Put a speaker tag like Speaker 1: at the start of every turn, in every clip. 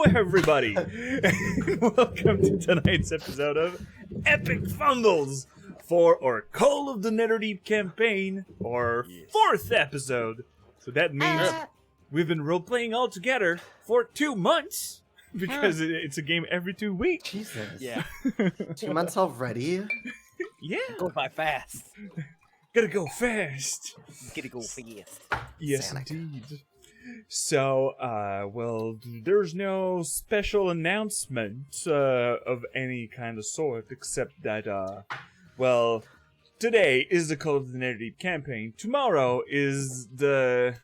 Speaker 1: Hello, everybody! Welcome to tonight's episode of Epic Fumbles for our Call of the Netherdeep campaign, our fourth episode. So that means we've been role-playing all together for 2 months, because it's a game every 2 weeks.
Speaker 2: Jesus.
Speaker 3: Yeah.
Speaker 2: 2 months already?
Speaker 1: Yeah.
Speaker 3: Goes by fast.
Speaker 1: Gotta go fast.
Speaker 3: Gotta go fast.
Speaker 1: Yes,
Speaker 2: Sonic.
Speaker 1: indeed. So, well, there's no special announcement of any kind of sort, except that, well, today is the Call of the Netherdeep campaign. Tomorrow is the...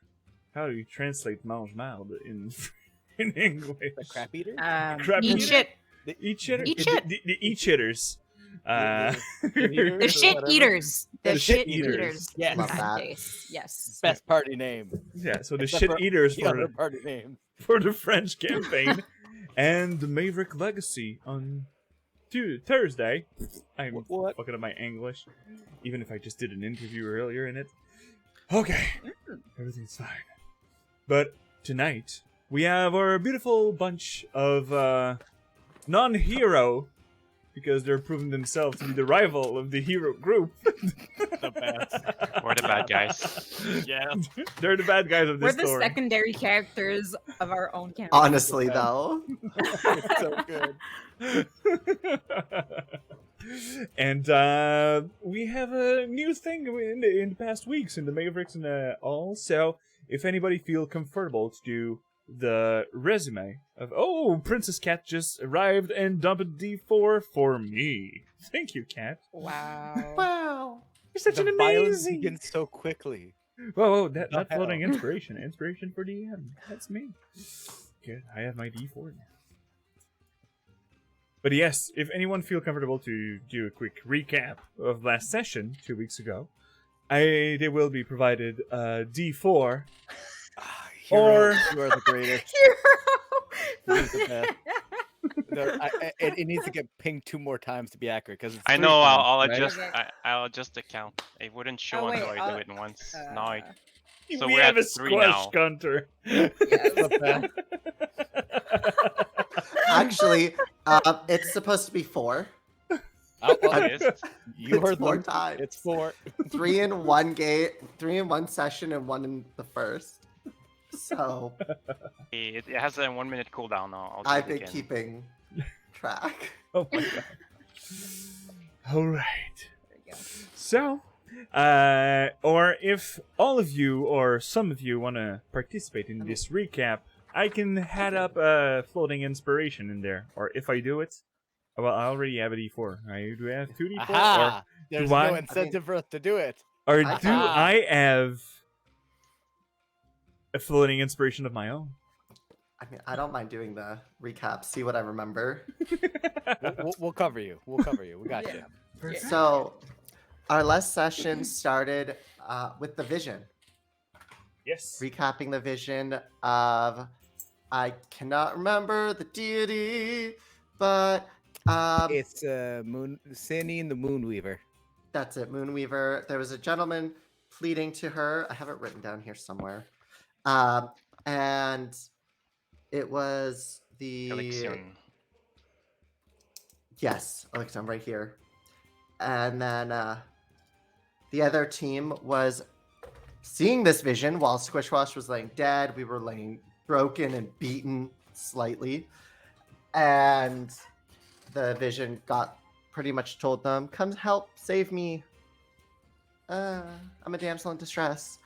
Speaker 1: How do you translate mange mal in English?
Speaker 3: The crap eater?
Speaker 1: Crap
Speaker 4: Eat
Speaker 1: eater?
Speaker 4: shit.
Speaker 1: The eat shitter?
Speaker 4: Eat shit.
Speaker 1: The eat shitters.
Speaker 4: The shit eaters. The shit
Speaker 1: eaters.
Speaker 4: eaters.
Speaker 3: Yes.
Speaker 4: In
Speaker 2: Love
Speaker 4: that
Speaker 2: that.
Speaker 4: case. Yes.
Speaker 3: Best party name.
Speaker 1: Yeah, so the
Speaker 3: Except
Speaker 1: shit
Speaker 3: for
Speaker 1: eaters
Speaker 3: the
Speaker 1: for
Speaker 3: other party name.
Speaker 1: for the French campaign, and the Maverick Legacy on Thursday. I'm
Speaker 3: What?
Speaker 1: fucking up my English, even if I just did an interview earlier in it. Okay, everything's fine. But tonight, we have our beautiful bunch of non-hero, because they're proving themselves to be the rival of the hero group.
Speaker 3: The best.
Speaker 5: We're the bad guys.
Speaker 3: Yeah.
Speaker 1: They're the bad guys of
Speaker 4: We're
Speaker 1: this
Speaker 4: the
Speaker 1: story.
Speaker 4: secondary characters of our own campaign.
Speaker 2: Honestly, though.
Speaker 3: It's so good.
Speaker 1: And we have a new thing in the past weeks in the Mavericks and all. So if anybody feel comfortable to do the resume of Princess Cat just arrived and dumped D4 for me. Thank you, Cat.
Speaker 4: Wow.
Speaker 2: Wow.
Speaker 1: You're such
Speaker 3: The
Speaker 1: an
Speaker 3: violence
Speaker 1: amazing.
Speaker 3: begins so quickly.
Speaker 1: Whoa,
Speaker 3: The
Speaker 1: not
Speaker 3: hell?
Speaker 1: floating inspiration. Inspiration for DM. That's me. Good. I have my D4 now. But yes, if anyone feel comfortable to do a quick recap of last session 2 weeks ago, they will be provided D4. Or-
Speaker 3: You are the greatest. You're the best. It needs to get pinged 2 more times to be accurate, because
Speaker 5: I know. I'll
Speaker 3: right?
Speaker 5: adjust.
Speaker 4: Okay.
Speaker 5: I'll adjust the count. It wouldn't show
Speaker 4: Oh, wait,
Speaker 5: until I do it once. Now I. So
Speaker 1: we
Speaker 5: we're
Speaker 1: have
Speaker 5: at
Speaker 1: a
Speaker 5: 3
Speaker 1: squash
Speaker 5: now.
Speaker 1: gunter.
Speaker 3: The best.
Speaker 2: Actually, it's supposed to be 4.
Speaker 5: It is.
Speaker 3: You
Speaker 2: It's
Speaker 3: heard
Speaker 2: 4
Speaker 3: them.
Speaker 2: times.
Speaker 3: It's 4.
Speaker 2: 3 in one game, 3 in one session, and 1 in the first. So
Speaker 5: It has a 1-minute cooldown now. I'll do
Speaker 2: I've
Speaker 5: it
Speaker 2: been
Speaker 5: again.
Speaker 2: keeping track.
Speaker 1: Oh my god. All right.
Speaker 4: There you go.
Speaker 1: So, or if all of you or some of you want to participate in this recap, I can head up a floating inspiration in there. Or if I do it, well, I already have a D4. Do I have 2 D4?
Speaker 3: Aha! There's
Speaker 1: do I-
Speaker 3: no incentive for us to do it.
Speaker 1: Or
Speaker 2: I-
Speaker 1: do I have a floating inspiration of my own?
Speaker 2: I mean, I don't mind doing the recap. See what I remember.
Speaker 3: We'll cover you. We'll cover you. We got
Speaker 4: Yeah.
Speaker 3: you.
Speaker 4: Yeah.
Speaker 2: So, our last session started with the vision.
Speaker 1: Yes.
Speaker 2: Recapping the vision of, I cannot remember the deity, but
Speaker 3: It's Cindy and the Moonweaver.
Speaker 2: that's it, Moonweaver. There was a gentleman pleading to her. I have it written down here somewhere. And it was the...
Speaker 5: Elixion.
Speaker 2: Yes, Alex, I'm right here. And then the other team was seeing this vision while Squishwash was laying dead. We were laying broken and beaten slightly. And the vision got pretty much told them, come help, save me. I'm a damsel in distress.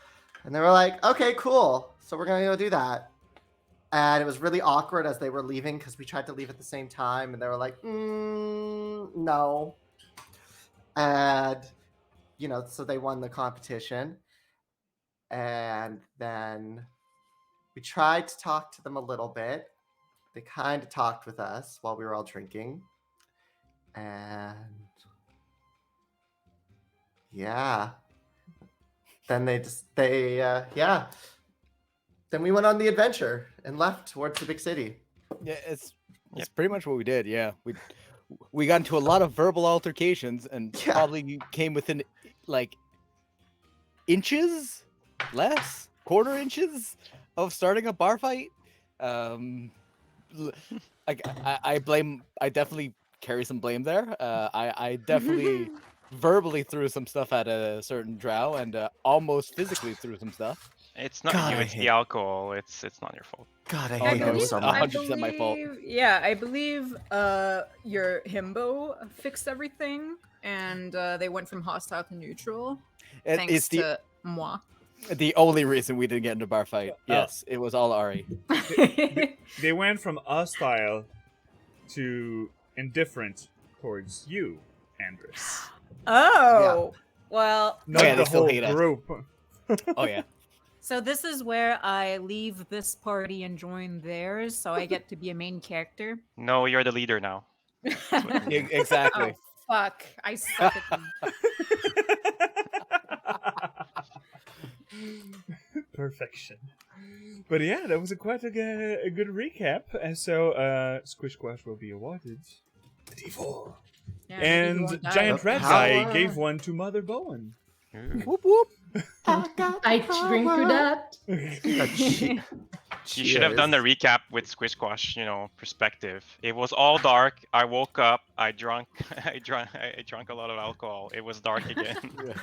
Speaker 2: And they were like, okay, cool. So we're going to go do that. And it was really awkward as they were leaving because we tried to leave at the same time. And they were like, no. And, so they won the competition. And then we tried to talk to them a little bit. They kind of talked with us while we were all drinking. And yeah. Then Then we went on the adventure and left towards the big city.
Speaker 3: Yeah, it's pretty much what we did. Yeah, we got into a lot of verbal altercations and
Speaker 2: Yeah.
Speaker 3: probably came within like inches, less quarter inches of starting a bar fight. I blame. I definitely carry some blame there. I definitely verbally threw some stuff at a certain drow and almost physically threw some stuff.
Speaker 5: It's not
Speaker 2: God,
Speaker 5: you.
Speaker 2: I
Speaker 5: It's
Speaker 2: hate-
Speaker 5: the alcohol. It's not your fault.
Speaker 2: God, I
Speaker 3: Oh,
Speaker 2: hate
Speaker 3: no,
Speaker 2: him
Speaker 3: it was
Speaker 2: so
Speaker 3: a
Speaker 2: much.
Speaker 3: 100% my fault.
Speaker 4: Yeah, I believe your himbo fixed everything, and they went from hostile to neutral thanks
Speaker 3: It's
Speaker 4: to moi.
Speaker 3: the only reason we didn't get into a bar fight. Yes, it was all Ari.
Speaker 1: They went from hostile to indifferent towards you, Andrus.
Speaker 4: Oh, well.
Speaker 1: Not
Speaker 3: yeah, they
Speaker 1: the
Speaker 3: still
Speaker 1: whole
Speaker 3: hate us.
Speaker 1: group.
Speaker 3: Oh yeah.
Speaker 4: So this is where I leave this party and join theirs, so I get to be a main character.
Speaker 5: No, you're the leader now.
Speaker 3: Exactly.
Speaker 4: Oh fuck! I suck at them.
Speaker 1: Perfection. But yeah, that was quite a good recap. And so, Squish Squash will be awarded the D4.
Speaker 4: Yeah, maybe we
Speaker 1: And
Speaker 4: won't die.
Speaker 1: Giant
Speaker 2: The
Speaker 1: Red Guy
Speaker 2: power.
Speaker 1: gave one to Mother Bowen.
Speaker 5: Ooh.
Speaker 3: Whoop whoop.
Speaker 6: I drink to that.
Speaker 5: You should have done the recap with Squish Squash, perspective. It was all dark. I woke up. I drank a lot of alcohol. It was dark again,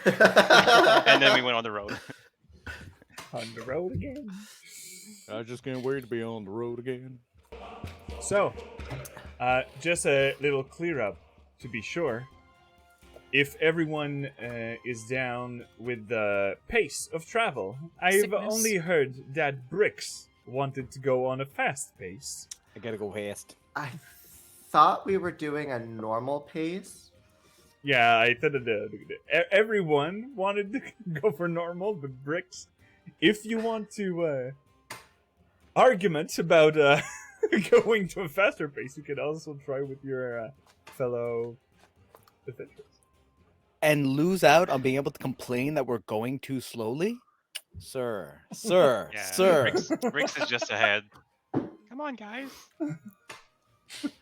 Speaker 5: and then we went on the road.
Speaker 1: On the road again.
Speaker 3: I just can't wait to be on the road again.
Speaker 1: So, just a little clear up to be sure. If everyone is down with the pace of travel, I've
Speaker 4: Sickness.
Speaker 1: only heard that Bricks wanted to go on a fast pace.
Speaker 3: I gotta go fast.
Speaker 2: I thought we were doing a normal pace.
Speaker 1: Yeah, I thought everyone wanted to go for normal, but Bricks, if you want to argument about going to a faster pace, you could also try with your fellow adventurers.
Speaker 3: And lose out on being able to complain that we're going too slowly? Sir. Sir.
Speaker 5: Yeah,
Speaker 3: Sir.
Speaker 5: Bricks is just ahead. Come on, guys.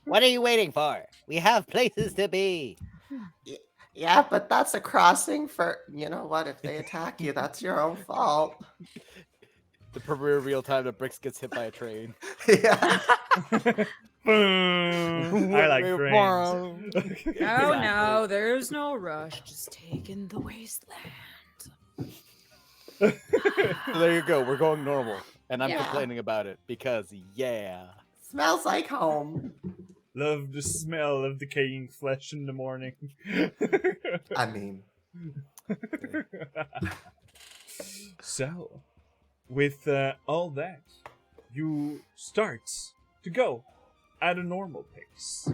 Speaker 3: What are you waiting for? We have places to be.
Speaker 2: Yeah, but that's a crossing for, you know what, if they attack you, that's your own fault.
Speaker 3: The proverbial time that Bricks gets hit by a train.
Speaker 2: Yeah.
Speaker 1: I like trains.
Speaker 4: Oh no, there's no rush. Just taking the wasteland.
Speaker 3: So there you go. We're going normal. And I'm
Speaker 2: Yeah.
Speaker 3: complaining about it because, yeah.
Speaker 2: Smells like home.
Speaker 1: Love the smell of decaying flesh in the morning.
Speaker 2: I mean,
Speaker 1: So, with all that, you start to go at a normal pace.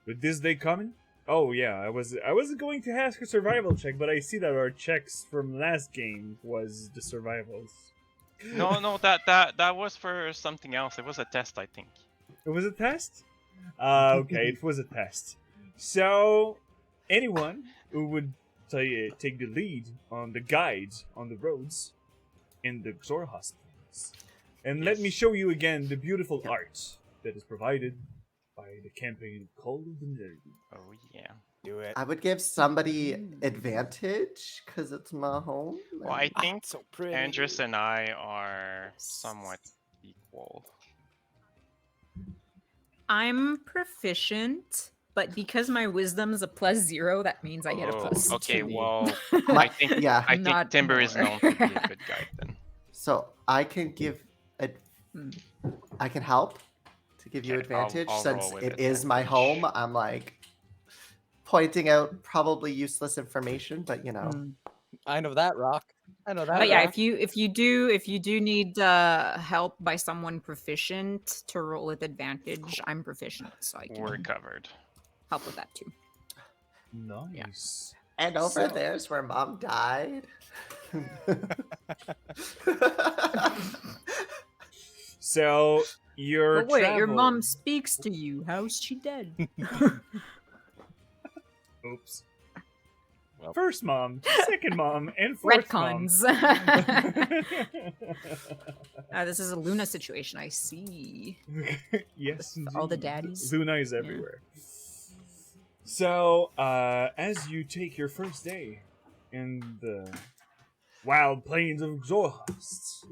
Speaker 1: With this day coming, oh yeah, I wasn't going to ask a survival check, but I see that our checks from last game was the survivals.
Speaker 5: No, that was for something else. It was a test, I think.
Speaker 1: It was a test? Okay, it was a test. So, anyone who would take the lead on the guide on the roads in the Xhorhas plains. And let me show you again the beautiful art that is provided by the campaign called the Netherdeep.
Speaker 5: Oh yeah.
Speaker 3: Do it.
Speaker 2: I would give somebody advantage because it's my home.
Speaker 5: Well, I think
Speaker 3: So pretty.
Speaker 5: Andrus and I are somewhat equal.
Speaker 4: I'm proficient, but because my wisdom's a +0, that means I get a +2.
Speaker 5: Okay, well,
Speaker 2: My-
Speaker 5: I think
Speaker 2: yeah.
Speaker 5: I think
Speaker 4: Not
Speaker 5: Timber is
Speaker 4: more.
Speaker 5: known to be a good guide then.
Speaker 2: So I can give, I can help to give you
Speaker 5: Okay, I'll-
Speaker 2: advantage
Speaker 5: I'll
Speaker 2: since
Speaker 5: roll with
Speaker 2: it is my home.
Speaker 5: advantage.
Speaker 2: I'm like pointing out probably useless information, but you know.
Speaker 4: Mm.
Speaker 3: I know that, Rock. I know that.
Speaker 4: But yeah,
Speaker 3: Rock.
Speaker 4: if you do need help by someone proficient to roll with advantage, I'm proficient, so I can
Speaker 5: We're covered.
Speaker 4: help with that too.
Speaker 1: Nice.
Speaker 2: And over
Speaker 1: So-
Speaker 2: there's where mom died.
Speaker 1: So, your
Speaker 4: But wait, your
Speaker 1: travel-
Speaker 4: mom speaks to you. How's she dead?
Speaker 1: Oops.
Speaker 3: Well.
Speaker 1: First mom, second mom, and fourth
Speaker 4: Retcons.
Speaker 1: mom.
Speaker 4: This is a Luna situation. I see.
Speaker 1: Yes,
Speaker 4: All the
Speaker 1: indeed.
Speaker 4: daddies.
Speaker 1: Luna is everywhere. So, as you take your first day in the wild plains of Xhorhas,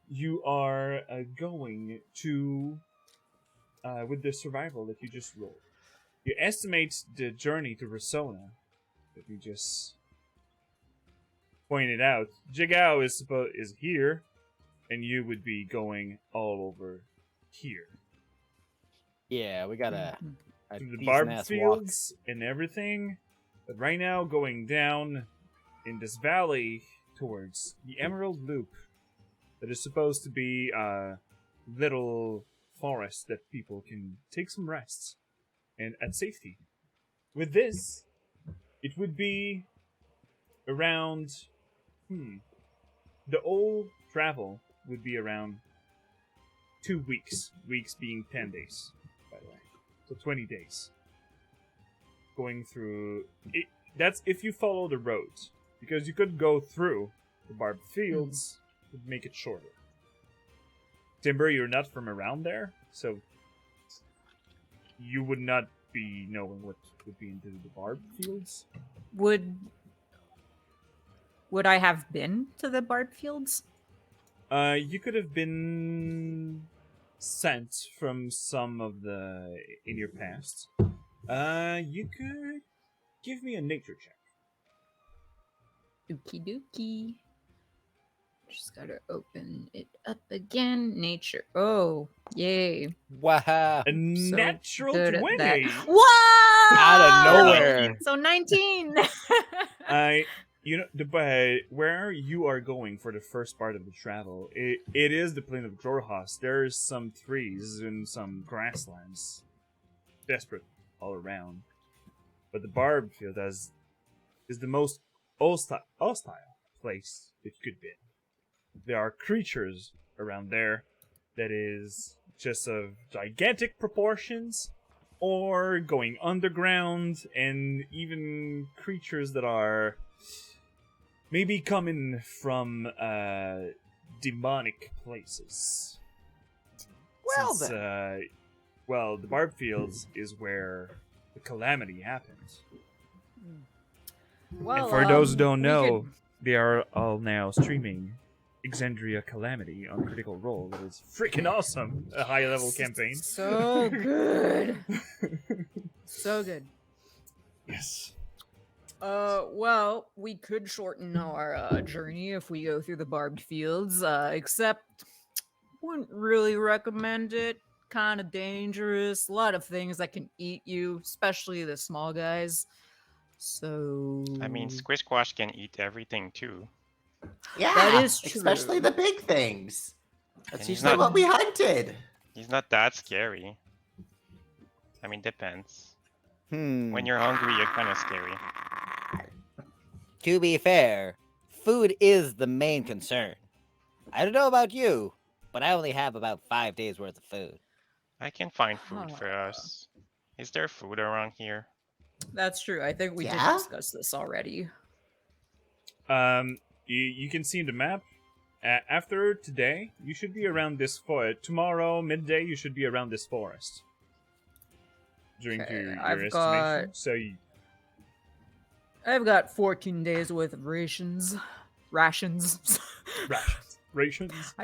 Speaker 1: you are going to with the survival that you just rolled. You estimate the journey to Resona that you just pointed out. Jigao is here, and you would be going all over here.
Speaker 3: Yeah, we got a
Speaker 1: Through the
Speaker 3: decent
Speaker 1: barb
Speaker 3: ass
Speaker 1: fields and everything. But right now, going down in this valley towards the Emerald Loop, that is supposed to be a little forest that people can take some rests and at safety. With this, it would be around, the whole travel would be around 2 weeks. Weeks being 10 days, by the way. So 20 days. Going through it, that's if you follow the roads, because you could go through the barbed fields, would make it shorter. Timber, you're not from around there, so you would not be knowing what would be into the barbed fields.
Speaker 4: Would I have been to the barbed fields?
Speaker 1: You could have been sent from some of the in your past. You could give me a nature check.
Speaker 4: Okie dokie. Just gotta open it up again. Nature. Oh, yay.
Speaker 3: Wow.
Speaker 1: A natural
Speaker 4: good at that.
Speaker 1: 20.
Speaker 4: What?
Speaker 3: Out of nowhere.
Speaker 4: So 19.
Speaker 1: You know, where you are going for the first part of the travel, it is the plain of Xhorhas. There's some trees and some grasslands, desperate all around. But the barbed field is the most hostile place that you could be. There are creatures around there that is just of gigantic proportions, or going underground, and even creatures that are maybe coming from demonic places.
Speaker 3: Well,
Speaker 1: Since, well, the barbed fields is where the calamity happens.
Speaker 4: Well,
Speaker 1: And for those who don't
Speaker 4: we
Speaker 1: know, they are all now streaming Exandria Calamity on Critical Role. That is freaking awesome. A high level campaign.
Speaker 4: So good. So good.
Speaker 1: Yes.
Speaker 4: Well, we could shorten our journey if we go through the barbed fields, except wouldn't really recommend it. Kind of dangerous. A lot of things that can eat you, especially the small guys. So
Speaker 5: I mean, Squisquash can eat everything too.
Speaker 2: Yeah,
Speaker 4: That is
Speaker 2: especially
Speaker 4: true.
Speaker 2: the big things. That's
Speaker 5: And he's
Speaker 2: usually
Speaker 5: not-
Speaker 2: what we hunted.
Speaker 5: He's not that scary. I mean, depends. When you're hungry, you're kind of scary.
Speaker 3: To be fair, food is the main concern. I don't know about you, but I only have about 5 days worth of food.
Speaker 5: I can find food for us. Is there food around here?
Speaker 4: That's true. I think we did
Speaker 2: Yeah?
Speaker 4: discuss this already.
Speaker 1: You can see in the map. After today, you should be around this forest. Tomorrow midday, you should be around this forest. During
Speaker 4: Okay,
Speaker 1: your
Speaker 4: I've
Speaker 1: estimation.
Speaker 4: got-
Speaker 1: So you,
Speaker 4: I've got 14 days worth of rations. Rations.
Speaker 1: rations.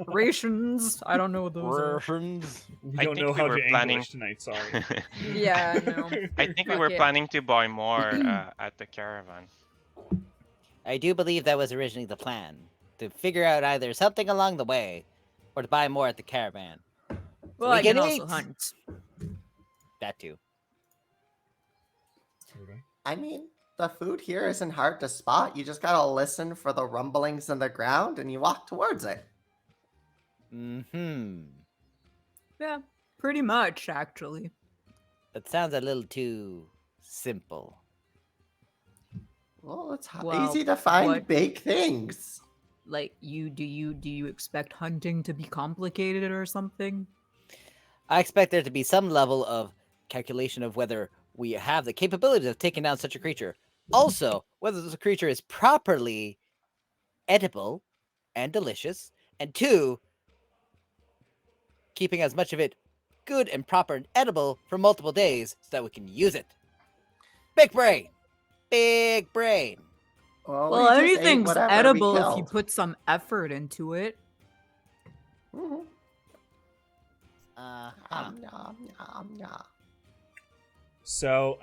Speaker 4: Rations. I don't know what those are.
Speaker 3: Rations.
Speaker 1: We
Speaker 5: I
Speaker 1: don't
Speaker 5: think
Speaker 1: know
Speaker 5: we
Speaker 1: how
Speaker 5: were
Speaker 1: to
Speaker 5: planning-
Speaker 1: English tonight. Sorry.
Speaker 4: Yeah, no.
Speaker 5: I think we
Speaker 4: Fuck
Speaker 5: were
Speaker 4: it.
Speaker 5: planning to buy more at the caravan.
Speaker 3: I do believe that was originally the plan, to figure out either something along the way, or to buy more at the caravan.
Speaker 4: Well,
Speaker 3: we
Speaker 4: I can
Speaker 3: can
Speaker 4: also
Speaker 3: eat.
Speaker 4: hunt.
Speaker 3: That too.
Speaker 2: I mean, the food here isn't hard to spot. You just gotta listen for the rumblings in the ground and you walk towards it.
Speaker 4: Yeah, pretty much, actually.
Speaker 3: That sounds a little too simple.
Speaker 2: Well, it's
Speaker 4: Well,
Speaker 2: easy to find
Speaker 4: what-
Speaker 2: big things.
Speaker 4: Like, do you expect hunting to be complicated or something?
Speaker 3: I expect there to be some level of calculation of whether we have the capability of taking down such a creature. Also, whether this creature is properly edible and delicious. And 2, keeping as much of it good and proper and edible for multiple days so that we can use it. Big brain! Big brain!
Speaker 2: Well,
Speaker 4: Well,
Speaker 2: we just ate
Speaker 4: anything's
Speaker 2: whatever we
Speaker 4: edible if you
Speaker 2: killed.
Speaker 4: put some effort into it.
Speaker 2: Mhm. Nom.
Speaker 1: So,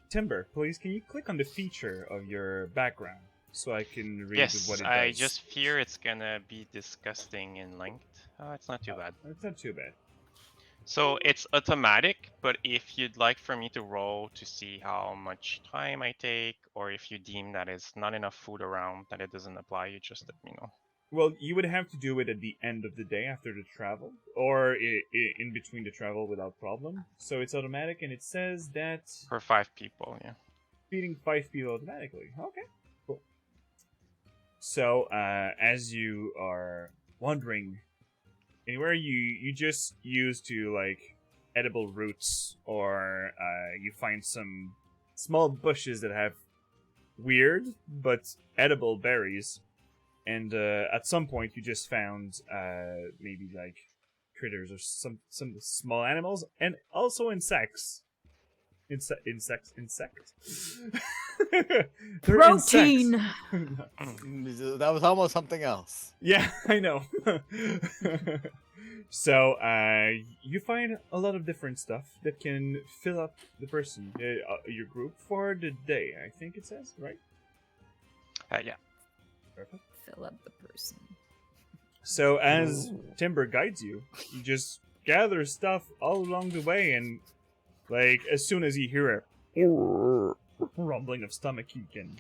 Speaker 1: Timber, please, can you click on the feature of your background so I can read
Speaker 5: Yes,
Speaker 1: what it
Speaker 5: I
Speaker 1: does?
Speaker 5: just fear it's gonna be disgusting in length. Oh, it's not too bad.
Speaker 1: It's not too bad.
Speaker 5: So it's automatic, but if you'd like for me to roll to see how much time I take, or if you deem that it's not enough food around, that it doesn't apply, you just let me know.
Speaker 1: Well, you would have to do it at the end of the day after the travel, or in between the travel without problem. So it's automatic, and it says that
Speaker 5: For 5 people, yeah.
Speaker 1: feeding 5 people automatically. Okay, cool. So, as you are wandering anywhere, you just use to like edible roots, or you find some small bushes that have weird but edible berries. And at some point, you just found maybe like critters or some small animals, and also insects. Insects. They're
Speaker 4: Protein.
Speaker 1: insects.
Speaker 3: That was almost something else.
Speaker 1: Yeah, I know. So you find a lot of different stuff that can fill up the person, your group for the day. I think it says, right?
Speaker 5: Yeah.
Speaker 1: Perfect.
Speaker 4: Fill up the person.
Speaker 1: So as Timber guides you, you just gather stuff all along the way, and like as soon as you hear a rumbling of stomach, you can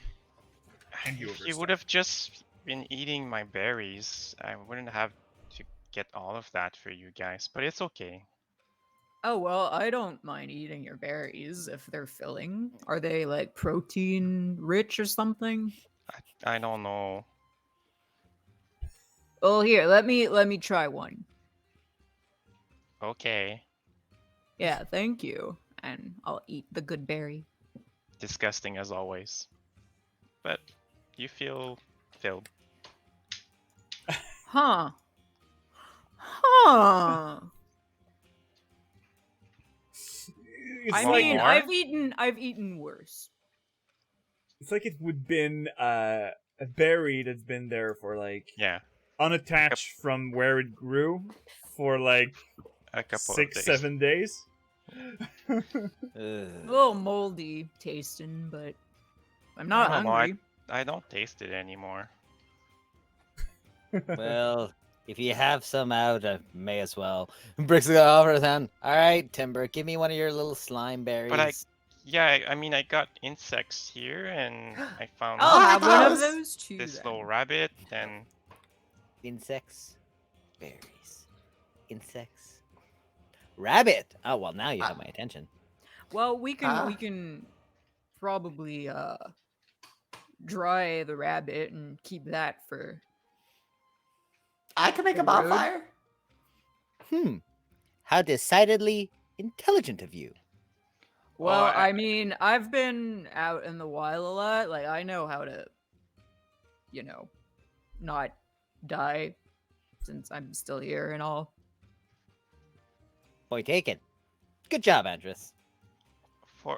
Speaker 1: hand you over
Speaker 5: If you
Speaker 1: stuff.
Speaker 5: would have just been eating my berries, I wouldn't have to get all of that for you guys, but it's okay.
Speaker 4: Oh, well, I don't mind eating your berries if they're filling. Are they like protein rich or something?
Speaker 5: I don't know.
Speaker 4: Oh, here, let me try one.
Speaker 5: Okay.
Speaker 4: Yeah, thank you. And I'll eat the good berry.
Speaker 5: Disgusting as always. But you feel filled.
Speaker 4: Huh. Huh.
Speaker 1: It's
Speaker 4: I
Speaker 5: Want
Speaker 1: like
Speaker 4: mean,
Speaker 5: more?
Speaker 4: I've eaten worse.
Speaker 1: it's like it would been a berry that's been there for like
Speaker 5: Yeah,
Speaker 1: unattached from where it grew for like
Speaker 5: a couple of
Speaker 1: 6,
Speaker 5: days.
Speaker 1: 7 days.
Speaker 4: A little moldy tasting, but I'm not
Speaker 5: I don't know,
Speaker 4: hungry.
Speaker 5: I don't taste it anymore.
Speaker 3: Well, if you have some out, I may as well. Bricks it over his hand. All right, Timber, give me one of your little slime berries.
Speaker 5: Yeah, I mean, I got insects here, and I found
Speaker 4: I'll have one of
Speaker 2: those.
Speaker 4: those too.
Speaker 5: this
Speaker 4: then.
Speaker 5: little rabbit, and
Speaker 3: Insects, berries, insects, rabbit. Oh well, now you have my attention.
Speaker 4: Well, we
Speaker 2: Ah.
Speaker 4: can probably dry the rabbit and keep that for.
Speaker 2: I can make a
Speaker 4: For the road?
Speaker 2: bonfire.
Speaker 3: How decidedly intelligent of you.
Speaker 4: Well,
Speaker 5: Well,
Speaker 4: I mean, I've been out in the wild a lot. Like, I know how to, not die since I'm still here and all.
Speaker 3: Point taken. Good job, Andres.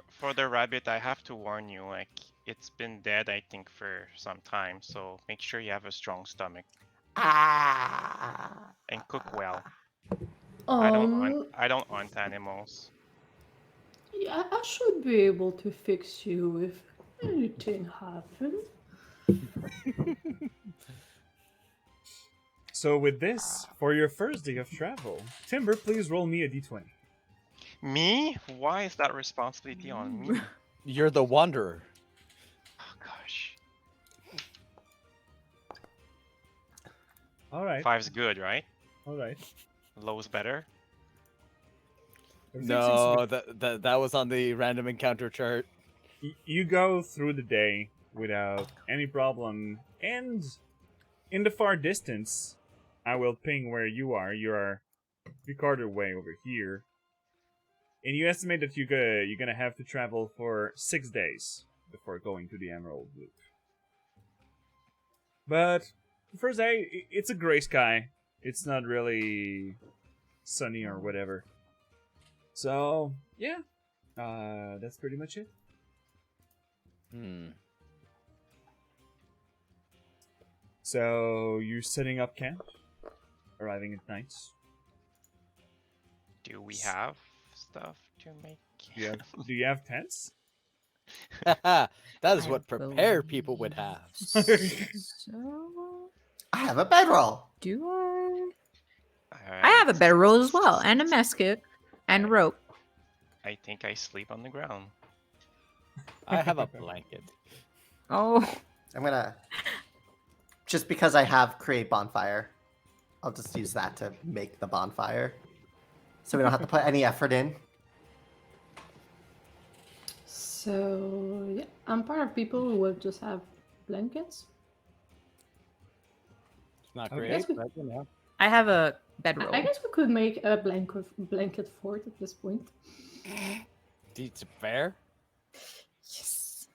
Speaker 5: for the rabbit, I have to warn you, like, it's been dead, I think, for some time, so make sure you have a strong stomach
Speaker 2: Ah.
Speaker 5: and cook well.
Speaker 6: Um,
Speaker 5: I don't hunt animals.
Speaker 6: yeah, I should be able to fix you if anything happens.
Speaker 1: So with this, for your first day of travel, Timber, please roll me a d20.
Speaker 5: Me? Why is that responsibility on me?
Speaker 3: You're the wanderer.
Speaker 5: Oh gosh.
Speaker 1: All right.
Speaker 5: 5's good, right?
Speaker 1: All right.
Speaker 5: Low's better.
Speaker 1: Everything seems to
Speaker 3: No, that was on the random encounter chart.
Speaker 1: you go through the day without any problem, and in the far distance, I will ping where you are. You are 3/4 way over here, and you estimate that you're gonna have to travel for 6 days before going to the Emerald Loop. But the first day, it's a gray sky. It's not really sunny or whatever. So yeah, that's pretty much it. So you're setting up camp, arriving at night.
Speaker 5: Do we have stuff to make?
Speaker 1: Do you have tents?
Speaker 3: That is
Speaker 4: I
Speaker 3: what prepared people would have.
Speaker 4: So,
Speaker 2: I have a bedroll.
Speaker 4: do I have a bedroll as well, and a mess kit, and rope.
Speaker 5: I think I sleep on the ground.
Speaker 3: I have a blanket.
Speaker 4: Oh,
Speaker 2: I'm gonna just because I have create bonfire, I'll just use that to make the bonfire, so we don't have to put any effort in.
Speaker 6: So yeah, I'm part of people who would just have blankets.
Speaker 3: It's not
Speaker 1: Okay.
Speaker 3: great, but you know.
Speaker 4: I have a bedroll.
Speaker 6: I guess we could make a blanket fort at this point.
Speaker 3: It's fair.
Speaker 4: Yes.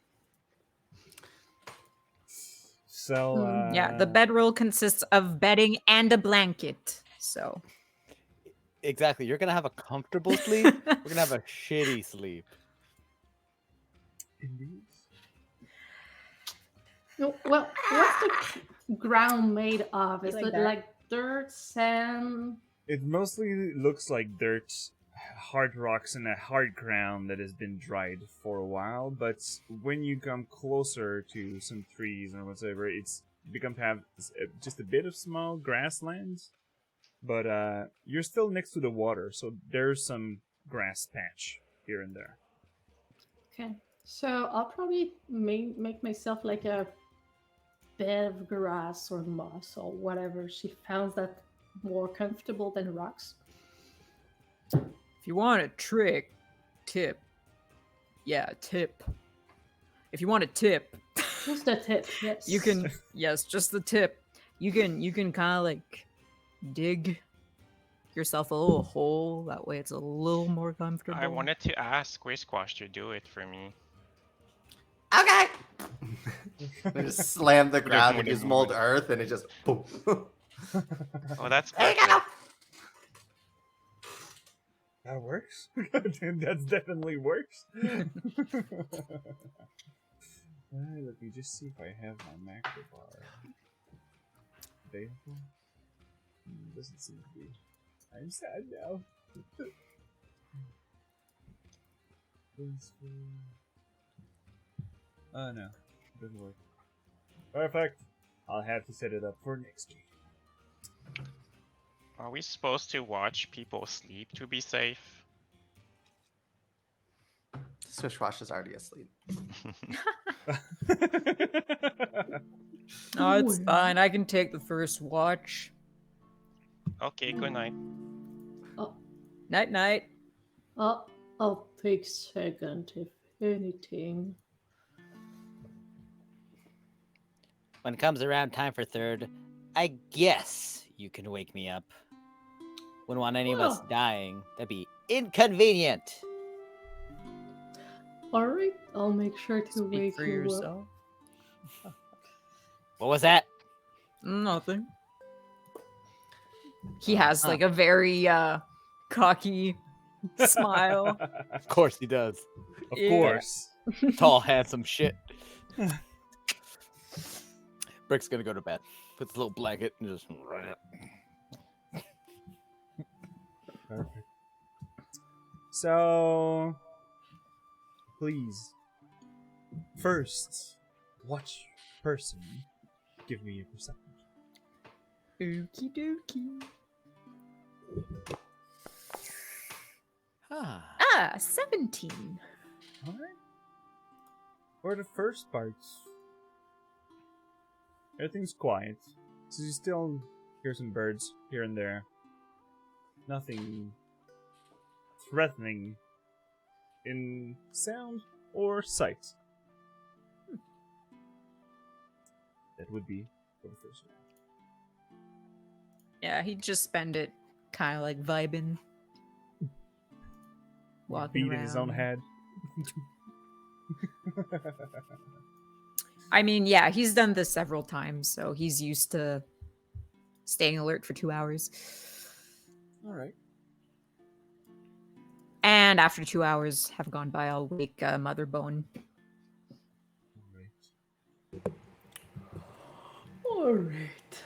Speaker 1: So
Speaker 4: Yeah, the bedroll consists of bedding and a blanket. So
Speaker 3: Exactly. You're gonna have a comfortable sleep. We're gonna have a shitty sleep.
Speaker 1: Indeed.
Speaker 6: No, well, what's the ground made of? Is
Speaker 4: like
Speaker 6: it
Speaker 4: that?
Speaker 6: like dirt, sand?
Speaker 1: It mostly looks like dirt, hard rocks, and a hard ground that has been dried for a while. But when you come closer to some trees or whatever, it's become to have just a bit of small grasslands. But you're still next to the water, so there's some grass patch here and there.
Speaker 6: Okay, so I'll probably make myself like a bed of grass or moss or whatever she found that more comfortable than rocks.
Speaker 4: if you want a tip. If you want a tip,
Speaker 6: Just a tip, yes.
Speaker 4: you can just the tip. You can kind of like dig yourself a little hole. That way, it's a little more comfortable.
Speaker 5: I wanted to ask Squish to do it for me.
Speaker 2: Okay. I just slam the ground and
Speaker 5: more
Speaker 2: use
Speaker 5: than
Speaker 2: mold
Speaker 5: one.
Speaker 2: earth, and it just boom.
Speaker 5: Oh, that's
Speaker 2: There you
Speaker 5: perfect.
Speaker 2: go.
Speaker 1: That works. That's definitely works. Let me just see if I have my macro bar available. Doesn't seem to be. I'm sad now. Oh no, doesn't work. Perfect. I'll have to set it up for next game.
Speaker 5: Are we supposed to watch people sleep to be safe?
Speaker 2: Swishwash is already asleep.
Speaker 4: No, it's fine. I can take the first watch.
Speaker 5: Okay, good night.
Speaker 4: Night night.
Speaker 6: I'll take second if anything.
Speaker 3: When it comes around time for third, I guess you can wake me up. Wouldn't want any of us
Speaker 6: Well.
Speaker 3: dying. That'd be inconvenient.
Speaker 6: All right, I'll make sure to
Speaker 4: Speak
Speaker 6: wake
Speaker 4: for
Speaker 6: you up.
Speaker 4: yourself.
Speaker 3: What was that?
Speaker 4: Nothing. He has like a very cocky smile.
Speaker 3: Of course he does.
Speaker 1: Of
Speaker 4: Yeah.
Speaker 1: course.
Speaker 3: Tall, handsome shit. Brick's gonna go to bed. Puts a little blanket and just.
Speaker 1: Perfect. So, please, first, watch person, give me a perception.
Speaker 4: Okie dokie. Ah, 17.
Speaker 1: Alright. For the first part, everything's quiet. So you still hear some birds here and there. Nothing threatening in sound or sight. That would be for the first one.
Speaker 4: Yeah, he'd just spend it kind of like vibing. Walking
Speaker 1: Beat in his own
Speaker 4: around.
Speaker 1: head.
Speaker 4: I mean, yeah, he's done this several times, so he's used to staying alert for 2 hours.
Speaker 1: Alright.
Speaker 4: And after 2 hours have gone by, I'll wake Mother Bone.
Speaker 6: All right,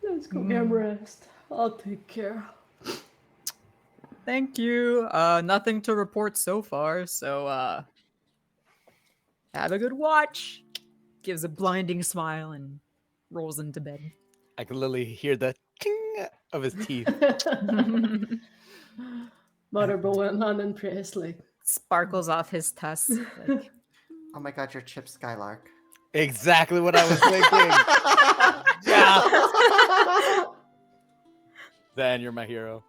Speaker 6: let's go get rest. I'll take care.
Speaker 4: Thank you. Nothing to report so far, so have a good watch. Gives a blinding smile and rolls into bed.
Speaker 3: I can literally hear the ting of his teeth.
Speaker 6: Mother Bowen unimpressed, like.
Speaker 4: Sparkles off his tusks. Like,
Speaker 2: Oh my god, you're Chip Skylark.
Speaker 3: Exactly what I was thinking. Yeah. Then you're my hero.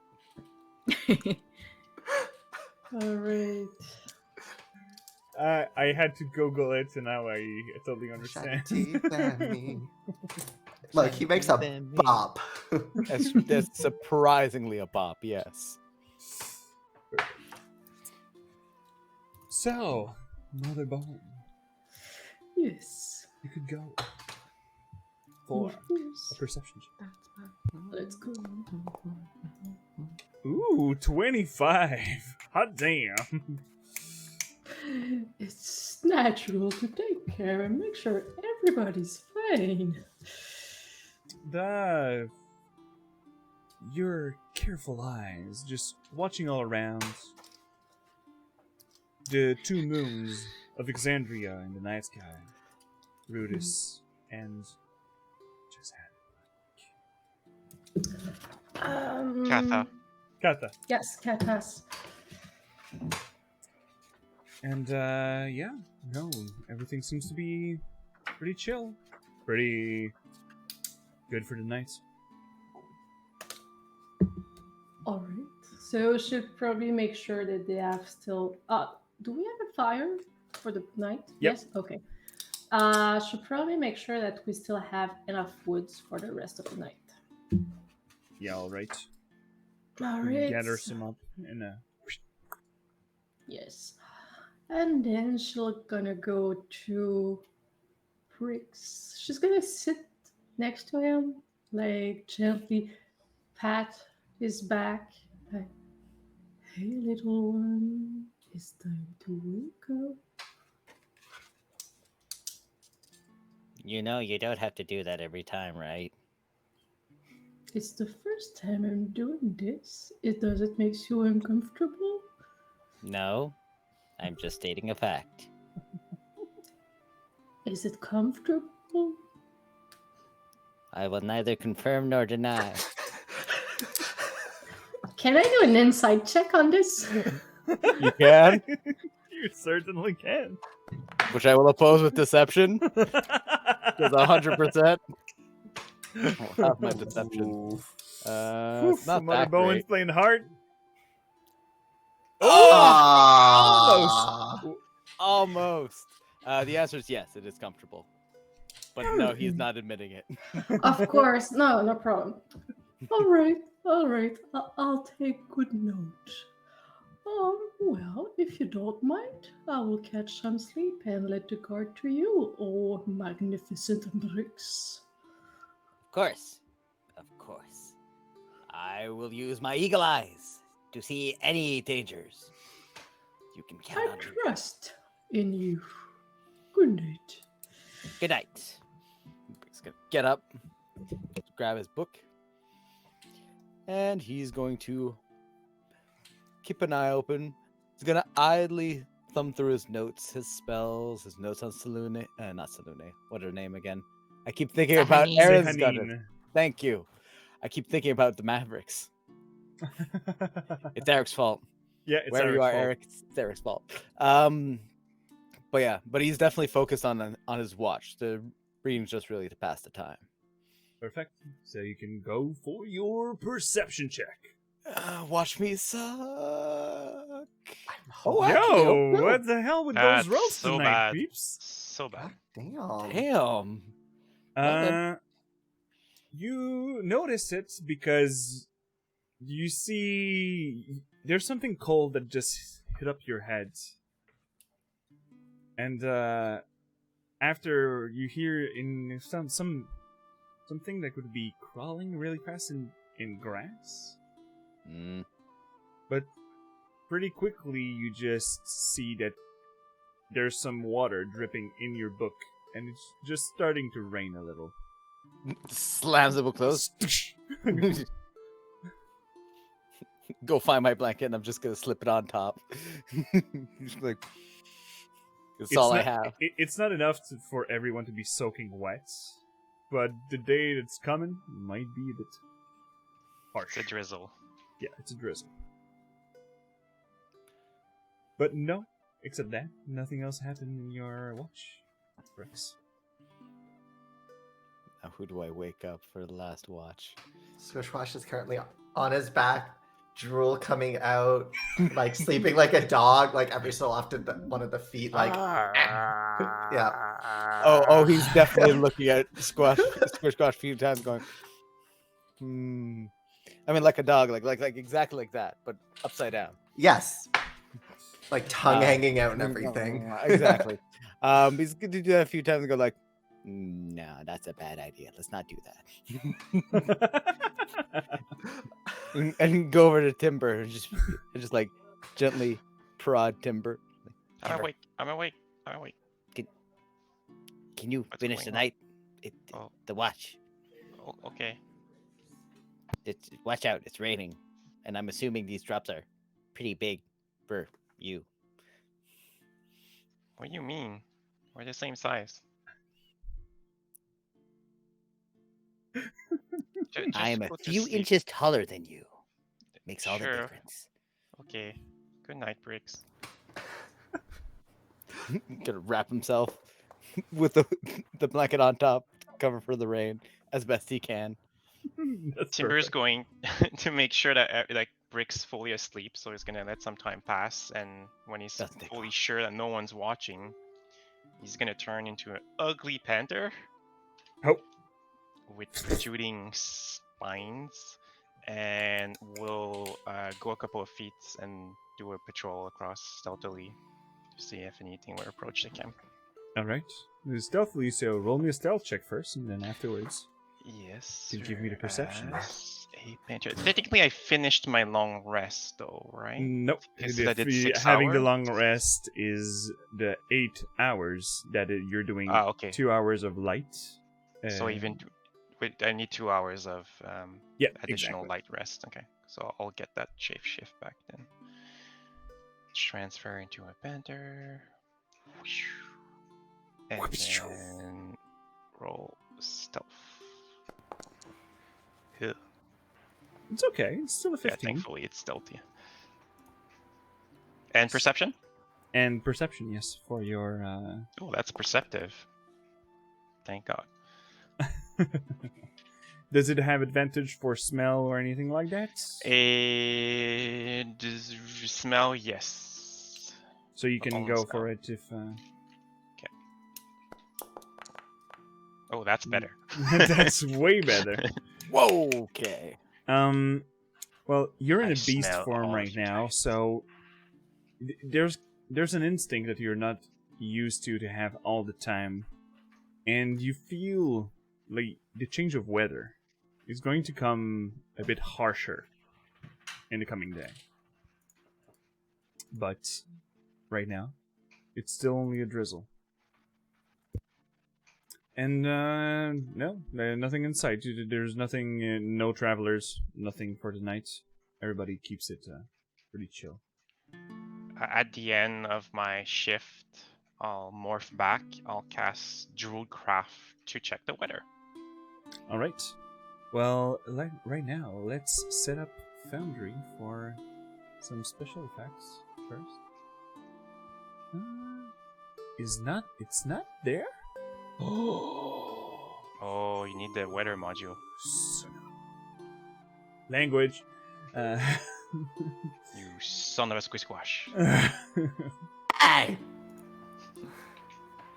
Speaker 6: All right.
Speaker 1: I had to Google it, and now I totally understand.
Speaker 2: Look, he makes a bop.
Speaker 3: That's surprisingly a bop, yes.
Speaker 1: So, Mother Bone,
Speaker 6: Yes.
Speaker 1: you could go for
Speaker 6: Of course.
Speaker 1: a perception check.
Speaker 6: Let's go.
Speaker 1: Ooh, 25. Hot damn.
Speaker 6: It's natural to take care and make sure everybody's fine.
Speaker 1: Your careful eyes, just watching all around. The two moons of Exandria in the night sky. Rudis and
Speaker 5: Katha.
Speaker 1: Kata.
Speaker 6: Yes, Katas.
Speaker 1: And yeah, no, everything seems to be pretty chill. Pretty good for the night.
Speaker 6: All right. So should probably make sure that they have still. Do we have a fire for the night?
Speaker 1: Yep.
Speaker 6: Yes. Okay. Should probably make sure that we still have enough woods for the rest of the night.
Speaker 1: Yeah, alright.
Speaker 6: All right.
Speaker 1: Gather some up in a...
Speaker 6: Yes. And then she's gonna go to Bricks. She's gonna sit next to him, like gently pat his back. Like, hey, little one, it's time to wake up.
Speaker 3: You know, you don't have to do that every time, right?
Speaker 6: It's the first time I'm doing this. Does it make you uncomfortable?
Speaker 3: No, I'm just stating a fact.
Speaker 6: Is it comfortable?
Speaker 3: I will neither confirm nor deny.
Speaker 6: Can I do an insight check on this?
Speaker 3: You can,
Speaker 1: You certainly can.
Speaker 3: which I will oppose with deception. Because 100%. I'll have my deception. It's not
Speaker 1: Mother
Speaker 3: that
Speaker 1: Bowen's
Speaker 3: great.
Speaker 1: playing hard.
Speaker 2: Ah.
Speaker 3: Almost. The answer is yes, it is comfortable. But no, he's not admitting it.
Speaker 6: Of course, no problem. All right. I'll take good note. Well, if you don't mind, I will catch some sleep and let the guard to you, oh magnificent Bricks.
Speaker 3: Of course. Of course. I will use my eagle eyes to see any dangers. You can count
Speaker 6: I
Speaker 3: on me.
Speaker 6: trust in you. Good night.
Speaker 3: Good night. He's gonna get up, grab his book, and he's going to keep an eye open. He's gonna idly thumb through his notes, his spells, his notes on Selune. Not Selune. What's her name again? I keep thinking about
Speaker 4: Sehanine.
Speaker 3: Aaron's gunner.
Speaker 1: Sehanine.
Speaker 3: Thank you. I keep thinking about the Mavericks. It's Eric's fault.
Speaker 1: Yeah, it's
Speaker 3: Wherever
Speaker 1: Eric's
Speaker 3: you are,
Speaker 1: fault.
Speaker 3: Eric, it's Eric's fault. But yeah, but he's definitely focused on his watch. The reading's just really to pass the time.
Speaker 1: Perfect. So you can go for your perception check.
Speaker 3: Watch me suck.
Speaker 2: Oh,
Speaker 1: Yo, what the hell with
Speaker 5: That's
Speaker 1: those rolls
Speaker 5: so
Speaker 1: tonight,
Speaker 5: bad.
Speaker 1: peeps?
Speaker 5: So bad.
Speaker 2: Damn.
Speaker 3: Damn. Okay.
Speaker 1: You notice it because you see there's something cold that just hit up your head. And after you hear in something that could be crawling really fast in grass, but pretty quickly you just see that there's some water dripping in your book, and it's just starting to rain a little.
Speaker 3: Slams the book closed. go find my blanket, and I'm just gonna slip it on top. Just like that's all I have.
Speaker 1: It's not enough for everyone to be soaking wet, but the day that's coming might be a bit harsh.
Speaker 5: It's a drizzle.
Speaker 1: Yeah, it's a drizzle. But no, except that, nothing else happened in your watch, Rex.
Speaker 3: Now, who do I wake up for the last watch?
Speaker 2: Squishwash is currently on his back, drool coming out, like sleeping like a dog. Like every so often, one of the feet, like yeah.
Speaker 3: Oh, he's definitely looking at Squash a few times, going, I mean, like a dog, like exactly like that, but upside down.
Speaker 2: Yes, like tongue hanging out and everything.
Speaker 3: Exactly. He's going to do that a few times and go like, no, that's a bad idea. Let's not do that. and go over to Timber and just like gently prod Timber.
Speaker 5: I'm awake.
Speaker 3: Can you
Speaker 5: What's
Speaker 3: finish
Speaker 5: going
Speaker 3: the
Speaker 5: on?
Speaker 3: night?
Speaker 5: Oh.
Speaker 3: The watch.
Speaker 5: Oh, okay.
Speaker 3: Watch out, it's raining. And I'm assuming these drops are pretty big for you.
Speaker 5: What do you mean? We're the same size.
Speaker 3: I am a
Speaker 5: go to
Speaker 3: few
Speaker 5: sleep.
Speaker 3: inches taller than you. Makes all the
Speaker 5: Sure.
Speaker 3: difference.
Speaker 5: Okay. Good night, Briggs.
Speaker 3: Gonna wrap himself with the blanket on top, cover for the rain as best he can.
Speaker 1: That's
Speaker 5: Timber's
Speaker 1: perfect.
Speaker 5: going to make sure that like Brick's fully asleep, so he's gonna let some time pass, and when he's
Speaker 3: Doesn't take
Speaker 5: fully
Speaker 3: long.
Speaker 5: sure that no one's watching, he's gonna turn into an ugly panther
Speaker 1: Oh,
Speaker 5: with protruding spines, and will go a couple of feet and do a patrol across stealthily to see if anything would approach the camp.
Speaker 1: alright. Stealthily, so roll me a stealth check first, and then afterwards.
Speaker 5: Yes.
Speaker 1: Can you give me the perception?
Speaker 5: as a panther. Technically, I finished my long rest, though, right?
Speaker 1: Nope.
Speaker 5: Because
Speaker 1: If
Speaker 5: I did 6
Speaker 1: having the
Speaker 5: hours?
Speaker 1: long rest is the 8 hours that you're doing.
Speaker 5: Ah, okay.
Speaker 1: 2 hours of light.
Speaker 5: So even wait, I need 2 hours of
Speaker 1: yeah,
Speaker 5: additional
Speaker 1: exactly.
Speaker 5: light rest. Okay, so I'll get that shape shift back then. Let's transfer into a panther. And then roll stealth. Yeah,
Speaker 1: It's okay. It's still a 15.
Speaker 5: thankfully it's stealthy. And perception?
Speaker 1: And perception, yes, for your.
Speaker 5: Oh, that's perceptive. Thank God.
Speaker 1: Does it have advantage for smell or anything like that?
Speaker 5: Does smell? Yes.
Speaker 1: So you can
Speaker 5: Only
Speaker 1: go
Speaker 5: smell.
Speaker 1: for it if.
Speaker 5: Oh, that's better.
Speaker 1: That's way better.
Speaker 3: Whoa, okay.
Speaker 1: Well, you're in
Speaker 5: I
Speaker 1: a beast
Speaker 5: smell
Speaker 1: form
Speaker 5: all
Speaker 1: right
Speaker 5: of you
Speaker 1: now,
Speaker 5: guys.
Speaker 1: so there's an instinct that you're not used to have all the time, and you feel like the change of weather is going to come a bit harsher in the coming day. But right now, it's still only a drizzle. And no, nothing in sight. There's nothing, no travelers, nothing for tonight. Everybody keeps it pretty chill.
Speaker 5: At the end of my shift, I'll morph back. I'll cast Druidcraft to check the weather.
Speaker 1: All right. Well, right now, let's set up Foundry for some special effects first. It's not there.
Speaker 5: Oh, you need the weather module.
Speaker 1: Language.
Speaker 5: You son of a squisquash.
Speaker 2: Hey!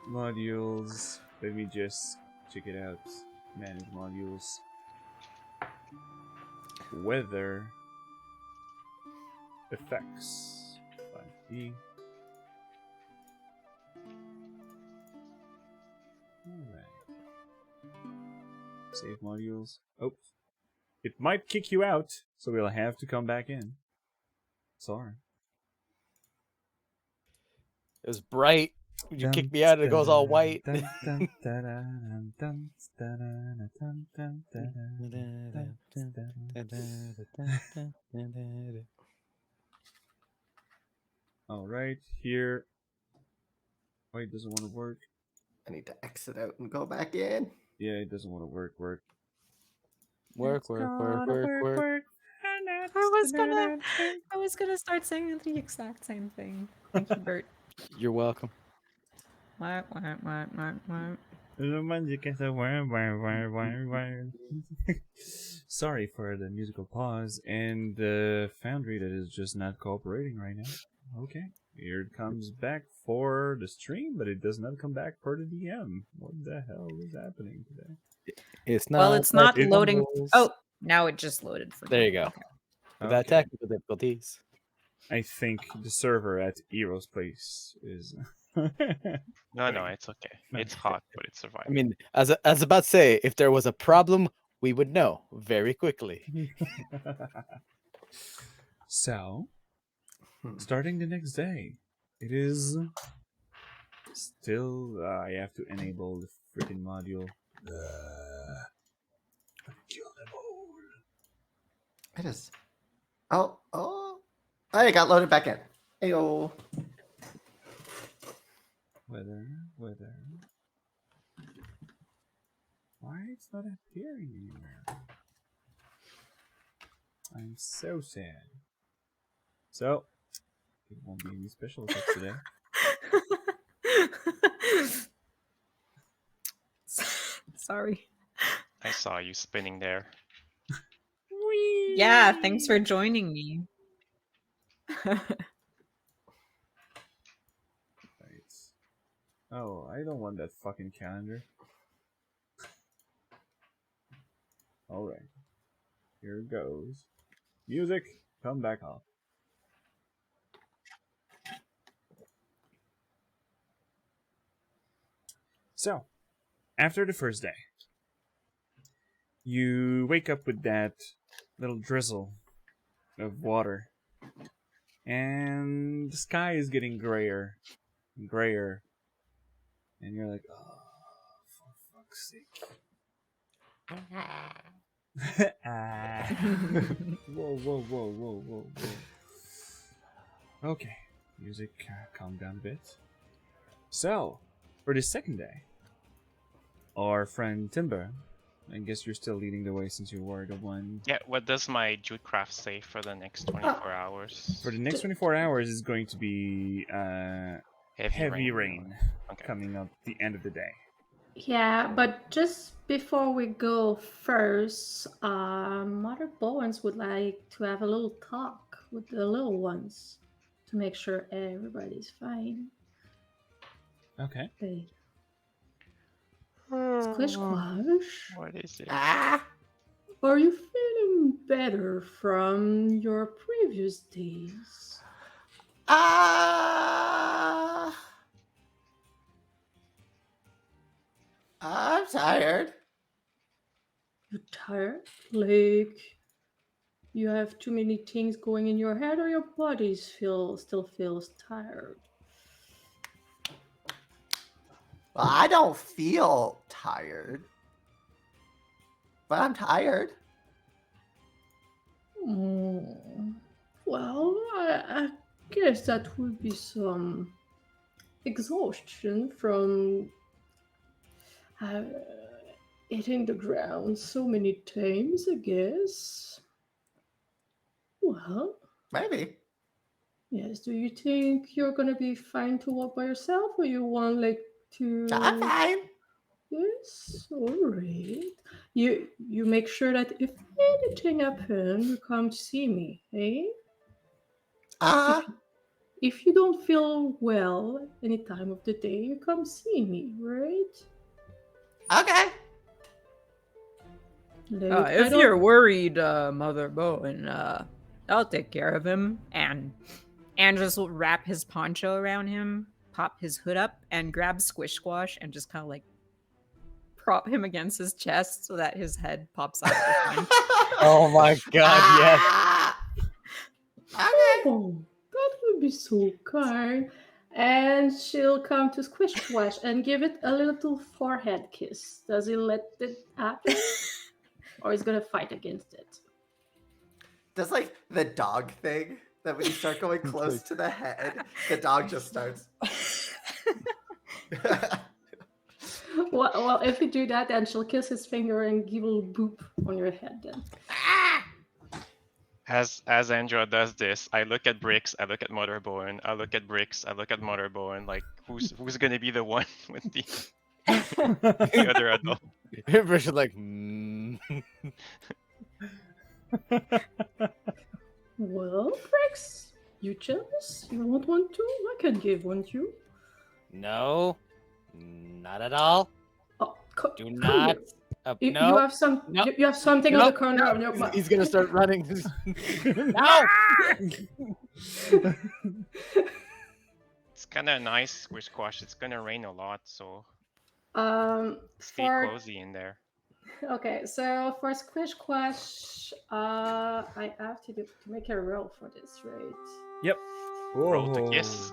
Speaker 1: Modules. Let me just check it out. Manage modules. Weather. Effects. 5D. Alright. Save modules. Oh. It might kick you out, so we'll have to come back in. Sorry.
Speaker 3: It was bright You kick me out and it goes all white.
Speaker 1: All right, here. Wait, it doesn't want to work.
Speaker 2: I need to exit out and go back in.
Speaker 1: Yeah, it doesn't want to work.
Speaker 3: Work.
Speaker 4: I was gonna start saying the exact same thing. Thank you, Bert.
Speaker 3: You're welcome.
Speaker 4: What?
Speaker 1: Sorry for the musical pause and the Foundry that is just not cooperating right now. Okay, here it comes back for the stream, but it does not come back for the DM. What the hell is happening today?
Speaker 3: It's not.
Speaker 4: Well, it's not
Speaker 1: it
Speaker 4: loading.
Speaker 1: fumbles.
Speaker 4: Oh, now it just loaded for
Speaker 3: There
Speaker 4: me.
Speaker 3: you go.
Speaker 4: Okay.
Speaker 3: Without
Speaker 1: Okay.
Speaker 3: technical difficulties.
Speaker 1: I think the server at Ero's place is.
Speaker 5: No, it's okay. It's hot, but it's
Speaker 3: I
Speaker 5: surviving.
Speaker 3: mean, as I was about to say, if there was a problem, we would know very quickly.
Speaker 1: So, starting the next day, it is still. I have to enable the freaking module. Kill them all.
Speaker 2: It is. Oh, it got loaded back in. Ayo.
Speaker 1: Weather. Why it's not appearing anywhere? I'm so sad. So, it won't be any special effects today.
Speaker 4: Sorry.
Speaker 5: I saw you spinning there.
Speaker 4: Yeah, thanks for joining me.
Speaker 1: Right. Oh, I don't want that fucking calendar. Alright. Here it goes. Music, come back off. So, after the first day, you wake up with that little drizzle of water. And the sky is getting grayer and grayer. And you're like, oh, for fuck's sake. Whoa. Okay, music, calm down a bit. So, for the second day, our friend Timber, I guess you're still leading the way since you were the one.
Speaker 5: Yeah, what does my Jude craft say for the next 24 hours?
Speaker 1: For the next 24 hours is going to be heavy rain
Speaker 5: Okay.
Speaker 1: coming up the end of the day.
Speaker 6: Yeah, but just before we go first, Mother Bowens would like to have a little talk with the little ones to make sure everybody's fine.
Speaker 1: Okay.
Speaker 6: Hey. Squish Squash,
Speaker 5: What is it?
Speaker 2: Ah.
Speaker 6: are you feeling better from your previous days?
Speaker 2: I'm tired.
Speaker 6: You're tired? Like you have too many things going in your head, or your body still feels tired?
Speaker 2: Well, I don't feel tired, but I'm tired.
Speaker 6: Well, I guess that would be some exhaustion from hitting the ground so many times, I guess. Well,
Speaker 2: Maybe.
Speaker 6: yes. Do you think you're gonna be fine to walk by yourself, or you want like to?
Speaker 2: I'm fine.
Speaker 6: Yes, all right. You make sure that if anything happens, you come to see me, eh? If you don't feel well any time of the day, you come see me, right?
Speaker 2: Okay.
Speaker 6: Like, I
Speaker 4: If
Speaker 6: don't-
Speaker 4: you're worried, Mother Bowen, I'll take care of him. And just will wrap his poncho around him, pop his hood up, and grab Squish Squash and just kind of like prop him against his chest so that his head pops out. behind.
Speaker 3: Oh my god, yes.
Speaker 2: Okay.
Speaker 6: Oh, that would be so kind. And she'll come to Squish Squash and give it a little forehead kiss. Does he let it happen? Or he's gonna fight against it?
Speaker 2: Does like the dog thing that when you start going close to the head, the dog just starts.
Speaker 6: Well, if you do that, then she'll kiss his finger and give a little boop on your head then.
Speaker 5: As Andra does this, I look at Bricks, I look at Motherbowen, I look at Bricks, I look at Motherbowen, like who's gonna be the one with the other adult?
Speaker 3: Bricks is like,
Speaker 6: Well, Brix, you jealous? You want one too? I can give one to you.
Speaker 3: no, not at all.
Speaker 6: Oh,
Speaker 3: Do
Speaker 6: come
Speaker 3: not.
Speaker 6: here. You
Speaker 3: No.
Speaker 6: have some.
Speaker 3: No.
Speaker 6: You have something on
Speaker 3: No.
Speaker 6: the corner of your mouth.
Speaker 3: He's gonna start running. No.
Speaker 5: It's kind of nice, Squish Squash. It's gonna rain a lot, so stay
Speaker 6: For
Speaker 5: cozy in there.
Speaker 6: okay, so for Squish Squash, I have to make a roll for this, right?
Speaker 1: Yep.
Speaker 5: Roll to kiss.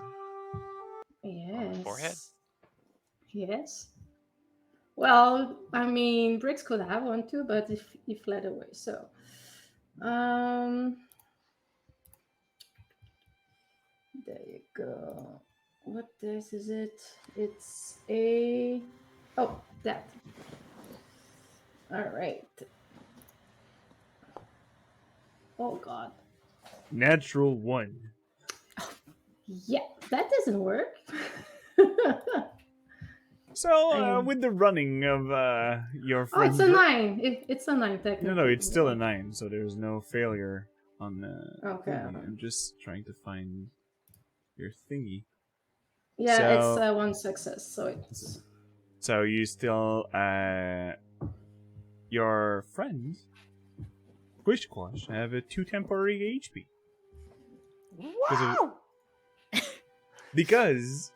Speaker 6: Yes.
Speaker 5: On the forehead?
Speaker 6: Yes. Well, I mean, Briggs could have one too, but if he fled away, so there you go. What this is it? It's a that. All right. Oh God.
Speaker 1: Natural 1.
Speaker 6: Yeah, that doesn't work.
Speaker 1: So, with the running of your
Speaker 6: Oh,
Speaker 1: friend...
Speaker 6: it's a 9. It's a 9 technically.
Speaker 1: No, it's still a 9, so there's no failure on the
Speaker 6: Okay.
Speaker 1: thingy. I'm just trying to find your thingy.
Speaker 6: Yeah,
Speaker 1: So-
Speaker 6: it's 1 success, so it's
Speaker 1: So you still, your friend, Squish Squash, have a 2 temporary HP. Because,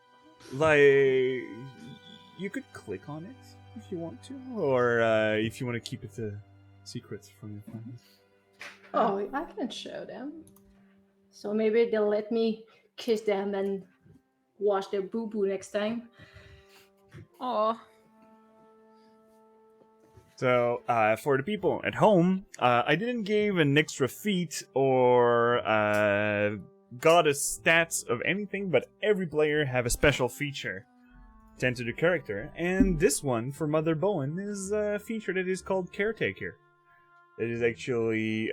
Speaker 1: like, you could click on it if you want to, or if you want to keep it a secret from your friends.
Speaker 6: Oh, I can show them. So maybe they'll let me kiss them and wash their boo-boo next time.
Speaker 4: Aw.
Speaker 1: So, for the people at home, I didn't give an extra feat or goddess stats of anything, but every player have a special feature tend to the character, and this one for Mother Bowen is a feature that is called Caretaker. It is actually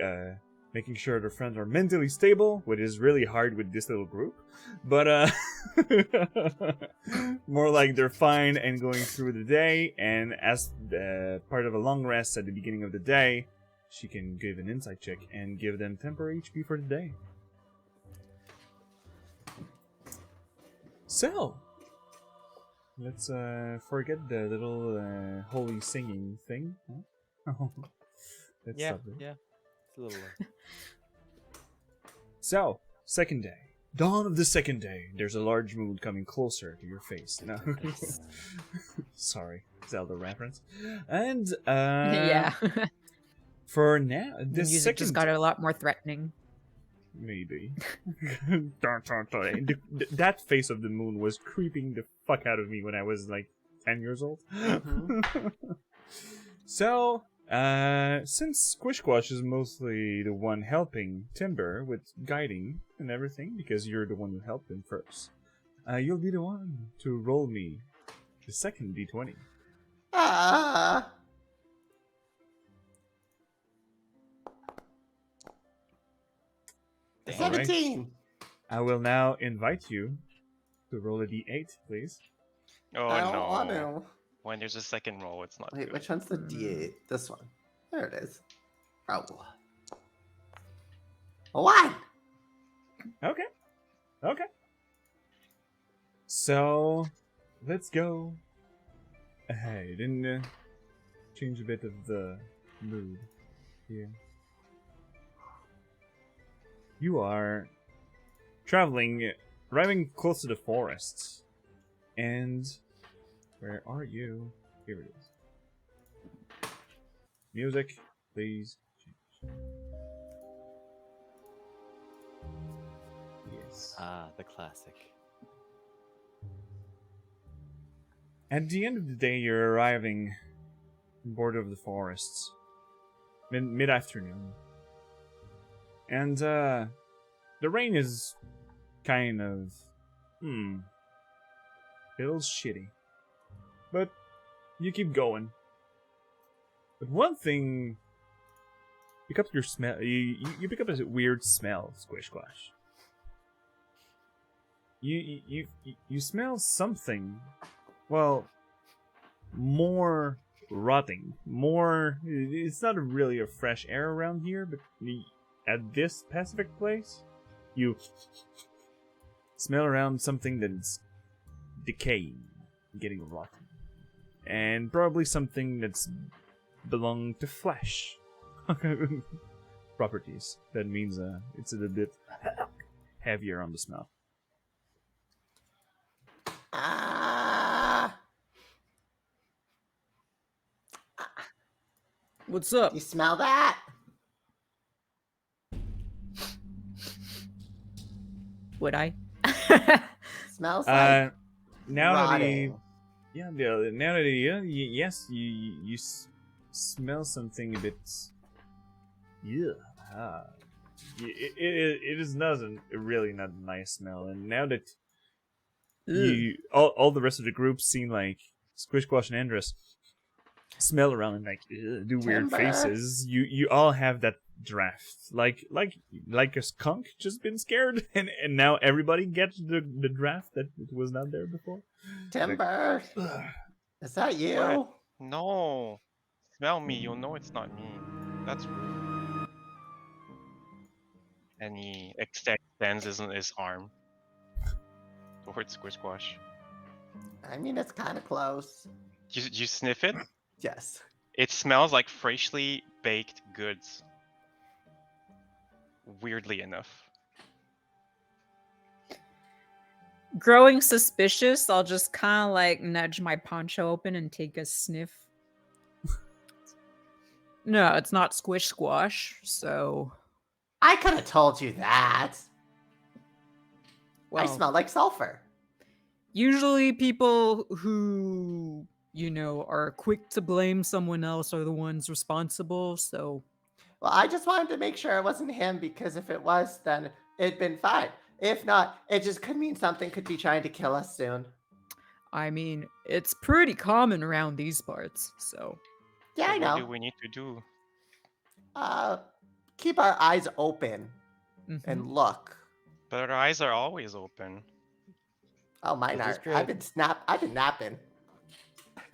Speaker 1: making sure their friends are mentally stable, which is really hard with this little group, but more like they're fine and going through the day, and as part of a long rest at the beginning of the day, she can give an insight check and give them temporary HP for the day. So, let's forget the little holy singing thing. Huh? That's lovely.
Speaker 3: Yeah. It's a little.
Speaker 1: So, second day. Dawn of the second day. There's a large moon coming closer to your face. No. Sorry, Zelda reference. And,
Speaker 4: Yeah.
Speaker 1: for now,
Speaker 4: The
Speaker 1: this
Speaker 4: music
Speaker 1: second
Speaker 4: just got a lot more threatening.
Speaker 1: Maybe. That face of the moon was creeping the fuck out of me when I was like 10 years old. So, since Squish Squash is mostly the one helping Timber with guiding and everything, because you're the one who helped him first, you'll be the one to roll me the second d20.
Speaker 2: Ah.
Speaker 1: All right.
Speaker 2: 17.
Speaker 1: I will now invite you to roll a d8, please.
Speaker 5: Oh
Speaker 2: I don't
Speaker 5: no.
Speaker 2: want to.
Speaker 5: When there's a second roll, it's not
Speaker 2: Wait,
Speaker 5: good.
Speaker 2: which one's the D8? This one. There it is. Oh. A 1.
Speaker 1: Okay. Okay. So, let's go ahead and change a bit of the mood here. You are traveling, arriving close to the forests. And where are you? Here it is. Music, please change. Yes.
Speaker 3: The classic.
Speaker 1: At the end of the day, you're arriving on border of the forests. Mid-afternoon. And, the rain is kind of, feels shitty. But you keep going. But one thing, pick up your smell. You pick up a weird smell, Squish Squash. You smell something. Well, more rotting. More. It's not really a fresh air around here, but at this specific place, you smell around something that's decaying, getting rotten, and probably something that's belong to flesh properties. That means it's a little bit heavier on the smell.
Speaker 4: What's
Speaker 2: Do
Speaker 4: up?
Speaker 2: you smell that?
Speaker 4: Would I?
Speaker 2: Smells like
Speaker 1: Now that
Speaker 2: rotting.
Speaker 1: yes, you smell something a bit. Yeah. It is not really not a nice smell, and now that all the rest of the group seem like Squish Squash and Andress smell around and like do weird
Speaker 2: Timber.
Speaker 1: faces. You all have that draft, like a skunk just been scared, and now everybody gets the draft that was not there before.
Speaker 2: Timber. Is that you?
Speaker 5: What? No. Smell me, you'll know it's not me. That's rude. And he extends his arm towards Squish Squash.
Speaker 2: I mean, it's kind of close.
Speaker 5: You sniff it?
Speaker 2: Yes.
Speaker 5: It smells like freshly baked goods. Weirdly enough.
Speaker 4: Growing suspicious, I'll just kind of like nudge my poncho open and take a sniff. No, it's not Squish Squash, so.
Speaker 2: I could have told you that.
Speaker 4: Well,
Speaker 2: I smell like sulfur.
Speaker 4: usually people who, are quick to blame someone else are the ones responsible, so.
Speaker 2: Well, I just wanted to make sure it wasn't him because if it was, then it'd been fine. If not, it just could mean something could be trying to kill us soon.
Speaker 4: I mean, it's pretty common around these parts, so.
Speaker 2: Yeah,
Speaker 5: So
Speaker 2: I
Speaker 5: what do
Speaker 2: know.
Speaker 5: we need to do?
Speaker 2: Keep our eyes open
Speaker 4: Mhm.
Speaker 2: and look.
Speaker 5: But our eyes are always open.
Speaker 2: Oh, mine
Speaker 3: This is
Speaker 2: are.
Speaker 3: true.
Speaker 2: I've been napping.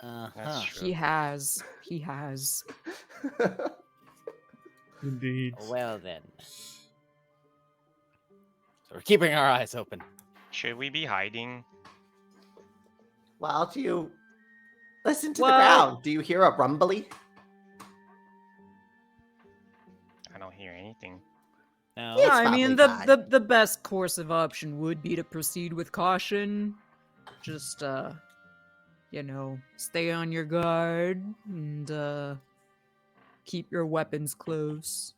Speaker 5: That's true.
Speaker 4: He has. He has.
Speaker 1: Indeed.
Speaker 3: Well then. So we're keeping our eyes open.
Speaker 5: Should we be hiding?
Speaker 2: Well, do you listen to the
Speaker 4: Well-
Speaker 2: ground? Do you hear a rumbly?
Speaker 5: I don't hear anything.
Speaker 3: No.
Speaker 2: Yeah.
Speaker 4: Yeah,
Speaker 2: It's
Speaker 4: I mean,
Speaker 2: probably
Speaker 4: the best course of option would be to proceed with caution. Just, stay on your guard and, keep your weapons close.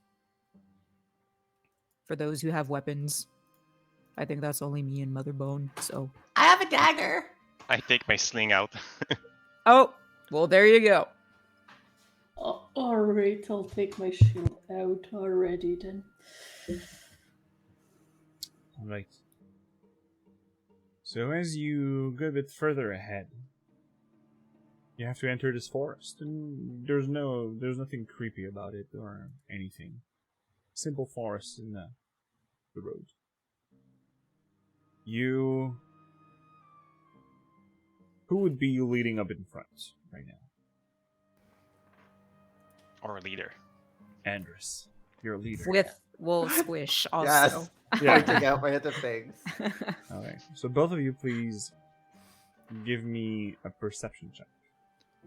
Speaker 4: For those who have weapons. I think that's only me and Motherbone, so.
Speaker 2: I have a dagger.
Speaker 5: I take my sling out.
Speaker 4: Oh, well, there you go.
Speaker 6: Alright, I'll take my shield out already then.
Speaker 1: Alright. So as you go a bit further ahead, you have to enter this forest, and there's nothing creepy about it or anything. Simple forest in the road. Who would be leading up in front right now?
Speaker 5: Or leader.
Speaker 1: Andress, you're a leader.
Speaker 4: We'll squish also.
Speaker 2: Yes.
Speaker 1: Yeah.
Speaker 2: Pointing out my other things.
Speaker 1: Alright, so both of you please give me a perception check.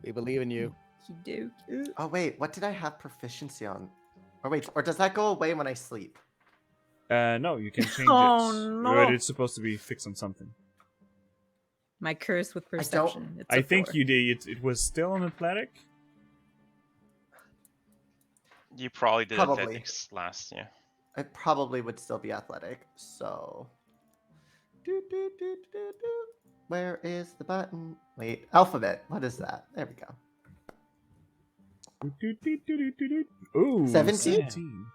Speaker 3: We believe in you.
Speaker 4: You do.
Speaker 2: Oh wait, what did I have proficiency on? Or wait, or does that go away when I sleep?
Speaker 1: No, you can change
Speaker 4: Oh,
Speaker 1: it.
Speaker 4: no.
Speaker 1: But it's supposed to be fixed on something.
Speaker 4: My curse with
Speaker 2: I don't-
Speaker 4: perception. It's a
Speaker 1: I think
Speaker 4: 4.
Speaker 1: you did. It was still an athletic.
Speaker 5: You probably did
Speaker 2: Probably.
Speaker 5: athletics last, yeah.
Speaker 2: It probably would still be athletic. So. Do, do, do, do, do. Where is the button? Wait, alphabet. What is that? There we go.
Speaker 1: Ooh,
Speaker 2: 17?
Speaker 1: 17.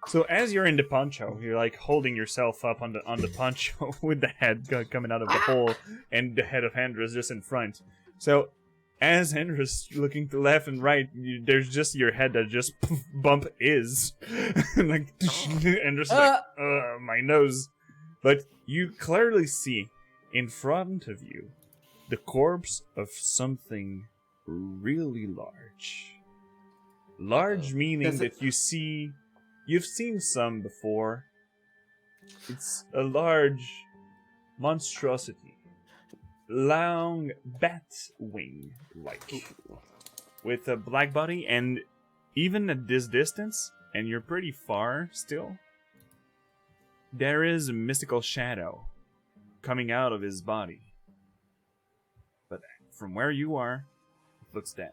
Speaker 1: So as you're in the poncho, you're like holding yourself up on the poncho with the head coming out of the hole and the head of Andrus just in front. So as Andrus looking to left and right, there's just your head that just bump is like Andrus is like my nose. But you clearly see in front of you the corpse of something really large. Large meaning that you've seen some before. It's a large monstrosity. Long bat wing like. With a black body, and even at this distance, and you're pretty far still, there is a mystical shadow coming out of his body. But from where you are, it looks dead.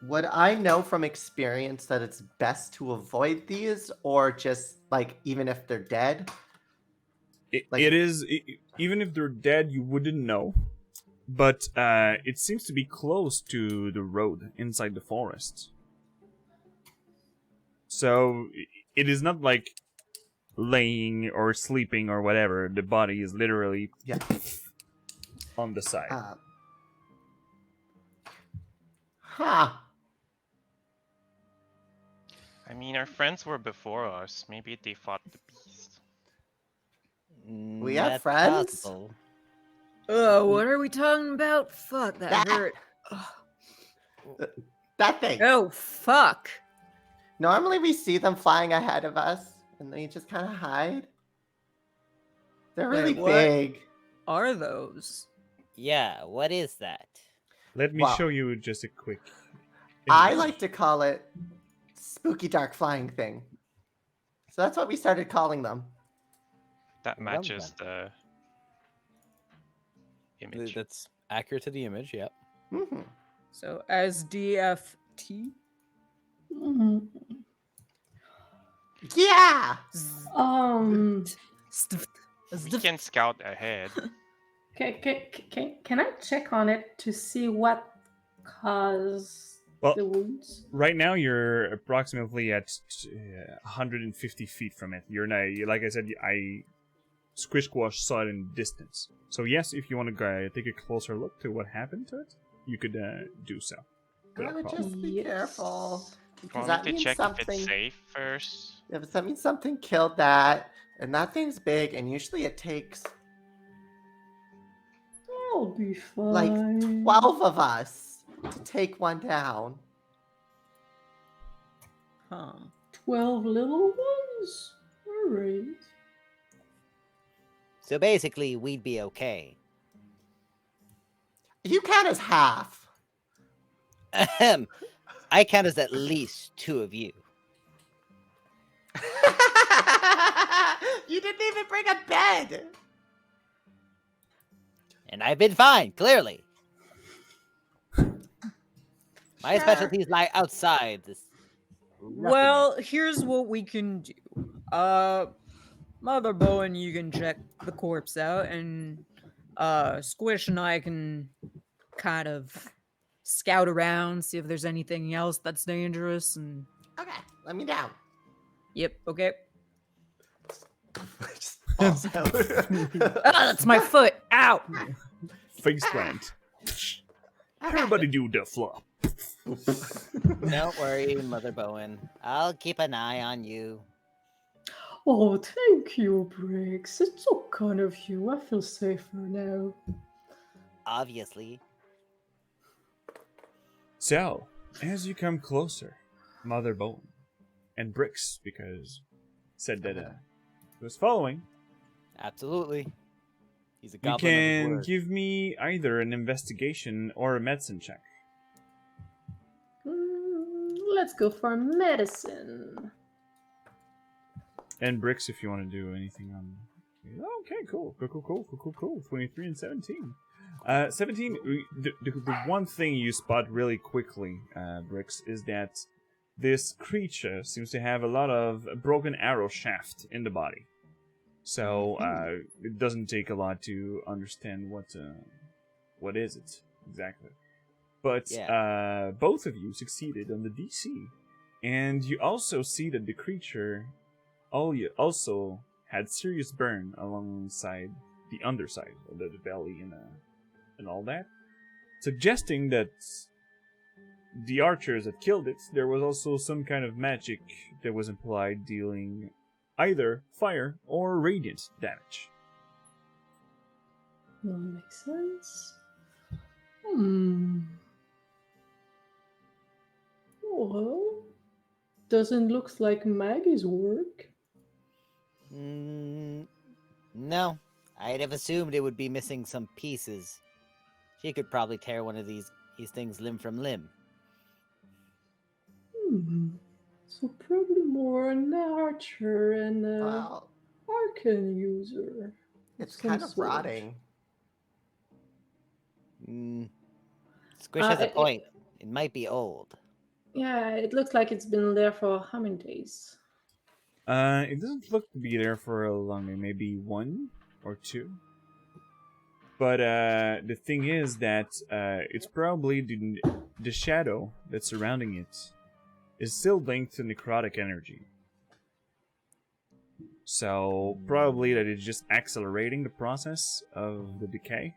Speaker 2: Would I know from experience that it's best to avoid these, or just like even if they're dead?
Speaker 1: Even if they're dead, you wouldn't know. But it seems to be close to the road inside the forest. So it is not like laying or sleeping or whatever. The body is literally on the side.
Speaker 5: I mean, our friends were before us. Maybe they fought the beast.
Speaker 2: We have
Speaker 3: That's
Speaker 2: friends?
Speaker 3: possible.
Speaker 4: Oh, what are we talking about? Fuck, that hurt.
Speaker 2: That thing.
Speaker 4: Oh, fuck.
Speaker 2: Normally we see them flying ahead of us, and they just kind of hide. They're really
Speaker 4: Wait, what?
Speaker 2: big.
Speaker 4: Are those?
Speaker 3: Yeah, what is that?
Speaker 1: Let me show you just a quick
Speaker 2: I
Speaker 1: image.
Speaker 2: like to call it spooky dark flying thing. So that's what we started calling them.
Speaker 5: That matches the image.
Speaker 3: That's accurate to the image, yep.
Speaker 2: Mm-hmm.
Speaker 4: So SDFT?
Speaker 6: Mhm.
Speaker 2: Yeah!
Speaker 5: We can scout ahead.
Speaker 6: Can I check on it to see what caused
Speaker 1: Well,
Speaker 6: the wounds?
Speaker 1: right now you're approximately at 150 feet from it. You're not, like I said, Squish Squash saw it in distance. So yes, if you want to go take a closer look to what happened to it, you could do so.
Speaker 2: I would just be careful. Because
Speaker 5: Want
Speaker 2: that
Speaker 5: me to
Speaker 2: means
Speaker 5: check
Speaker 2: something.
Speaker 5: if it's safe first?
Speaker 2: Yeah, but that means something killed that, and that thing's big, and usually it takes
Speaker 6: I'll be fine.
Speaker 2: like 12 of us to take one down.
Speaker 4: Huh.
Speaker 6: 12 little ones? Alright.
Speaker 3: So basically, we'd be okay.
Speaker 2: You count as half.
Speaker 3: Ahem. I count as at least 2 of you.
Speaker 2: You didn't even bring a bed.
Speaker 3: And I've been fine, clearly. My
Speaker 2: Sure.
Speaker 3: specialties lie outside this.
Speaker 4: Well, here's what we can do. Mother Bowen, you can check the corpse out, and Squish and I can kind of scout around, see if there's anything else that's dangerous, and
Speaker 2: Okay, let me down.
Speaker 4: yep, okay.
Speaker 2: Just falls out.
Speaker 4: Ah, that's my foot. Ow.
Speaker 1: Face plant. Everybody do the flop.
Speaker 3: Don't worry, Mother Bowen. I'll keep an eye on you.
Speaker 6: Oh, thank you, Briggs. It's so kind of you. I feel safer now.
Speaker 3: Obviously.
Speaker 1: So, as you come closer, Mother Bowen and Brix, because said that he was following,
Speaker 3: Absolutely. He's a
Speaker 1: you
Speaker 3: goblin of his
Speaker 1: can
Speaker 3: word.
Speaker 1: give me either an investigation or a medicine check.
Speaker 6: Let's go for medicine.
Speaker 1: And Brix, if you want to do anything on... Okay, cool. 23 and 17. 17, the one thing you spot really quickly, Brix, is that this creature seems to have a lot of broken arrow shaft in the body. So it doesn't take a lot to understand what is it exactly. But both of you succeeded on the DC, and you also see that the creature also had serious burn alongside the underside of the belly and all that, suggesting that the archers that killed it, there was also some kind of magic that was implied, dealing either fire or radiant damage.
Speaker 6: That makes sense. Well, doesn't look like Maggie's work.
Speaker 3: No, I'd have assumed it would be missing some pieces. She could probably tear one of these things limb from limb.
Speaker 6: So probably more an archer and
Speaker 2: Well,
Speaker 6: arcane user.
Speaker 2: it's
Speaker 6: Some
Speaker 2: kind of
Speaker 6: sort.
Speaker 2: rotting.
Speaker 3: Squish has a
Speaker 6: It-
Speaker 3: point. It might be old.
Speaker 6: Yeah, it looks like it's been there for how many days?
Speaker 1: It doesn't look to be there for a long time, maybe 1 or 2. But the thing is that it's probably the shadow that's surrounding it is still linked to necrotic energy. So probably that it's just accelerating the process of the decay.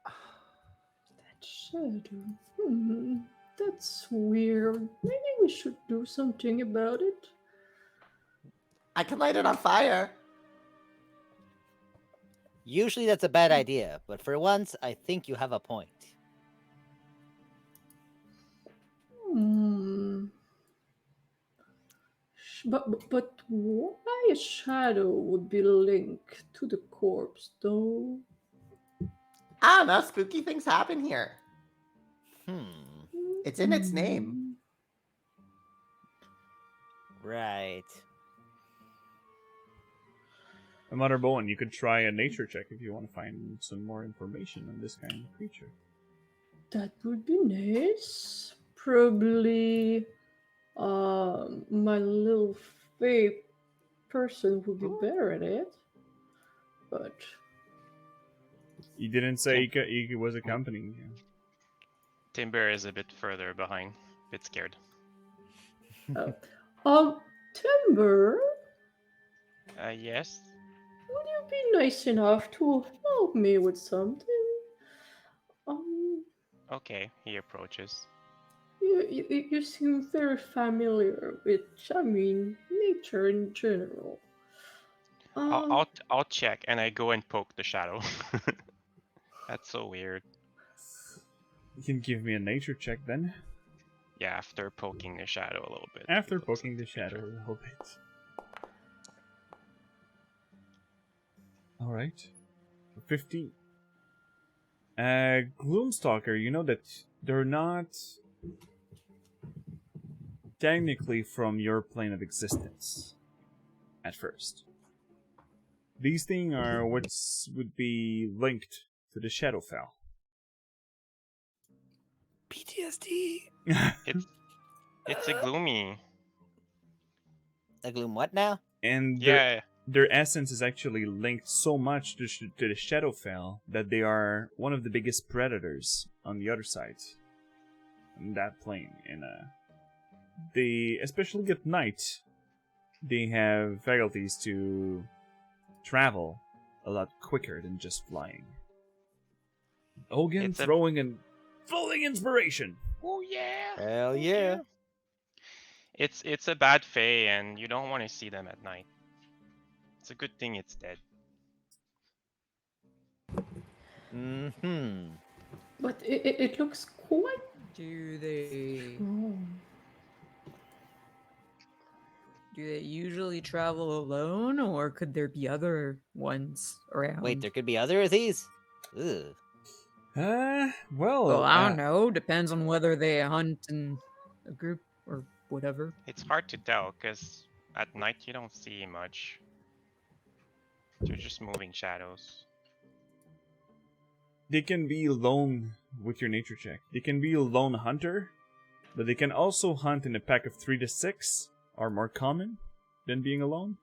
Speaker 6: That shadow. That's weird. Maybe we should do something about it.
Speaker 2: I can light it on fire.
Speaker 3: Usually that's a bad idea, but for once, I think you have a point.
Speaker 6: But why a shadow would be linked to the corpse, though?
Speaker 2: I don't know. Spooky things happen here.
Speaker 3: Hmm.
Speaker 2: It's in its name.
Speaker 3: Right.
Speaker 1: Mother Bowen, you could try a nature check if you want to find some more information on this kind of creature.
Speaker 6: That would be nice. Probably my little fae person would be better at it. But
Speaker 1: You didn't say he was accompanying you.
Speaker 5: Timber is a bit further behind, a bit scared.
Speaker 6: Timber,
Speaker 5: Yes.
Speaker 6: would you be nice enough to help me with something?
Speaker 5: Okay, he approaches.
Speaker 6: You seem very familiar with, I mean, nature in general.
Speaker 5: I'll check, and I go and poke the shadow. That's so weird.
Speaker 1: You can give me a nature check then.
Speaker 5: Yeah, after poking the shadow a little bit.
Speaker 1: After
Speaker 5: it looks
Speaker 1: poking
Speaker 5: like
Speaker 1: the
Speaker 5: a
Speaker 1: shadow
Speaker 5: creature.
Speaker 1: a little bit. Alright. 15. Gloomstalker, you know that they're not technically from your plane of existence at first. These things are what would be linked to the Shadowfell.
Speaker 3: PTSD.
Speaker 5: It's a gloomy.
Speaker 3: A gloom what now?
Speaker 1: And
Speaker 5: Yeah.
Speaker 1: their essence is actually linked so much to the Shadowfell that they are one of the biggest predators on the other side, on that plane. And they, especially at night, they have faculties to travel a lot quicker than just flying. Hogan throwing and floating inspiration.
Speaker 5: Oh yeah.
Speaker 3: Hell yeah.
Speaker 5: It's a bad fae, and you don't want to see them at night. It's a good thing it's dead.
Speaker 3: Mm-hmm.
Speaker 6: But it looks quite
Speaker 4: Do they
Speaker 6: strong.
Speaker 4: do they usually travel alone, or could there be other ones around?
Speaker 3: Wait, there could be other of these? Ugh.
Speaker 4: Well, I don't know. Depends on whether they hunt in a group or whatever.
Speaker 5: It's hard to tell, because at night you don't see much. They're just moving shadows.
Speaker 1: They can be lone with your nature check. They can be a lone hunter, but they can also hunt in a pack of 3 to 6, are more common than being alone.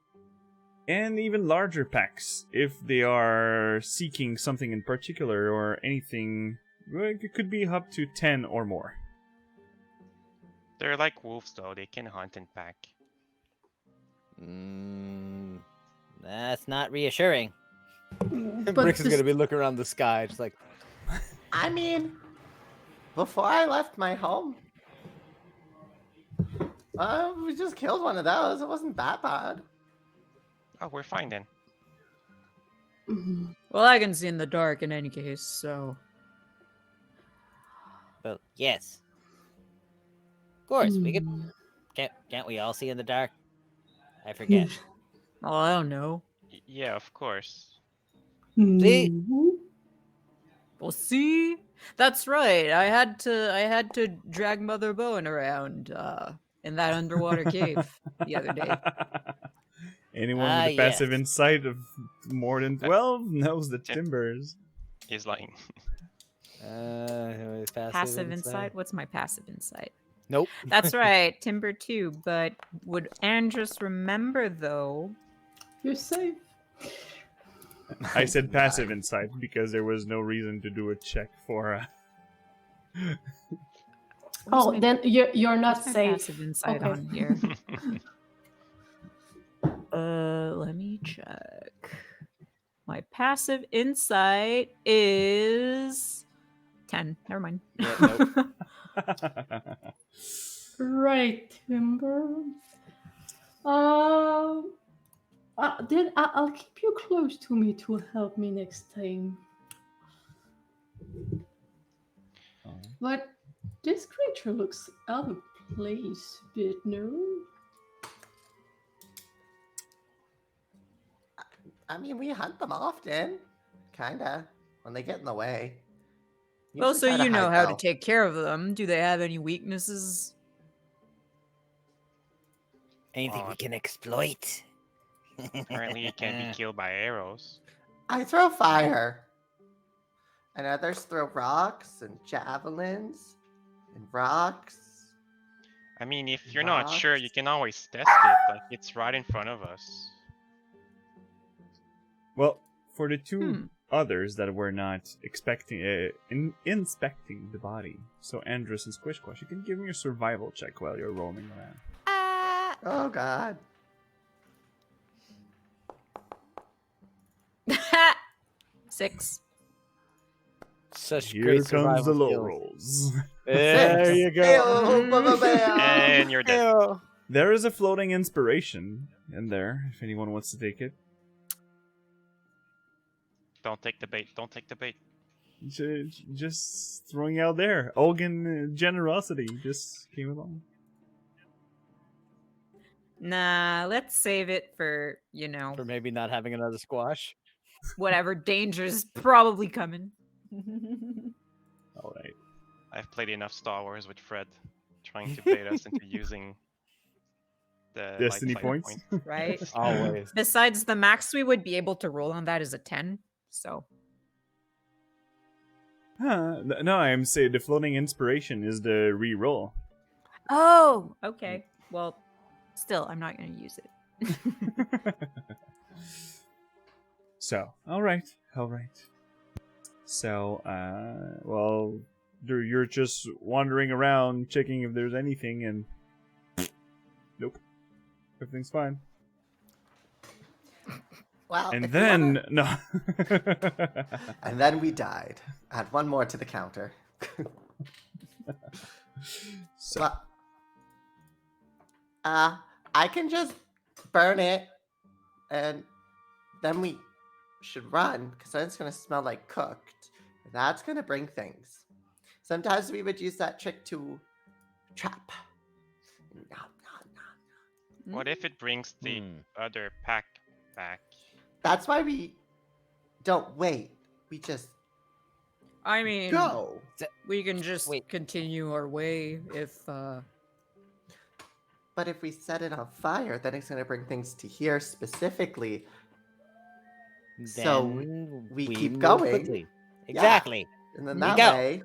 Speaker 1: And even larger packs, if they are seeking something in particular or anything, it could be up to 10 or more.
Speaker 5: They're like wolves, though. They can hunt in pack.
Speaker 3: That's not reassuring.
Speaker 6: But
Speaker 3: Brix is
Speaker 6: this-
Speaker 3: gonna be looking around the sky, just like,
Speaker 2: I mean, before I left my home, we just killed one of those. It wasn't that bad.
Speaker 5: Oh, we're fine then.
Speaker 4: Well, I can see in the dark in any case, so.
Speaker 3: well, yes. Of course, we could. Can't we all see in the dark? I forget.
Speaker 4: Oh, I don't know.
Speaker 5: Yeah, of course.
Speaker 3: See?
Speaker 4: Well, see, that's right. I had to drag Mother Bowen around in that underwater cave the other day.
Speaker 1: Anyone with a
Speaker 3: yes.
Speaker 1: passive insight of more than 12 knows the timbers.
Speaker 5: He's lying.
Speaker 4: Passive insight? What's my passive insight?
Speaker 3: Nope.
Speaker 4: That's right, Timber 2. But would Andrus remember, though?
Speaker 6: You're safe.
Speaker 1: I said passive insight because there was no reason to do a check for.
Speaker 6: Oh,
Speaker 4: my-
Speaker 6: then you're not
Speaker 4: What's my
Speaker 6: safe.
Speaker 4: passive insight
Speaker 6: Okay.
Speaker 4: on here? Let me check. My passive insight is 10. Never mind.
Speaker 3: Yeah, nope.
Speaker 6: Right, Timber. Then I'll keep you close to me to help me next time. But this creature looks out of place a bit, no?
Speaker 2: I mean, we hunt them often. Kinda. When they get in the way.
Speaker 4: Well,
Speaker 2: Usually
Speaker 4: so
Speaker 2: try
Speaker 4: you know
Speaker 2: hide
Speaker 4: how
Speaker 2: though.
Speaker 4: to take care of them. Do they have any weaknesses?
Speaker 3: Anything we can exploit.
Speaker 5: Apparently, it can be killed by arrows.
Speaker 2: I throw fire. And others throw rocks and javelins and rocks.
Speaker 5: I mean, if you're not sure, you
Speaker 2: Rocks.
Speaker 5: can always test it. Like, it's right in front of us.
Speaker 1: Well, for the two
Speaker 4: Hmm.
Speaker 1: others that were not expecting inspecting the body, so Andrus and Squishquash, you can give me a survival check while you're roaming around.
Speaker 2: Oh god.
Speaker 4: 6.
Speaker 3: Such
Speaker 1: Here
Speaker 3: great
Speaker 1: comes
Speaker 3: survival
Speaker 1: the low
Speaker 3: skills.
Speaker 1: rolls.
Speaker 3: There
Speaker 2: Six.
Speaker 3: you go.
Speaker 2: Ayo, ba-ba-bam.
Speaker 5: And you're dead.
Speaker 3: Ew.
Speaker 1: There is a floating inspiration in there, if anyone wants to take it.
Speaker 5: Don't take the bait. Don't take the bait.
Speaker 1: Just throwing out there. Olgan generosity just came along.
Speaker 4: Nah, let's save it for,
Speaker 3: For maybe not having another squash.
Speaker 4: whatever danger's probably coming.
Speaker 1: All right.
Speaker 5: I've played enough Star Wars with Fred, trying to bait us into using the
Speaker 1: Destiny
Speaker 5: light
Speaker 1: points.
Speaker 4: Right?
Speaker 3: Always.
Speaker 4: Besides, the max we would be able to roll on that is a 10. So,
Speaker 1: No, I'm saying the floating inspiration is the re-roll.
Speaker 4: oh, okay. Well, still, I'm not going to use it.
Speaker 1: So, all right. So, well, you're just wandering around checking if there's anything, and nope, everything's fine.
Speaker 2: Well,
Speaker 1: And
Speaker 2: if you
Speaker 1: then
Speaker 2: wanna-
Speaker 1: no.
Speaker 2: And then we died. Add one more to the counter.
Speaker 1: So,
Speaker 2: But, I can just burn it, and then we should run, because then it's going to smell like cooked. And that's going to bring things. Sometimes we would use that trick to trap. Nom, nom, nom.
Speaker 5: What if it brings the other pack back?
Speaker 2: That's why we don't wait. We just
Speaker 4: I mean,
Speaker 2: go.
Speaker 4: we can just
Speaker 3: Wait.
Speaker 4: continue our way if,
Speaker 2: But if we set it on fire, then it's going to bring things to here specifically. So
Speaker 3: Then
Speaker 2: we keep
Speaker 3: move
Speaker 2: going.
Speaker 3: quickly.
Speaker 2: Yeah.
Speaker 3: Exactly.
Speaker 2: And then
Speaker 3: There you
Speaker 2: that
Speaker 3: go.
Speaker 2: way,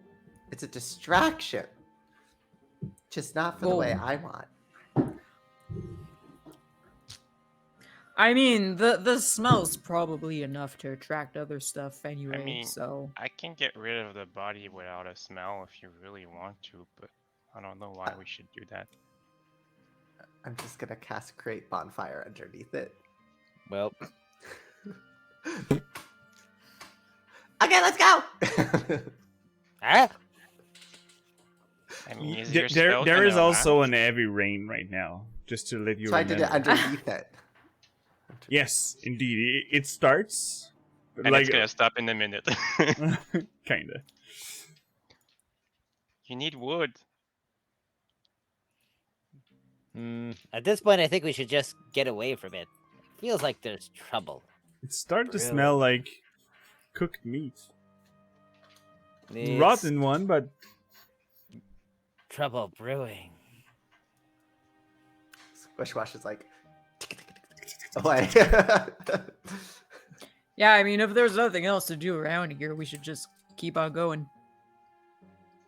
Speaker 2: it's a distraction. Just not for the way I want.
Speaker 4: I mean, the smell's probably enough to attract other stuff anyway.
Speaker 5: I mean,
Speaker 4: so
Speaker 5: I can get rid of the body without a smell if you really want to, but I don't know why we should do that.
Speaker 2: I'm just gonna cast Create Bonfire underneath it.
Speaker 3: Well,
Speaker 2: Okay, let's go!
Speaker 3: ah,
Speaker 5: I mean, is your spell
Speaker 1: There is
Speaker 5: gonna
Speaker 1: also
Speaker 5: last?
Speaker 1: an heavy rain right now, just to let you
Speaker 2: So I
Speaker 1: remember.
Speaker 2: did it underneath it.
Speaker 1: Yes, indeed. It starts
Speaker 5: And it's gonna stop in a minute.
Speaker 1: kinda.
Speaker 5: You need wood.
Speaker 3: at this point, I think we should just get away from it. Feels like there's trouble.
Speaker 1: It's starting to
Speaker 3: Really?
Speaker 1: smell like cooked meat.
Speaker 3: It's
Speaker 1: Rotten one, but
Speaker 3: trouble brewing.
Speaker 2: Squishwash is like away.
Speaker 4: yeah, I mean, if there's nothing else to do around here, we should just keep on going.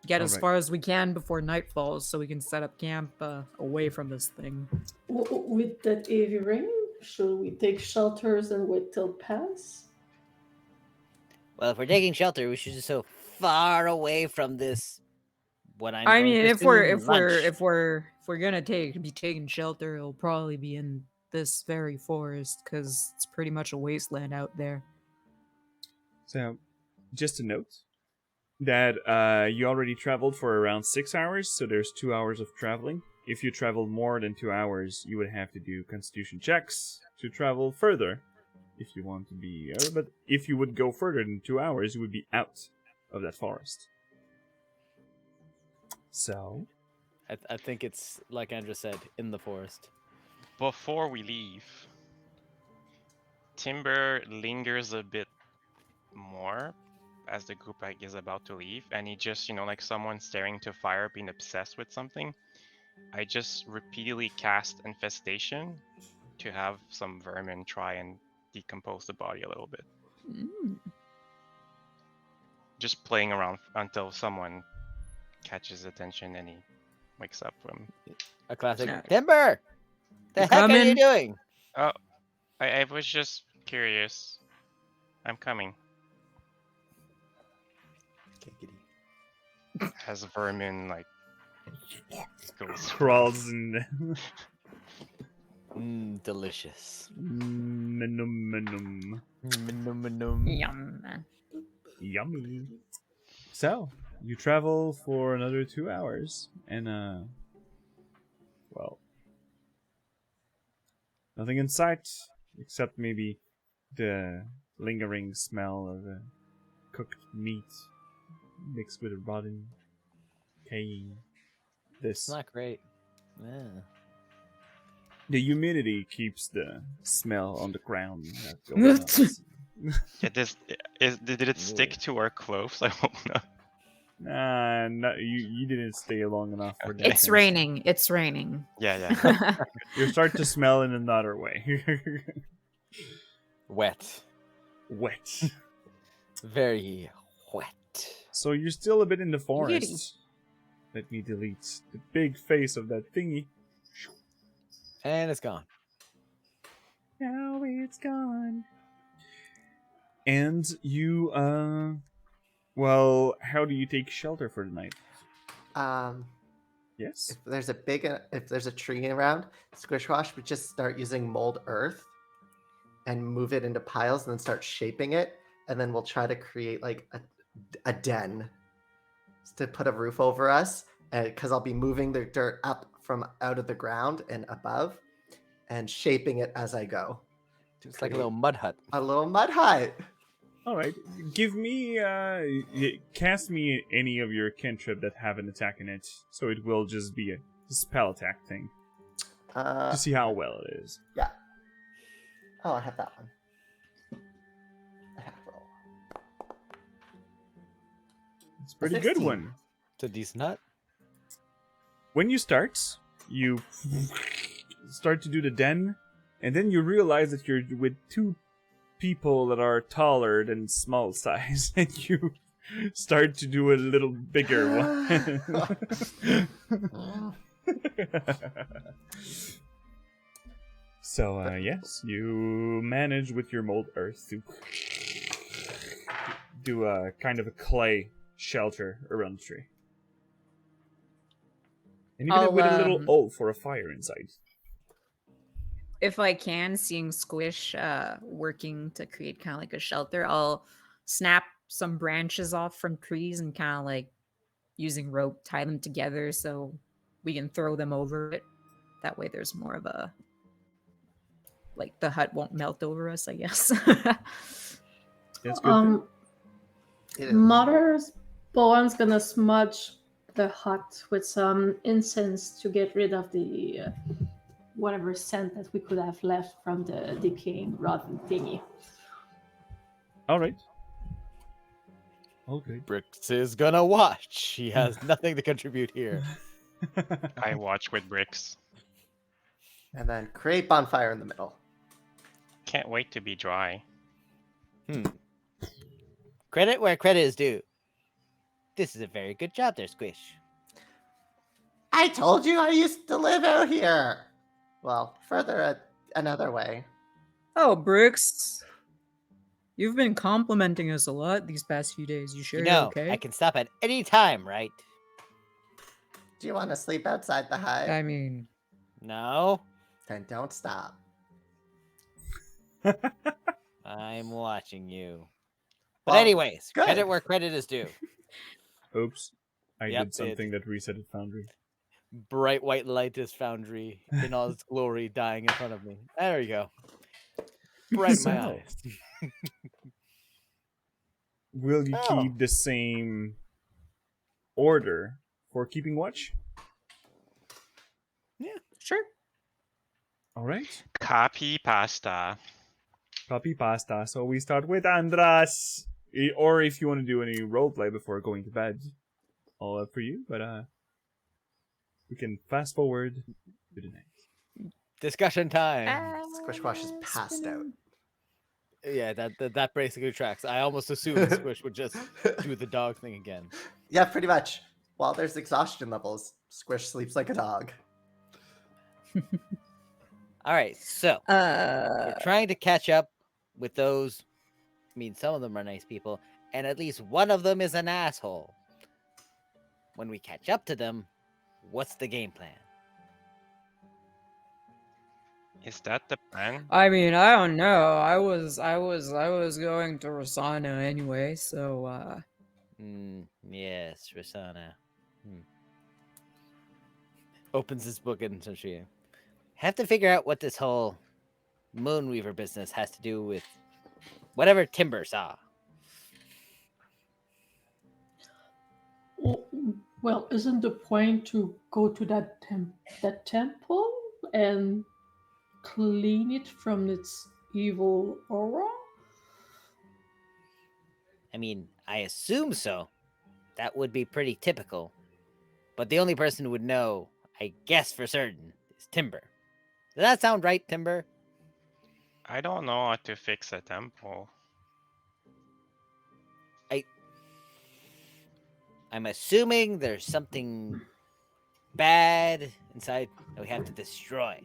Speaker 4: Get as
Speaker 1: Alright.
Speaker 4: far as we can before night falls, so we can set up camp away from this thing.
Speaker 6: With that heavy rain, should we take shelters and wait till it pass?
Speaker 3: Well, if we're taking shelter, we should just so far away from this. What I'm.
Speaker 4: I
Speaker 3: going
Speaker 4: mean,
Speaker 3: to
Speaker 4: if we're
Speaker 3: assume lunch.
Speaker 4: if we're gonna be taking shelter, it'll probably be in this very forest because it's pretty much a wasteland out there.
Speaker 1: so just a note that you already traveled for around 6 hours, so there's 2 hours of traveling. If you travel more than 2 hours, you would have to do constitution checks to travel further. If you want to be, but if you would go further than 2 hours, you would be out of that forest. So,
Speaker 3: I think it's like Andrew said, in the forest.
Speaker 5: Before we leave, Timber lingers a bit more as the group is about to leave, and he just, like someone staring to fire, being obsessed with something. I just repeatedly cast Infestation to have some vermin try and decompose the body a little bit. Just playing around until someone catches attention and he wakes up from.
Speaker 3: A classic.
Speaker 4: Yeah.
Speaker 3: Timber! The
Speaker 4: You
Speaker 3: heck are you
Speaker 4: coming?
Speaker 3: doing?
Speaker 5: Oh, I was just curious. I'm coming. Has vermin goes
Speaker 1: crawls and
Speaker 3: Delicious.
Speaker 1: Menum.
Speaker 4: Yum.
Speaker 1: Yummy. So, you travel for another 2 hours, and, well, nothing in sight, except maybe the lingering smell of cooked meat mixed with rotten, decaying.
Speaker 3: It's not great. Yeah.
Speaker 1: The humidity keeps the smell on the ground. Going on.
Speaker 5: Yeah, did it stick to our clothes? I hope not.
Speaker 1: Nah, no, you didn't stay long enough for that.
Speaker 4: It's raining. It's raining.
Speaker 5: Yeah.
Speaker 1: You start to smell in another way.
Speaker 3: Wet.
Speaker 1: Wet.
Speaker 3: Very wet.
Speaker 1: So you're still a bit in the forest.
Speaker 4: Giddy.
Speaker 1: Let me delete the big face of that thingy.
Speaker 3: And it's gone.
Speaker 1: Now it's gone. And you, well, how do you take shelter for the night? Yes?
Speaker 2: If there's a tree around, Squishwash would just start using mold earth and move it into piles and then start shaping it, and then we'll try to create like a den to put a roof over us, because I'll be moving the dirt up from out of the ground and above and shaping it as I go.
Speaker 3: It's like a little mud hut.
Speaker 2: A little mud hut.
Speaker 1: All right. Give me, cast me any of your cantrip that have an attack in it, so it will just be a spell attack thing to see how well it is.
Speaker 2: Yeah. Oh, I have that one. Attack roll.
Speaker 1: It's a pretty good
Speaker 2: 16.
Speaker 1: one.
Speaker 3: It's a decent hut.
Speaker 1: When you start to do the den, and then you realize that you're with two people that are taller than small size, and you start to do a little bigger one. So, yes, you manage with your mold earth to do a kind of a clay shelter around the tree. And even
Speaker 4: I'll,
Speaker 1: with a little O for a fire inside.
Speaker 4: If I can, seeing Squish working to create kind of like a shelter, I'll snap some branches off from trees and kind of like using rope tie them together so we can throw them over it. That way there's more of a, like, the hut won't melt over us, I guess.
Speaker 1: That's good.
Speaker 2: It is.
Speaker 6: Mother's Bowen's gonna smudge the hut with some incense to get rid of the whatever scent that we could have left from the decaying rotten thingy.
Speaker 1: All right. Okay.
Speaker 3: Bricks is gonna watch. He has nothing to contribute here.
Speaker 5: I watch with bricks.
Speaker 2: And then create bonfire in the middle.
Speaker 5: Can't wait to be dry.
Speaker 3: Credit where credit is due. This is a very good job there, Squish.
Speaker 2: I told you I used to live out here. Well, further another way.
Speaker 4: Oh, Brooks. You've been complimenting us a lot these past few days. You sure
Speaker 3: You
Speaker 4: you're
Speaker 3: know,
Speaker 4: okay?
Speaker 3: I can stop at any time, right?
Speaker 2: Do you want to sleep outside the hut?
Speaker 4: I mean,
Speaker 3: No?
Speaker 2: Then don't stop.
Speaker 3: I'm watching you. But
Speaker 2: Well,
Speaker 3: anyways,
Speaker 2: good.
Speaker 3: credit where credit is due.
Speaker 1: Oops. I
Speaker 3: Yep,
Speaker 1: did something that resetted Foundry.
Speaker 3: Bright white light is Foundry in all its glory dying in front of me. There you go. Bright in my
Speaker 1: So,
Speaker 3: eyes.
Speaker 1: will you
Speaker 3: Oh.
Speaker 1: keep the same order for keeping watch?
Speaker 4: sure.
Speaker 1: All right.
Speaker 5: Copy pasta.
Speaker 1: Copy pasta. So we start with Andras. Or if you want to do any roleplay before going to bed, all up for you. But we can fast forward to the next.
Speaker 3: Discussion time.
Speaker 2: Squishwash is passed out.
Speaker 3: Yeah, that basically tracks. I almost assumed Squish would just do the dog thing again.
Speaker 2: Yeah, pretty much. While there's exhaustion levels, Squish sleeps like a dog.
Speaker 3: All right, so we're trying to catch up with those. I mean, some of them are nice people, and at least one of them is an asshole. When we catch up to them, what's the game plan?
Speaker 5: Is that the plan?
Speaker 4: I mean, I don't know. I was going to Rosanna anyway, so
Speaker 3: Yes, Rasana. Opens his book and so she have to figure out what this whole Moonweaver business has to do with whatever Timber saw.
Speaker 6: Well, isn't the point to go to that temple and clean it from its evil aura?
Speaker 3: I mean, I assume so. That would be pretty typical. But the only person who would know, I guess for certain, is Timber. Does that sound right, Timber?
Speaker 5: I don't know how to fix a temple.
Speaker 3: I'm assuming there's something bad inside that we have to destroy.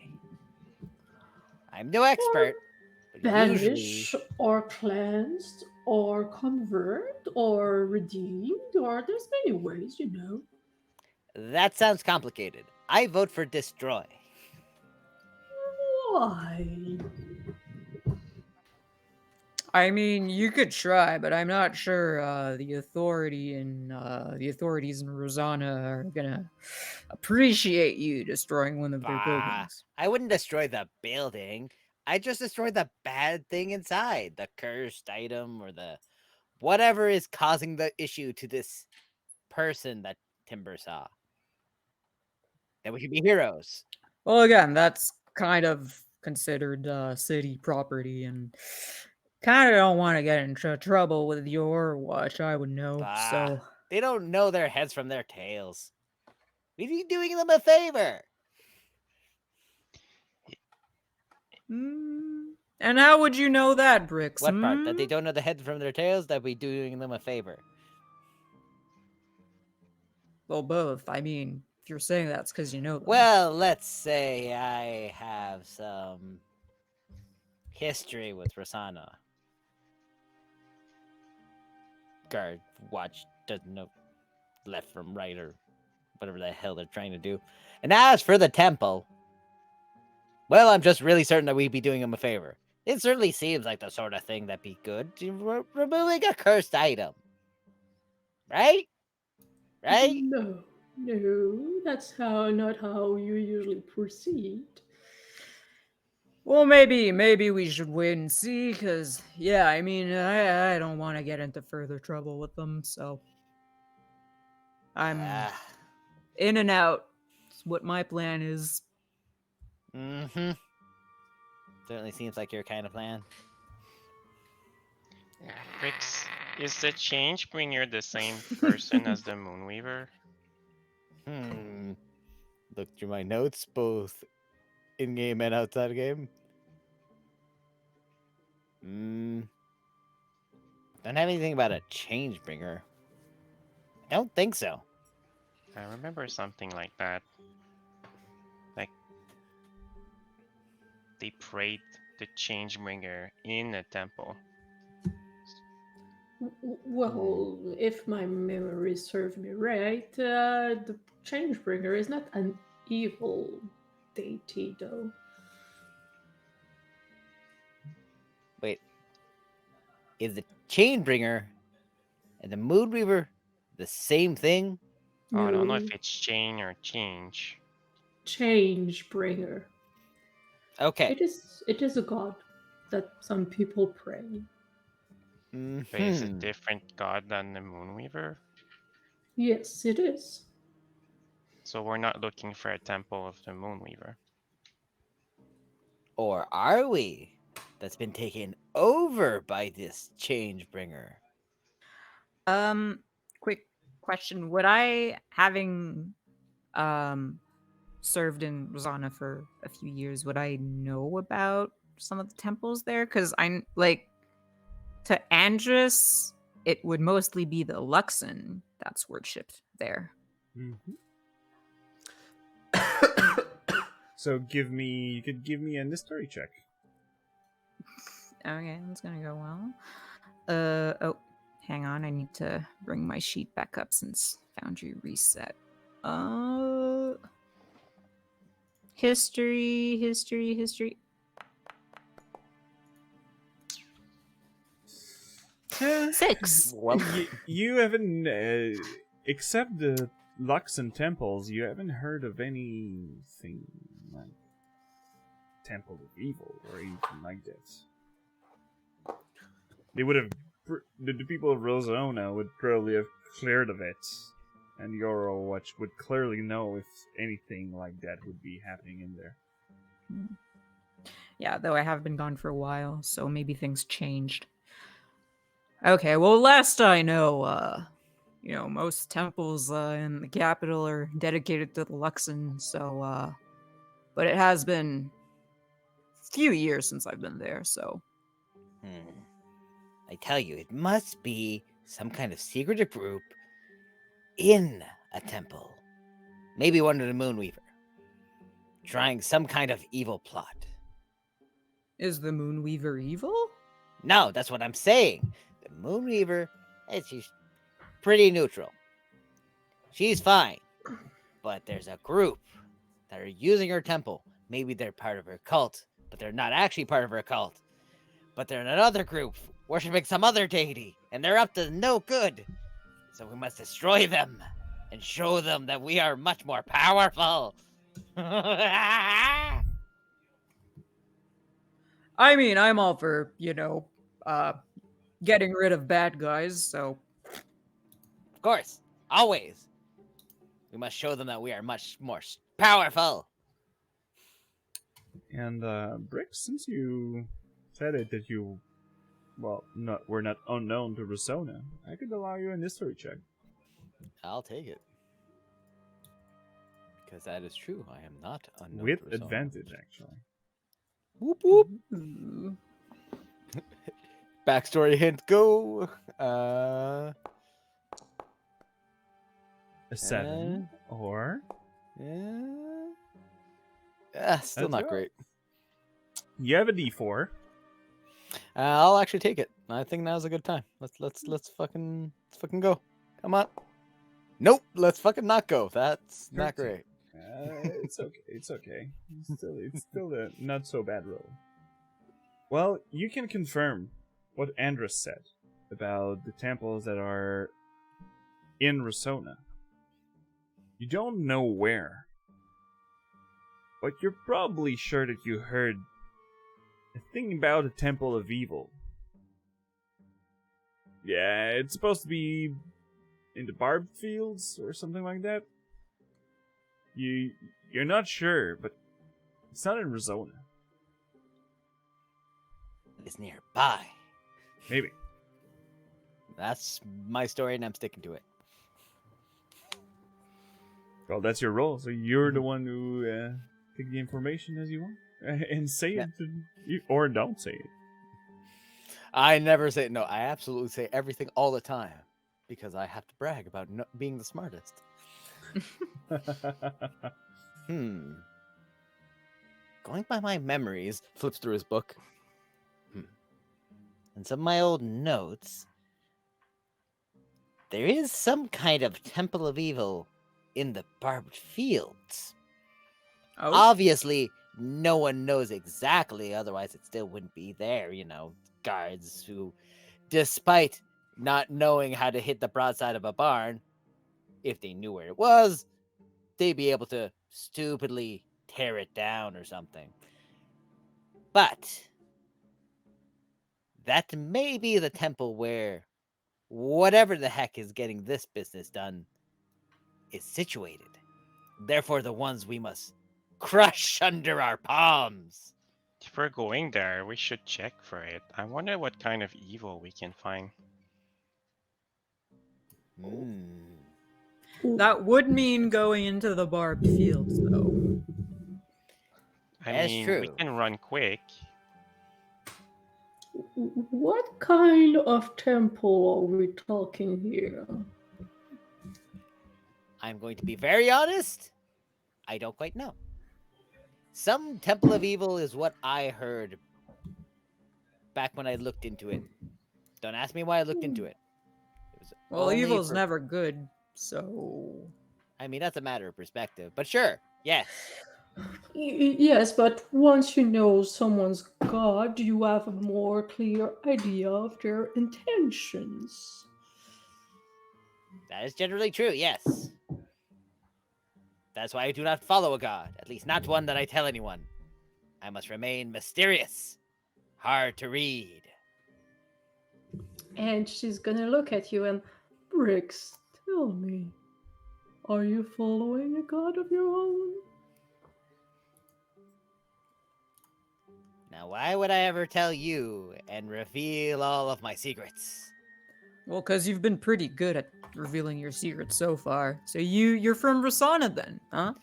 Speaker 3: I'm no expert, but usually
Speaker 6: Banish or cleansed or convert or redeemed, or there's many ways, you know.
Speaker 3: that sounds complicated. I vote for destroy.
Speaker 6: Why?
Speaker 4: I mean, you could try, but I'm not sure the authorities in Rosanna are gonna appreciate you destroying one of their
Speaker 3: Bah,
Speaker 4: buildings.
Speaker 3: I wouldn't destroy the building. I just destroy the bad thing inside, the cursed item or the whatever is causing the issue to this person that Timber saw. Then we could be heroes.
Speaker 4: Well, again, that's kind of considered city property, and kind of don't want to get into trouble with your watch. I would know.
Speaker 3: Bah,
Speaker 4: So
Speaker 3: they don't know their heads from their tails. We'd be doing them a favor.
Speaker 4: And how would you know that, Bricks?
Speaker 3: What part? That they don't know the heads from their tails? That we doing them a favor.
Speaker 4: Well, both. I mean, if you're saying that's because you know them.
Speaker 3: Well, let's say I have some history with Rosanna. Guard watch doesn't know left from right or whatever the hell they're trying to do. And as for the temple, well, I'm just really certain that we'd be doing him a favor. It certainly seems like the sort of thing that'd be good. Removing a cursed item. Right? Right?
Speaker 6: No, no, that's not how you usually proceed.
Speaker 4: Well, maybe we should wait and see, because, yeah, I mean, I don't want to get into further trouble with them, so I'm
Speaker 3: Ah,
Speaker 4: in and out. It's what my plan is.
Speaker 3: mm-hmm. Certainly seems like your kind of plan.
Speaker 5: Brix, is the Changebringer the same person as the Moonweaver?
Speaker 3: Look through my notes, both in-game and outside game. Don't have anything about a Changebringer. I don't think so.
Speaker 5: I remember something like that. Like, they prayed the Changebringer in a temple.
Speaker 6: Well, if my memory serves me right, the Changebringer is not an evil deity, though.
Speaker 3: Wait. Is the Chainbringer and the Moonweaver the same thing?
Speaker 5: Oh, I don't know
Speaker 6: No,
Speaker 5: if it's chain or change.
Speaker 6: Changebringer.
Speaker 3: Okay.
Speaker 6: It is a god that some people pray.
Speaker 5: But is it different god than the Moonweaver?
Speaker 6: Yes, it is.
Speaker 5: So we're not looking for a temple of the Moonweaver.
Speaker 3: Or are we? That's been taken over by this Changebringer.
Speaker 4: Quick question. Would I, having served in Rosanna for a few years, would I know about some of the temples there? Because I'm like, to Andrus, it would mostly be the Luxon that's worshipped there.
Speaker 1: Mm-hmm. So you could give me a history check.
Speaker 4: Okay, that's gonna go well. Oh, hang on, I need to bring my sheet back up since Foundry reset. History. 6.
Speaker 3: Well,
Speaker 1: You haven't, except the Luxon temples, you haven't heard of anything like Temple of Evil or anything like that. They would have, the people of Rosona would probably have cleared of it, and Eurowatch would clearly know if anything like that would be happening in there.
Speaker 4: Yeah, though I have been gone for a while, so maybe things changed. Okay, well, last I know, most temples in the capital are dedicated to the Luxon, so, but it has been a few years since I've been there, so.
Speaker 3: I tell you, it must be some kind of secretive group in a temple. Maybe one of the Moonweaver. Trying some kind of evil plot.
Speaker 4: Is the Moonweaver evil?
Speaker 3: No, that's what I'm saying. The Moonweaver, she's pretty neutral. She's fine. But there's a group that are using her temple. Maybe they're part of her cult, but they're not actually part of her cult. But they're in another group, worshipping some other deity, and they're up to no good. So we must destroy them and show them that we are much more powerful.
Speaker 4: I mean, I'm all for, getting rid of bad guys, so.
Speaker 3: Of course, always. We must show them that we are much more powerful.
Speaker 1: And, Brick, since you said it that you, we're not unknown to Rosona, I could allow you an history check.
Speaker 3: I'll take it. Because that is true. I am not unknown
Speaker 1: With
Speaker 3: to Rosanna.
Speaker 1: advantage, actually.
Speaker 3: Whoop whoop.
Speaker 4: Ooh.
Speaker 3: Backstory hint, go.
Speaker 1: a 7, or
Speaker 3: Still
Speaker 1: That's
Speaker 3: not
Speaker 1: right.
Speaker 3: great.
Speaker 1: you have a D4.
Speaker 3: I'll actually take it. I think now's a good time. Let's fucking go. Come on. Nope. Let's fucking not go. That's not
Speaker 1: 13.
Speaker 3: great.
Speaker 1: It's okay. It's okay. It's still a not so bad roll. Well, you can confirm what Andrus said about the temples that are in Rasona. You don't know where, but you're probably sure that you heard a thing about a temple of evil. Yeah, it's supposed to be in the barbed fields or something like that. You're not sure, but it's not in Rasona.
Speaker 3: It's nearby.
Speaker 1: Maybe.
Speaker 3: That's my story, and I'm sticking to it.
Speaker 1: Well, that's your role, so you're the one who take the information as you want and say
Speaker 3: Yeah.
Speaker 1: it, or don't say it.
Speaker 3: I never say no. I absolutely say everything all the time because I have to brag about being the smartest. Going by my memories, flips through his book. And some of my old notes. There is some kind of temple of evil in the barbed fields.
Speaker 4: Oh,
Speaker 3: Obviously, no one knows exactly, otherwise it still wouldn't be there, guards who, despite not knowing how to hit the broadside of a barn, if they knew where it was, they'd be able to stupidly tear it down or something. But that may be the temple where whatever the heck is getting this business done is situated. Therefore, the ones we must crush under our palms.
Speaker 5: If we're going there, we should check for it. I wonder what kind of evil we can find.
Speaker 4: that would mean going into the barbed fields, though.
Speaker 5: I
Speaker 3: That's
Speaker 5: mean, we
Speaker 3: true.
Speaker 5: can run quick.
Speaker 6: What kind of temple are we talking here?
Speaker 3: I'm going to be very honest. I don't quite know. Some temple of evil is what I heard back when I looked into it. Don't ask me why I looked into it. It was
Speaker 4: Well,
Speaker 3: only
Speaker 4: evil's
Speaker 3: for-
Speaker 4: never good, so.
Speaker 3: I mean, that's a matter of perspective. But sure, yes.
Speaker 6: Yes, but once you know someone's god, you have a more clear idea of their intentions.
Speaker 3: That is generally true, yes. That's why I do not follow a god, at least not one that I tell anyone. I must remain mysterious, hard to read.
Speaker 6: And she's gonna look at you and, Brix, tell me, are you following a god of your own?
Speaker 3: Now, why would I ever tell you and reveal all of my secrets?
Speaker 4: Well, because you've been pretty good at revealing your secrets so far. So you're from Rasana then, huh?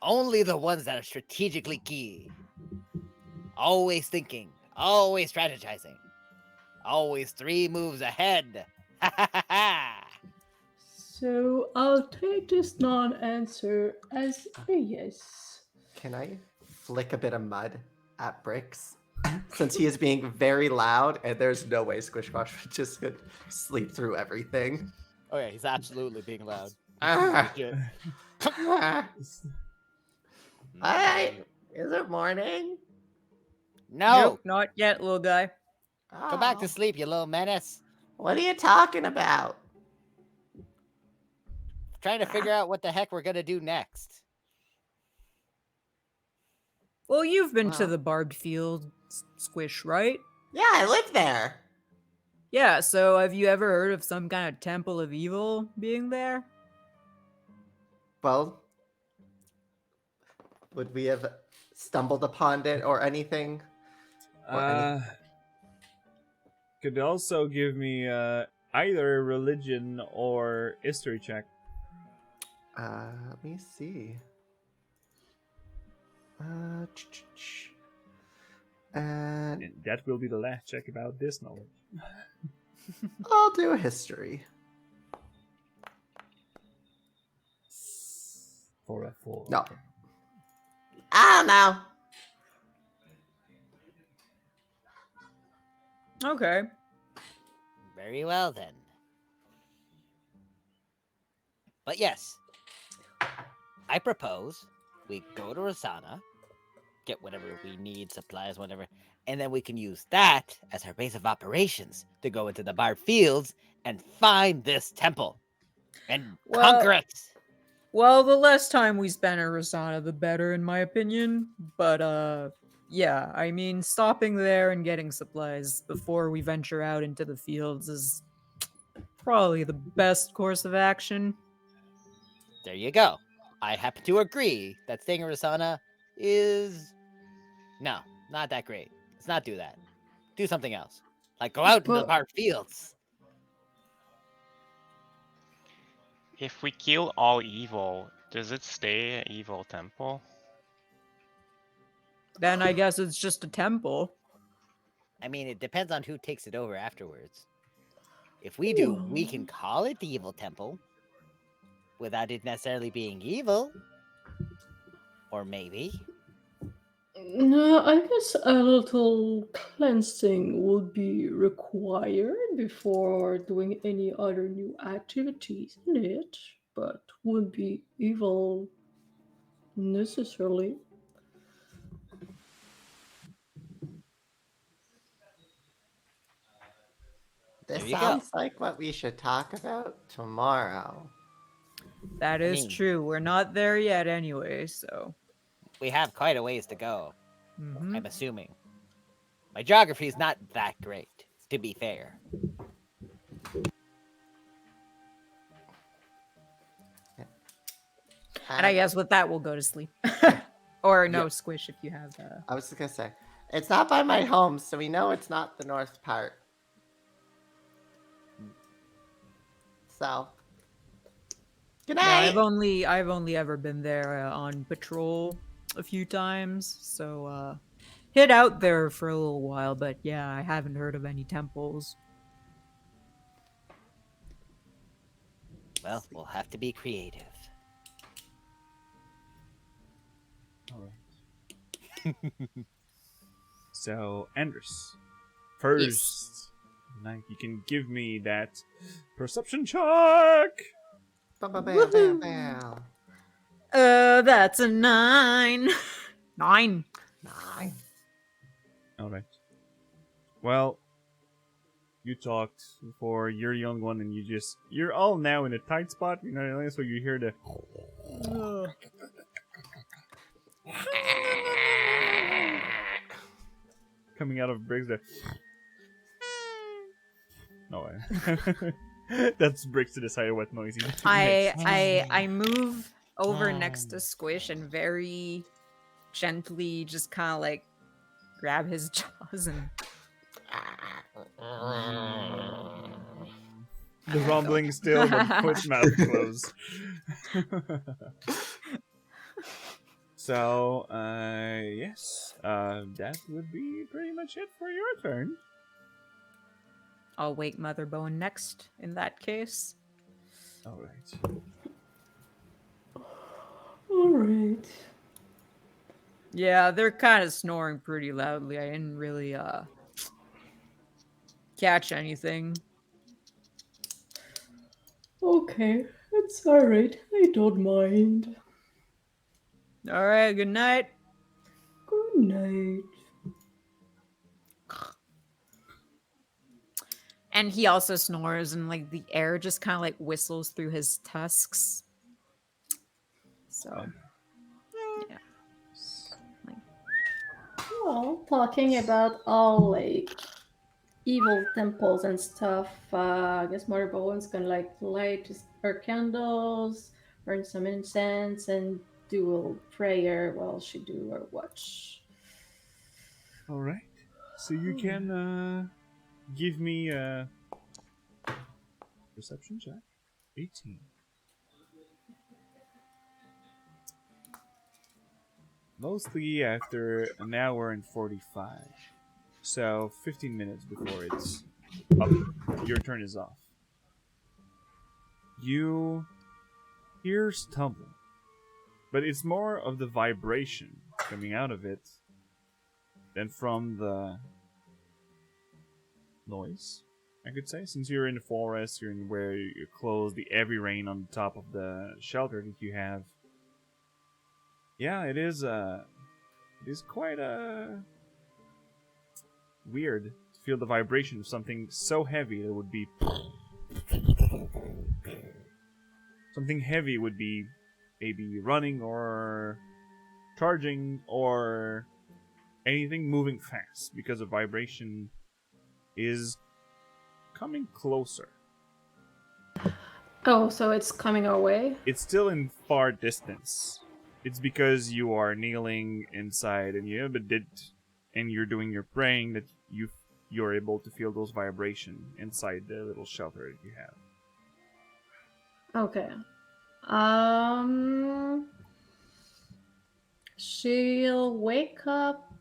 Speaker 3: Only the ones that are strategically key. Always thinking, always strategizing, always 3 moves ahead. Ha ha ha ha!
Speaker 6: So I'll take this non-answer as a yes.
Speaker 2: Can I flick a bit of mud at Brix? Since he is being very loud, and there's no way Squish Squash would just could sleep through everything.
Speaker 3: Oh yeah, he's absolutely being loud.
Speaker 2: Ah.
Speaker 3: Legit.
Speaker 2: Ah. Hey, is it morning?
Speaker 3: No!
Speaker 4: Nope, not yet, little guy.
Speaker 3: Go back to
Speaker 2: Oh.
Speaker 3: sleep, you little menace.
Speaker 2: What are you talking about?
Speaker 3: Trying to figure out what the heck we're gonna do next.
Speaker 4: Well, you've been to
Speaker 2: Wow.
Speaker 4: the barbed field, Squish, right?
Speaker 2: Yeah, I live there.
Speaker 4: Yeah, so have you ever heard of some kind of temple of evil being there?
Speaker 2: Well, would we have stumbled upon it or anything?
Speaker 1: Could also give me either a religion or history check.
Speaker 2: Let me see. And
Speaker 1: And that will be the last check about this knowledge.
Speaker 2: I'll do a history.
Speaker 1: for a full.
Speaker 2: No. I don't know.
Speaker 4: Okay.
Speaker 3: Very well then. But yes, I propose we go to Rasana, get whatever we need, supplies, whatever, and then we can use that as our base of operations to go into the Bar Fields and find this temple and conquer it.
Speaker 4: Well, the less time we spend in Rasana, the better, in my opinion. But, yeah, I mean, stopping there and getting supplies before we venture out into the fields is probably the best course of action.
Speaker 3: There you go. I happen to agree that staying in Rasana is... No, not that great. Let's not do that. Do something else. Like go out into the
Speaker 6: But-
Speaker 3: Bar Fields.
Speaker 5: If we kill all evil, does it stay an evil temple?
Speaker 4: Then I guess it's just a temple.
Speaker 3: I mean, it depends on who takes it over afterwards. If we do, we can call it the Evil Temple without it necessarily being evil. Or maybe.
Speaker 6: No, I guess a little cleansing would be required before doing any other new activities in it, but wouldn't be evil necessarily.
Speaker 2: This
Speaker 3: There you go.
Speaker 2: sounds like what we should talk about tomorrow.
Speaker 4: That
Speaker 3: I
Speaker 4: is
Speaker 3: mean-
Speaker 4: true. We're not there yet anyway, so.
Speaker 3: We have quite a ways to go,
Speaker 4: Mhm.
Speaker 3: I'm assuming. My geography is not that great, to be fair.
Speaker 4: And I guess with that, we'll go to sleep. Or no, Squish if you have.
Speaker 2: I was just gonna say, it's not by my home, so we know it's not the north part. So, good
Speaker 4: Yeah,
Speaker 2: night.
Speaker 4: I've only ever been there on patrol a few times, so hid out there for a little while. But yeah, I haven't heard of any temples.
Speaker 3: Well, we'll have to be creative.
Speaker 1: So, Andrus, first, now you can give me that perception check.
Speaker 2: Ba-ba-bam-bam-bam.
Speaker 4: That's a 9. 9.
Speaker 2: 9.
Speaker 1: All right. Well, you talked before. You're the only one, and you're all now in a tight spot. You know, so you hear the. Coming out of Briggs. No way. That's Briggs to decide what noise he makes.
Speaker 4: I move over next to Squish and very gently just kind of like grab his jaws and
Speaker 1: The rumbling still, but Squish mouth closed. So, yes, that would be pretty much it for your turn.
Speaker 4: I'll wake Mother Bone next in that case.
Speaker 1: All right.
Speaker 6: All right.
Speaker 4: Yeah, they're kind of snoring pretty loudly. I didn't really catch anything.
Speaker 6: Okay, it's all right. I don't mind.
Speaker 4: All right, good night.
Speaker 6: Good night.
Speaker 4: And he also snores, and like the air just kind of like whistles through his tusks. So, yeah.
Speaker 6: Well, talking about all like evil temples and stuff, I guess Mother Bowen's gonna like light her candles, burn some incense, and do a prayer while she do her watch.
Speaker 1: All right. So you can give me a perception check. 18. Mostly after an hour and 45. So 15 minutes before it's up. Your turn is off. You hear stumbling but it's more of the vibration coming out of it than from the noise, I could say. Since you're in the forest, you're in where you're close, the heavy rain on top of the shelter that you have. Yeah, it is quite weird to feel the vibration of something so heavy that would be something heavy would be maybe running or charging or anything moving fast, because the vibration is coming closer.
Speaker 6: Oh, so it's coming our way?
Speaker 1: It's still in far distance. It's because you are kneeling inside and you're doing your praying that you're able to feel those vibrations inside the little shelter that you have.
Speaker 6: Okay. She'll wake up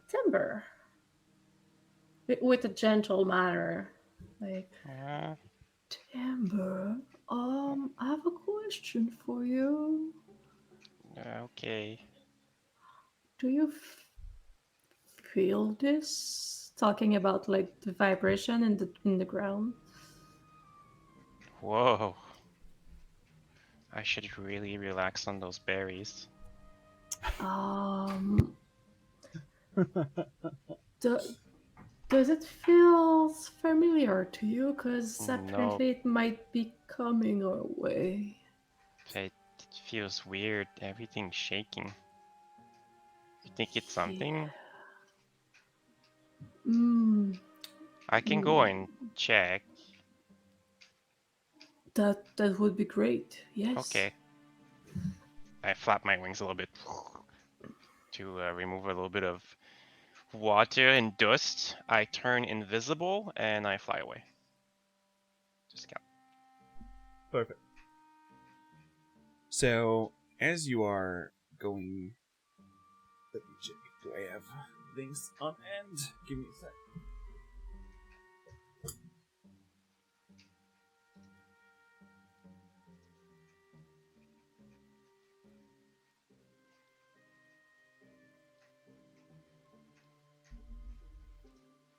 Speaker 6: Timber with a gentle manner. Like, Timber, I have a question for you.
Speaker 5: Okay.
Speaker 6: Do you feel this? Talking about like the vibration in the ground.
Speaker 5: Whoa. I should really relax on those berries.
Speaker 6: Does it feel familiar to you? Because
Speaker 5: No.
Speaker 6: apparently it might be coming our way.
Speaker 5: It feels weird. Everything's shaking. You think it's something? I can go and check.
Speaker 6: That would be great. Yes.
Speaker 5: Okay. I flap my wings a little bit to remove a little bit of water and dust. I turn invisible and I fly away. Just count.
Speaker 1: Perfect. So, as you are going... Let me check. Do I have things on end? Give me a sec.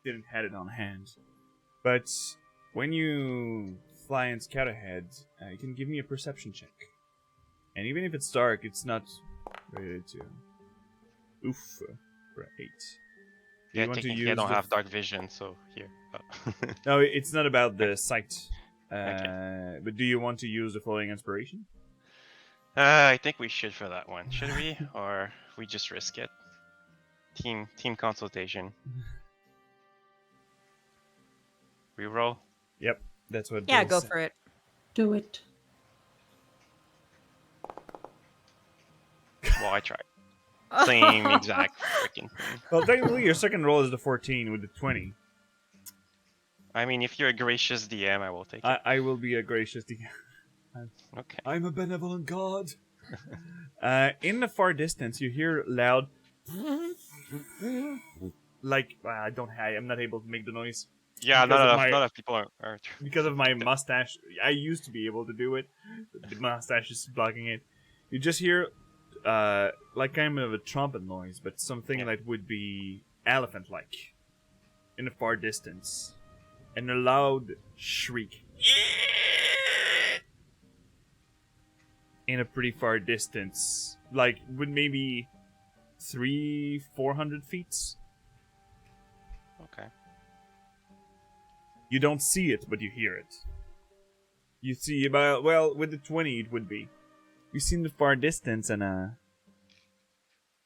Speaker 1: Didn't have it on hand. But when you fly and scout ahead, you can give me a perception check. And even if it's dark, it's not related to... Oof. For 8.
Speaker 5: Yeah, technically I don't have dark vision, so here. Oh.
Speaker 1: No, it's not about the sight.
Speaker 5: Okay.
Speaker 1: But do you want to use the flowing inspiration?
Speaker 5: I think we should for that one. Should we? Or we just risk it? Team consultation. Reroll?
Speaker 1: Yep, that's what.
Speaker 4: Yeah, go for it.
Speaker 6: Do it.
Speaker 5: Well, I tried. Same exact freaking thing.
Speaker 1: Well, technically, your second roll is the 14 with the 20.
Speaker 5: I mean, if you're a gracious DM, I will take it.
Speaker 1: I will be a gracious DM.
Speaker 5: Okay.
Speaker 1: I'm a benevolent god. In the far distance, you hear loud. Like I'm not able to make the noise.
Speaker 5: Yeah, not enough people are
Speaker 1: because of my mustache. I used to be able to do it. The mustache is blocking it. You just hear like kind of a trumpet noise, but something that would be elephant-like in the far distance, and a loud shriek in a pretty far distance, like with maybe 300-400 feet.
Speaker 5: Okay.
Speaker 1: You don't see it, but you hear it. You see about, well, with the 20 it would be. You see in the far distance, and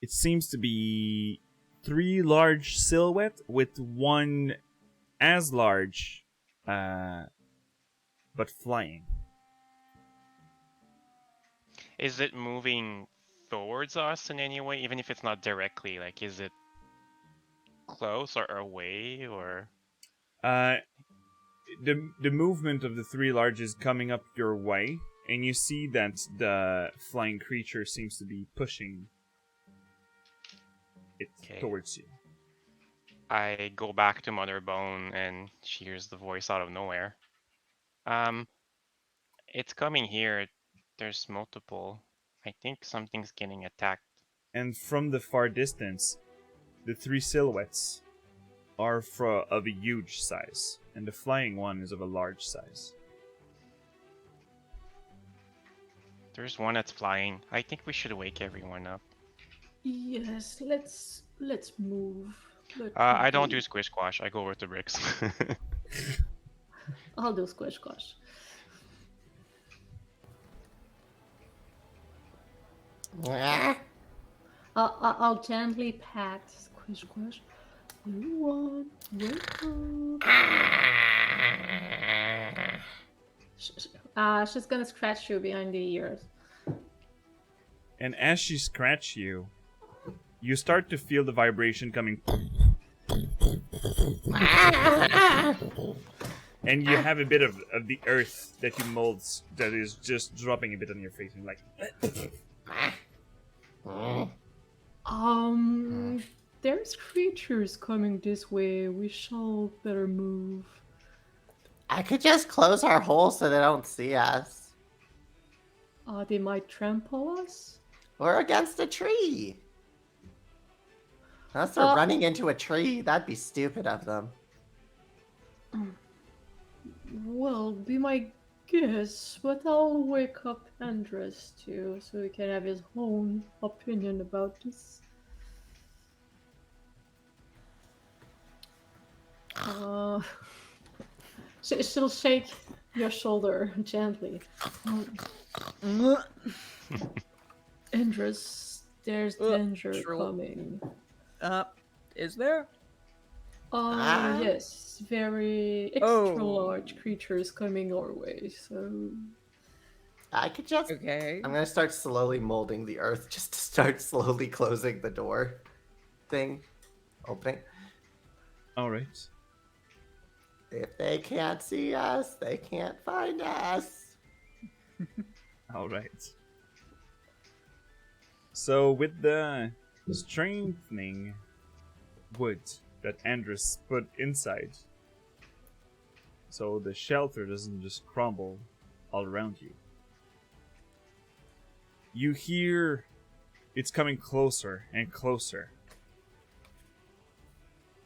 Speaker 1: it seems to be 3 large silhouettes with one as large, but flying.
Speaker 5: Is it moving towards us in any way, even if it's not directly? Like, is it close or away, or?
Speaker 1: The movement of the 3 large is coming up your way, and you see that the flying creature seems to be pushing it towards you.
Speaker 5: I go back to Mother Bone, and she hears the voice out of nowhere. It's coming here. There's multiple. I think something's getting attacked.
Speaker 1: And from the far distance, the three silhouettes are of a huge size, and the flying one is of a large size.
Speaker 5: There's one that's flying. I think we should wake everyone up.
Speaker 6: Yes, let's move.
Speaker 5: I don't do squish squash. I go over to bricks.
Speaker 6: I'll do squish squash. I'll gently pat squish squash. Everyone, wake up. She's gonna scratch you behind the ears.
Speaker 1: And as she scratches you, you start to feel the vibration coming. And you have a bit of the earth that you mold that is just dropping a bit on your face. And like,
Speaker 6: There's creatures coming this way. We shall better move.
Speaker 2: I could just close our hole so they don't see us.
Speaker 6: They might trample us.
Speaker 2: We're against a tree. Unless they're running into a tree, that'd be stupid of them.
Speaker 6: Well, be my guess, but I'll wake up Andres too, so he can have his own opinion about this. She'll shake your shoulder gently. Andres, there's danger coming.
Speaker 4: Is there?
Speaker 6: Yes, very extra large creatures coming our way, so...
Speaker 2: I could just...
Speaker 4: Okay.
Speaker 2: I'm gonna start slowly molding the earth just to start slowly closing the door thing. Opening.
Speaker 1: alright.
Speaker 2: If they can't see us, they can't find us.
Speaker 1: Alright. So with the strengthening wood that Andres put inside, so the shelter doesn't just crumble all around you, you hear it's coming closer and closer.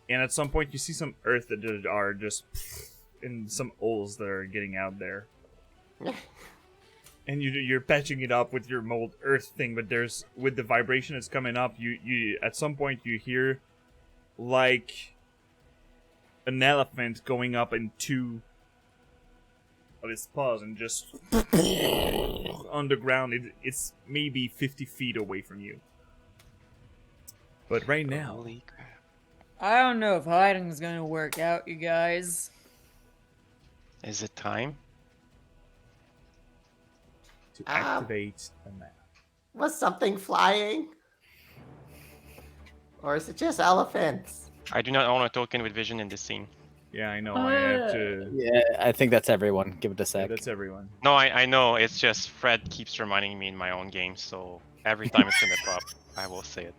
Speaker 1: And at some point you see some earth that are just and some holes that are getting out there. And you're patching it up with your mold earth thing, but there's, with the vibration that's coming up, you at some point you hear like an elephant going up in two of its paws and just on the ground. It's maybe 50 feet away from you. But right now,
Speaker 5: Holy crap.
Speaker 4: I don't know if hiding's gonna work out, you guys.
Speaker 5: Is it time?
Speaker 1: to activate the map.
Speaker 2: Was something flying? Or is it just elephants?
Speaker 5: I do not own a token with vision in this scene.
Speaker 1: Yeah, I know. I have to.
Speaker 3: Yeah, I think that's everyone. Give it a
Speaker 1: Yeah,
Speaker 3: sec.
Speaker 1: that's everyone.
Speaker 5: No, I know. It's just Fred keeps reminding me in my own game, so every time it's gonna pop, I will say it.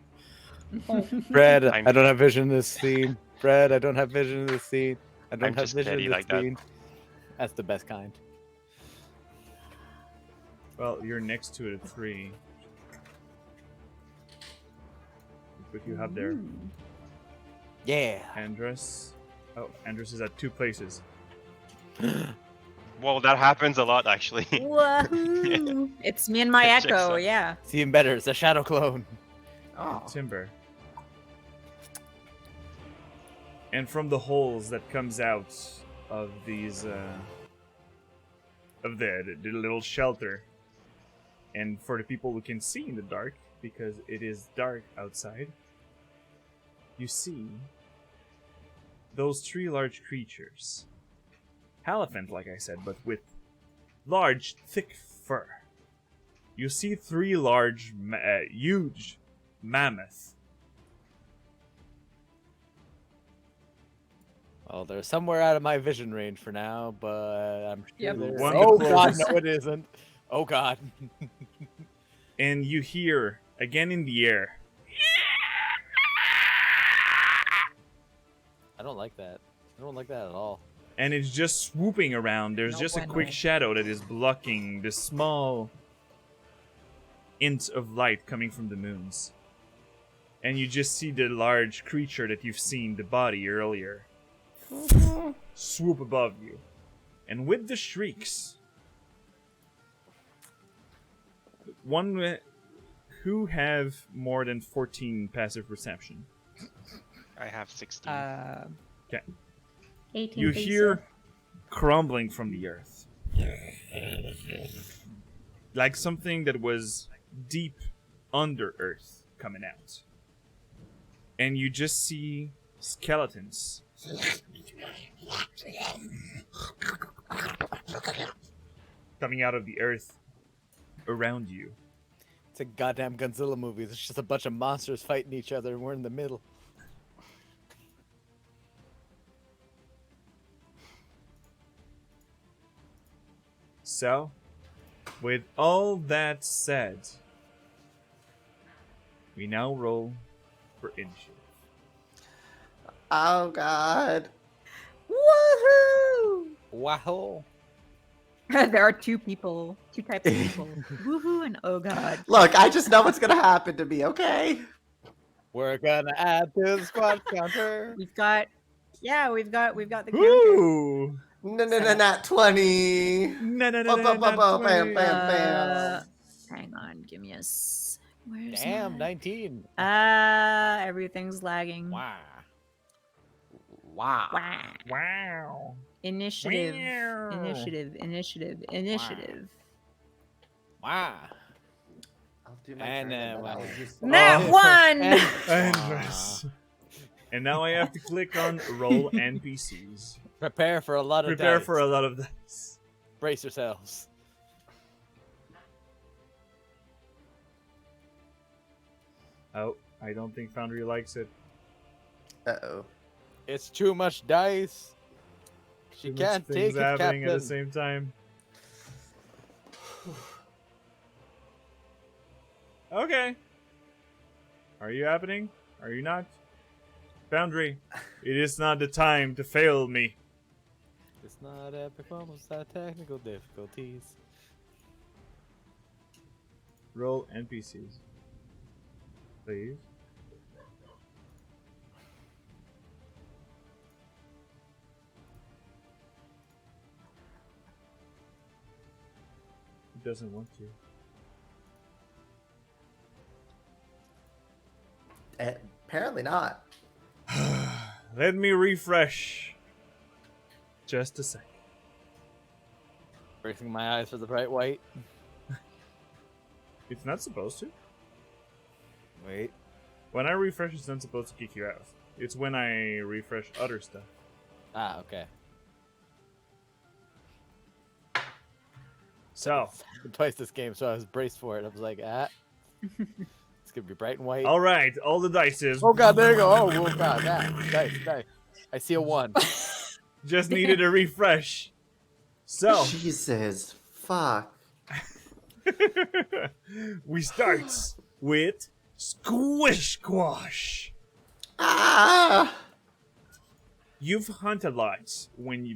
Speaker 3: Fred,
Speaker 5: I'm-
Speaker 3: I don't have vision in this scene. Fred, I don't have vision in this scene. I don't
Speaker 5: I'm
Speaker 3: have
Speaker 5: just
Speaker 3: vision
Speaker 5: petty
Speaker 3: in this
Speaker 5: like that.
Speaker 3: scene. That's the best kind.
Speaker 1: Well, you're next to it at 3. What you have there,
Speaker 3: Yeah.
Speaker 1: Andres? Oh, Andres is at 2 places.
Speaker 5: Well, that happens a lot, actually.
Speaker 4: Wahoo! It's me and my
Speaker 5: Checks
Speaker 4: echo,
Speaker 5: out.
Speaker 4: yeah.
Speaker 3: See him better. It's a shadow clone.
Speaker 2: Oh.
Speaker 1: Timber. And from the holes that comes out of these, of the little shelter, and for the people who can see in the dark, because it is dark outside, you see those 3 large creatures. Elephant, like I said, but with large, thick fur. You see 3 large, huge mammoth.
Speaker 3: Well, they're somewhere out of my vision range for now, but I'm sure
Speaker 4: Yep.
Speaker 3: they're-
Speaker 1: One
Speaker 3: Oh
Speaker 1: that
Speaker 3: god,
Speaker 1: closes-
Speaker 3: no it isn't. Oh god.
Speaker 1: And you hear, again in the air,
Speaker 3: I don't like that. I don't like that at all.
Speaker 1: and it's just swooping around. There's
Speaker 4: No
Speaker 1: just a
Speaker 4: bueno.
Speaker 1: quick shadow that is blocking the small hint of light coming from the moons. And you just see the large creature that you've seen, the body earlier, swoop above you. And with the shrieks, who have more than 14 passive perception?
Speaker 5: I have 16.
Speaker 1: Okay.
Speaker 6: 18
Speaker 1: You
Speaker 6: basic.
Speaker 1: hear crumbling from the earth. Like something that was deep under earth coming out. And you just see skeletons coming out of the earth around you.
Speaker 3: It's a goddamn Godzilla movie. It's just a bunch of monsters fighting each other, and we're in the middle.
Speaker 1: So, with all that said, we now roll for initiative.
Speaker 2: Oh God.
Speaker 4: Woohoo!
Speaker 3: Wow.
Speaker 4: There are two types of people. Woohoo and oh god.
Speaker 2: Look, I just know what's gonna happen to me. Okay.
Speaker 3: We're gonna add to the squad counter.
Speaker 4: We've got the counter.
Speaker 1: Ooh!
Speaker 2: No, not 20.
Speaker 1: No, no,
Speaker 2: Bam, bam, bam, bam, bam.
Speaker 4: Hang on, give me a where's
Speaker 3: Damn,
Speaker 4: my...
Speaker 3: 19.
Speaker 4: Everything's lagging.
Speaker 3: Wow.
Speaker 2: Wow.
Speaker 4: Wow.
Speaker 1: Wow!
Speaker 4: Initiative.
Speaker 1: Wow.
Speaker 4: Initiative.
Speaker 3: Wow.
Speaker 2: I'll do my
Speaker 3: And,
Speaker 2: turn and then
Speaker 3: wow.
Speaker 2: I'll just...
Speaker 4: Nat
Speaker 1: Oh.
Speaker 4: one!
Speaker 1: And, and now I have to click on roll NPCs.
Speaker 3: Prepare for a lot of
Speaker 1: Prepare
Speaker 3: dice.
Speaker 1: for a lot of this.
Speaker 3: Brace yourselves.
Speaker 1: Oh, I don't think Foundry likes it.
Speaker 2: Uh-oh.
Speaker 3: It's too much dice. She
Speaker 1: Too much
Speaker 3: can't
Speaker 1: things
Speaker 3: take it,
Speaker 1: happening
Speaker 3: Captain.
Speaker 1: at the same time. Okay. Are you happening? Are you not? Foundry, it is not the time to fail me.
Speaker 3: It's not epic, almost not technical difficulties.
Speaker 1: Roll NPCs. Please. He doesn't want to.
Speaker 2: Apparently not.
Speaker 1: Let me refresh. Just a second.
Speaker 3: Bracing my eyes for the bright white.
Speaker 1: It's not supposed to.
Speaker 3: Wait.
Speaker 1: When I refresh, it's not supposed to kick you out. It's when I refresh other stuff.
Speaker 3: Ah, okay.
Speaker 1: So,
Speaker 3: Twice this game, so I was braced for it. I was like, it's gonna be bright and white.
Speaker 1: all right, all the dice is.
Speaker 3: Oh god, there you go. Oh, god, dice. I see a 1.
Speaker 1: Just needed a refresh. So,
Speaker 2: Jesus. Fuck.
Speaker 1: we start with Squish Squash.
Speaker 2: Ah!
Speaker 1: You've hunted a lot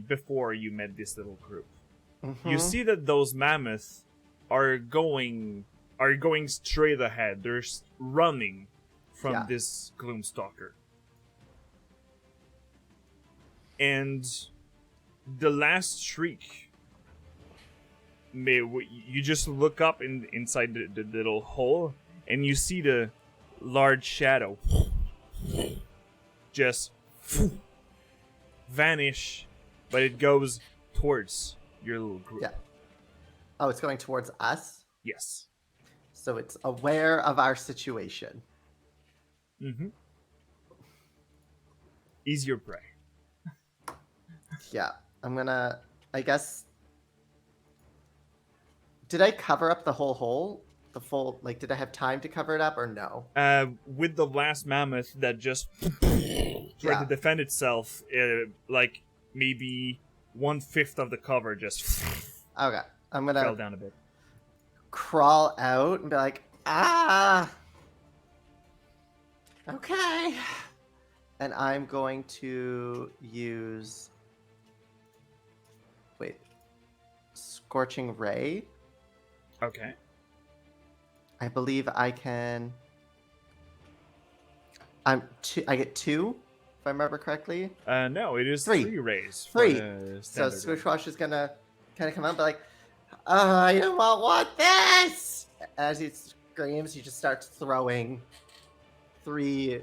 Speaker 1: before you met this little group. You
Speaker 2: Mhm.
Speaker 1: see that those mammoths are going straight ahead. They're running from
Speaker 2: Yeah.
Speaker 1: this Gloomstalker. And the last shriek, you just look up inside the little hole, and you see the large shadow just vanish, but it goes towards your little group.
Speaker 2: Yeah. Oh, it's going towards us?
Speaker 1: Yes.
Speaker 2: So it's aware of our situation.
Speaker 1: Mm-hmm. Ease your prey.
Speaker 2: Yeah. I'm gonna... I guess... Did I cover up the whole hole? The full... Like, did I have time to cover it up or no?
Speaker 1: With the last mammoth that just tried to defend itself, like maybe 1/5 of the cover just
Speaker 2: Okay. I'm gonna
Speaker 1: fell down a bit.
Speaker 2: crawl out and be like, ah! Okay. And I'm going to use... Wait. Scorching Ray.
Speaker 1: Okay.
Speaker 2: I believe I can. I get 2, if I remember correctly.
Speaker 1: No, it is
Speaker 2: 3.
Speaker 1: 3 rays. For
Speaker 2: 3.
Speaker 1: the
Speaker 2: So
Speaker 1: standard one.
Speaker 2: Squishwash is gonna kind of come out and be like, I don't want this! As he screams, he just starts throwing 3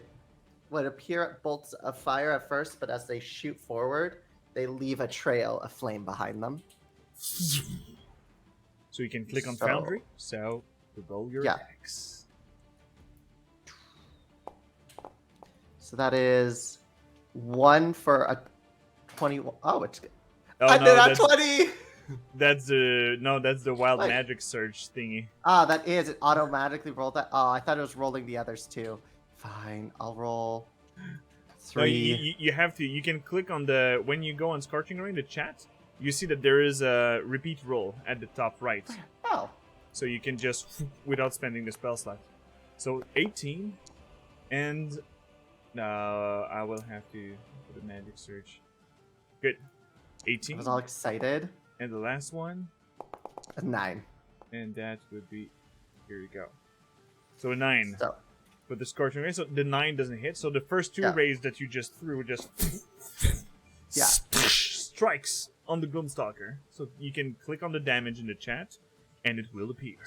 Speaker 2: what appear bolts of fire at first, but as they shoot forward, they leave a trail of flame behind them.
Speaker 1: So you can click on
Speaker 2: So-
Speaker 1: Foundry. So roll your
Speaker 2: Yeah.
Speaker 1: attacks.
Speaker 2: So that is 1 for a 21. Oh, it's good.
Speaker 1: Oh
Speaker 2: I
Speaker 1: no,
Speaker 2: did a
Speaker 1: that's
Speaker 2: 20!
Speaker 1: that's the wild
Speaker 2: Wait.
Speaker 1: magic surge thingy.
Speaker 2: Ah, that is. It automatically rolled that. Oh, I thought it was rolling the others too. Fine, I'll roll
Speaker 1: No,
Speaker 2: 3.
Speaker 1: you have to. You can click on the when you go on Scorching Ray in the chat. You see that there is a repeat roll at the top right,
Speaker 2: Oh,
Speaker 1: so you can just without spending the spell slot. So 18, and I will have to put a magic surge. Good,
Speaker 2: I
Speaker 1: 18,
Speaker 2: was all excited.
Speaker 1: and the last one,
Speaker 2: A 9.
Speaker 1: and that would be here you go. So a 9.
Speaker 2: So,
Speaker 1: With the Scorching Ray, so the 9 doesn't hit. So the first 2
Speaker 2: Yeah.
Speaker 1: rays that you just threw just
Speaker 2: Yeah.
Speaker 1: strikes on the Gloomstalker. So you can click on the damage in the chat, and it will appear.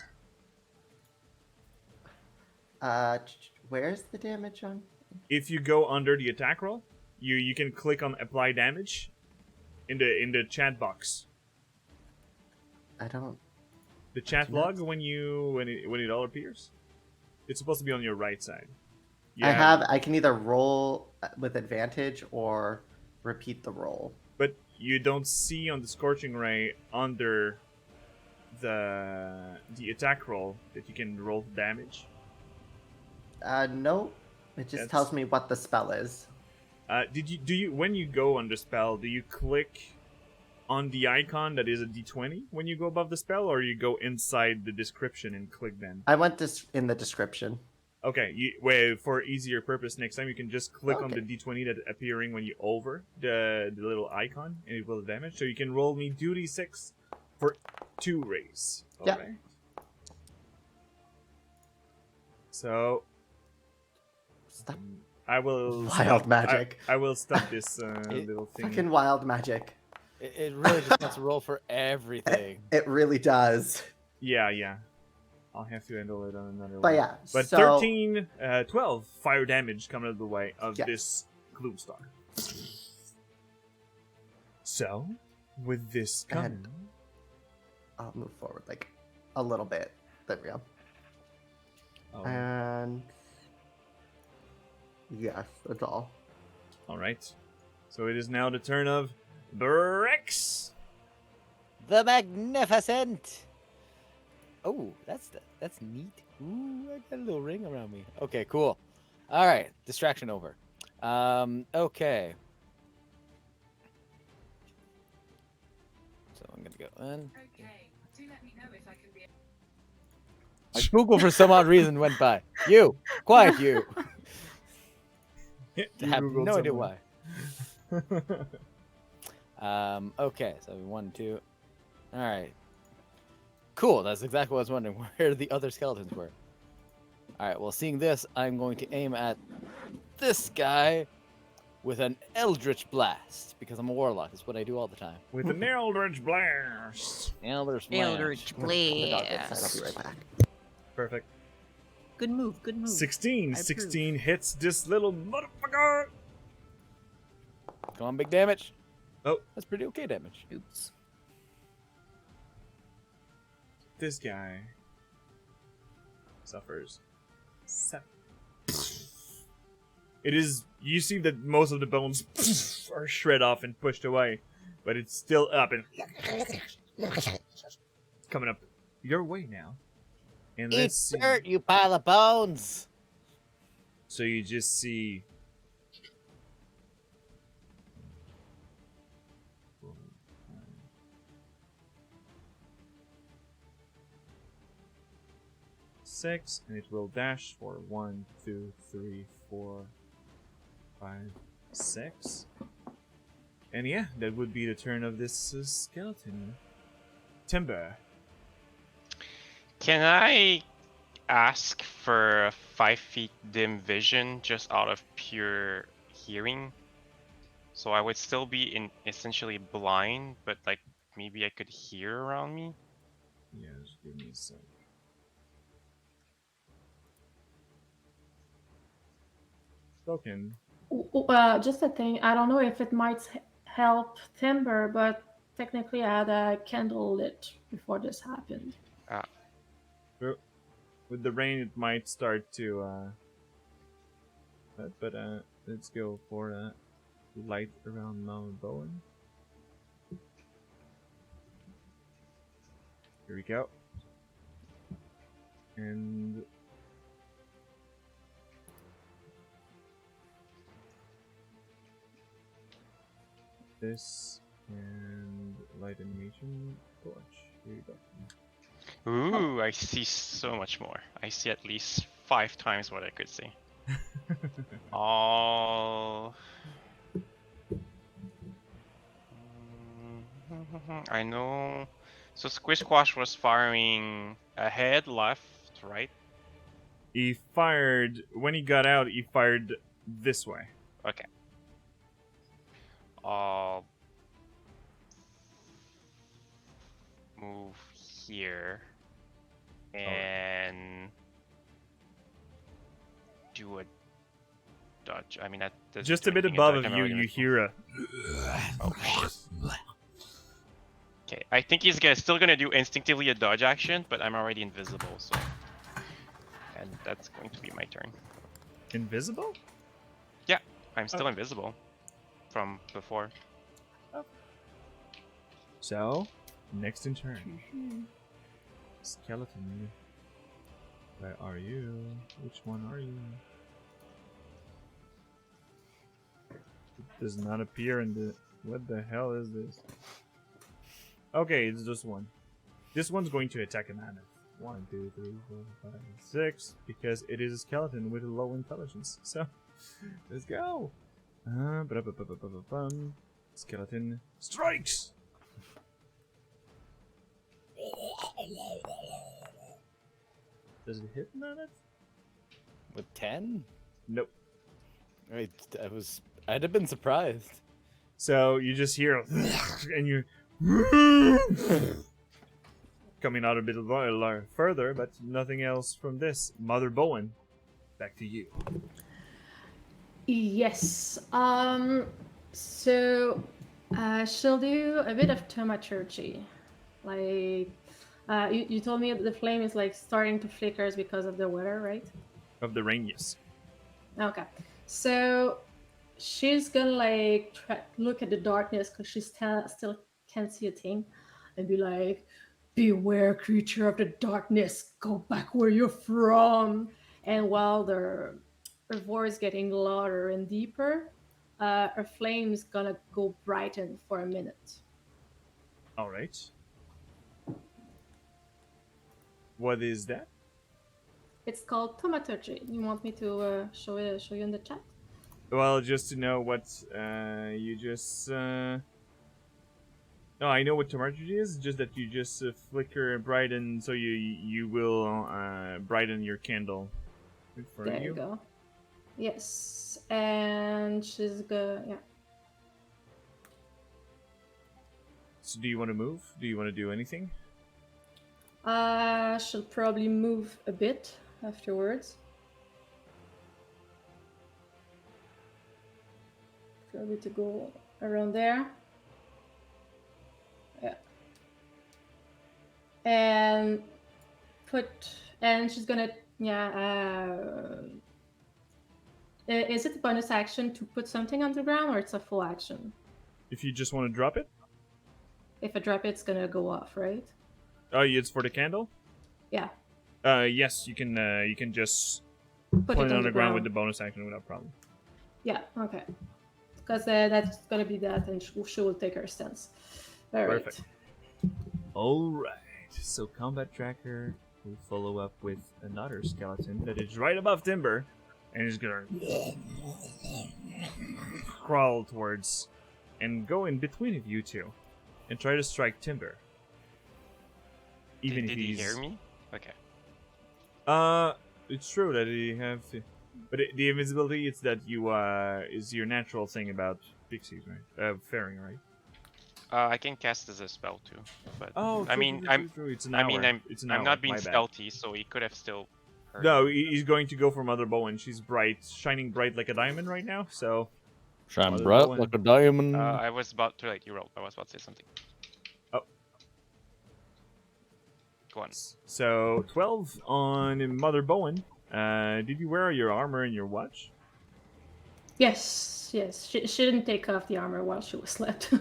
Speaker 2: where's the damage on?
Speaker 1: If you go under the attack roll, you can click on apply damage in the chat box.
Speaker 2: I don't.
Speaker 1: The chat
Speaker 2: Do not-
Speaker 1: log when it all appears. It's supposed to be on your right side.
Speaker 2: I can either roll with advantage or repeat the roll.
Speaker 1: But you don't see on the Scorching Ray under the attack roll that you can roll damage.
Speaker 2: No. It just
Speaker 1: That's-
Speaker 2: tells me what the spell is.
Speaker 1: Do you when you go under spell, do you click on the icon that is a D20 when you go above the spell, or you go inside the description and click then?
Speaker 2: I went this in the description.
Speaker 1: Okay, for easier purpose, next time you can just click on the
Speaker 2: Okay.
Speaker 1: D20 that appearing when you over the little icon, and it will damage. So you can roll me 2d6 for 2 rays.
Speaker 2: Yeah.
Speaker 1: Alright. So
Speaker 2: Stop.
Speaker 1: I will
Speaker 2: Wild magic.
Speaker 1: I will stop this little thing.
Speaker 2: Fucking wild magic.
Speaker 3: It really just wants to roll for everything.
Speaker 2: It really does.
Speaker 1: Yeah. I'll have to handle it on another
Speaker 2: But
Speaker 1: one.
Speaker 2: yeah,
Speaker 1: But
Speaker 2: so
Speaker 1: 12 fire damage coming out of the way of
Speaker 2: Yes.
Speaker 1: this Gloomstalker. So, with this coming,
Speaker 2: And- I'll move forward like a little bit. There we go.
Speaker 1: oh,
Speaker 2: And yes, that's all.
Speaker 1: all right. So it is now the turn of Brex.
Speaker 3: The Magnificent. Oh, that's neat. Ooh, I got a little ring around me. Okay, cool. All right, distraction over. Okay. So I'm gonna go in.
Speaker 7: Okay, do let me know if I can be.
Speaker 3: My Google for some odd reason went by. You, quiet you.
Speaker 1: You
Speaker 3: I have
Speaker 1: Googled
Speaker 3: no idea
Speaker 1: someone.
Speaker 3: why. Okay, so 1, 2. All right. Cool. That's exactly what I was wondering. Where the other skeletons were. All right. Well, seeing this, I'm going to aim at this guy with an Eldritch Blast because I'm a warlock. It's what I do all the time.
Speaker 1: With an Eldritch Blast.
Speaker 3: Eldritch Blast.
Speaker 4: Eldritch
Speaker 2: I'll be
Speaker 4: Blast.
Speaker 2: right back.
Speaker 1: Perfect.
Speaker 4: Good move, good move.
Speaker 1: 16.
Speaker 4: I approve.
Speaker 1: 16 hits this little motherfucker.
Speaker 3: Come on, big damage.
Speaker 1: Oh.
Speaker 3: That's pretty okay damage.
Speaker 4: Oops.
Speaker 1: This guy suffers 7. It is. You see that most of the bones are shred off and pushed away, but it's still up and coming up your way now. And let's
Speaker 3: Eat
Speaker 1: see.
Speaker 3: dirt, you pile of bones.
Speaker 1: So you just see. Six, and it will dash for 1, 2, 3, 4, 5, 6. And yeah, that would be the turn of this skeleton. Timber.
Speaker 5: Can I ask for 5 feet dim vision just out of pure hearing. So I would still be essentially blind, but like maybe I could hear around me.
Speaker 1: Yeah, just give me a sec. Spoken.
Speaker 6: Just a thing. I don't know if it might help Timber, but technically I had a candle lit before this happened.
Speaker 1: With the rain, it might start to. But let's go for light around Mount Bowen. Here we go. And this and light animation torch. Here you go.
Speaker 5: Ooh, I see so much more. I see at least 5 times what I could see. All. I know. So Squish Squash was firing ahead, left, right.
Speaker 1: He fired when he got out. He fired this way.
Speaker 5: Okay. I'll move here and do a dodge. I mean, that doesn't
Speaker 1: Just
Speaker 5: do
Speaker 1: a bit
Speaker 5: anything in
Speaker 1: above
Speaker 5: dodge,
Speaker 1: of
Speaker 5: I'm
Speaker 1: you,
Speaker 5: already
Speaker 1: you
Speaker 5: invincible.
Speaker 1: hear a.
Speaker 5: Okay, I think he's still gonna do instinctively a dodge action, but I'm already invisible, so. And that's going to be my turn.
Speaker 1: Invisible?
Speaker 5: Yeah, I'm still invisible from before.
Speaker 1: So, next in turn. Skeleton. Where are you? Which one are you? It does not appear in the. What the hell is this? Okay, it's just one. This one's going to attack a mammoth. 1, 2, 3, 4, 5, 6. Because it is a skeleton with a low intelligence. So, let's go. Skeleton strikes. Does it hit mammoth?
Speaker 3: With 10?
Speaker 1: Nope.
Speaker 3: I'd have been surprised.
Speaker 1: So you just hear, and you coming out a bit further, but nothing else from this. Mother Bowen, back to you.
Speaker 6: Yes. So she'll do a bit of thaumaturgy. Like, you told me the flame is like starting to flicker because of the weather, right?
Speaker 1: Of the rain, yes.
Speaker 6: Okay. So she's gonna like look at the darkness because she still can't see a thing, and be like, "Beware, creature of the darkness! Go back where you're from!" And while her voice getting louder and deeper, her flame's gonna go brighten for a minute.
Speaker 1: All right. What is that?
Speaker 6: It's called thaumaturgy. You want me to show you in the chat?
Speaker 1: Well, just to know what you just. No, I know what thaumaturgy is. Just that you just flicker and brighten, so you will brighten your candle. In front of
Speaker 6: There you go. Yes, and she's gonna, yeah.
Speaker 1: So, do you want to move? Do you want to do anything?
Speaker 6: She'll probably move a bit afterwards. Probably to go around there. Yeah. And she's gonna, is it a bonus action to put something on the ground, or it's a full action?
Speaker 1: If you just want to drop it?
Speaker 6: If I drop it, it's gonna go off, right?
Speaker 1: Oh, it's for the candle?
Speaker 6: Yeah.
Speaker 1: Yes, you can just
Speaker 6: Put
Speaker 1: it on the ground with the bonus action without problem.
Speaker 6: Yeah, okay. Because that's gonna be that, and she will take her stance. All right.
Speaker 1: Perfect. All right. So combat tracker will follow up with another skeleton that is right above Timber, and is gonna crawl towards and go in between of you two, and try to strike Timber. Even
Speaker 5: Did
Speaker 1: if
Speaker 5: he
Speaker 1: he's
Speaker 5: hear me? Okay.
Speaker 1: It's true that you have, but the invisibility, it's that you is your natural thing about pixies, right? Fairing, right?
Speaker 5: I can cast as a spell too, but
Speaker 1: Oh,
Speaker 5: I
Speaker 1: true,
Speaker 5: mean,
Speaker 1: true,
Speaker 5: I'm
Speaker 1: true, true. It's an
Speaker 5: I
Speaker 1: hour.
Speaker 5: mean,
Speaker 1: It's an
Speaker 5: I'm
Speaker 1: hour.
Speaker 5: not being
Speaker 1: My bad.
Speaker 5: stealthy, so he could have still heard
Speaker 1: No,
Speaker 5: me.
Speaker 1: he's going to go for Mother Bowen. She's bright, shining bright like a diamond right now. So
Speaker 3: Shine
Speaker 1: Mother
Speaker 3: bright
Speaker 1: Bowen.
Speaker 3: like a diamond.
Speaker 5: I was about to let you roll. I was about to say something.
Speaker 1: Oh.
Speaker 5: Go on.
Speaker 1: So 12 on Mother Bowen. Did you wear your armor and your watch?
Speaker 6: Yes, yes. She didn't take off the armor while she was slept.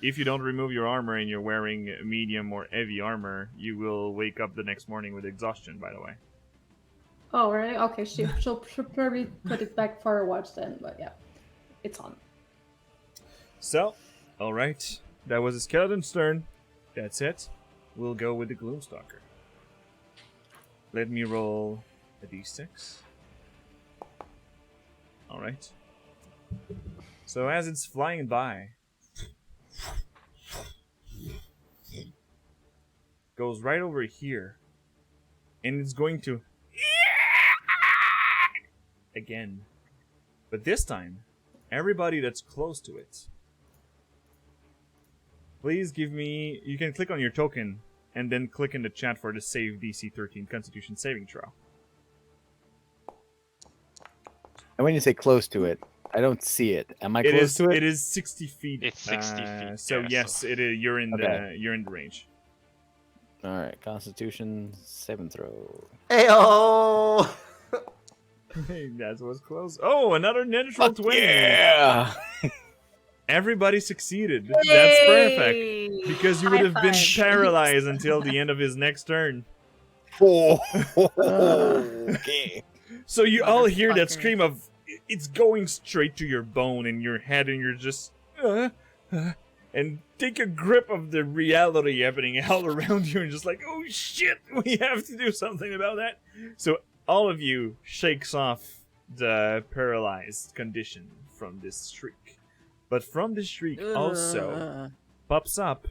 Speaker 1: If you don't remove your armor and you're wearing medium or heavy armor, you will wake up the next morning with exhaustion, by the way.
Speaker 6: Oh, really? Okay, she'll probably put it back for her watch then, but yeah, it's on.
Speaker 1: So, alright. That was a skeleton's turn. That's it. We'll go with the Gloomstalker. Let me roll a d6. Alright. So as it's flying by, goes right over here, and it's going to again. But this time, everybody that's close to it, please give me... You can click on your token, and then click in the chat for the save DC 13 Constitution saving throw.
Speaker 3: And when you say close to it, I don't see it. Am I
Speaker 1: It
Speaker 3: close
Speaker 1: is.
Speaker 3: to it?
Speaker 1: It is 60 feet.
Speaker 5: It's 60 feet,
Speaker 1: So
Speaker 5: yeah,
Speaker 1: yes,
Speaker 5: so-
Speaker 1: it is. You're in
Speaker 3: Okay.
Speaker 1: the range.
Speaker 3: All right, Constitution saving throw.
Speaker 2: Ayo!
Speaker 1: That was close. Oh, another natural 20.
Speaker 3: Yeah.
Speaker 1: Everybody succeeded. That's perfect.
Speaker 4: Yay!
Speaker 1: Because you would
Speaker 4: High
Speaker 1: have been
Speaker 4: five.
Speaker 1: paralyzed until the end of his next turn.
Speaker 3: Oh. Okay.
Speaker 1: So you all hear that
Speaker 4: Motherfucker.
Speaker 1: scream of it's going straight to your bone and your head, and you're just and take a grip of the reality happening all around you, and just like, oh shit, we have to do something about that. So all of you shakes off the paralyzed condition from this shriek, but from this shriek also pops up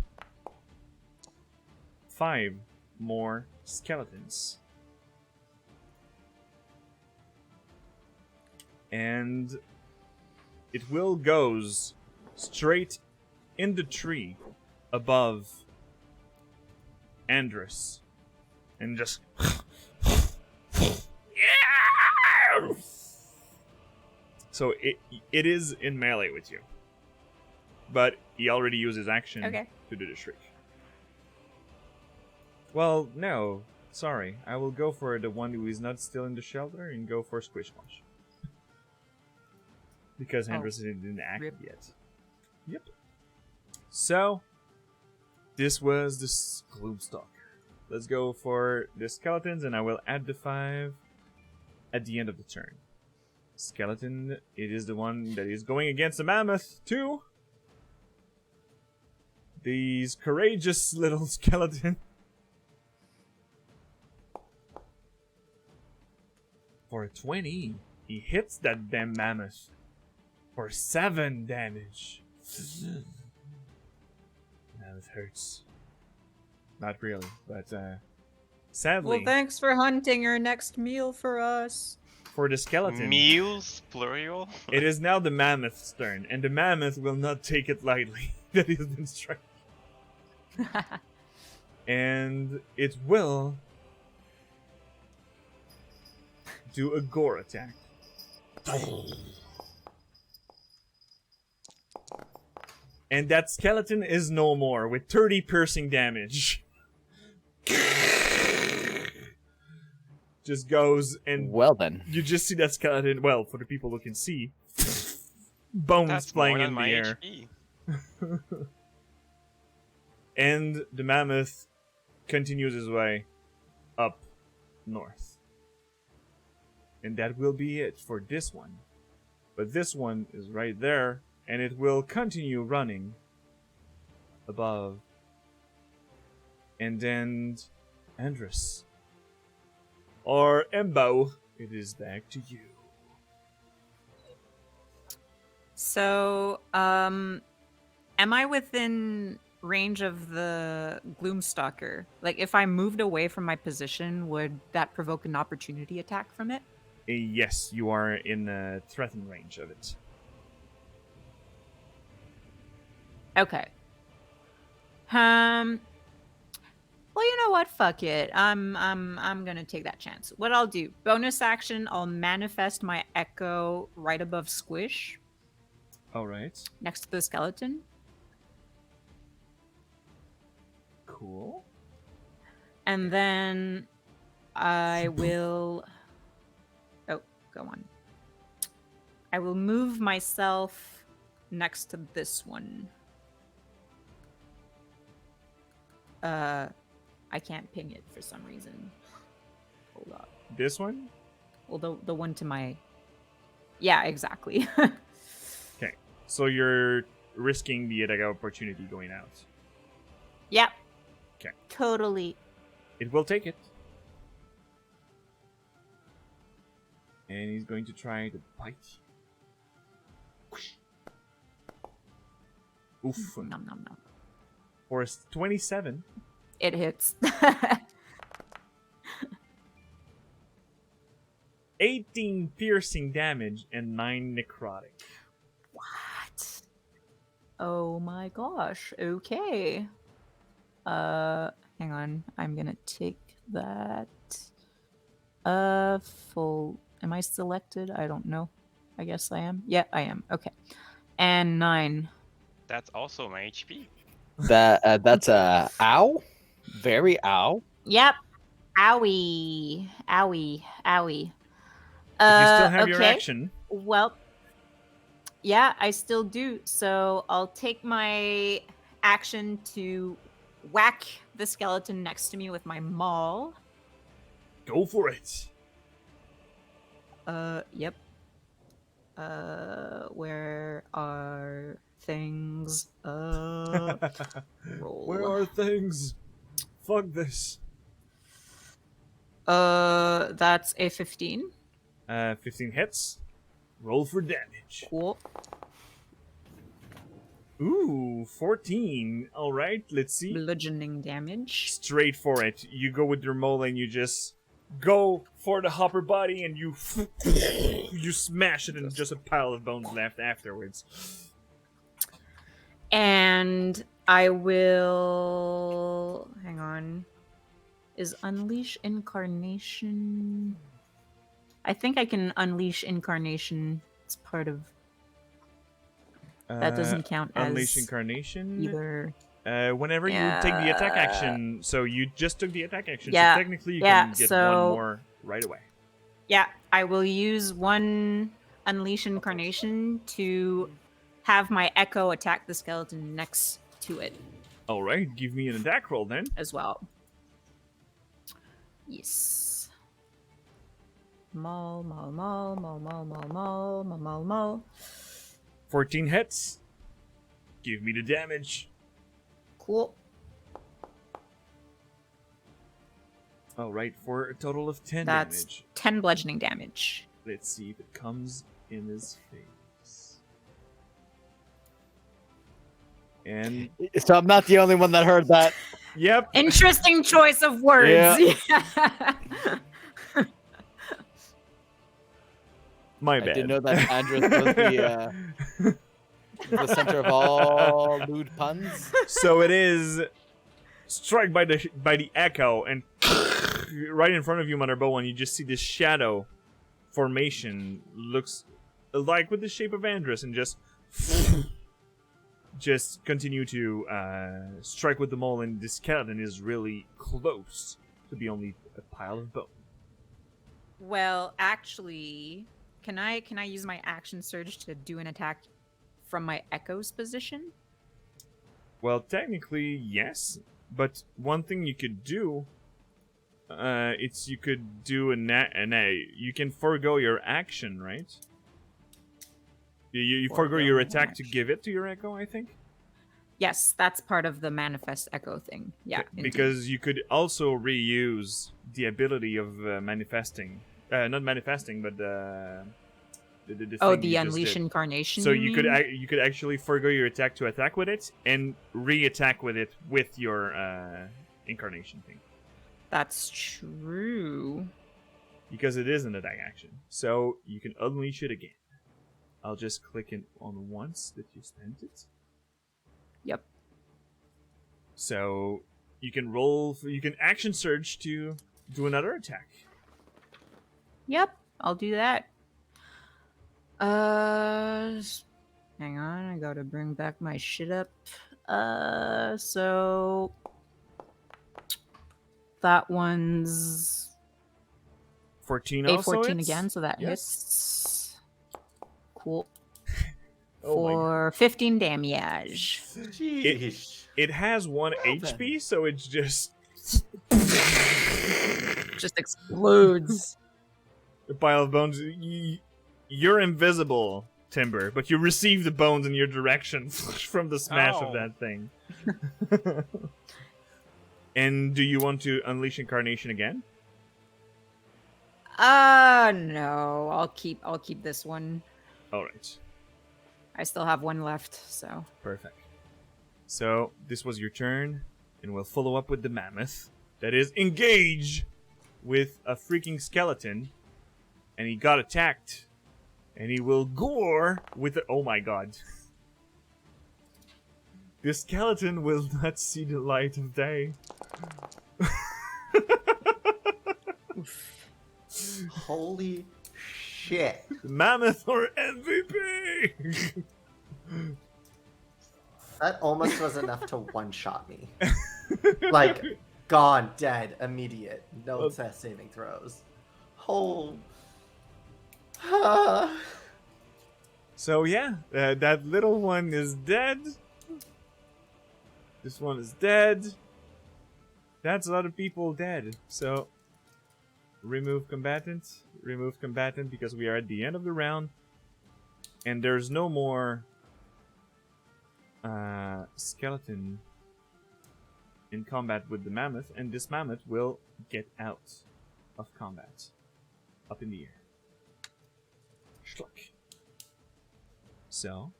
Speaker 1: 5 more skeletons. And it will goes straight in the tree above Andrus and just so it is in melee with you, but he already used his action to do the shriek. Well, no, sorry, I will go for the one who is not still in the shelter and go for Squish Squash. Because Andrus didn't act
Speaker 4: rip.
Speaker 1: yet. Yep. So, this was the Gloomstalker. Let's go for the skeletons, and I will add the 5 at the end of the turn. Skeleton, it is the one that is going against the mammoth, too. These courageous little skeleton. For a 20, he hits that damn mammoth. For 7 damage. Mammoth hurts. Not really, but sadly,
Speaker 4: Well, thanks for hunting your next meal for us.
Speaker 1: for the skeleton,
Speaker 5: Meals, plural.
Speaker 1: it is now the mammoth's turn, and the mammoth will not take it lightly that he has been struck. And it will do a gore attack. And that skeleton is no more with 30 piercing damage. Just goes and
Speaker 3: Well then.
Speaker 1: you just see that skeleton. Well, for the people who can see, bones
Speaker 5: That's
Speaker 1: flying
Speaker 5: more
Speaker 1: in
Speaker 5: than
Speaker 1: the
Speaker 5: my
Speaker 1: air.
Speaker 5: HP.
Speaker 1: And the mammoth continues his way up north. And that will be it for this one. But this one is right there, and it will continue running above. And then Andrus. Or Embo, it is back to you.
Speaker 4: So, am I within range of the Gloomstalker? Like, if I moved away from my position, would that provoke an opportunity attack from it?
Speaker 1: Yes, you are in threatened range of it.
Speaker 4: Okay. Well, you know what? Fuck it. I'm gonna take that chance. What I'll do, bonus action, I'll manifest my echo right above Squish,
Speaker 1: All right.
Speaker 4: next to the skeleton.
Speaker 1: Cool.
Speaker 4: And then I will. Oh, go on. I will move myself next to this one. I can't ping it for some reason. Hold up.
Speaker 1: This one?
Speaker 4: Well, the one to my. Yeah, exactly.
Speaker 1: Okay. So you're risking the attack opportunity going out.
Speaker 4: Yep.
Speaker 1: Okay.
Speaker 4: Totally.
Speaker 1: It will take it. And he's going to try to bite you. Oof.
Speaker 4: Nom nom nom.
Speaker 1: For a 27.
Speaker 4: It hits.
Speaker 1: 18 piercing damage and 9 necrotic.
Speaker 4: What? Oh my gosh. Okay. Hang on. I'm gonna take that. Full. Am I selected? I don't know. I guess I am. Yeah, I am. Okay. And 9.
Speaker 5: That's also my HP.
Speaker 3: That's a ow. Very ow.
Speaker 4: Yep. Owie. Owie. Owie.
Speaker 1: But you still have your
Speaker 4: okay.
Speaker 1: action.
Speaker 4: Well, yeah, I still do. So I'll take my action to whack the skeleton next to me with my maul.
Speaker 1: Go for it.
Speaker 4: Yep. Where are things? Roll.
Speaker 1: Where are things? Fuck this.
Speaker 4: That's a 15.
Speaker 1: 15 hits. Roll for damage.
Speaker 4: Cool.
Speaker 1: Ooh, 14. Alright, let's see.
Speaker 4: Bludgeoning damage.
Speaker 1: Straight for it. You go with your mole and you just go for the hopper body and you you smash it and just a pile of bones left afterwards.
Speaker 4: And I will... Hang on. Is Unleash Incarnation... I think I can Unleash Incarnation. It's part of... That doesn't count as...
Speaker 1: Unleash Incarnation?
Speaker 4: Either...
Speaker 1: Whenever you take the attack action, so you just took the attack action,
Speaker 4: Yeah,
Speaker 1: so technically you
Speaker 4: yeah,
Speaker 1: can get
Speaker 4: so-
Speaker 1: one more right away.
Speaker 4: Yeah, I will use one Unleash Incarnation to have my Echo attack the skeleton next to it
Speaker 1: Alright, give me an attack roll then.
Speaker 4: as well. Yes. Maul, maul, maul, maul, maul, maul, maul, maul, maul, maul.
Speaker 1: 14 hits. Give me the damage.
Speaker 4: Cool.
Speaker 1: Alright, for a total of 10
Speaker 4: That's
Speaker 1: damage.
Speaker 4: 10 bludgeoning damage.
Speaker 1: Let's see if it comes in his face. And
Speaker 3: So I'm not the only one that heard that.
Speaker 1: yep.
Speaker 4: Interesting choice of words.
Speaker 3: Yeah.
Speaker 1: My
Speaker 3: I
Speaker 1: bad.
Speaker 3: didn't know that Andres was the center of all lewd puns.
Speaker 1: So it is struck by the echo, and right in front of you, Mother Bowen, you just see this shadow formation. Looks like with the shape of Andres, and just continue to strike with the mole. And this skeleton is really close to be only a pile of bone.
Speaker 4: Well, actually, can I use my action surge to do an attack from my Echo's position?
Speaker 1: Well, technically, yes. But one thing you could do, it's you could do you can forego your action, right? You forego your attack to give it to your Echo, I think.
Speaker 4: Yes, that's part of the manifest Echo thing. Yeah,
Speaker 1: Because you could also reuse the ability of manifesting. Not manifesting, but The
Speaker 4: Oh,
Speaker 1: thing
Speaker 4: the
Speaker 1: you just
Speaker 4: Unleash
Speaker 1: did.
Speaker 4: Incarnation.
Speaker 1: So
Speaker 4: you
Speaker 1: you could
Speaker 4: mean?
Speaker 1: you could actually forgo your attack to attack with it and re-attack with it with your incarnation thing,
Speaker 4: That's true.
Speaker 1: because it is an attack action. So you can unleash it again. I'll just click it on once that you spent it.
Speaker 4: Yep.
Speaker 1: So you can roll. You can action surge to do another attack.
Speaker 4: Yep. I'll do that. Hang on. I gotta bring back my shit up. So that one's
Speaker 1: 14
Speaker 4: a
Speaker 1: also
Speaker 4: 14
Speaker 1: hits?
Speaker 4: again, so that
Speaker 1: Yes.
Speaker 4: hits. Cool.
Speaker 1: Oh my
Speaker 4: For 15 damage.
Speaker 2: Sheesh.
Speaker 1: It has 1
Speaker 2: Well
Speaker 1: HP, so it's just
Speaker 4: Just explodes.
Speaker 1: a pile of bones. You're invisible, Timber, but you receive the bones in your direction from the smash of
Speaker 5: Ow.
Speaker 1: that thing. And do you want to unleash incarnation again?
Speaker 4: No. I'll keep this one.
Speaker 1: All right,
Speaker 4: I still have one left, so.
Speaker 1: perfect. So this was your turn, and we'll follow up with the mammoth that is engaged with a freaking skeleton, and he got attacked, and he will gore with it. Oh my god. This skeleton will not see the light of day.
Speaker 2: Holy shit.
Speaker 1: Mammoth or MVP?
Speaker 2: That almost was enough to one-shot me. Like, gone, dead, immediate. No test saving throws. Oh.
Speaker 1: So yeah, that little one is dead. This one is dead. That's a lot of people dead. So remove combatant because we are at the end of the round, and there's no more skeleton in combat with the mammoth, and this mammoth will get out of combat, up in the air. Schluck. So,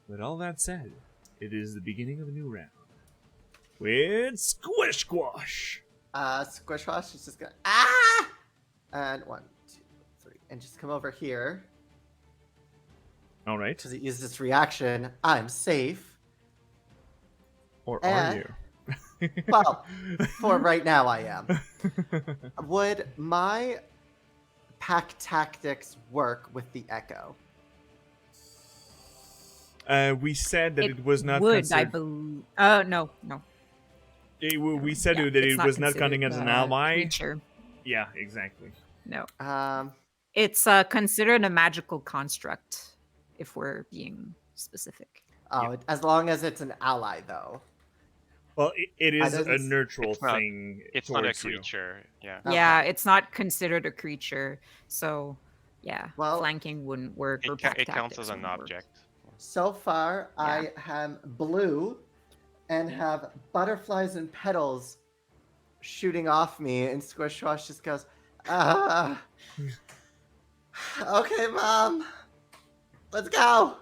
Speaker 1: with all that said, it is the beginning of a new round with Squish Squash.
Speaker 2: Squish Wash is just gonna ah, and 1, 2, 3, and just come over here
Speaker 1: All right,
Speaker 2: because it used its reaction. I'm safe.
Speaker 1: or are you?
Speaker 2: Well, for right now, I am. Would my pack tactics work with the Echo?
Speaker 1: We said that it was not
Speaker 4: would, I
Speaker 1: considered.
Speaker 4: believe. Oh, no.
Speaker 1: We said
Speaker 4: Yeah,
Speaker 1: that
Speaker 4: it's
Speaker 1: it was not
Speaker 4: considered
Speaker 1: counting as an
Speaker 4: a
Speaker 1: ally.
Speaker 4: Creature.
Speaker 1: Yeah, exactly.
Speaker 4: No.
Speaker 2: It's
Speaker 4: It's considered a magical construct, if we're being specific.
Speaker 2: as long as it's an ally, though.
Speaker 1: Well, it is
Speaker 2: doesn't
Speaker 1: a
Speaker 2: s-
Speaker 1: neutral
Speaker 5: It's not-
Speaker 1: thing.
Speaker 5: It's not a
Speaker 1: towards you.
Speaker 5: creature. Yeah.
Speaker 2: Okay.
Speaker 4: Yeah, it's not considered a creature, so yeah,
Speaker 2: Well,
Speaker 4: flanking wouldn't work. Or
Speaker 5: It, ca-
Speaker 4: pack
Speaker 5: it counts
Speaker 4: tactics
Speaker 5: as an
Speaker 4: wouldn't work.
Speaker 5: object.
Speaker 2: So far,
Speaker 4: Yeah.
Speaker 2: I am blue and have butterflies and petals shooting off me, and Squish Wash just goes, ah. Okay, Mom. Let's go.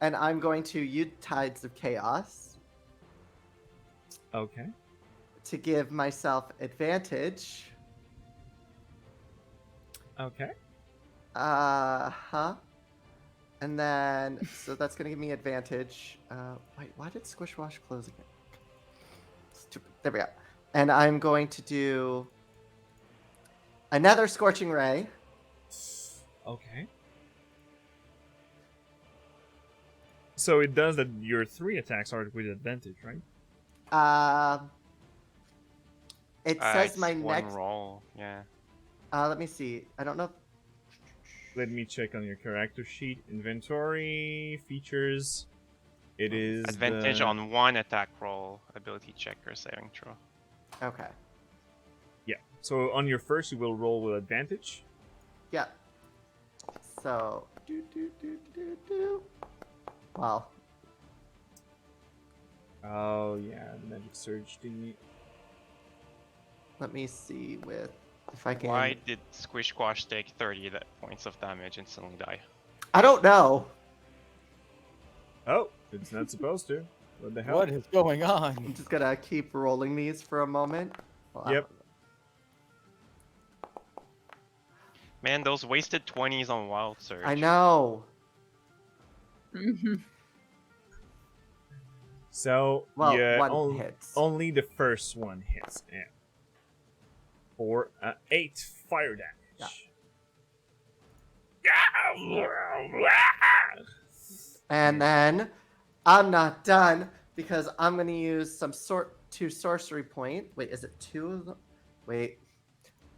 Speaker 2: And I'm going to use Tides of Chaos
Speaker 1: Okay.
Speaker 2: to give myself advantage.
Speaker 1: Okay.
Speaker 2: And then, so that's going to give me advantage. Wait, why did Squish Wash close again? Stupid. There we go. And I'm going to do another Scorching Ray.
Speaker 1: Okay. So it does that your 3 attacks are with advantage, right?
Speaker 2: It says
Speaker 5: It's
Speaker 2: my
Speaker 5: one
Speaker 2: next.
Speaker 5: roll. Yeah.
Speaker 2: Let me see. I don't know.
Speaker 1: Let me check on your character sheet. Inventory, features. It is
Speaker 5: Advantage
Speaker 1: the-
Speaker 5: on one attack roll, ability check, or saving throw.
Speaker 2: Okay.
Speaker 1: Yeah. So on your first, you will roll with advantage.
Speaker 2: Yeah. So. Well,
Speaker 1: Oh yeah, the magic surge thingy.
Speaker 2: let me see with if I can.
Speaker 5: Why did Squish Squash take 30 points of damage and suddenly die?
Speaker 2: I don't know.
Speaker 1: Oh, it's not supposed to. What the hell?
Speaker 3: What is going
Speaker 2: I'm
Speaker 3: on?
Speaker 2: just gonna keep rolling these for a moment.
Speaker 1: Yep.
Speaker 5: Man, those wasted 20s on Wild Surge.
Speaker 2: I know.
Speaker 1: So,
Speaker 2: Well,
Speaker 1: yeah,
Speaker 2: one hits.
Speaker 1: only the first one hits. Yeah. For 8 fire damage.
Speaker 2: And then I'm not done because I'm gonna use some 2 sorcery point. Wait, is it 2 of them? Wait,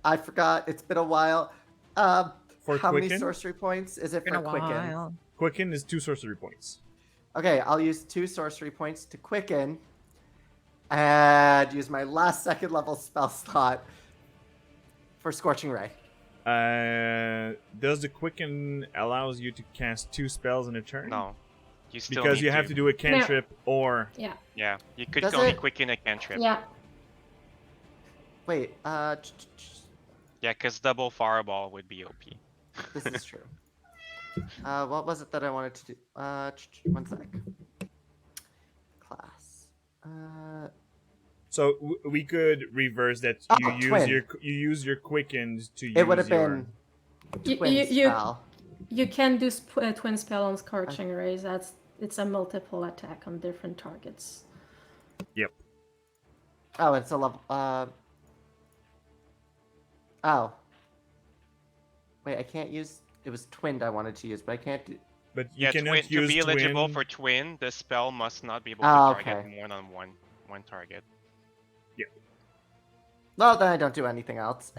Speaker 2: I forgot. It's been a while.
Speaker 1: For
Speaker 2: How many
Speaker 1: Quicken?
Speaker 2: sorcery points is it
Speaker 4: Been
Speaker 2: for
Speaker 4: a
Speaker 2: Quicken?
Speaker 4: while.
Speaker 1: Quicken is 2 sorcery points.
Speaker 2: Okay, I'll use 2 sorcery points to Quicken, and use my last 2nd level spell slot for Scorching Ray.
Speaker 1: Does the Quicken allows you to cast 2 spells in a turn?
Speaker 5: No. You still
Speaker 1: Because
Speaker 5: need
Speaker 1: you have to do a cantrip or...
Speaker 6: Yeah.
Speaker 5: Yeah, you could
Speaker 2: Does
Speaker 5: only
Speaker 2: it-
Speaker 5: quicken a cantrip.
Speaker 6: Yeah.
Speaker 2: Wait,
Speaker 5: Yeah, because double fireball would be OP.
Speaker 2: this is true. What was it that I wanted to do? One sec. Class.
Speaker 1: So we could reverse that. You
Speaker 2: Oh,
Speaker 1: use
Speaker 2: twin.
Speaker 1: you use your Quickened to use
Speaker 2: It would have
Speaker 1: your...
Speaker 2: been
Speaker 6: You,
Speaker 2: twin
Speaker 6: you,
Speaker 2: spell.
Speaker 6: you can do twin spell on Scorching Rays. It's a multiple attack on different targets.
Speaker 1: Yep.
Speaker 2: Oh, it's a level. Oh. Wait, I can't use. It was twinned I wanted to use, but I can't do.
Speaker 1: But you
Speaker 5: Yeah,
Speaker 1: cannot
Speaker 5: twin, to
Speaker 1: use
Speaker 5: be eligible
Speaker 1: twin...
Speaker 5: for twin, the spell must not be able
Speaker 2: Oh,
Speaker 5: to target
Speaker 2: okay.
Speaker 5: more than one target.
Speaker 2: Well, then I don't do anything else.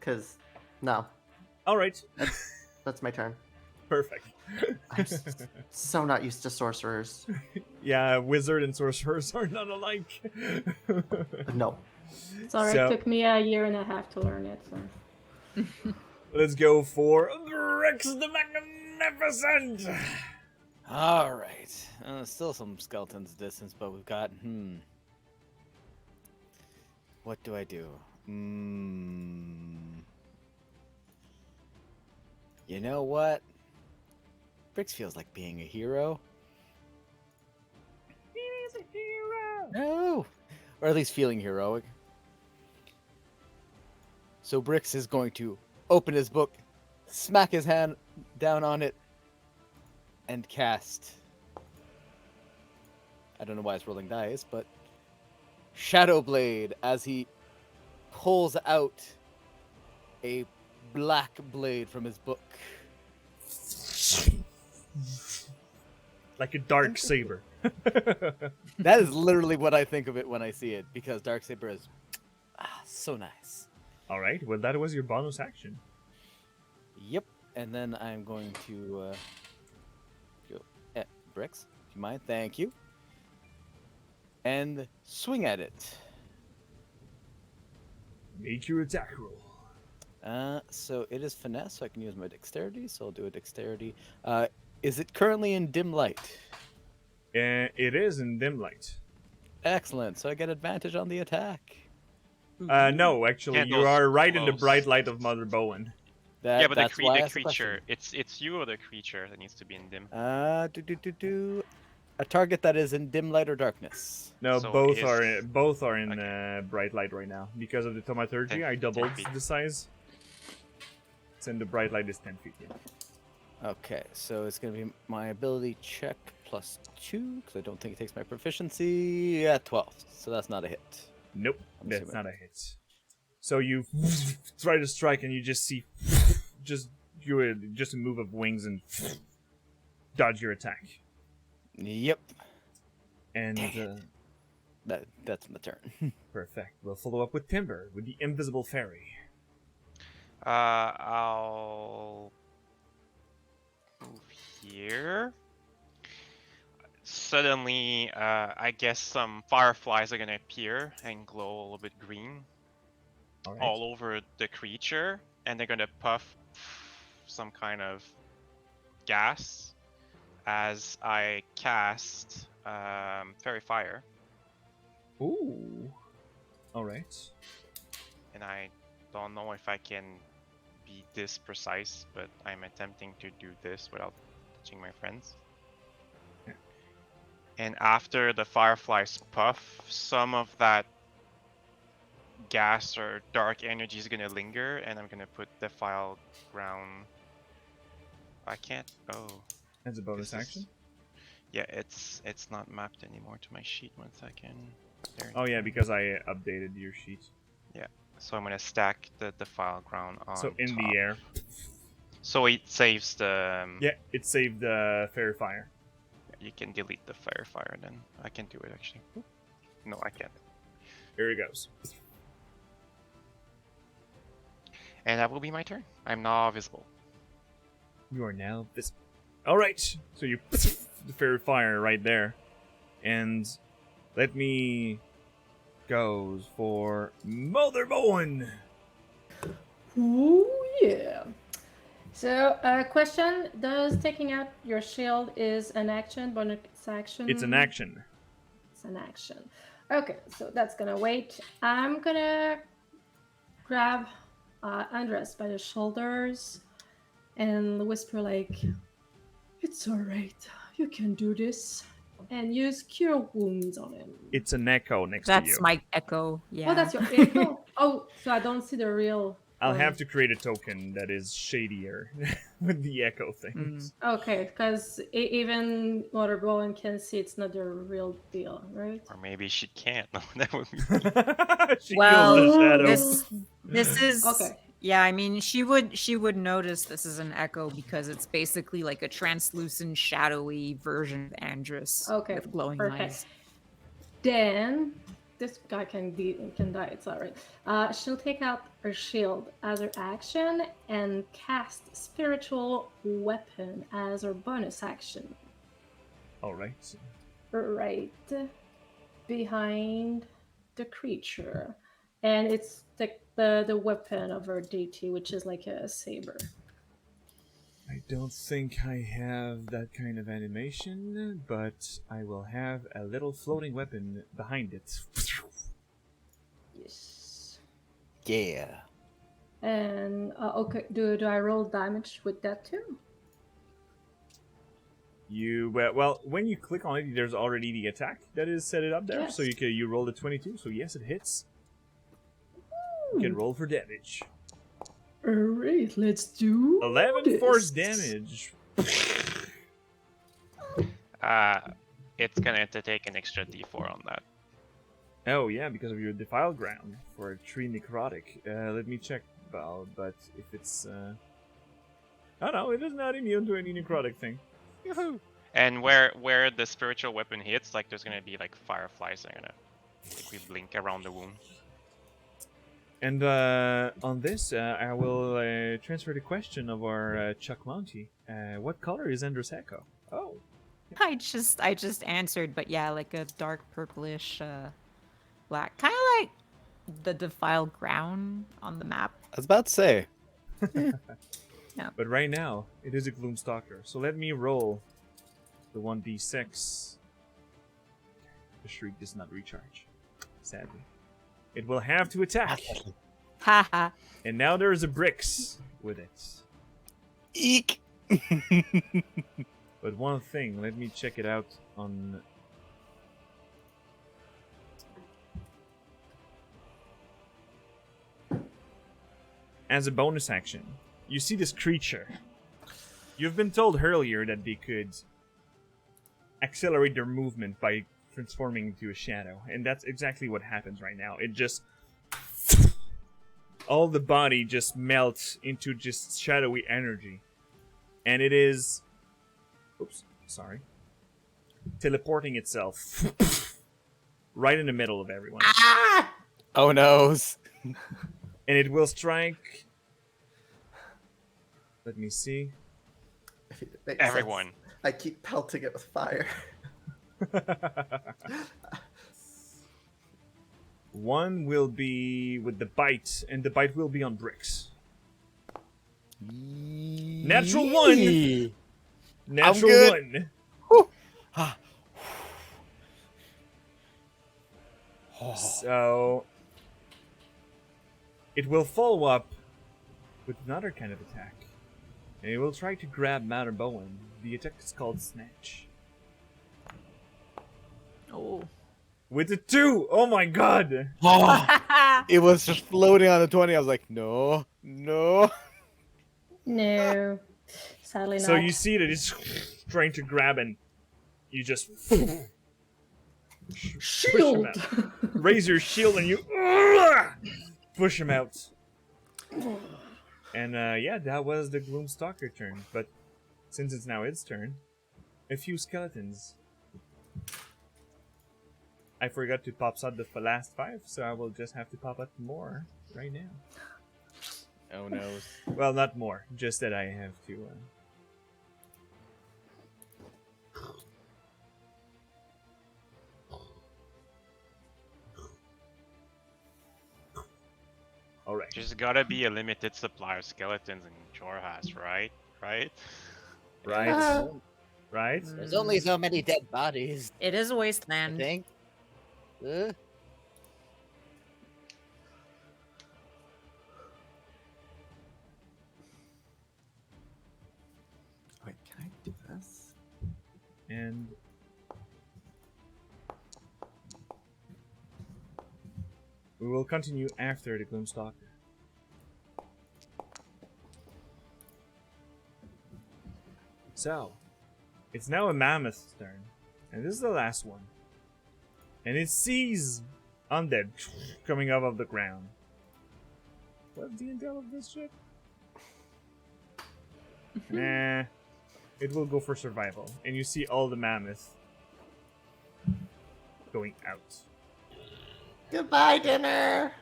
Speaker 2: Cause no,
Speaker 1: All right.
Speaker 2: that's my turn.
Speaker 1: Perfect.
Speaker 2: I'm so not used to sorcerers.
Speaker 1: Yeah, wizard and sorcerers are not alike.
Speaker 2: No.
Speaker 6: Sorry,
Speaker 1: So-
Speaker 6: it took me a year and a half to learn it. So.
Speaker 1: Let's go for Rex the Magnificent.
Speaker 3: All right. Still some skeletons distance, but we've got What do I do? You know what? Brix feels like being a hero.
Speaker 1: He's a hero.
Speaker 3: No, or at least feeling heroic. So Brix is going to open his book, smack his hand down on it, and cast. I don't know why it's rolling dice, but Shadow Blade as he pulls out a black blade from his book.
Speaker 1: Like a dark saber.
Speaker 3: That is literally what I think of it when I see it, because Darksaber is so nice.
Speaker 1: All right. Well, that was your bonus action.
Speaker 3: Yep, and then I'm going to go Brix, if you mind, thank you, and swing at it.
Speaker 1: Make your attack roll.
Speaker 3: So it is finesse, so I can use my dexterity. So I'll do a dexterity. Is it currently in dim light?
Speaker 1: It is in dim light.
Speaker 3: Excellent. So I get advantage on the attack.
Speaker 1: No, actually, you
Speaker 5: Candles
Speaker 1: are right in the
Speaker 5: close.
Speaker 1: bright light of Mother Bowen.
Speaker 5: Yeah, but
Speaker 3: That's
Speaker 5: the
Speaker 3: why I asked the
Speaker 5: creature,
Speaker 3: question.
Speaker 5: it's you or the creature that needs to be in dim.
Speaker 3: A target that is in dim light or darkness.
Speaker 1: No,
Speaker 5: So
Speaker 1: both
Speaker 5: is-
Speaker 1: are in bright light right now because of the thaumaturgy.
Speaker 5: 10
Speaker 1: I doubled
Speaker 5: 10 feet.
Speaker 1: the size. It's in the bright light is 10 feet. Yeah.
Speaker 3: Okay, so it's going to be my ability check plus 2, because I don't think it takes my proficiency. Yeah, 12. So that's not a hit.
Speaker 1: Nope,
Speaker 3: I'm
Speaker 1: that's
Speaker 3: assuming.
Speaker 1: not a hit. So you try to strike and you just see just a move of wings and dodge your attack.
Speaker 3: Yep.
Speaker 1: And
Speaker 3: Dang that's my turn.
Speaker 1: perfect. We'll follow up with Timber with the invisible fairy.
Speaker 5: I'll move here. Suddenly, I guess some fireflies are gonna appear and glow a little bit green
Speaker 1: All right.
Speaker 5: all over the creature, and they're gonna puff some kind of gas as I cast Fairy Fire,
Speaker 1: Ooh. All right.
Speaker 5: and I don't know if I can be this precise, but I'm attempting to do this without touching my friends. And after the fireflies puff, some of that gas or dark energy is gonna linger, and I'm gonna put the file ground. I can't. Oh,
Speaker 1: As a bonus
Speaker 5: this is-
Speaker 1: action.
Speaker 5: Yeah, it's not mapped anymore to my sheet. 1 second. There.
Speaker 1: Oh yeah, because I updated your sheet.
Speaker 5: So I'm gonna stack the file ground on.
Speaker 1: So in
Speaker 5: top.
Speaker 1: the air.
Speaker 5: So it saves the.
Speaker 1: Yeah, it saved the fairy fire.
Speaker 5: You can delete the fire then. I can do it actually. No, I can't.
Speaker 1: Here it goes.
Speaker 5: And that will be my turn. I'm now visible.
Speaker 1: You are now visible. All right. So you the fairy fire right there, and let me goes for Motherbowen.
Speaker 6: Ooh, yeah. So, question: does taking out your shield is an action, bonus action?
Speaker 1: It's an action.
Speaker 6: It's an action. Okay, so that's gonna wait. I'm gonna grab Andres by the shoulders and whisper like, "It's all right. You can do this." And use Cure Wounds on him.
Speaker 1: It's an echo next to you.
Speaker 4: That's my echo. Yeah.
Speaker 6: Oh, that's your echo. Oh, so I don't see the real.
Speaker 1: I'll
Speaker 6: one.
Speaker 1: have to create a token that is shadier with the echo things.
Speaker 6: Okay, because even Motherbowen can see it's not the real deal, right?
Speaker 5: Or maybe she can't. No, that would be.
Speaker 1: She
Speaker 4: Well,
Speaker 1: feels the shadow.
Speaker 4: this is
Speaker 6: Okay.
Speaker 4: Yeah, I mean, she would notice this is an echo because it's basically like a translucent, shadowy version of Andrus
Speaker 6: Okay,
Speaker 4: with glowing
Speaker 6: perfect.
Speaker 4: eyes.
Speaker 6: Then this guy can die. It's alright. She'll take out her shield as her action and cast spiritual weapon as her bonus action.
Speaker 1: All right.
Speaker 6: Right behind the creature, and it's the weapon of her deity, which is like a saber.
Speaker 1: I don't think I have that kind of animation, but I will have a little floating weapon behind it.
Speaker 6: Yes.
Speaker 3: Yeah.
Speaker 6: And okay, do I roll damage with that too?
Speaker 1: Well, when you click on it, there's already the attack that is set it up there.
Speaker 6: Yes.
Speaker 1: So you roll the 22. So yes, it hits. You can roll for damage.
Speaker 6: Alright, let's do
Speaker 1: 11
Speaker 6: this.
Speaker 1: force damage.
Speaker 5: It's gonna have to take an extra D4 on that.
Speaker 1: Oh yeah, because of your defiled ground for a 3 necrotic. Let me check, Val. But if it's oh no, it is not immune to any necrotic thing.
Speaker 5: Yoo-hoo! And where the spiritual weapon hits, like there's gonna be like fireflies that are gonna quickly blink around the wound.
Speaker 1: And on this, I will transfer the question of our Chuck Monty. What color is Ender's Echo? Oh,
Speaker 4: I just answered, but yeah, like a dark purplish black, kind of like the defiled ground on the map.
Speaker 3: I was about to say.
Speaker 1: but right now it is a Gloomstalker. So let me roll the 1d6. The shriek does not recharge, sadly. It will have to attack.
Speaker 4: Haha.
Speaker 1: And now there is a Brix with it.
Speaker 3: Eek.
Speaker 1: But one thing, let me check it out on... As a bonus action, you see this creature. You've been told earlier that they could accelerate their movement by transforming into a shadow, and that's exactly what happens right now. It just... all the body just melts into just shadowy energy. And it is... oops, sorry. Teleporting itself right in the middle of everyone.
Speaker 3: Oh noes.
Speaker 1: And it will strike... let me see.
Speaker 2: It makes
Speaker 5: Everyone.
Speaker 2: sense. I keep pelting it with fire.
Speaker 1: One will be with the bite, and the bite will be on Brix. Natural one!
Speaker 3: Yee.
Speaker 1: Natural
Speaker 3: good.
Speaker 1: one.
Speaker 3: Ah. Oh.
Speaker 1: So... it will follow up with another kind of attack. And he will try to grab Matter Bowen. The attack is called Snatch.
Speaker 4: Oh.
Speaker 1: With a 2! Oh my god!
Speaker 3: Oh, it was just floating on the 20. I was like, no, no.
Speaker 6: No, sadly not.
Speaker 1: So you see that he's trying to grab and you just
Speaker 6: Shield!
Speaker 1: raise your shield and you push him out. And yeah, that was the Gloomstalker turn. But since it's now its turn, a few skeletons. I forgot to pop out the last 5, so I will just have to pop out more right now.
Speaker 3: Oh no.
Speaker 1: Well, not more, just that I have to. All right.
Speaker 5: There's gotta be a limited supply of skeletons in Xhorhas, right? Right?
Speaker 1: Right. Right.
Speaker 3: There's only so many dead bodies,
Speaker 4: It is a
Speaker 3: I
Speaker 4: wasteland.
Speaker 3: think.
Speaker 2: Wait, can I do this?
Speaker 1: And we will continue after the Gloomstalker. So, it's now a Mammoth's turn, and this is the last one. And it sees undead coming up of the ground. What's the intel of this shit? Nah. It will go for survival. And you see all the mammoth going out.
Speaker 2: Goodbye, dinner.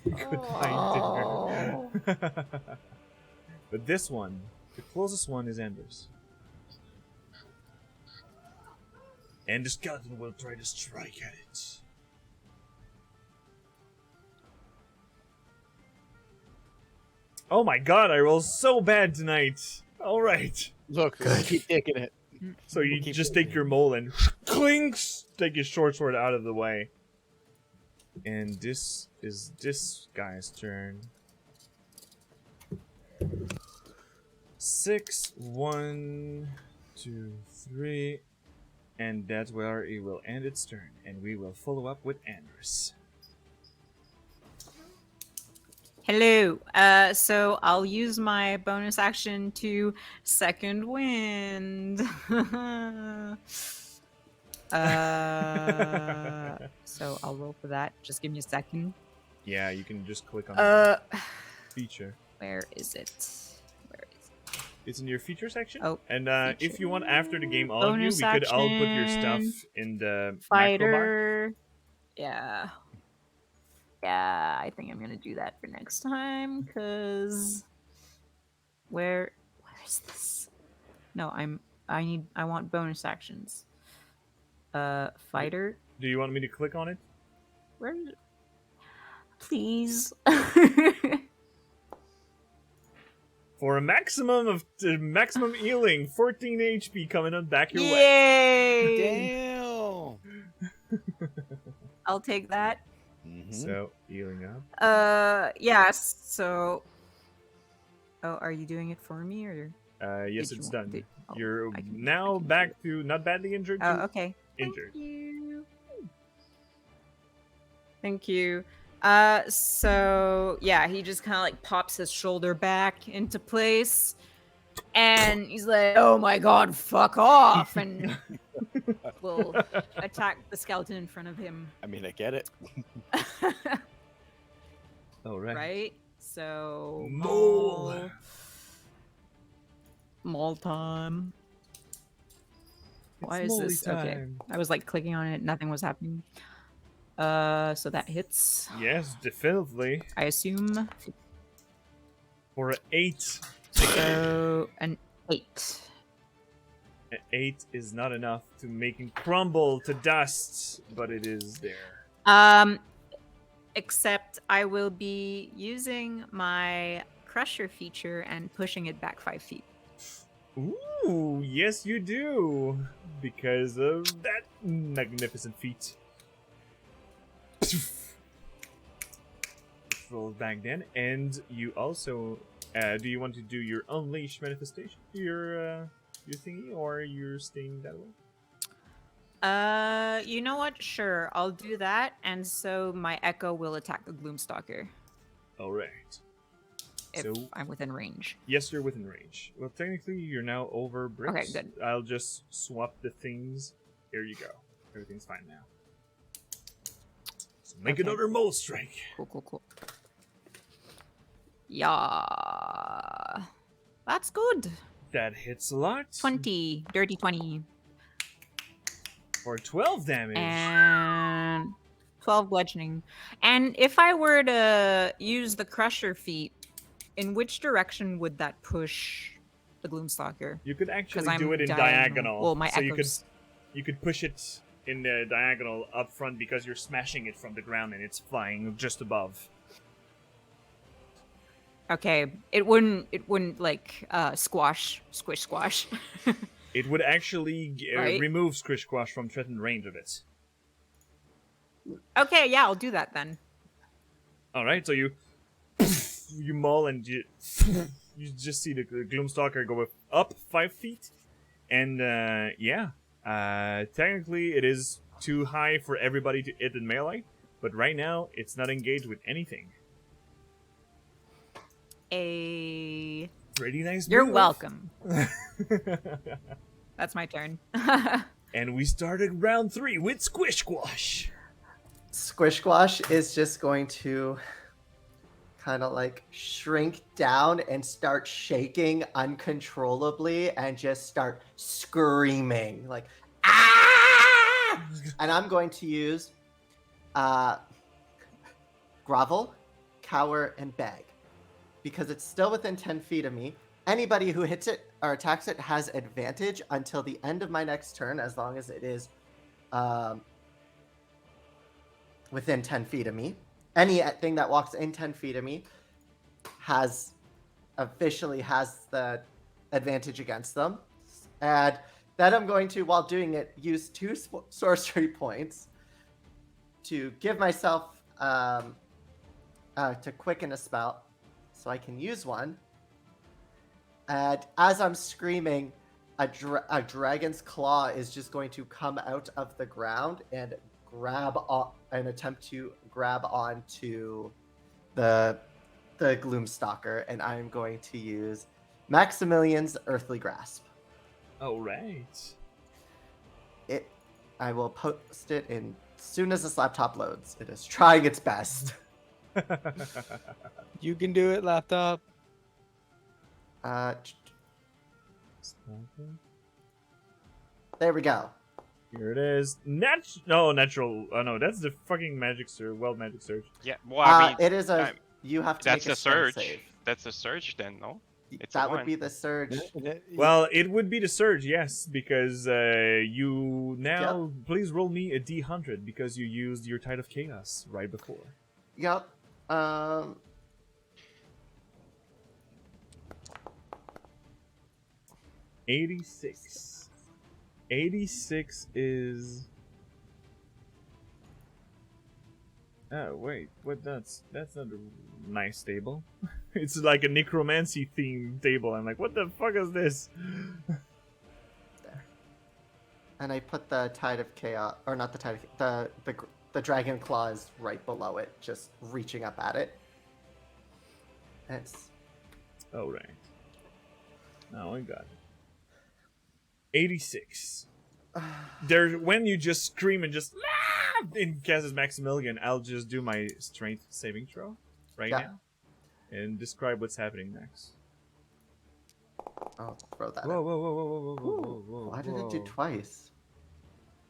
Speaker 1: Goodbye, dinner. But this one, the closest one is Embers. And the skeleton will try to strike at it. Oh my god, I roll so bad tonight. Alright.
Speaker 3: Look, keep taking it.
Speaker 1: So you
Speaker 3: Keep
Speaker 1: just
Speaker 3: doing
Speaker 1: take your mole and clinks, take your short sword out of the way. And this is this guy's turn. 6, 1, 2, 3. And that's where it will end its turn. And we will follow up with Andrus.
Speaker 4: Hello. So I'll use my bonus action to second wind. So I'll roll for that. Just give me a second.
Speaker 1: Yeah, you can just click on the
Speaker 4: Uh,
Speaker 1: feature.
Speaker 4: where is it? Where is it?
Speaker 1: It's in your feature section.
Speaker 4: Oh,
Speaker 1: And if
Speaker 4: feature.
Speaker 1: you want after the game, all of you,
Speaker 4: Bonus
Speaker 1: we could all put your stuff
Speaker 4: action,
Speaker 1: in the macro bar.
Speaker 4: Fighter. Yeah. Yeah, I think I'm gonna do that for next time, cause where is this? No, I want bonus actions. Fighter.
Speaker 1: Do you want me to click on it?
Speaker 4: Where is it? Please.
Speaker 1: For a maximum healing, 14 HP coming on back your way.
Speaker 4: Yay!
Speaker 3: Damn.
Speaker 4: I'll take that.
Speaker 1: So healing up.
Speaker 4: Yeah, so oh, are you doing it for me or
Speaker 1: Yes,
Speaker 4: did
Speaker 1: it's
Speaker 4: you-
Speaker 1: done.
Speaker 4: did- oh,
Speaker 1: You're
Speaker 4: I can-
Speaker 1: now
Speaker 4: I can
Speaker 1: back to not badly injured.
Speaker 4: Oh,
Speaker 1: to
Speaker 4: okay.
Speaker 1: injured.
Speaker 4: Thank you. Thank you. So yeah, he just kind of like pops his shoulder back into place, and he's like, "Oh my god, fuck off!" and will attack the skeleton in front of him.
Speaker 3: I mean, I get it.
Speaker 1: All right.
Speaker 4: Right? So
Speaker 1: Mole.
Speaker 4: Mole time. Why
Speaker 1: It's
Speaker 4: is
Speaker 1: molly
Speaker 4: this okay?
Speaker 1: time.
Speaker 4: I was like clicking on it, nothing was happening. So that hits.
Speaker 1: Yes, definitively.
Speaker 4: I assume.
Speaker 1: For an 8.
Speaker 4: So an 8.
Speaker 1: An 8 is not enough to make him crumble to dust, but it is there.
Speaker 4: Except I will be using my crusher feature and pushing it back 5 feet.
Speaker 1: Ooh, yes you do. Because of that magnificent feat. rolled back then. And you also, do you want to do your unleash manifestation, your thingy, or you're staying that way?
Speaker 4: You know what? Sure, I'll do that. And so my echo will attack the Gloomstalker
Speaker 1: All right.
Speaker 4: if
Speaker 1: So
Speaker 4: I'm within range.
Speaker 1: yes, you're within range. Well, technically, you're now over bricks.
Speaker 4: Okay, good.
Speaker 1: I'll just swap the things. Here you go. Everything's fine now. So make
Speaker 4: Okay.
Speaker 1: another mole strike.
Speaker 4: Cool. Yeah. That's good.
Speaker 1: That hits a lot.
Speaker 4: 20. Dirty 20.
Speaker 1: For 12 damage.
Speaker 4: And 12 bludgeoning. And if I were to use the Crusher feat, in which direction would that push the Gloomstalker?
Speaker 1: You could actually
Speaker 4: 'Cause
Speaker 1: do
Speaker 4: I'm
Speaker 1: it in
Speaker 4: diagonal.
Speaker 1: diagonal.
Speaker 4: Well, my
Speaker 1: so
Speaker 4: echoes.
Speaker 1: you could push it in the diagonal up front because you're smashing it from the ground and it's flying just above.
Speaker 4: Okay, it wouldn't like squish.
Speaker 1: It would actually
Speaker 4: Right.
Speaker 1: remove Squish Squash from threatened range of it.
Speaker 4: Okay, yeah, I'll do that then.
Speaker 1: All right, so you maul and you just see the Gloomstalker go up 5 feet, and technically it is too high for everybody to hit in melee, but right now it's not engaged with anything. Pretty nice.
Speaker 4: You're
Speaker 1: move.
Speaker 4: welcome. That's my turn.
Speaker 1: And we started round 3 with Squish Squash.
Speaker 2: Squish Squash is just going to kind of like shrink down and start shaking uncontrollably and just start screaming like ah! And I'm going to use grovel, cower, and beg because it's still within 10 feet of me. Anybody who hits it or attacks it has advantage until the end of my next turn, as long as it is within 10 feet of me. Anything that walks in 10 feet of me officially has the advantage against them. And then I'm going to, while doing it, use 2 sorcery points to give myself to quicken a spell so I can use one. And as I'm screaming, a dragon's claw is just going to come out of the ground and attempt to grab onto the Gloomstalker, and I'm going to use Maximilian's Earthly Grasp.
Speaker 1: All right.
Speaker 2: I will post it in as soon as this laptop loads. It is trying its best.
Speaker 3: You can do it, laptop.
Speaker 2: There we go.
Speaker 1: Here it is. Natural. Oh no, that's the fucking magic surge. Wild magic surge.
Speaker 5: Yeah, well, I mean,
Speaker 2: It is a.
Speaker 5: I-
Speaker 2: You have to
Speaker 5: that's
Speaker 2: make
Speaker 5: a
Speaker 2: a strength
Speaker 5: surge.
Speaker 2: save.
Speaker 5: That's a surge then, no? It's a
Speaker 2: That would
Speaker 5: one.
Speaker 2: be the surge.
Speaker 1: Well, it would be the surge, yes, because you now please roll me a D100 because you used your Tide of Chaos right before.
Speaker 2: Yep.
Speaker 1: 86. 86 is. Oh wait, what? That's not a nice table. It's like a necromancy themed table. I'm like, what the fuck is this?
Speaker 2: There. And I put the Tide of Chaos, or not the Tide of the Dragon Claw is right below it, just reaching up at it. And it's
Speaker 1: Oh right. Now I got it. 86. There, when you just scream and just in cast Maximilian, I'll just do my strength saving throw right now and describe what's happening next.
Speaker 2: I'll throw that.
Speaker 1: Whoa,
Speaker 2: in.
Speaker 1: whoa, whoa, whoa, whoa, whoa, whoa, whoa!
Speaker 2: Why did it do
Speaker 1: whoa.
Speaker 2: twice?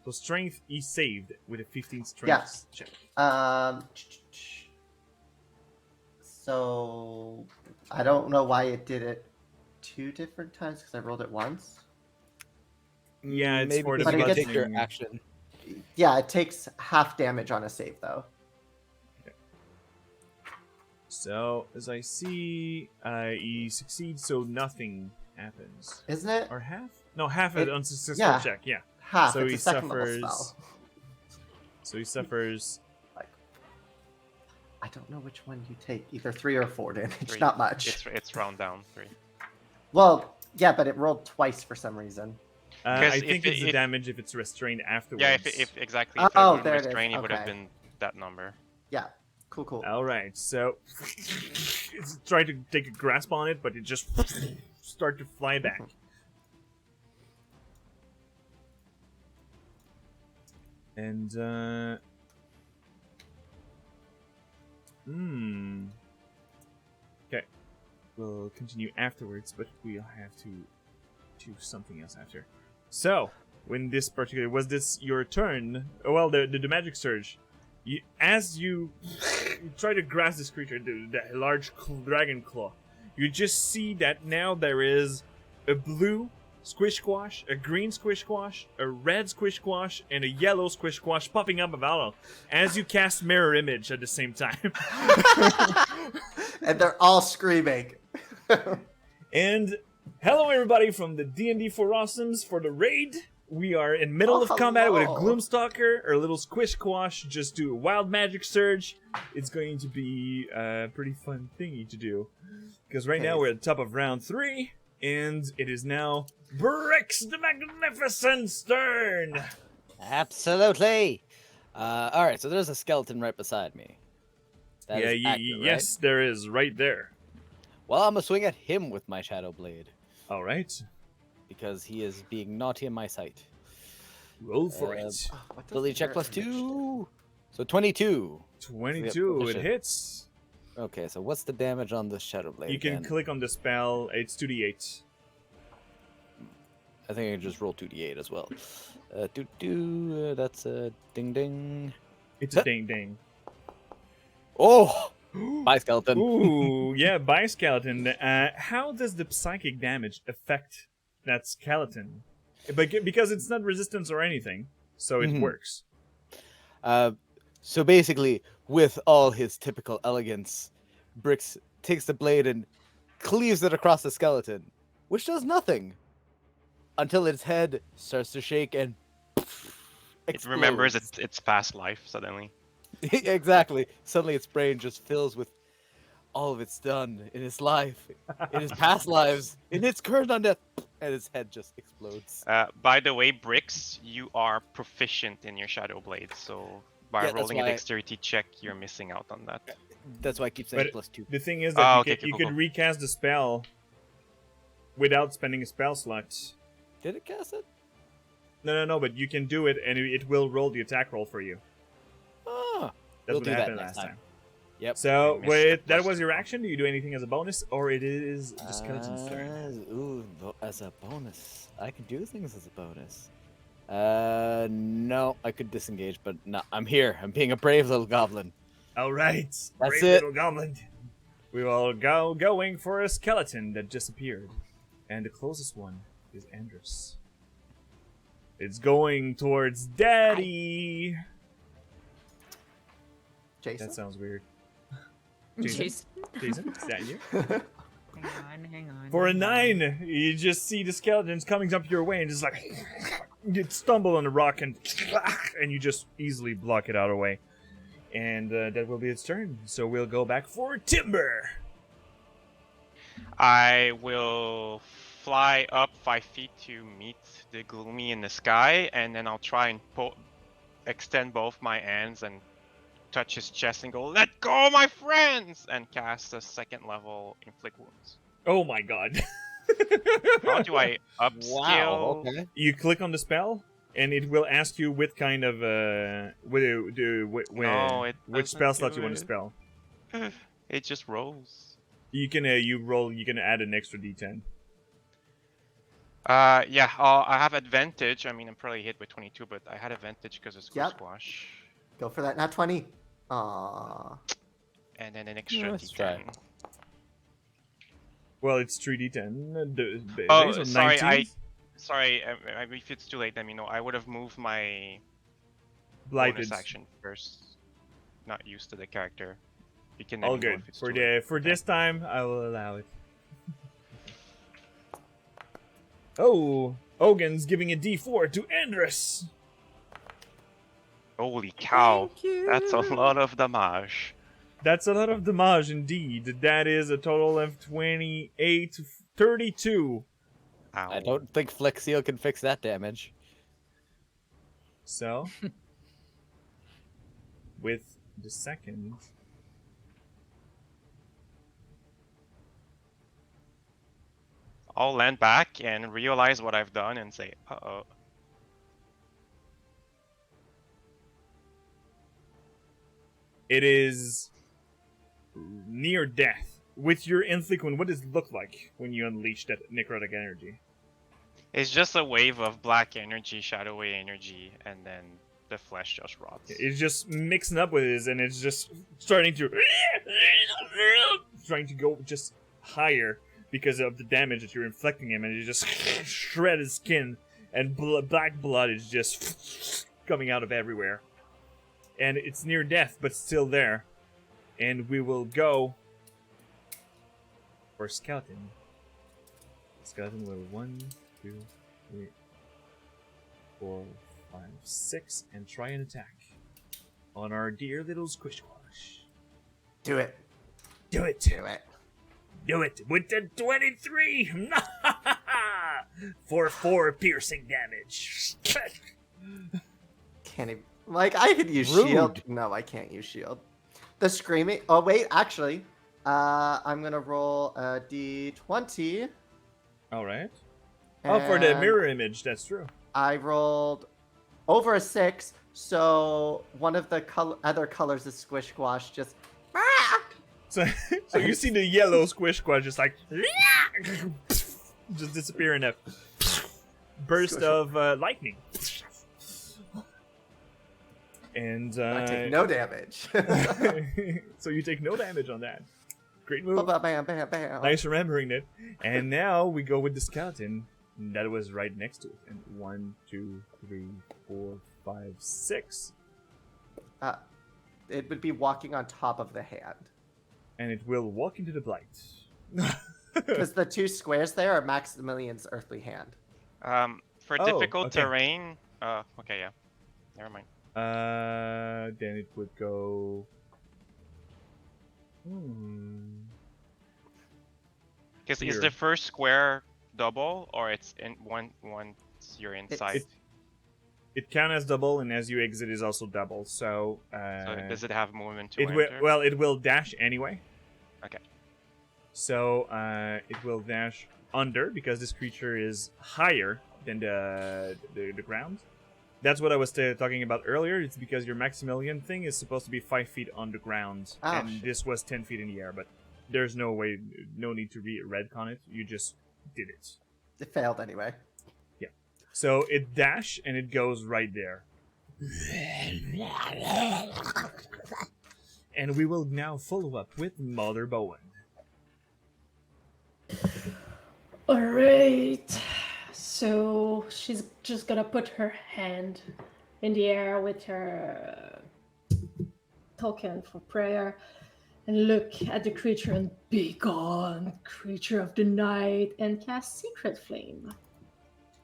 Speaker 1: So strength he saved with a 15 strength
Speaker 2: Yes.
Speaker 1: check.
Speaker 2: So I don't know why it did it 2 different times because I rolled it once.
Speaker 1: Yeah, it's
Speaker 3: maybe
Speaker 1: for
Speaker 3: you
Speaker 2: the
Speaker 3: can take
Speaker 1: bludgeoning.
Speaker 3: your action.
Speaker 2: Yeah, it takes half damage on a save though.
Speaker 1: So as I see, he succeeds, so nothing happens.
Speaker 2: Isn't it?
Speaker 1: Or half? No, half
Speaker 2: It-
Speaker 1: an unsuccessful
Speaker 2: yeah.
Speaker 1: check. Yeah.
Speaker 2: Half.
Speaker 1: So
Speaker 2: it's
Speaker 1: he
Speaker 2: a second level
Speaker 1: suffers.
Speaker 2: spell.
Speaker 1: So he suffers
Speaker 2: Like I don't know which one you take. Either 3 or 4 damage.
Speaker 5: 3.
Speaker 2: Not much.
Speaker 5: It's round down 3.
Speaker 2: Well, yeah, but it rolled twice for some reason.
Speaker 5: Because
Speaker 1: I think
Speaker 5: if
Speaker 1: it's
Speaker 5: it-
Speaker 1: the
Speaker 5: if-
Speaker 1: damage if it's restrained afterwards.
Speaker 5: Yeah, if exactly. If
Speaker 2: Oh,
Speaker 5: it
Speaker 2: there it
Speaker 5: was
Speaker 2: is.
Speaker 5: restrained, it would have
Speaker 2: Okay.
Speaker 5: been that number.
Speaker 2: Yeah. Cool.
Speaker 1: All right, so it's trying to take a grasp on it, but it just start to fly back. And okay, we'll continue afterwards, but we'll have to do something else after. So, when this particular was this your turn? Oh, well, the magic surge. As you try to grasp this creature, the large dragon claw, you just see that now there is a blue squish squash, a green squish squash, a red squish squash, and a yellow squish squash popping up about as you cast mirror image at the same time.
Speaker 2: And they're all screaming.
Speaker 1: And hello everybody from the D&D for Awesomes for the raid. We are in middle of combat with a
Speaker 2: hello.
Speaker 1: Gloomstalker, or a little squish squash, just do a wild magic surge. It's going to be a pretty fun thingy to do. Because right now
Speaker 2: Okay.
Speaker 1: we're at the top of round 3, and it is now Brix the Magnificent's turn.
Speaker 3: Absolutely. All right, so there's a skeleton right beside me. That is accurate, right?
Speaker 1: Yes, there is, right there.
Speaker 3: Well, I'm gonna swing at him with my shadow blade
Speaker 1: All right,
Speaker 3: because he is being naughty in my sight.
Speaker 1: roll for it.
Speaker 2: What does
Speaker 3: Ability check
Speaker 2: mirror
Speaker 3: plus
Speaker 2: image do?
Speaker 3: 2. So 22.
Speaker 1: 22, it
Speaker 3: proficient.
Speaker 1: hits.
Speaker 3: Okay, so what's the damage on the shadow blade?
Speaker 1: You can
Speaker 3: again?
Speaker 1: click on the spell, it's 2d8.
Speaker 3: I think I can just roll 2d8 as well. That's a ding ding.
Speaker 1: It's a ding ding.
Speaker 3: Oh! Bye, skeleton.
Speaker 1: Ooh, yeah, by skeleton. How does the psychic damage affect that skeleton? Because it's not resistance or anything, so it
Speaker 3: Mhm.
Speaker 1: works.
Speaker 3: So basically, with all his typical elegance, Brix takes the blade and cleaves it across the skeleton, which does nothing until its head starts to shake and
Speaker 5: It remembers
Speaker 3: explodes.
Speaker 5: its past life suddenly.
Speaker 3: Exactly. Suddenly, its brain just fills with all of it's done in its life, in its past lives, in its current undeath, and its head just explodes.
Speaker 5: By the way, Brix, you are proficient in your Shadow Blade, so by
Speaker 3: Yeah, that's
Speaker 5: rolling a
Speaker 3: why-
Speaker 5: dexterity check, you're missing out on that.
Speaker 3: That's why I keep saying
Speaker 1: But-
Speaker 3: plus 2.
Speaker 1: The thing is that
Speaker 5: Oh,
Speaker 1: you,
Speaker 5: okay,
Speaker 1: could, you
Speaker 5: cool,
Speaker 1: could
Speaker 5: cool.
Speaker 1: recast the spell without spending a spell slot.
Speaker 3: Did it cast it?
Speaker 1: No, but you can do it, and it will roll the attack roll for you.
Speaker 3: Ah,
Speaker 1: That's
Speaker 3: we'll
Speaker 1: what
Speaker 3: do that
Speaker 1: happened
Speaker 3: next
Speaker 1: last
Speaker 3: time.
Speaker 1: time.
Speaker 3: Yep.
Speaker 1: So,
Speaker 5: I missed
Speaker 1: wait,
Speaker 5: the
Speaker 1: that
Speaker 5: plus
Speaker 1: was your
Speaker 5: roll.
Speaker 1: action? Do you do anything as a bonus, or it is the skeleton's turn?
Speaker 3: As a bonus. I can do things as a bonus. No, I could disengage, but no, I'm here. I'm being a brave little goblin.
Speaker 1: All right, brave
Speaker 3: it.
Speaker 1: little goblin. We will go going for a skeleton that just appeared, and the closest one is Andrus. It's going towards Daddy.
Speaker 2: Jason?
Speaker 1: That sounds weird.
Speaker 4: Jason.
Speaker 1: Jason, is that you?
Speaker 4: Hang on.
Speaker 1: For a 9, you just see the skeletons coming up your way, and just like you stumble on the rock, and you just easily block it out of the way. And that will be its turn. So we'll go back for Timber.
Speaker 5: I will fly up 5 feet to meet the Gloomy in the sky, and then I'll try and extend both my hands and touch his chest and go, "Let go, my friends!" and cast a 2nd level Inflict Wounds.
Speaker 1: Oh my god.
Speaker 5: How do I upscale?
Speaker 3: Wow. Okay.
Speaker 1: You click on the spell, and it will ask you what kind of
Speaker 5: No, it
Speaker 1: which
Speaker 5: doesn't
Speaker 1: spell slot
Speaker 5: do
Speaker 1: you want to
Speaker 5: it.
Speaker 1: spell.
Speaker 5: It just rolls.
Speaker 1: You can you roll. You can add an extra d10.
Speaker 5: Yeah, I have advantage. I mean, I'm probably hit with 22, but I had advantage because of Squish
Speaker 2: Yep.
Speaker 5: Squash.
Speaker 2: Go for that. Not 20. Aww.
Speaker 5: And then an extra
Speaker 3: Let's
Speaker 5: D10.
Speaker 3: try.
Speaker 1: Well, it's 3d10.
Speaker 5: Oh,
Speaker 1: based on
Speaker 5: sorry,
Speaker 1: 19.
Speaker 5: Sorry, if it's too late, let me know. I would have moved my
Speaker 1: Blighted.
Speaker 5: bonus action first. Not used to the character. You can
Speaker 1: All
Speaker 5: let me know
Speaker 1: good.
Speaker 5: if it's
Speaker 1: For
Speaker 5: too late.
Speaker 1: for this time, I will allow it. Oh, Ogan's giving a d4 to Andrus.
Speaker 5: Holy cow,
Speaker 4: Thank
Speaker 5: that's a
Speaker 4: you.
Speaker 5: lot of damage.
Speaker 1: That's a lot of damage indeed. That is a total of 28, 32.
Speaker 5: Ow.
Speaker 3: I don't think Flex Seal can fix that damage.
Speaker 1: So, with the second,
Speaker 5: I'll land back and realize what I've done and say, uh-oh.
Speaker 1: it is near death. With your infrequent, what does it look like when you unleash that necrotic energy?
Speaker 5: It's just a wave of black energy, shadowy energy, and then the flesh just rots.
Speaker 1: It's just mixing up with it, and it's just starting to trying to go just higher because of the damage that you're inflicting him, and you just shred his skin, and black blood is just coming out of everywhere. And it's near death, but still there. And we will go for Skeleton. Skeleton will 1, 2, 3, 4, 5, 6, and try an attack on our dear little Squishquash.
Speaker 2: Do it.
Speaker 1: Do it!
Speaker 2: Do it.
Speaker 1: Do it with the 23! For 4 piercing damage.
Speaker 2: Can't even. Like, I could use
Speaker 3: Rude.
Speaker 2: shield. No, I can't use shield. The screaming. Oh, wait, actually. I'm gonna roll a d20.
Speaker 1: Alright. Oh, for the
Speaker 2: and
Speaker 1: mirror image, that's true.
Speaker 2: I rolled over a 6, so one of the other colors of Squish Squash just.
Speaker 1: So you see the yellow Squishquash just like just disappear in a burst of lightning. And
Speaker 2: I take no damage.
Speaker 1: so you take no damage on that. Great move.
Speaker 2: Bam, bam, bam, bam.
Speaker 1: Nice remembering it. And now we go with the skeleton that was right next to it. And 1, 2, 3, 4, 5, 6.
Speaker 2: It would be walking on top of the hand.
Speaker 1: And it will walk into the blight.
Speaker 2: Because the 2 squares there are Maximilian's earthly hand.
Speaker 5: For
Speaker 1: Oh,
Speaker 5: difficult
Speaker 1: okay.
Speaker 5: terrain, okay, yeah. Never mind.
Speaker 1: Then it would go.
Speaker 5: Because
Speaker 1: Here.
Speaker 5: is the first square double, or it's in once you're inside?
Speaker 1: It counts as double, and as you exit is also double. So,
Speaker 5: So does it have movement to
Speaker 1: it will.
Speaker 5: enter?
Speaker 1: Well, it will dash anyway.
Speaker 5: Okay.
Speaker 1: So, it will dash under because this creature is higher than the ground. That's what I was talking about earlier. It's because your Maximilian thing is supposed to be 5 feet on the ground,
Speaker 2: Oh,
Speaker 1: and
Speaker 2: shit.
Speaker 1: this was 10 feet in the air. But there's no way, no need to retcon it. You just did it.
Speaker 2: It failed anyway.
Speaker 1: So it dash and it goes right there. And we will now follow up with Mother Bowen.
Speaker 6: Alright. So she's just gonna put her hand in the air with her token for prayer and look at the creature and be gone, creature of the night, and cast Secret Flame.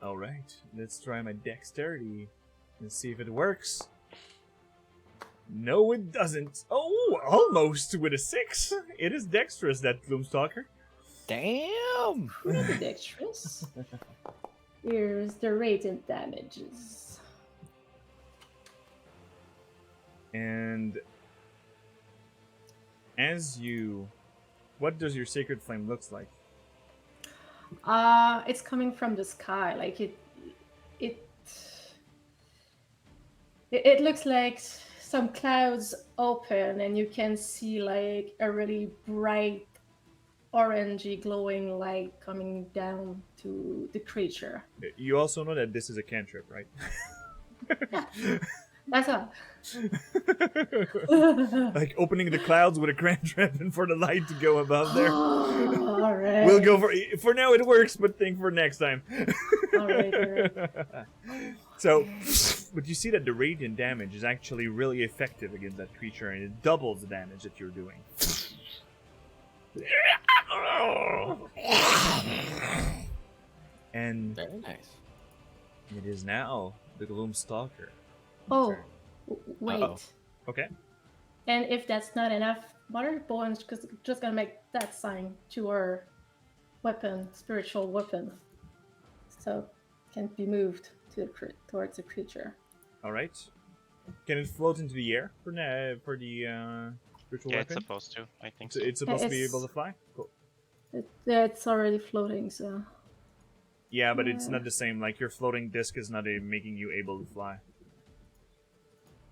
Speaker 1: Alright, let's try my dexterity and see if it works. No, it doesn't. Oh, almost with a 6. It is dexterous, that Gloomstalker.
Speaker 3: Damn!
Speaker 6: Pretty dexterous. Here's the radiant damages.
Speaker 1: And as you... What does your Sacred Flame looks like?
Speaker 6: It's coming from the sky. Like it looks like some clouds open and you can see like a really bright orangey glowing light coming down to the creature.
Speaker 1: You also know that this is a cantrip, right?
Speaker 6: That's all.
Speaker 1: Like opening the clouds with a cantrip and for the light to go above there.
Speaker 6: All right.
Speaker 1: We'll go for now. It works, but think for next time.
Speaker 6: All right.
Speaker 1: So, but you see that the radiant damage is actually really effective against that creature, and it doubles the damage that you're doing. And
Speaker 3: Very nice.
Speaker 1: it is now the Gloomstalker.
Speaker 6: Oh,
Speaker 1: turn.
Speaker 6: wait.
Speaker 3: Uh-oh.
Speaker 1: Okay.
Speaker 6: And if that's not enough, Mother Bowen's just gonna make that sign to her weapon, spiritual weapon, so can't be moved to towards the creature.
Speaker 1: All right. Can it float into the air for the spiritual
Speaker 5: Yeah, it's
Speaker 1: weapon?
Speaker 5: supposed to. I think
Speaker 1: So
Speaker 5: so.
Speaker 1: it's supposed to be
Speaker 6: It's-
Speaker 1: able to fly. Cool.
Speaker 6: It's already floating, so.
Speaker 1: Yeah, but it's not the same. Like your floating disc is not making you able to fly.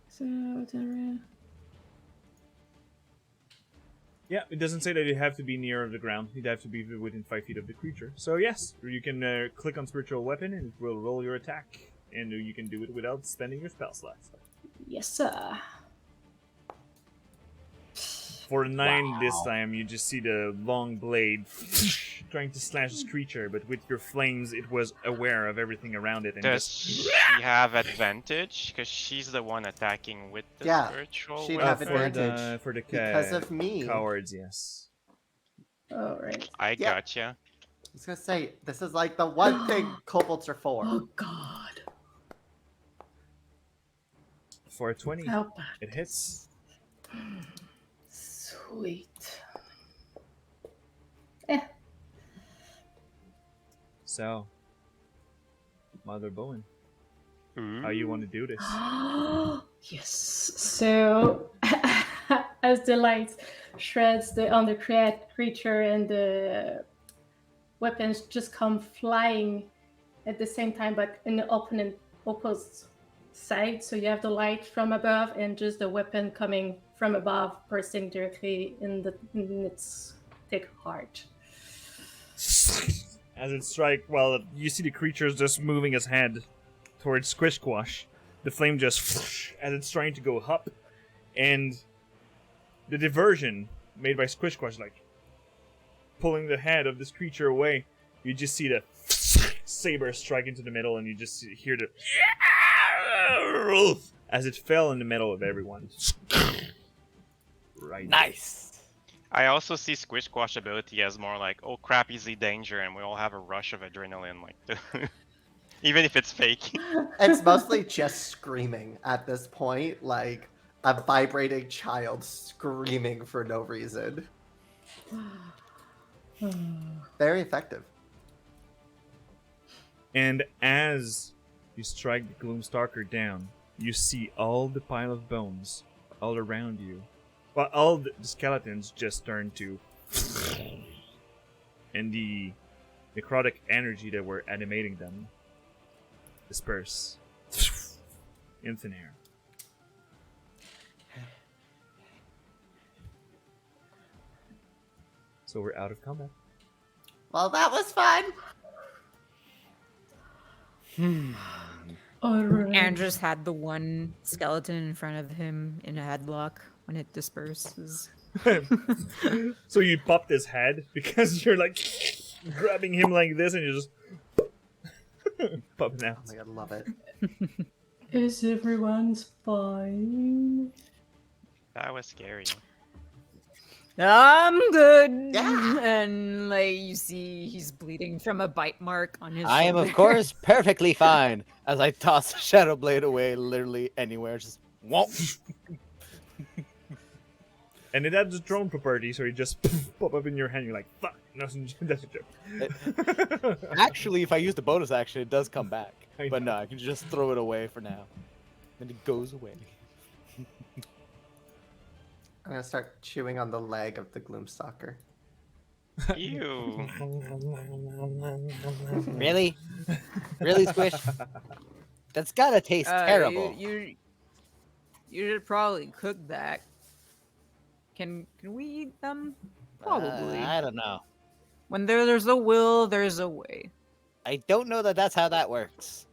Speaker 6: So there.
Speaker 1: Yeah, it doesn't say that you have to be near the ground. You'd have to be within 5 feet of the creature. So yes, you can click on spiritual weapon and it will roll your attack, and you can do it without spending your spell slots.
Speaker 6: Yes, sir.
Speaker 1: For a 9 this
Speaker 3: Wow.
Speaker 1: time, you just see the long blade trying to slash this creature, but with your flames, it was aware of everything around it and
Speaker 5: Does
Speaker 1: just.
Speaker 5: she have advantage? Because she's the one attacking with the
Speaker 2: Yeah,
Speaker 5: spiritual
Speaker 2: she'd
Speaker 5: weapon.
Speaker 2: have
Speaker 1: for
Speaker 2: advantage
Speaker 1: the
Speaker 2: because of me.
Speaker 1: cowards, yes.
Speaker 6: All right.
Speaker 5: I
Speaker 2: Yeah.
Speaker 5: gotcha.
Speaker 2: I was gonna say, this is like the one thing kobolds are for.
Speaker 6: Oh God.
Speaker 1: For a 20,
Speaker 6: How bad?
Speaker 1: it hits.
Speaker 6: Sweet.
Speaker 1: So, Mother Bowen, how you want to do this?
Speaker 6: Yes. So, as the light shreds on the creature and the weapons just come flying at the same time, but in the opposite side. So you have the light from above and just the weapon coming from above, bursting directly in its thick heart.
Speaker 1: As it strikes, well, you see the creature's just moving its head towards Squish Squash. The flame just as it's trying to go up, and the diversion made by Squish Squash, like pulling the head of this creature away. You just see the saber strike into the middle, and you just hear the as it fell in the middle of everyone. Right.
Speaker 3: Nice.
Speaker 5: I also see Squish Squash ability as more like, oh crap, easy danger, and we all have a rush of adrenaline, like, even if it's fake.
Speaker 2: It's mostly just screaming at this point, like a vibrating child screaming for no reason. Very effective.
Speaker 1: And as you strike the Gloomstalker down, you see all the pile of bones all around you. Well, all the skeletons just turn to... and the necrotic energy that were animating them disperse in thin air. So we're out of combat.
Speaker 2: Well, that was fun.
Speaker 6: All right.
Speaker 4: Andrews had the one skeleton in front of him in a headlock when it disperses.
Speaker 1: So you pop his head because you're like grabbing him like this and you just popping out.
Speaker 2: Oh my god, love it.
Speaker 6: Is everyone's fine?
Speaker 5: That was scary.
Speaker 4: I'm good.
Speaker 2: Yeah.
Speaker 4: And like you see, he's bleeding from a bite mark on his.
Speaker 3: I am, of
Speaker 4: shoulder.
Speaker 3: course, perfectly fine as I toss Shadow Blade away literally anywhere. Just won't.
Speaker 1: And it has a drone property, so you just pop up in your hand. You're like, "Fuck!" No, that's a joke.
Speaker 3: Actually, if I use the bonus action, it does come back.
Speaker 1: I
Speaker 3: But
Speaker 1: know.
Speaker 3: no, I can just throw it away for now. Then it goes away.
Speaker 2: I'm gonna start chewing on the leg of the Gloomstalker.
Speaker 5: Ew.
Speaker 3: Really? Really, Squish? That's gotta taste terrible.
Speaker 4: You should probably cook that. Can we eat them? Probably.
Speaker 3: I don't know.
Speaker 4: When there's a will, there's a way.
Speaker 3: I don't know that that's how that works.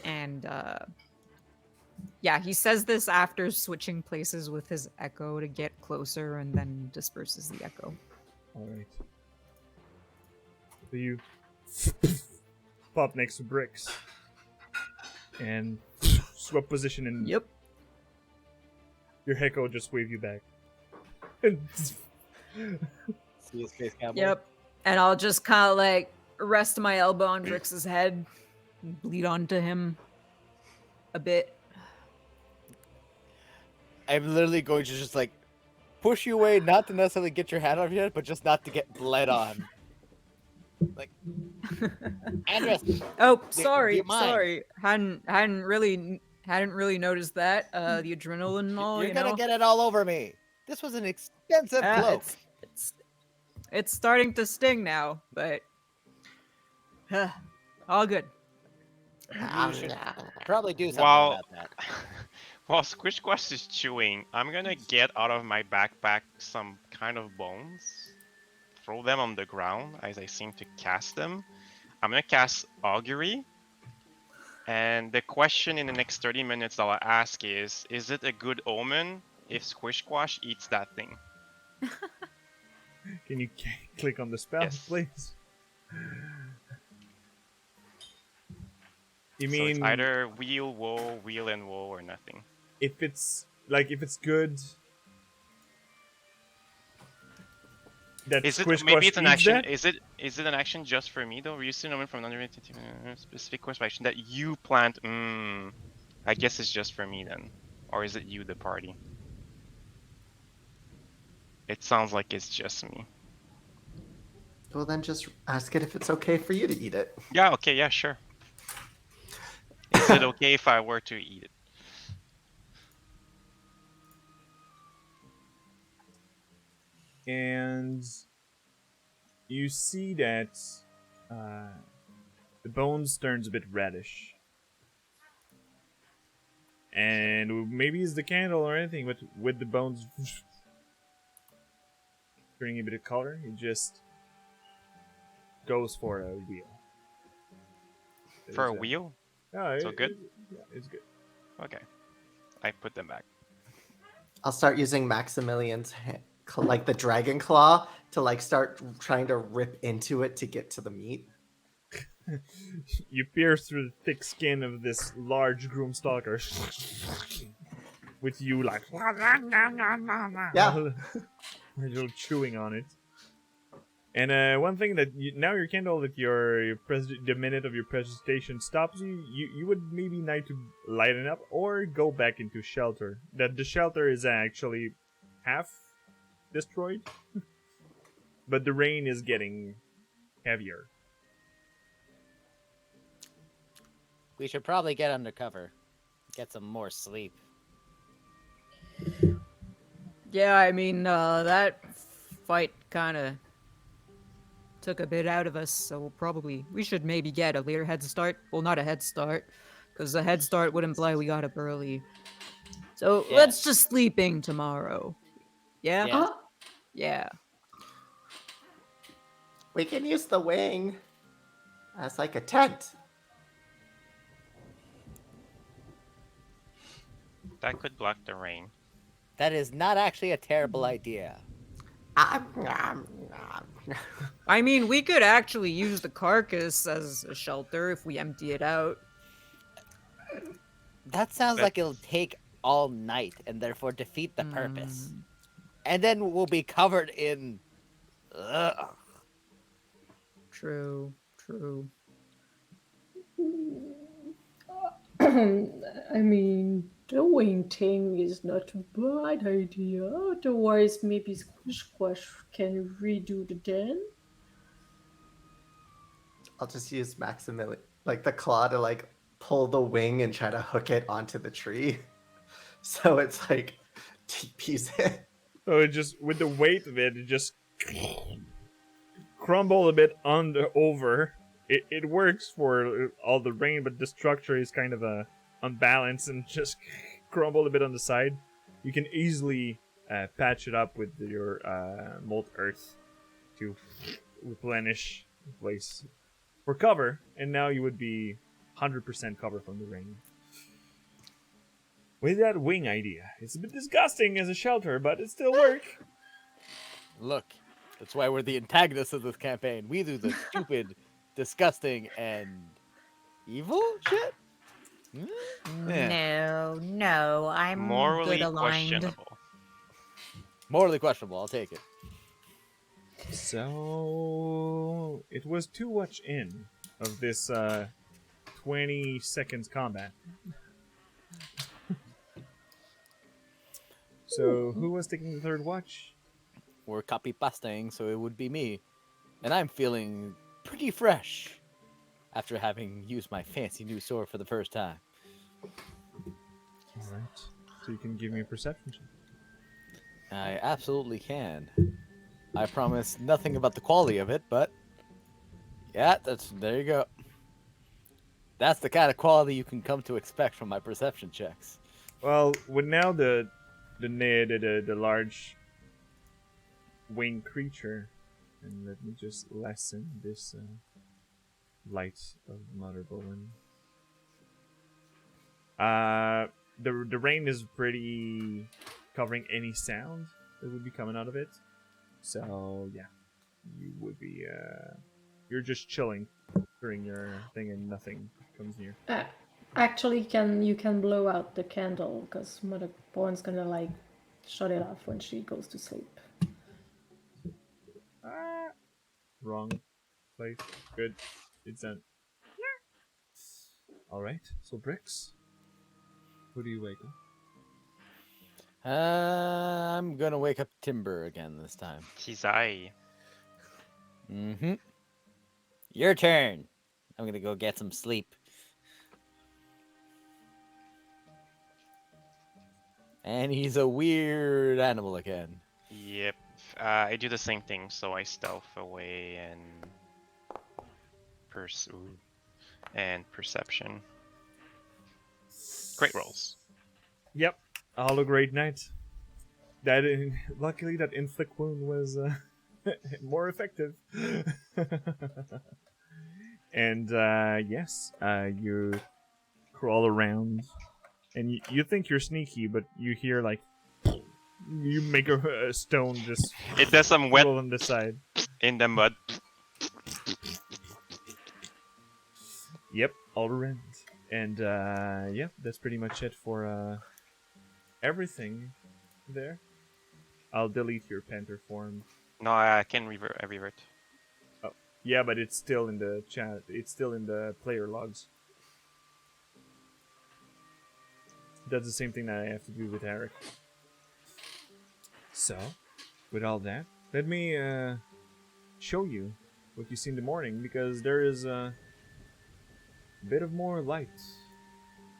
Speaker 4: And yeah, he says this after switching places with his echo to get closer and then disperses the echo.
Speaker 1: Alright. So you pop next to Bricks. And swap position and
Speaker 4: Yep.
Speaker 1: your Heko just wave you back.
Speaker 3: See his face, cowboy?
Speaker 4: Yep. And I'll just kind of like rest my elbow on Brix's head and bleed onto him a bit.
Speaker 3: I'm literally going to just like push you away, not to necessarily get your hand off your head, but just not to get bled on. Like, Andres,
Speaker 4: Oh,
Speaker 3: do
Speaker 4: sorry,
Speaker 3: you mind?
Speaker 4: sorry. Hadn't really noticed that. The adrenaline and all,
Speaker 3: You're
Speaker 4: you
Speaker 3: gonna
Speaker 4: know.
Speaker 3: get it all over me. This was an expensive cloak.
Speaker 4: It's starting to sting now, but all good.
Speaker 3: You should probably do something
Speaker 5: While
Speaker 3: about that.
Speaker 5: while Squish Squash is chewing, I'm gonna get out of my backpack some kind of bones, throw them on the ground as I seem to cast them. I'm gonna cast Augury, and the question in the next 30 minutes that I'll ask is it a good omen if Squish Squash eats that thing?
Speaker 1: Can you click on the spell,
Speaker 5: Yes.
Speaker 1: please? You
Speaker 5: So
Speaker 1: mean
Speaker 5: it's either wheel, woe, wheel and woe, or nothing.
Speaker 1: if it's good? That
Speaker 5: Is it
Speaker 1: Squish
Speaker 5: maybe
Speaker 1: Squash
Speaker 5: it's an
Speaker 1: eats
Speaker 5: action?
Speaker 1: that?
Speaker 5: Is it an action just for me though? Receive omen from another specific course of action that you plant. I guess it's just for me then, or is it you, the party? It sounds like it's just me.
Speaker 2: Well, then just ask it if it's okay for you to eat it.
Speaker 5: Yeah. Okay. Yeah. Sure. Is it okay if I were to eat it?
Speaker 1: And you see that the bones turns a bit reddish. And maybe it's the candle or anything, but with the bones turning a bit of color, it just goes for a wheel.
Speaker 5: For a
Speaker 1: There's
Speaker 5: wheel?
Speaker 1: Oh,
Speaker 5: So good?
Speaker 1: Yeah, it's good.
Speaker 5: Okay. I put them back.
Speaker 2: I'll start using Maximilian's like the dragon claw to like start trying to rip into it to get to the meat.
Speaker 1: You pierce through the thick skin of this large groom stalker. With you like
Speaker 2: Yeah.
Speaker 1: you're chewing on it. And one thing that now your candle that the minute of your presentation stops you would maybe need to lighten up or go back into shelter. That the shelter is actually half destroyed, but the rain is getting heavier.
Speaker 3: We should probably get under cover, get some more sleep.
Speaker 4: Yeah, I mean, that fight kind of took a bit out of us, so we should maybe get a later head start. Well, not a head start, because a head start would imply we got up early. So
Speaker 3: Yeah.
Speaker 4: let's just sleeping tomorrow. Yeah?
Speaker 3: Yeah.
Speaker 4: Yeah.
Speaker 2: We can use the wing as like a tent.
Speaker 5: That could block the rain.
Speaker 3: That is not actually a terrible idea.
Speaker 4: I mean, we could actually use the carcass as a shelter if we empty it out.
Speaker 3: That sounds like it'll take all night and therefore defeat the purpose. And then we'll be covered in... Ugh.
Speaker 4: True.
Speaker 6: I mean, the wing thing is not a bad idea. Otherwise, maybe Squish Squash can redo the den.
Speaker 2: I'll just use Maximilian, like the claw, to like pull the wing and try to hook it onto the tree, so it's like TP's it.
Speaker 1: So it just with the weight of it just crumble a bit over. It works for all the rain, but the structure is kind of unbalanced and just crumble a bit on the side. You can easily patch it up with your molten earth to replenish the place for cover, and now you would be 100% cover from the rain. With that wing idea, it's a bit disgusting as a shelter, but it still works.
Speaker 3: Look, that's why we're the antagonists of this campaign. We do the stupid, disgusting, and evil shit? Yeah.
Speaker 4: No, I'm
Speaker 5: Morally
Speaker 4: good aligned.
Speaker 5: questionable.
Speaker 3: Morally questionable, I'll take it.
Speaker 1: So it was too much in of this 20 seconds combat. So who was taking the third watch?
Speaker 3: We're copy pasting, so it would be me. And I'm feeling pretty fresh after having used my fancy new sword for the first time.
Speaker 1: All right. So you can give me a perception check.
Speaker 3: I absolutely can. I promise nothing about the quality of it, but yeah, there you go. That's the kind of quality you can come to expect from my perception checks.
Speaker 1: Well, with now the large winged creature, and let me just lessen this light of Mother Bowen. The rain is pretty covering any sound that would be coming out of it. So yeah, you would be you're just chilling during your thing and nothing comes near.
Speaker 6: Actually, you can blow out the candle because Mother Bowen's gonna like shut it off when she goes to sleep.
Speaker 1: Wrong place. Good. It's done. All right. So Bricks, who do you wake up?
Speaker 3: I'm gonna wake up Timber again this time.
Speaker 5: Kizai.
Speaker 3: Mm-hmm. Your turn. I'm gonna go get some sleep. And he's a weird animal again.
Speaker 5: Yep. I do the same thing, so I stealth away and perception. Great rolls.
Speaker 1: Yep. All a great night. Luckily that inflict wound was more effective. And yes, you crawl around, and you think you're sneaky, but you hear like you make a stone just
Speaker 5: It does some wet
Speaker 1: roll on the side.
Speaker 5: in the mud.
Speaker 1: Yep, all around. And yeah, that's pretty much it for everything there. I'll delete your panther form.
Speaker 5: No, I can revert.
Speaker 1: Oh, yeah, but it's still in the chat. It's still in the player logs. That's the same thing that I have to do with Eric. So, with all that, let me show you what you see in the morning, because there is a bit of more light.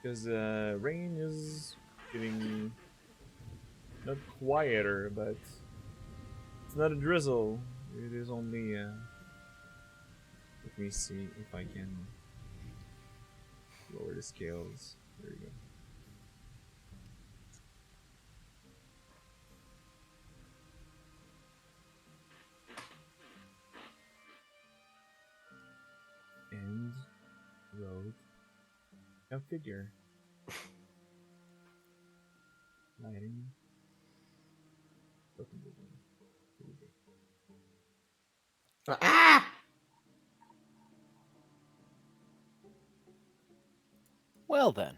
Speaker 1: Because rain is getting not quieter, but it's not a drizzle. It is only. Let me see if I can lower the scales. There you go. End road configure. Lighting. Open the door. Here we go.
Speaker 2: Ah!
Speaker 3: Well then.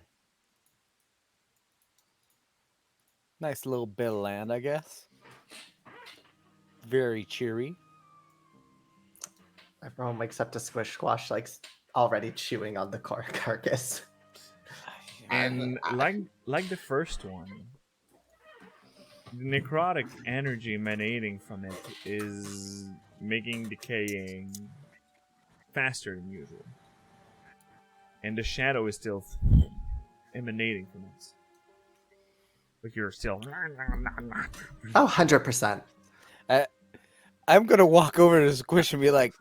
Speaker 3: Nice little bit of land, I guess. Very cheery.
Speaker 2: Everyone wakes up to Squish Squash like already chewing on the carcass.
Speaker 1: And like the first one, the necrotic energy emanating from it is making decaying faster than usual. And the shadow is still emanating from it. But you're still...
Speaker 2: Oh, 100%.
Speaker 3: I'm gonna walk over to Squish and be like,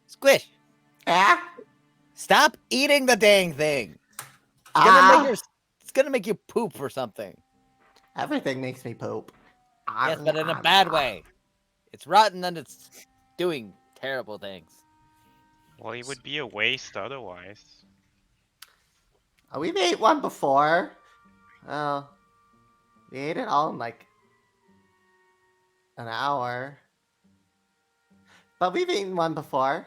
Speaker 3: Squish,
Speaker 2: Ah!
Speaker 3: stop eating the dang thing.
Speaker 2: Ah!
Speaker 3: It's gonna make you poop or something.
Speaker 2: Everything makes me poop.
Speaker 3: Yes, but in a bad way. It's rotten and it's doing terrible things.
Speaker 5: Well, it would be a waste otherwise.
Speaker 2: Oh, we've ate one before. Oh, we ate it all in like an hour. But we've eaten one before.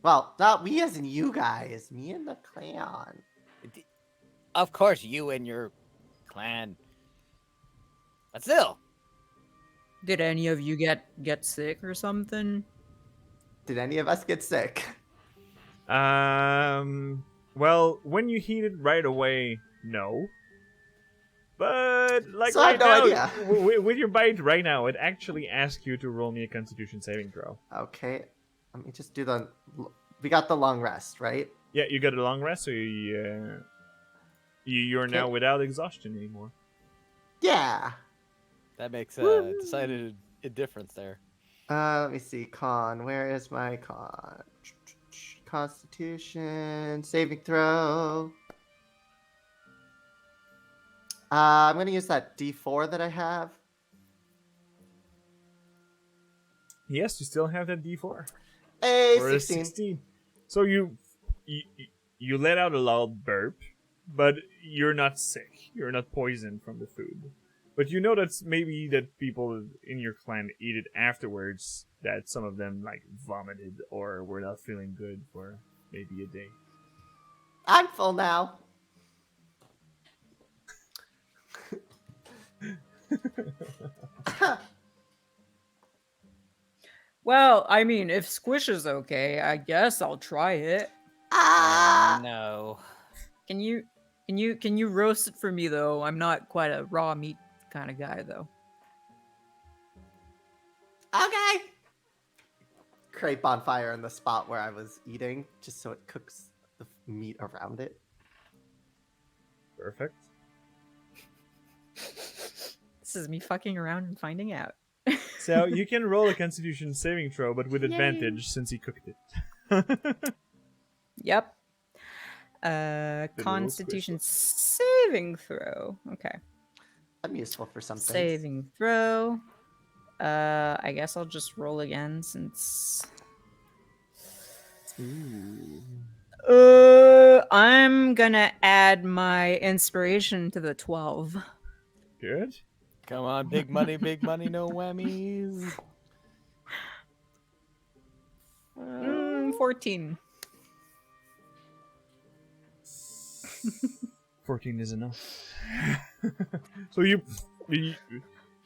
Speaker 2: Well, not we as in you guys. Me and the clan.
Speaker 3: Of course, you and your clan. But still.
Speaker 4: Did any of you get sick or something?
Speaker 2: Did any of us get sick?
Speaker 1: Well, when you heat it right away, no. But like
Speaker 2: So I have no idea.
Speaker 1: with your bite right now, it actually asks you to roll me a Constitution saving throw.
Speaker 2: Okay, let me just do the. We got the long rest, right?
Speaker 1: Yeah, you got a long rest, so you're now
Speaker 2: Okay.
Speaker 1: without exhaustion anymore.
Speaker 2: Yeah.
Speaker 3: That makes decided a difference there.
Speaker 2: Let me see. Con. Where is my con? Constitution saving throw. I'm gonna use that D4 that I have.
Speaker 1: Yes, you still have that D4.
Speaker 2: Hey,
Speaker 1: Or a
Speaker 2: 16.
Speaker 1: 16. So you let out a loud burp, but you're not sick. You're not poisoned from the food. But you know that's maybe that people in your clan eat it afterwards, that some of them like vomited or were not feeling good for maybe a day.
Speaker 2: I'm full now.
Speaker 4: Well, I mean, if Squish is okay, I guess I'll try it.
Speaker 2: Ah!
Speaker 3: No.
Speaker 4: Can you roast it for me though? I'm not quite a raw meat kind of guy though.
Speaker 2: Okay. Create bonfire in the spot where I was eating, just so it cooks the meat around it.
Speaker 1: Perfect.
Speaker 4: This is me fucking around and finding out.
Speaker 1: So you can roll a Constitution saving throw, but with advantage since he cooked it.
Speaker 4: Yep.
Speaker 1: little
Speaker 4: Constitution saving throw. Okay.
Speaker 2: I'm useful for something.
Speaker 4: Saving throw. I guess I'll just roll again since. I'm gonna add my inspiration to the 12.
Speaker 1: Good.
Speaker 3: Come on, big money, no whammies.
Speaker 4: 14.
Speaker 1: 14 is enough. So you,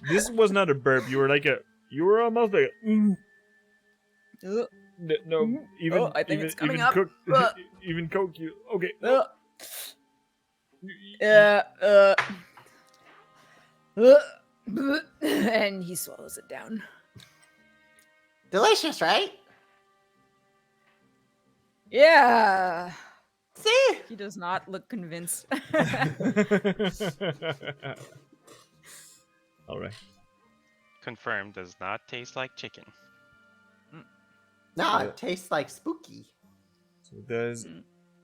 Speaker 1: this was not a burp. You were almost like,
Speaker 4: Ugh.
Speaker 1: no, even
Speaker 4: Oh, I think
Speaker 1: even
Speaker 4: it's coming
Speaker 1: even
Speaker 4: up.
Speaker 1: cook,
Speaker 4: Ugh.
Speaker 1: even coke. You okay?
Speaker 4: Ugh. And he swallows it down.
Speaker 2: Delicious, right?
Speaker 4: Yeah.
Speaker 2: See?
Speaker 4: He does not look convinced.
Speaker 1: All right.
Speaker 5: Confirmed, does not taste like chicken.
Speaker 2: No, it tastes like spooky.
Speaker 1: So does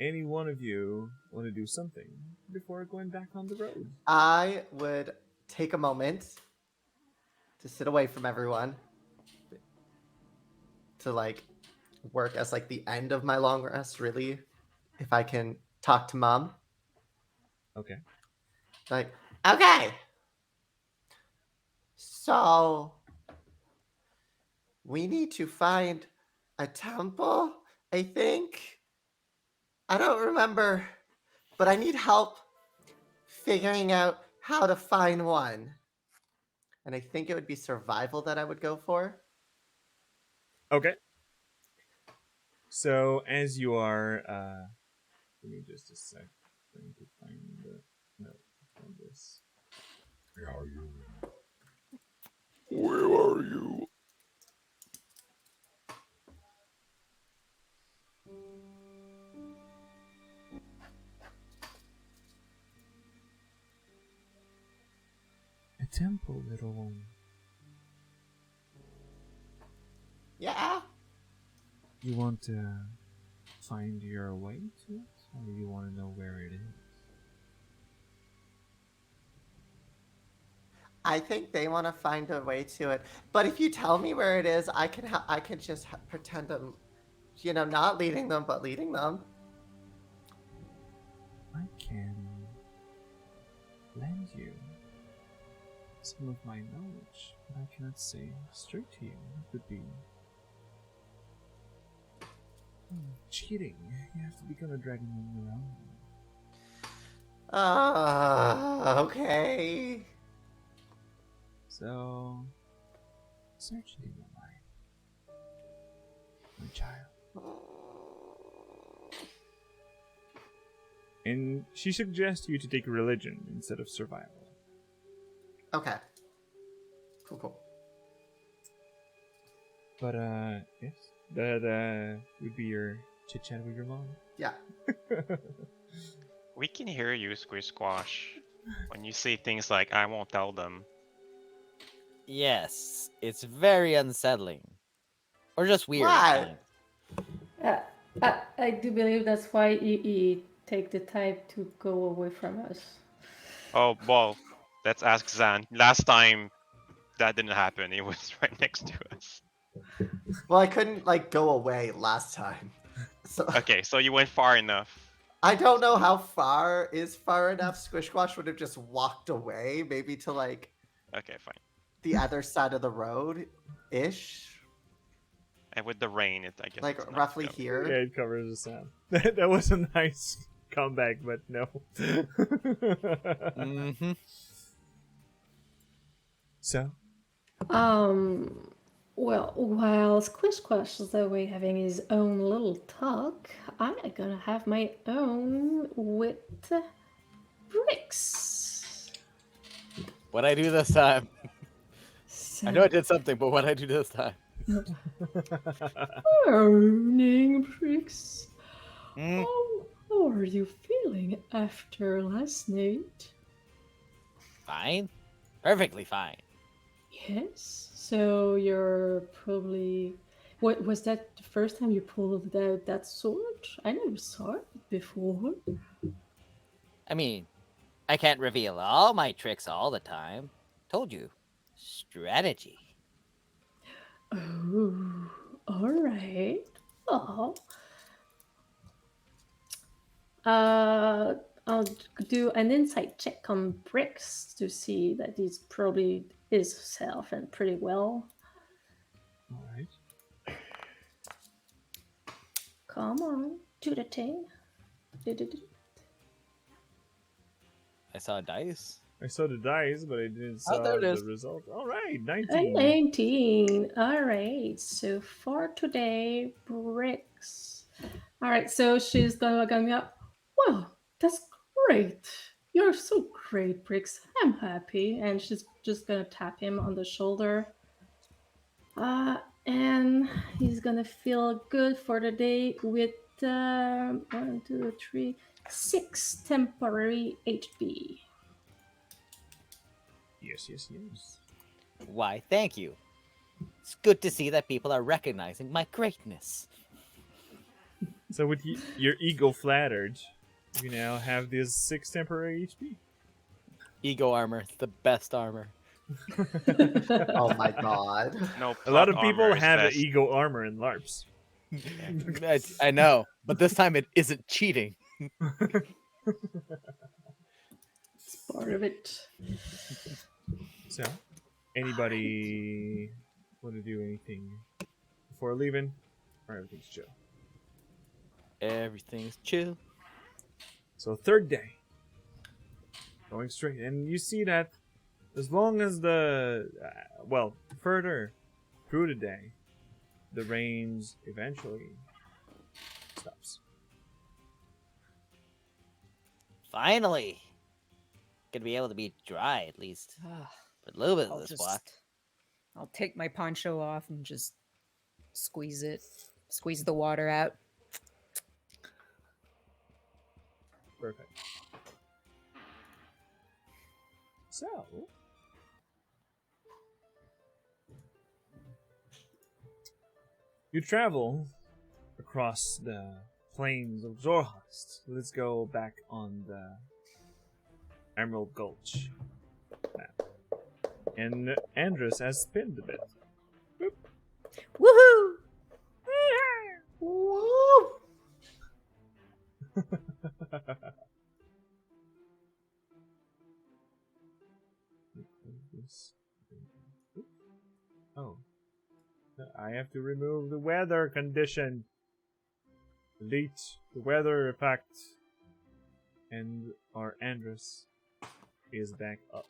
Speaker 1: any one of you want to do something before going back on the road?
Speaker 2: I would take a moment to sit away from everyone to like work as like the end of my long rest, really. If I can talk to Mom.
Speaker 1: Okay.
Speaker 2: Like, okay. So we need to find a temple, I think. I don't remember, but I need help figuring out how to find one. And I think it would be survival that I would go for.
Speaker 1: Okay. So as you are, give me just a sec. Trying to find the no, find this. Where are you? Where are you? A temple, little one.
Speaker 2: Yeah.
Speaker 1: You want to find your way to it, or you want to know where it is?
Speaker 2: I think they want to find a way to it. But if you tell me where it is, I can just pretend I'm, not leading them, but leading them.
Speaker 1: I can lend you some of my knowledge, but I cannot say straight to you. It would be cheating. You have to become a dragon on your own.
Speaker 2: Okay.
Speaker 1: So, search in your mind, my child. And she suggests you to take religion instead of survival.
Speaker 2: Okay. Cool.
Speaker 1: But yes, that would be your chit chat with your mom.
Speaker 2: Yeah.
Speaker 5: We can hear you, Squish Squash, when you say things like, I won't tell them.
Speaker 3: Yes, it's very unsettling. Or just weird at
Speaker 2: Why?
Speaker 3: times.
Speaker 6: I do believe that's why you take the time to go away from us.
Speaker 5: Oh, well, let's ask Zan. Last time that didn't happen, it was right next to us.
Speaker 2: Well, I couldn't like go away last time. So
Speaker 5: Okay, so you went far enough.
Speaker 2: I don't know how far is far enough. Squish Squash would have just walked away, maybe to like
Speaker 5: Okay, fine.
Speaker 2: the other side of the road ish.
Speaker 5: And with the rain, I guess
Speaker 2: Like
Speaker 5: it's not
Speaker 2: roughly
Speaker 5: covered.
Speaker 2: here.
Speaker 1: Yeah, it covers the sound. That was a nice comeback, but no.
Speaker 3: Mm-hmm.
Speaker 1: So,
Speaker 6: Well, while Squish Squash is away having his own little talk, I'm gonna have my own with Bricks.
Speaker 3: What I do this time?
Speaker 6: So,
Speaker 3: I know I did something, but what I do this time?
Speaker 6: morning, Bricks.
Speaker 3: Mm,
Speaker 6: How are you feeling after last night?
Speaker 3: fine. Perfectly fine.
Speaker 6: Yes. So you're probably. What was that the first time you pulled out that sword? I never saw it before.
Speaker 3: I mean, I can't reveal all my tricks all the time. Told you. Strategy.
Speaker 6: Oh, all right. Oh, uh, I'll do an insight check on Bricks to see that he's probably is self and pretty well.
Speaker 1: all right.
Speaker 6: Come on, do the thing. Do.
Speaker 3: I saw dice.
Speaker 1: I saw the dice, but I didn't
Speaker 3: Oh,
Speaker 1: saw
Speaker 3: there it
Speaker 1: the
Speaker 3: is.
Speaker 1: result. All right,
Speaker 6: A
Speaker 1: 19.
Speaker 6: 19. All right. So for today, Bricks. All right. So she's gonna be up. Wow, that's great. You're so great, Bricks. I'm happy. And she's just gonna tap him on the shoulder. And he's gonna feel good for the day with 1, 2, 3, 6 temporary HP.
Speaker 1: Yes.
Speaker 3: Why, thank you. It's good to see that people are recognizing my greatness.
Speaker 1: So with your ego flattered, you now have this 6 temporary HP.
Speaker 3: Ego armor, the best armor.
Speaker 2: Oh my god.
Speaker 5: No,
Speaker 1: A lot
Speaker 5: plot
Speaker 1: of people
Speaker 5: armor is
Speaker 1: have
Speaker 5: best.
Speaker 1: ego armor in LARPs.
Speaker 3: I know, but this time it isn't cheating.
Speaker 6: It's part of it.
Speaker 1: So, anybody want to do anything before leaving? Or everything's chill.
Speaker 3: Everything's chill.
Speaker 1: So, third day. Going straight. And you see that as long as further through the day, the rains eventually stops.
Speaker 3: Finally. Gonna be able to be dry at least. For a little bit of
Speaker 4: I'll
Speaker 3: this
Speaker 4: just-
Speaker 3: block.
Speaker 4: I'll take my poncho off and just squeeze the water out.
Speaker 1: Perfect. So, you travel across the plains of Xhorhas. Let's go back on the Emerald Gulch map. And Andrus has spinned a bit.
Speaker 4: Woohoo!
Speaker 2: Woo!
Speaker 1: Oh. I have to remove the weather condition. Delete the weather effect. And our Andrus is back up.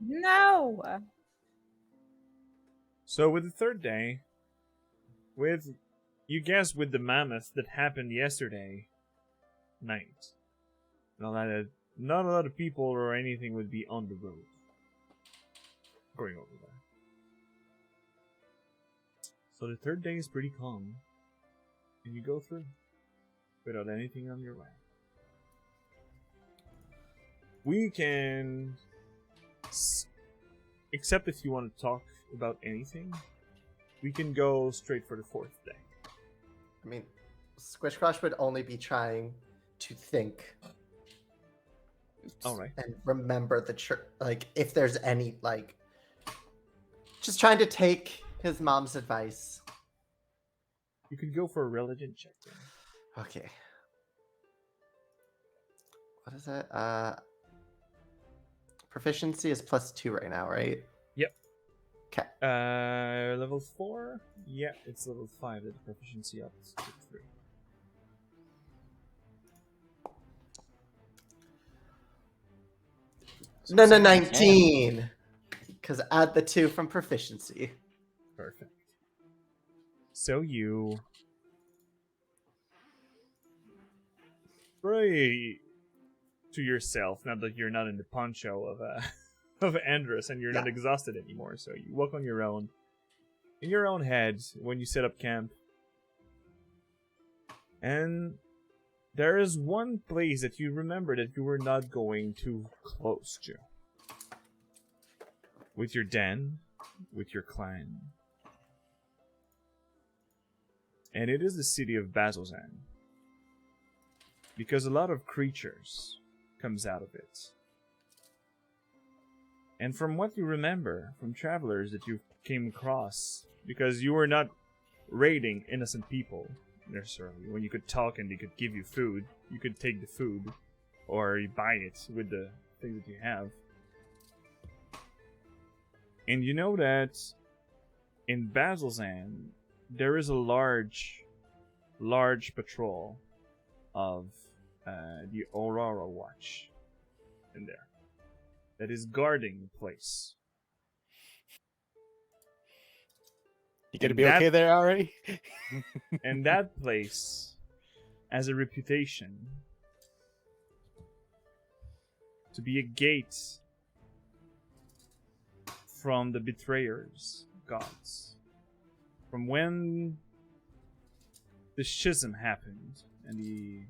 Speaker 4: No.
Speaker 1: So with the third day, with the mammoth that happened yesterday night, and all that not a lot of people or anything would be on the road going over there. So the third day is pretty calm, and you go through without anything on your way. We can, except if you want to talk about anything, we can go straight for the fourth day.
Speaker 2: I mean, Squish Crush would only be trying to think
Speaker 1: All right.
Speaker 2: and remember the church. Like, if there's any, like, just trying to take his mom's advice.
Speaker 1: You could go for a religion check. Then.
Speaker 2: Okay. What is it? Proficiency is +2 right now, right?
Speaker 1: Yep.
Speaker 2: Okay.
Speaker 1: Level 4? Yeah, it's level 5 that the proficiency up to 3.
Speaker 2: No, 19. Because add the 2 from proficiency.
Speaker 1: Perfect. So you pray to yourself, now that you're not in the poncho of Andrus and you're not exhausted anymore. So you walk on your own, in your own head, when you set up camp. And there is one place that you remember that you were not going too close to. With your den, with your clan. And it is the city of Bazzoxan. Because a lot of creatures comes out of it. And from what you remember from travelers that you came across, because you were not raiding innocent people necessarily. When you could talk and they could give you food, you could take the food or you buy it with the thing that you have. And you know that in Bazzoxan there is a large patrol of the Aurora Watch in there that is guarding the place.
Speaker 3: You gonna be okay there already?
Speaker 1: And that place has a reputation to be a gate from the betrayers' gods. From when the schism happened, and the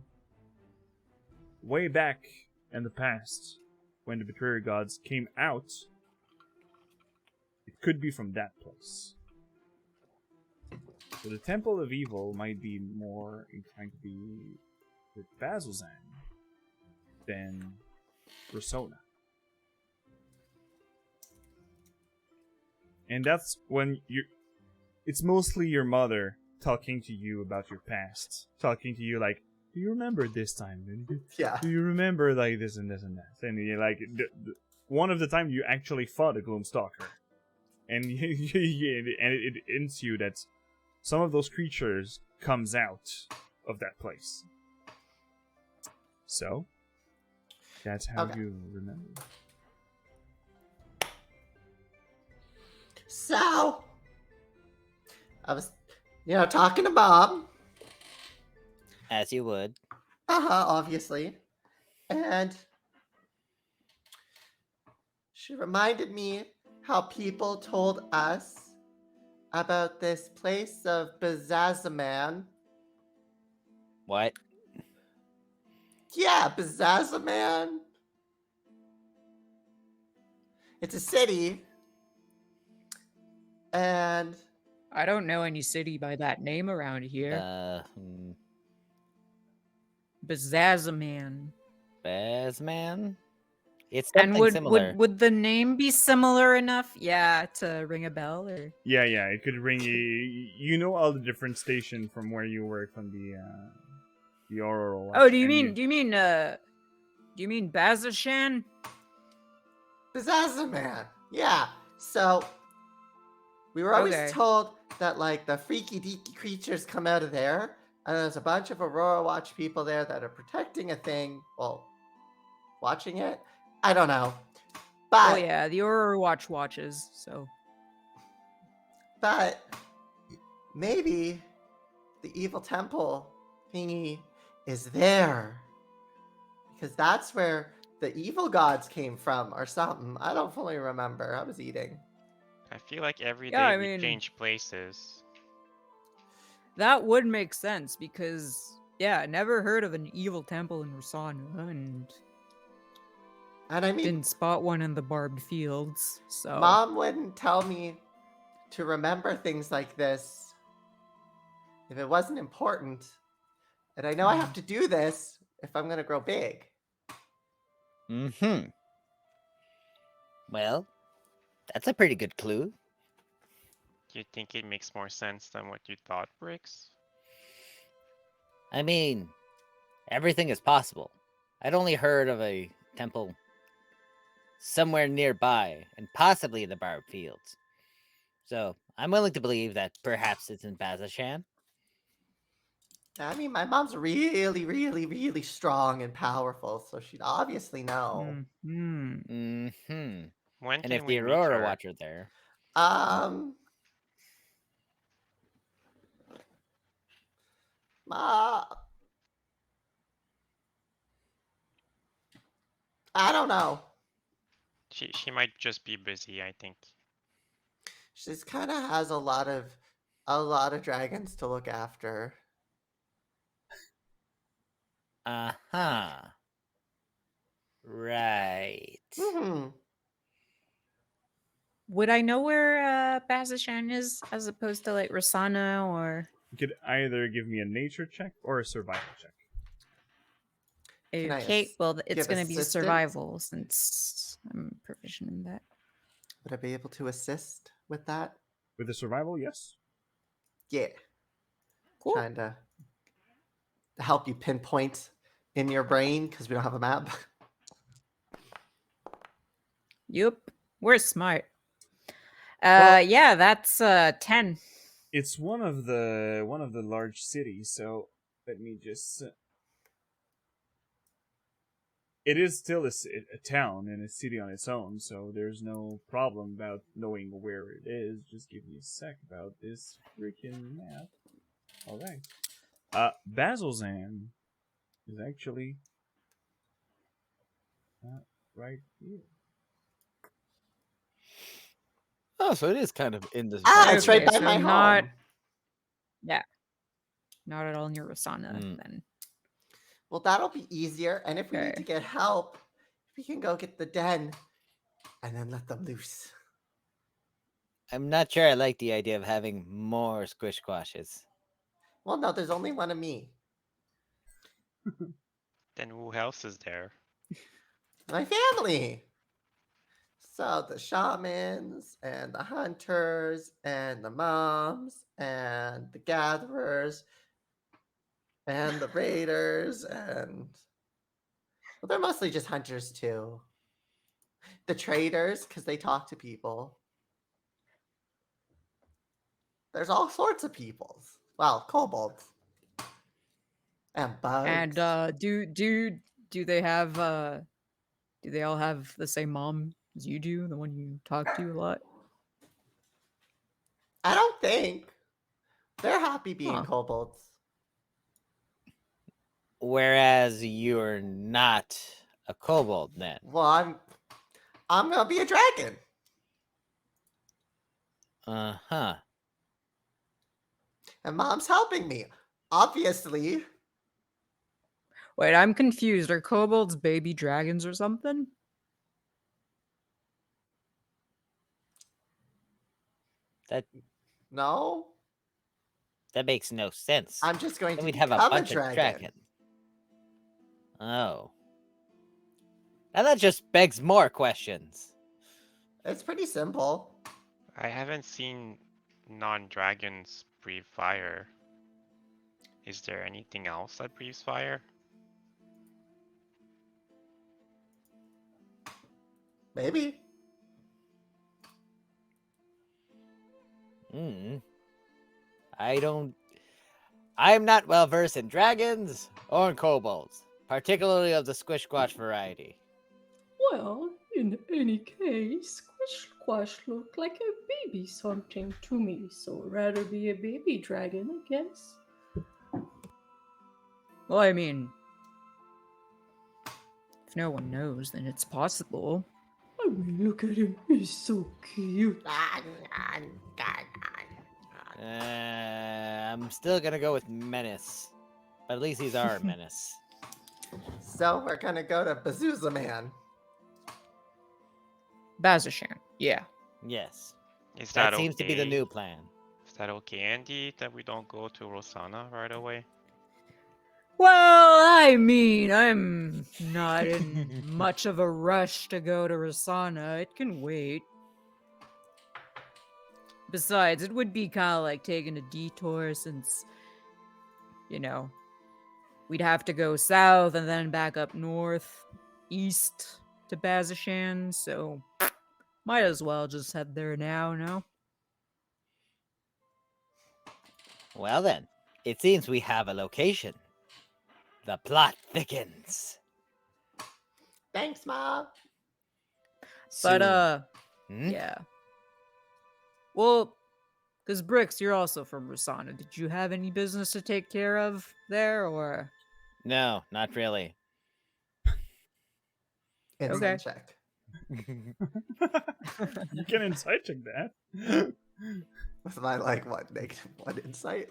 Speaker 1: way back in the past, when the betrayer gods came out, it could be from that place. So the Temple of Evil might be more inclined to be with Bazzoxan than Persona. And that's when it's mostly your mother talking to you about your past. Talking to you like, do you remember this time?
Speaker 2: Yeah.
Speaker 1: Do you remember like this and this and that? And you're like, one of the times you actually fought a Gloomstalker. And, and it hints you that some of those creatures comes out of that place. So, that's how you remember.
Speaker 2: So, I was, talking to Bob.
Speaker 3: As you would.
Speaker 2: Obviously. And she reminded me how people told us about this place of Bazzoxan.
Speaker 3: What?
Speaker 2: Yeah, Bazzoxan. It's a city. And
Speaker 4: I don't know any city by that name around here. Bazzoxan.
Speaker 3: Bazman? It's
Speaker 4: And
Speaker 3: something similar.
Speaker 4: would the name be similar enough? Yeah, to ring a bell or
Speaker 1: Yeah, it could ring. You know all the different stations from where you work from the Aurora Watch.
Speaker 4: Oh, do you mean Bazzoxan?
Speaker 2: Bazzoxan. Yeah. So we were always
Speaker 4: Okay.
Speaker 2: told that like the freaky deaky creatures come out of there, and there's a bunch of Aurora Watch people there that are protecting a thing. Well, watching it. I don't know. But
Speaker 4: Oh yeah, the Aurora Watch watches, so
Speaker 2: But maybe the evil temple thingy is there. Because that's where the evil gods came from or something. I don't fully remember. I was eating.
Speaker 5: I feel like every
Speaker 4: Yeah,
Speaker 5: day
Speaker 4: I
Speaker 5: we
Speaker 4: mean-
Speaker 5: change places.
Speaker 4: That would make sense because, yeah, I never heard of an evil temple in Rosanna and
Speaker 2: And I mean,
Speaker 4: didn't spot one in the barbed fields. So
Speaker 2: Mom wouldn't tell me to remember things like this if it wasn't important. And I know I have to do this if I'm going to grow big.
Speaker 3: Mm-hmm. Well, that's a pretty good clue.
Speaker 5: Do you think it makes more sense than what you thought, Bricks?
Speaker 3: I mean, everything is possible. I'd only heard of a temple somewhere nearby, and possibly in the Barb Fields. So, I'm willing to believe that perhaps it's in Bazashan.
Speaker 2: I mean, my mom's really, really, really strong and powerful, so she'd obviously know.
Speaker 4: Mhm.
Speaker 3: Mm-hmm.
Speaker 5: When
Speaker 3: And
Speaker 5: can
Speaker 3: if
Speaker 5: we
Speaker 3: the
Speaker 5: meet
Speaker 3: Aurora
Speaker 5: her?
Speaker 3: Watcher there...
Speaker 2: Um, Ma, I don't know.
Speaker 5: She might just be busy, I think.
Speaker 2: She's kind of has a lot of dragons to look after.
Speaker 3: Uh-huh. Right.
Speaker 2: Hmm.
Speaker 4: Would I know where Bazashan is as opposed to like Rosanna or
Speaker 1: You could either give me a nature check or a survival check.
Speaker 2: Can I
Speaker 4: okay, well it's
Speaker 2: give
Speaker 4: gonna be
Speaker 2: assistance?
Speaker 4: survival since I'm proficient in that.
Speaker 2: Would I be able to assist with that?
Speaker 1: With the survival, yes.
Speaker 2: Yeah.
Speaker 4: Cool.
Speaker 2: Trying to help you pinpoint in your brain because we don't have a map.
Speaker 4: Yup. We're smart.
Speaker 1: Well-
Speaker 4: Yeah, that's 10.
Speaker 1: It's one of the large cities, so let me just. It is still a town and a city on its own, so there's no problem about knowing where it is. Just give me a sec about this freaking map. All right. Basilzan is actually right here.
Speaker 3: Oh, so it is kind of in this...
Speaker 2: It's right
Speaker 4: Okay,
Speaker 2: by
Speaker 4: so
Speaker 2: my
Speaker 4: not-
Speaker 2: home.
Speaker 4: Yeah. Not at all near Rosanna then.
Speaker 2: Well, that'll be easier. And if we need
Speaker 4: Okay.
Speaker 2: to get help, we can go get the den and then let them loose.
Speaker 3: I'm not sure I like the idea of having more squish squashes.
Speaker 2: Well, no, there's only one of me.
Speaker 5: Then who else is there?
Speaker 2: My family. So the shamans and the hunters and the moms and the gatherers and the raiders and well, they're mostly just hunters too. The traders, because they talk to people. There's all sorts of peoples. Well, kobolds. And bugs.
Speaker 4: And do they have do they all have the same mom as you do, the one you talk to a lot?
Speaker 2: I don't think. They're happy being
Speaker 4: Huh.
Speaker 2: kobolds.
Speaker 3: Whereas you're not a kobold then.
Speaker 2: Well, I'm gonna be a dragon.
Speaker 3: Uh-huh.
Speaker 2: And mom's helping me. Obviously.
Speaker 4: Wait, I'm confused. Are kobolds baby dragons or something?
Speaker 2: No.
Speaker 3: That makes no sense.
Speaker 2: I'm just going
Speaker 3: Then
Speaker 2: to
Speaker 3: we'd have a
Speaker 2: become
Speaker 3: bunch
Speaker 2: a
Speaker 3: of
Speaker 2: dragon.
Speaker 3: dragon. Oh. Now that just begs more questions.
Speaker 2: It's pretty simple.
Speaker 5: I haven't seen non-dragons breathe fire. Is there anything else that breathes fire?
Speaker 2: Maybe.
Speaker 3: I'm not well versed in dragons or in kobolds, particularly of the squish squash variety.
Speaker 6: Well, in any case, Squish Squash looked like a baby something to me, so rather be a baby dragon, I guess.
Speaker 4: Well, I mean, If no one knows, then it's possible.
Speaker 6: I mean, look at him. He's so cute.
Speaker 3: I'm still gonna go with menace, but at least he's our menace.
Speaker 2: So we're gonna go to Bazooza Man.
Speaker 4: Bazashan, yeah.
Speaker 3: Yes,
Speaker 5: Is
Speaker 3: that
Speaker 5: that
Speaker 3: seems to be the
Speaker 5: okay?
Speaker 3: new plan.
Speaker 5: Is that okay, Andy, that we don't go to Rosanna right away?
Speaker 4: Well, I mean, I'm not in much of a rush to go to Rosanna. It can wait. Besides, it would be kind of like taking a detour since, we'd have to go south and then back up north, east to Bazashan, so might as well just head there now, no?
Speaker 3: Well then, it seems we have a location. The plot thickens.
Speaker 2: Thanks, Mom.
Speaker 4: But,
Speaker 3: Soon. Hmm?
Speaker 4: yeah. Well, because Bricks, you're also from Rosanna. Did you have any business to take care of there, or?
Speaker 3: No, not really.
Speaker 2: Insight
Speaker 4: Okay.
Speaker 2: check.
Speaker 1: You can insight check that.
Speaker 2: With my -1 insight.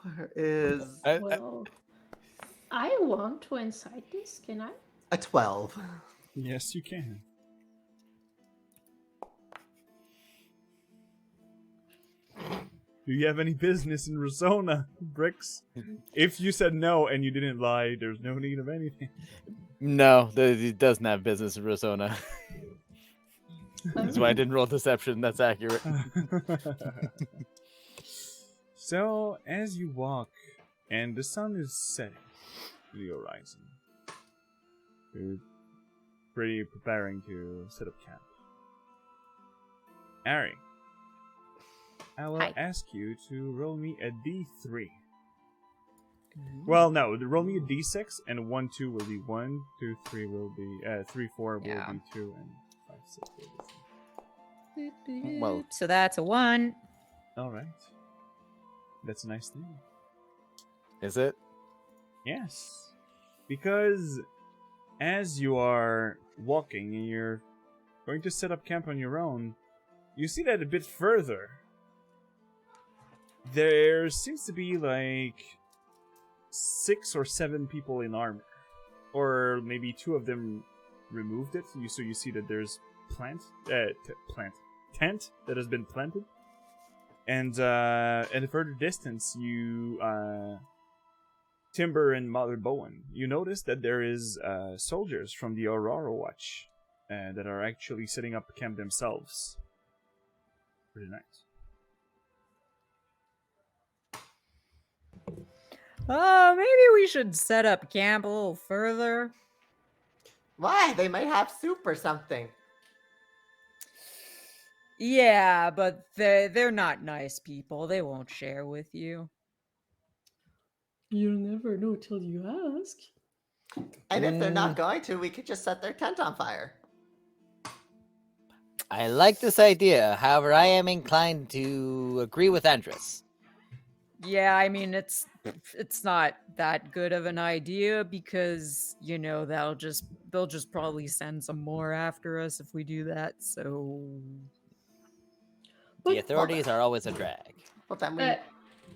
Speaker 2: Where is
Speaker 6: Well, I want to incite this, can I?
Speaker 2: a 12?
Speaker 1: Yes, you can. Do you have any business in Rosanna, Bricks? If you said no and you didn't lie, there's no need of anything.
Speaker 3: No, he doesn't have business in Rosanna. That's why I didn't roll deception. That's accurate.
Speaker 1: So, as you walk, and the sun is setting to the horizon, you're pretty preparing to set up camp. Ari, I will
Speaker 4: Hi.
Speaker 1: ask you to roll me a d3. Well, no, roll me a d6, and 1, 2 will be 1, 2, 3 will be 3, 4 will
Speaker 4: Yeah.
Speaker 1: be 2, and 5, 6 will be 3.
Speaker 3: Well-
Speaker 4: So that's a 1.
Speaker 1: All right, that's a nice thing.
Speaker 3: Is it?
Speaker 1: Yes, because as you are walking and you're going to set up camp on your own, you see that a bit further. There seems to be like 6 or 7 people in armor, or maybe 2 of them removed it. So you see that there's tent that has been planted, and at a further distance, you Timber and Mother Bowen, you notice that there is soldiers from the Aurora Watch that are actually setting up camp themselves for the night.
Speaker 4: Maybe we should set up camp a little further.
Speaker 2: Why? They might have soup or something.
Speaker 4: Yeah, but they're not nice people. They won't share with you.
Speaker 6: You'll never know till you ask.
Speaker 2: And if they're not going to, we could just set their tent on fire.
Speaker 3: I like this idea. However, I am inclined to agree with Andres.
Speaker 4: Yeah, I mean it's not that good of an idea because they'll just probably send some more after us if we do that. So
Speaker 3: The
Speaker 6: But,
Speaker 3: authorities are always a drag.
Speaker 2: Well, then we.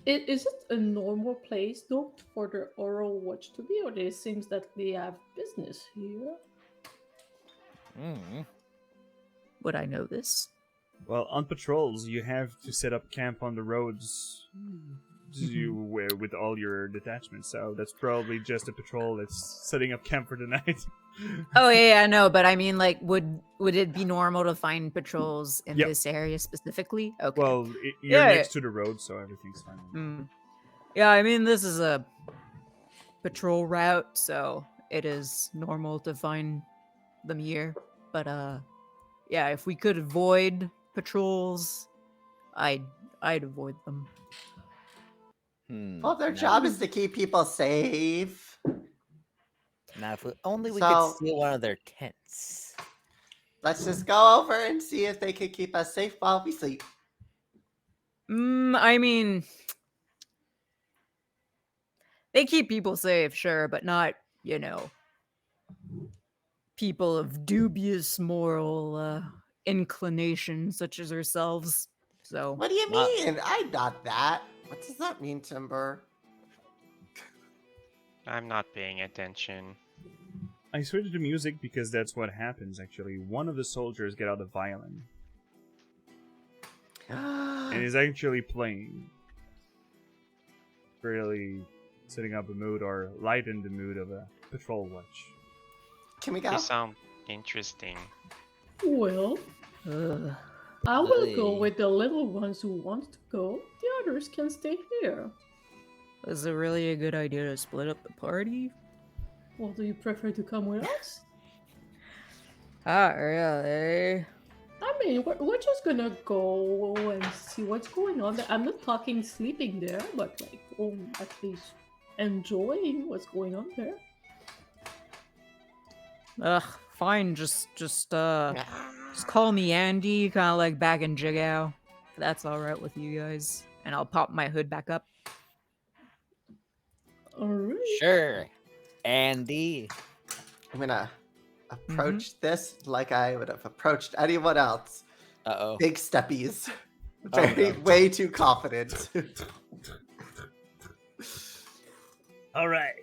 Speaker 6: Is it a normal place though for the oral watch to be, or it seems that they have business here?
Speaker 3: Mm.
Speaker 4: would I know this?
Speaker 1: Well, on patrols, you have to set up camp on the roads with all your detachments, so that's probably just a patrol that's setting up camp for the night.
Speaker 4: Oh yeah, I know, but I mean, like, would it be normal to find patrols in
Speaker 1: Yep.
Speaker 4: this area specifically? Okay.
Speaker 1: Well, you're
Speaker 4: Yeah.
Speaker 1: next to the road, so everything's fine.
Speaker 4: Yeah, I mean, this is a patrol route, so it is normal to find them here. But yeah, if we could avoid patrols, I'd avoid them.
Speaker 2: Well, their job is to keep people safe.
Speaker 3: Now, if only we
Speaker 2: So-
Speaker 3: could steal one of their tents.
Speaker 2: Let's just go over and see if they could keep us safe while we sleep.
Speaker 4: I mean, they keep people safe, sure, but not, people of dubious moral inclinations, such as ourselves. So,
Speaker 2: What do you
Speaker 3: Not-
Speaker 2: mean? I'm not that. What does that mean, Timber?
Speaker 5: I'm not paying attention.
Speaker 1: I switched to music because that's what happens, actually. One of the soldiers get out a violin and is actually playing. Really setting up a mood or lighten the mood of a patrol watch.
Speaker 2: Can we go?
Speaker 5: They sound interesting.
Speaker 6: Well,
Speaker 4: ugh.
Speaker 6: I will go
Speaker 3: Hey.
Speaker 6: with the little ones who want to go. The others can stay here.
Speaker 4: Is it really a good idea to split up the party?
Speaker 6: Well, do you prefer to come with us?
Speaker 4: Ah, really?
Speaker 6: I mean, we're just gonna go and see what's going on there. I'm not talking sleeping there, but like, at least enjoying what's going on there.
Speaker 4: Ugh, fine. Just call me Andy, kind of like back in Jigao. If that's all right with you guys, and I'll pop my hood back up.
Speaker 6: Alright.
Speaker 3: Sure. Andy.
Speaker 2: I'm gonna approach this like I would have approached anyone else.
Speaker 3: Uh-oh.
Speaker 2: Big steppies.
Speaker 3: Oh,
Speaker 2: Very,
Speaker 3: no.
Speaker 2: way too confident.
Speaker 1: All right.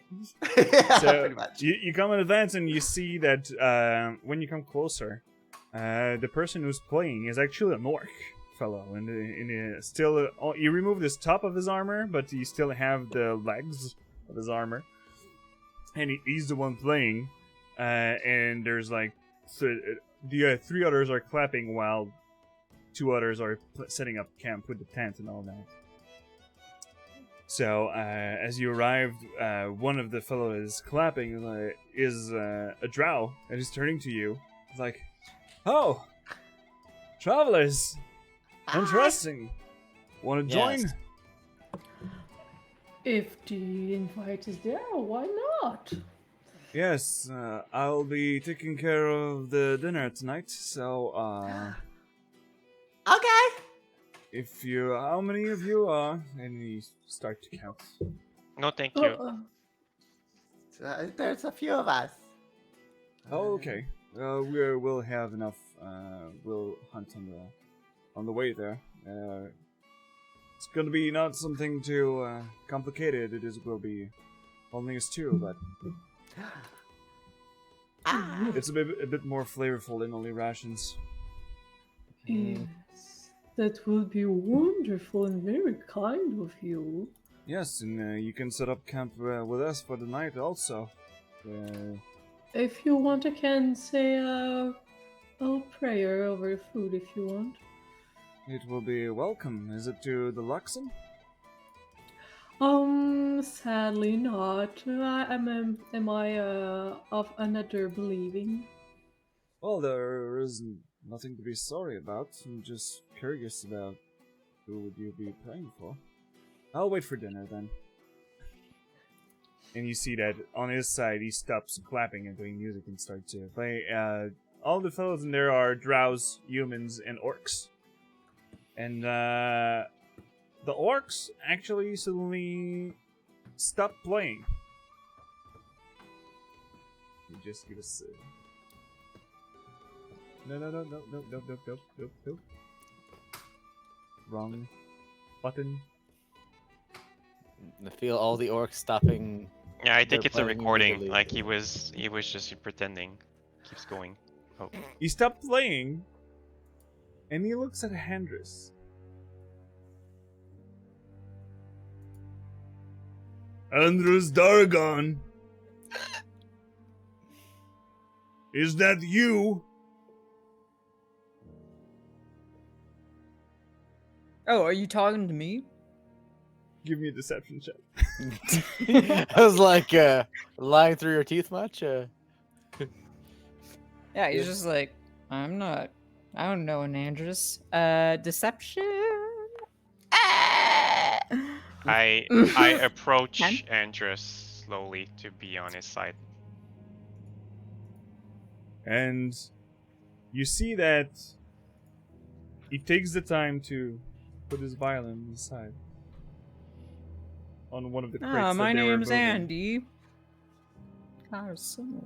Speaker 2: Yeah,
Speaker 1: So
Speaker 2: pretty much.
Speaker 1: you come in advance and you see that when you come closer, the person who's playing is actually an orc fellow, and still you remove this top of his armor, but you still have the legs of his armor, and he's the one playing. And there's like the three others are clapping while two others are setting up camp with the tent and all that. So, as you arrived, one of the fellows clapping is a drow, and he's turning to you. He's like, "Oh, travelers! Interesting. Want to join?"
Speaker 3: Yes.
Speaker 6: If the invite is there, why not?
Speaker 1: Yes, I'll be taking care of the dinner tonight, so,
Speaker 2: Okay.
Speaker 1: if you, how many of you are? And you start to count.
Speaker 5: No, thank you.
Speaker 2: There's a few of us.
Speaker 1: Oh, okay. We'll have enough. We'll hunt on the way there. It's gonna be not something too complicated. Will be only us two, but it's a bit more flavorful than only rations.
Speaker 6: Yes, that would be wonderful and very kind of you.
Speaker 1: Yes, and you can set up camp with us for the night also.
Speaker 6: If you want, I can say a prayer over food if you want.
Speaker 1: It will be welcome. Is it to the Luxon?
Speaker 6: Sadly not. Am I of another believing?
Speaker 1: Well, there isn't nothing to be sorry about. I'm just curious about who would you be praying for. I'll wait for dinner then. And you see that on his side, he stops clapping and playing music and starts to play. All the fellows in there are drows, humans, and orcs. And the orcs actually suddenly stop playing. You just give us. No. Wrong button.
Speaker 3: I feel all the orcs stopping.
Speaker 5: Yeah, I think
Speaker 3: They're
Speaker 5: it's a
Speaker 3: playing
Speaker 5: recording.
Speaker 3: immediately.
Speaker 5: Like he was just pretending. Keeps going. Oh,
Speaker 1: He stopped playing, and he looks at Handris. Andrus Dargon. Is that you?
Speaker 4: Oh, are you talking to me?
Speaker 1: Give me a deception check.
Speaker 3: I was like, lying through your teeth much?
Speaker 4: Yeah, he's just like, I don't know an Andrus. Deception.
Speaker 5: I approach
Speaker 4: Ken?
Speaker 5: Andrus slowly to be on his side.
Speaker 1: And you see that he takes the time to put his violin aside on one of the crates.
Speaker 4: Oh, my
Speaker 1: that they were
Speaker 4: name's
Speaker 1: moving.
Speaker 4: Andy. Kind of similar.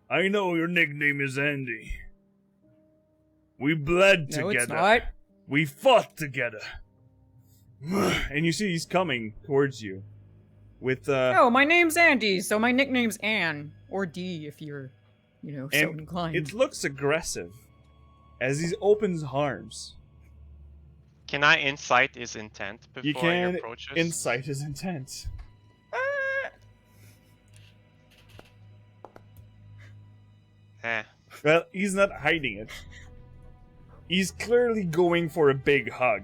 Speaker 1: I know your nickname is Andy. We bled
Speaker 4: No,
Speaker 1: together.
Speaker 4: it's not.
Speaker 1: We fought together. And you see he's coming towards you. With
Speaker 4: Oh, my name's Andy, so my nickname's Anne. Or D if you're, so
Speaker 1: and
Speaker 4: inclined.
Speaker 1: it looks aggressive as he opens his arms.
Speaker 5: Can I insight his intent before
Speaker 1: You can
Speaker 5: he approaches?
Speaker 1: incite his intent.
Speaker 5: Eh.
Speaker 1: Well, he's not hiding it. He's clearly going for a big hug.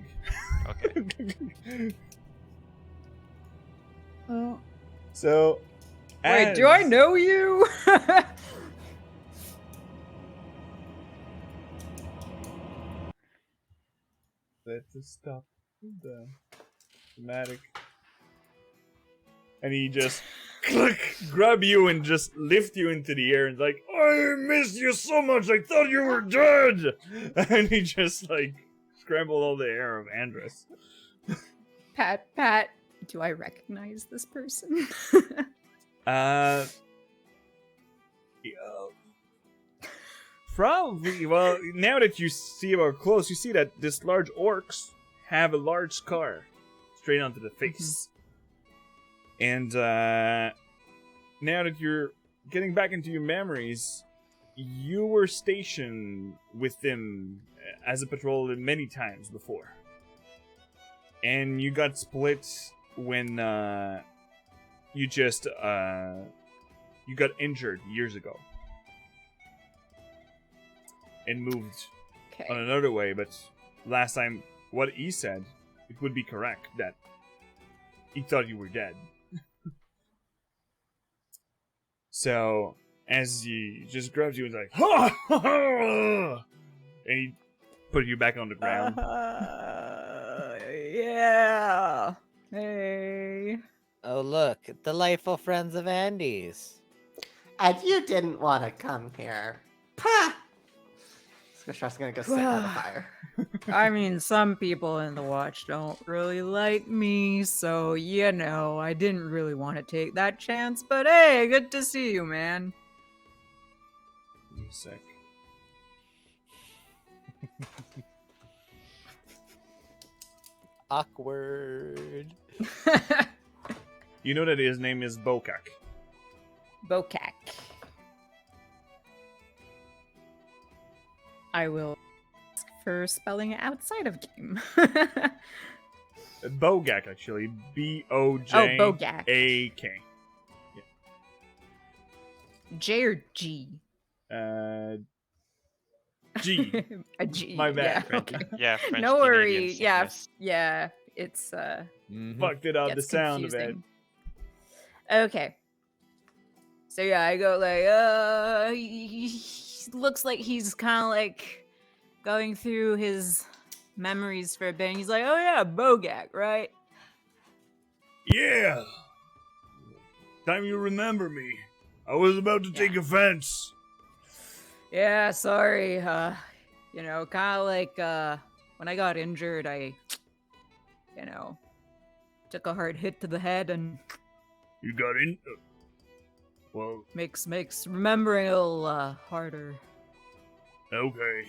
Speaker 5: Okay.
Speaker 4: Oh.
Speaker 1: So,
Speaker 4: Wait, do I
Speaker 1: as-
Speaker 4: know you?
Speaker 1: Let's stop the dramatic. And he just grab you and just lift you into the air and like, I missed you so much, I thought you were dead! And he just scrambled all the air of Andrus.
Speaker 4: Pat, do I recognize this person?
Speaker 1: Yeah. Probably. Well, now that you see about close, you see that this large orcs have a large scar straight onto the face. And now that you're getting back into your memories, you were stationed with them as a patrol many times before. And you got split when you got injured years ago. And moved
Speaker 4: Okay.
Speaker 1: on another way, but last time, what he said, it would be correct that he thought you were dead. So, as he just grabbed you and was like, ha, ha, ha, and he put you back on the ground.
Speaker 4: Yeah. Hey.
Speaker 3: Oh, look, delightful friends of Andy's.
Speaker 2: And you didn't want to come here. Pah! Xhorhas gonna go sit by the fire.
Speaker 4: I mean, some people in the watch don't really like me, so I didn't really want to take that chance. But hey, good to see you, man.
Speaker 1: Sick.
Speaker 3: Awkward.
Speaker 1: You know that his name is Bokak.
Speaker 4: Bokak. I will ask for spelling outside of game.
Speaker 1: Bogak, actually. B-O-J-A-K.
Speaker 4: Oh, Bogak. J or G?
Speaker 1: G.
Speaker 4: A G.
Speaker 1: My bad,
Speaker 4: Yeah,
Speaker 1: Frankie.
Speaker 4: okay.
Speaker 5: Yeah, French
Speaker 4: No
Speaker 5: Canadian
Speaker 4: worry. Yeah,
Speaker 5: sickness.
Speaker 4: yeah. It's
Speaker 1: Fucked it up, the
Speaker 4: gets
Speaker 1: sound of it.
Speaker 4: confusing. Okay. So yeah, I go he looks like he's kind of going through his memories for a bit. And he's like, oh yeah, Bogak, right?
Speaker 1: Yeah! Time you remember me. I was about to take offense.
Speaker 4: Yeah, sorry. Kind of when I got injured, I, took a hard hit to the head and
Speaker 1: You got in? Well,
Speaker 4: makes remembering a little harder.
Speaker 1: okay.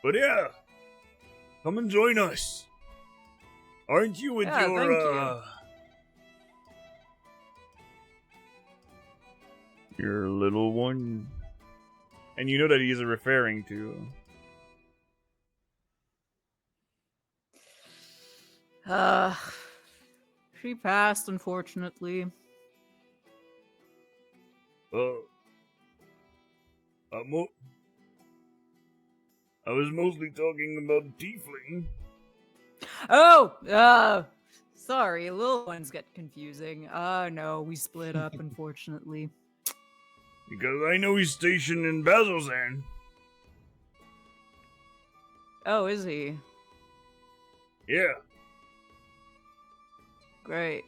Speaker 1: But yeah, come and join us. Aren't you with
Speaker 4: Yeah,
Speaker 1: your,
Speaker 4: thank you.
Speaker 1: Your little one? And you know that he's referring to...
Speaker 4: She passed, unfortunately.
Speaker 1: I was mostly talking about tiefling.
Speaker 4: Oh, sorry, little ones get confusing. No, we split up, unfortunately.
Speaker 1: Because I know he's stationed in Bazilzan.
Speaker 4: Oh, is he?
Speaker 1: Yeah.
Speaker 4: Great.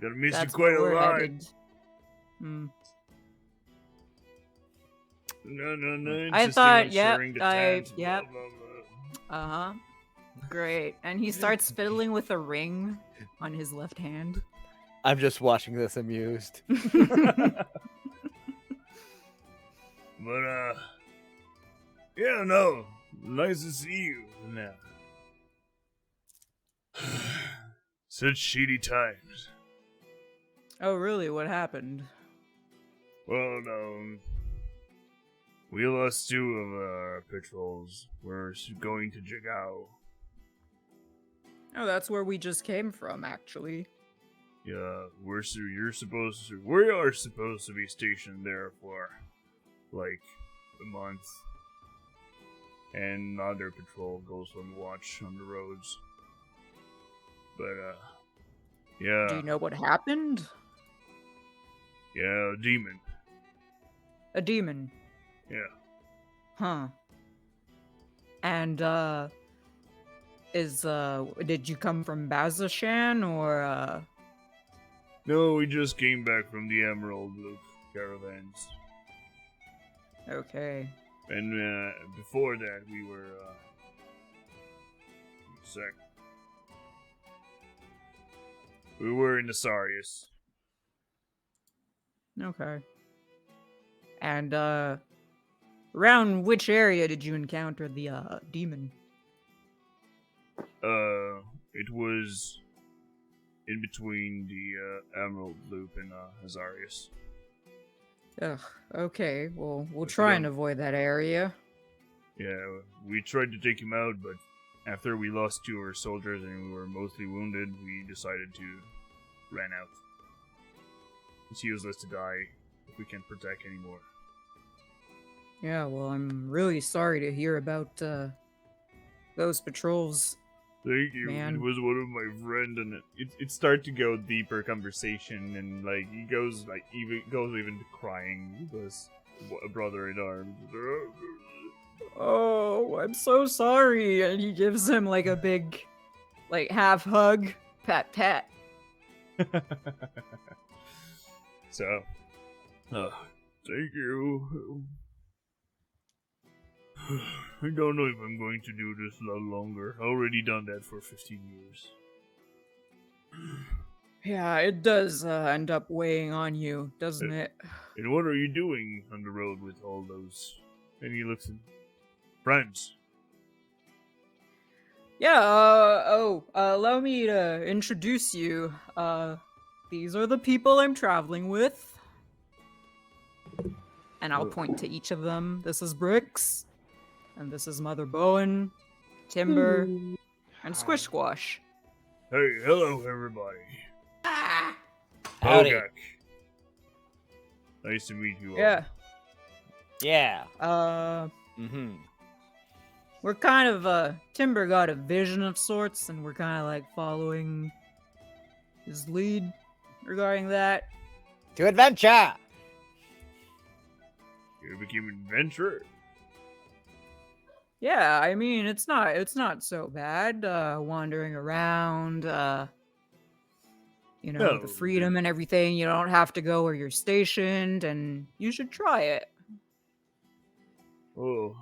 Speaker 1: Gonna miss
Speaker 4: That's
Speaker 1: you quite
Speaker 4: where
Speaker 1: a
Speaker 4: we're
Speaker 1: lot.
Speaker 4: headed. Hmm.
Speaker 1: No,
Speaker 4: I
Speaker 1: insisting
Speaker 4: thought,
Speaker 1: on
Speaker 4: yep,
Speaker 1: sharing the
Speaker 4: I-
Speaker 1: tent, blah,
Speaker 4: yep.
Speaker 1: blah, blah.
Speaker 4: Uh-huh. Great. And he starts fiddling with a ring on his left hand.
Speaker 3: I'm just watching this amused.
Speaker 1: But, yeah, no. Nice to see you. Now. Such shitty times.
Speaker 4: Oh, really? What happened?
Speaker 1: Well, no. We lost 2 of our patrols. We're going to Jigao.
Speaker 4: Oh, that's where we just came from, actually.
Speaker 1: Yeah, we are supposed to be stationed there for, like, a month. And another patrol goes on watch on the roads. But, yeah.
Speaker 4: Do you know what happened?
Speaker 1: Yeah, a demon.
Speaker 4: A demon.
Speaker 1: Yeah.
Speaker 4: Huh. And, did you come from Bazashan, or,
Speaker 1: No, we just came back from the Emerald Loop caravans.
Speaker 4: Okay.
Speaker 1: And, before that, we were, sec. We were in Asarius.
Speaker 4: Okay. And, around which area did you encounter the, demon?
Speaker 1: It was in between the Emerald Loop and, Asarius.
Speaker 4: Ugh, okay. Well, we'll
Speaker 1: But
Speaker 4: try
Speaker 1: we
Speaker 4: and
Speaker 1: don't-
Speaker 4: avoid that area.
Speaker 1: Yeah, we tried to take him out, but after we lost 2 of our soldiers and we were mostly wounded, we decided to ran out. It's useless to die if we can't protect anymore.
Speaker 4: Yeah, well, I'm really sorry to hear about, those patrols.
Speaker 1: Thank you.
Speaker 4: Man.
Speaker 1: It was one of my friends, and it started to go deeper conversation, and like he goes even to crying because a brother in arms.
Speaker 4: Oh, I'm so sorry. And he gives him, like, a big, like, half hug. Pat, pat.
Speaker 1: So, thank you. I don't know if I'm going to do this a lot longer. I already done that for 15 years.
Speaker 4: Yeah, it does, end up weighing on you, doesn't it?
Speaker 1: And what are you doing on the road with all those? And he looks at friends.
Speaker 4: Yeah, allow me to introduce you. These are the people I'm traveling with. And I'll point to each of them. This is Bricks. And this is Mother Bowen, Timber, and Squish Squash.
Speaker 1: Hey, hello everybody.
Speaker 3: Howdy.
Speaker 1: Bogak. Nice to meet you all.
Speaker 4: Yeah.
Speaker 3: Yeah.
Speaker 4: Mm-hmm. We're kind of, Timber got a vision of sorts, and we're kind of, like, following his lead regarding that.
Speaker 3: To adventure!
Speaker 1: You became an adventurer.
Speaker 4: Yeah, I mean, it's not so bad, wandering around, you know,
Speaker 1: No,
Speaker 4: the freedom and everything. You don't have to go where you're stationed, and you should try it.
Speaker 1: Oh.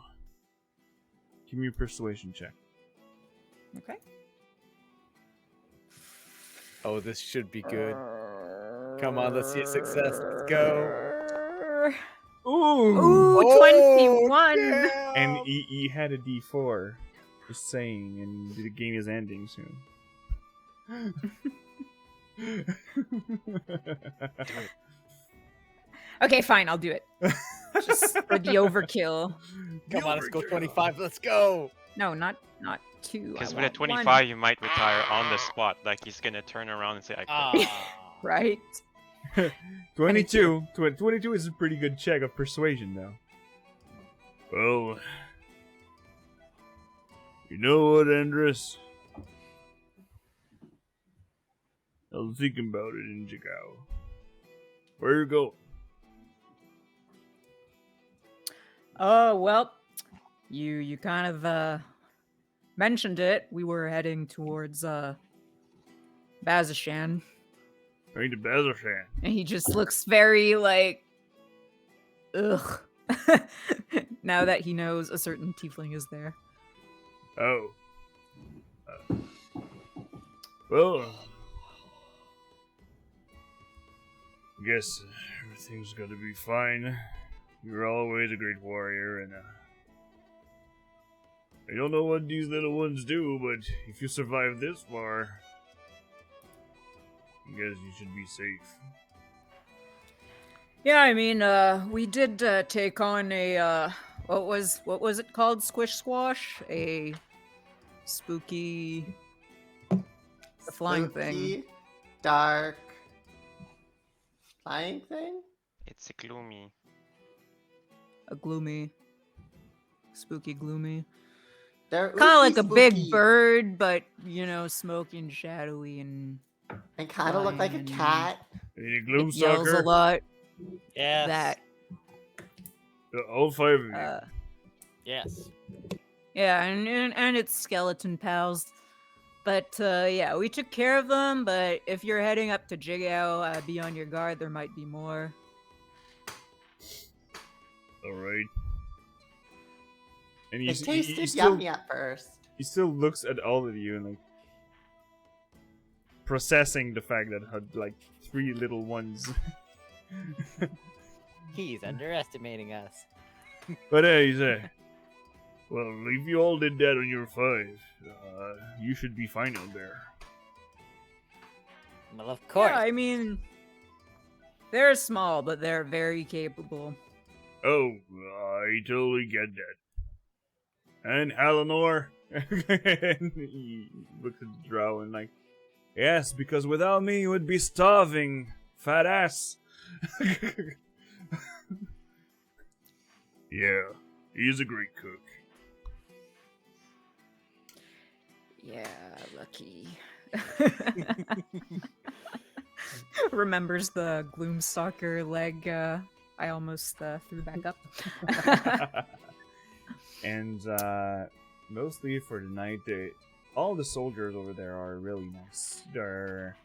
Speaker 1: Give me a persuasion check.
Speaker 4: Okay.
Speaker 3: Oh, this should be good. Come on, let's see a success. Let's go.
Speaker 1: Ooh!
Speaker 4: Ooh,
Speaker 3: Oh,
Speaker 4: 21!
Speaker 3: damn.
Speaker 1: And he had a D4. Just saying, and the game is ending soon.
Speaker 4: Okay, fine, I'll do it. Just for the overkill.
Speaker 3: Come on, let's go 25. Let's go.
Speaker 4: No, not 2.
Speaker 5: Because
Speaker 4: I
Speaker 5: with a
Speaker 4: want
Speaker 5: 25,
Speaker 4: 1,
Speaker 5: you might retire on the spot. Like he's gonna turn around and say, "I quit."
Speaker 3: Ah.
Speaker 4: right?
Speaker 1: 22. 22 is a pretty good check of persuasion, though. Well, you know what, Andrus? I was thinking about it in Jigao. Where you going?
Speaker 4: Well, you kind of mentioned it. We were heading towards Bazashan,
Speaker 1: Going to Bazashan.
Speaker 4: and he just looks very like ugh. Now that he knows a certain tiefling is there.
Speaker 1: Oh. Well, I guess everything's gonna be fine. You're always a great warrior, and I don't know what these little ones do, but if you survive this far, I guess you should be safe.
Speaker 4: Yeah, I mean, we did take on a what was it called? Squish Squash, a spooky, the flying thing,
Speaker 2: Spooky, dark, flying thing?
Speaker 5: It's a gloomy.
Speaker 4: a gloomy, spooky, gloomy,
Speaker 2: They're
Speaker 4: kind of like a big
Speaker 2: spooky
Speaker 4: bird, but smoky and shadowy and
Speaker 2: and kind of look like a cat.
Speaker 1: Any
Speaker 4: it yells a
Speaker 1: Gloomstalker?
Speaker 4: lot.
Speaker 3: Yes.
Speaker 4: That
Speaker 1: All 5 of you.
Speaker 3: Yes.
Speaker 4: yeah, and its skeleton pals. But yeah, we took care of them. But if you're heading up to Jigao, be on your guard. There might be more.
Speaker 1: Alright. And
Speaker 2: It
Speaker 1: he
Speaker 2: tasted
Speaker 1: still,
Speaker 2: yummy at first.
Speaker 1: he still looks at all of you and like processing the fact that had like 3 little ones.
Speaker 3: He's underestimating us.
Speaker 1: But he's well, if you all did that on your 5, you should be fine out there.
Speaker 3: Well, of course.
Speaker 4: Yeah, I mean, they're small, but they're very capable.
Speaker 1: Oh, I totally get that. And Eleanor? And he looks at the drow and like, yes, because without me you would be starving, fat ass. Yeah, he's a great cook.
Speaker 4: Yeah, lucky. Remembers the Gloomstalker leg I almost threw back up.
Speaker 1: And mostly for the night, all the soldiers over there are really nice. They're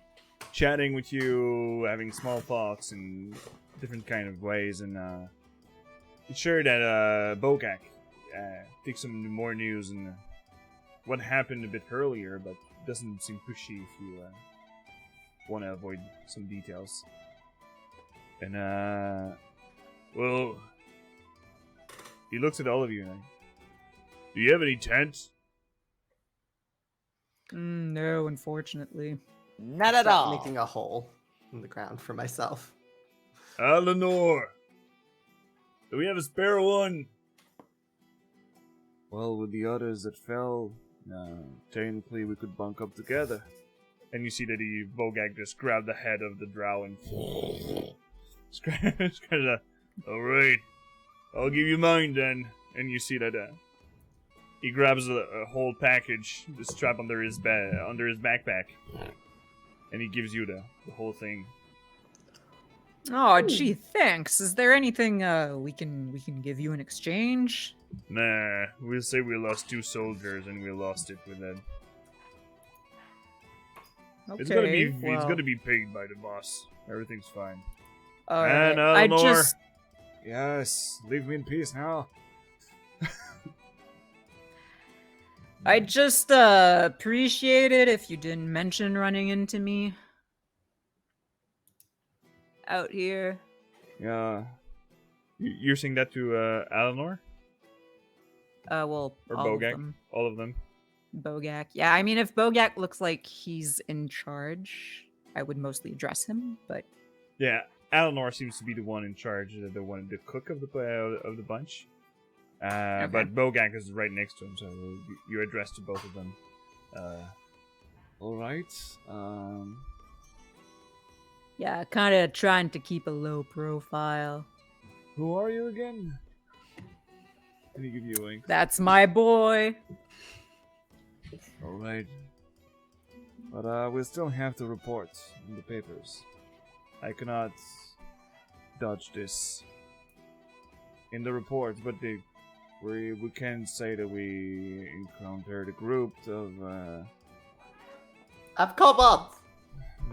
Speaker 1: chatting with you, having small talks in different kind of ways, and it's sure that Bogak takes some more news and what happened a bit earlier, but doesn't seem pushy if you want to avoid some details. And well, he looks at all of you and do you have any tents?
Speaker 4: No, unfortunately.
Speaker 3: Not at
Speaker 2: Start
Speaker 3: all.
Speaker 2: Making a hole in the ground for myself.
Speaker 1: Eleanor, do we have a spare one? Well, with the others that fell, technically we could bunk up together. And you see that Bogak just grabbed the head of the drow and scratch it. Alright, I'll give you mine then. And you see that he grabs a whole package, the strap under his backpack, and he gives you the whole thing.
Speaker 4: Oh, gee, thanks. Is there anything we can give you in exchange?
Speaker 1: Nah, we'll say we lost 2 soldiers and we lost it with that.
Speaker 4: Okay,
Speaker 1: It's gonna
Speaker 4: well,
Speaker 1: be paid by the boss. Everything's fine.
Speaker 4: alright.
Speaker 1: And
Speaker 4: I
Speaker 1: Eleanor,
Speaker 4: just
Speaker 1: yes, leave me in peace now.
Speaker 4: appreciate it if you didn't mention running into me out here.
Speaker 1: Yeah, you're saying that to Eleanor
Speaker 4: Well,
Speaker 1: or
Speaker 4: all
Speaker 1: Bogak?
Speaker 4: of them.
Speaker 1: All of them.
Speaker 4: Bogak. Yeah, I mean, if Bogak looks like he's in charge, I would mostly address him. But
Speaker 1: Yeah, Eleanor seems to be the one in charge, the cook of the bunch. But Bogak is right next to him, so you address to both of them. All right.
Speaker 4: yeah, kind of trying to keep a low profile.
Speaker 1: Who are you again? Can he give you a wink?
Speaker 4: That's my boy.
Speaker 1: All right. But we'll still have to report in the papers. I cannot dodge this in the reports, but we can say that we encountered a group of
Speaker 2: Kobolds!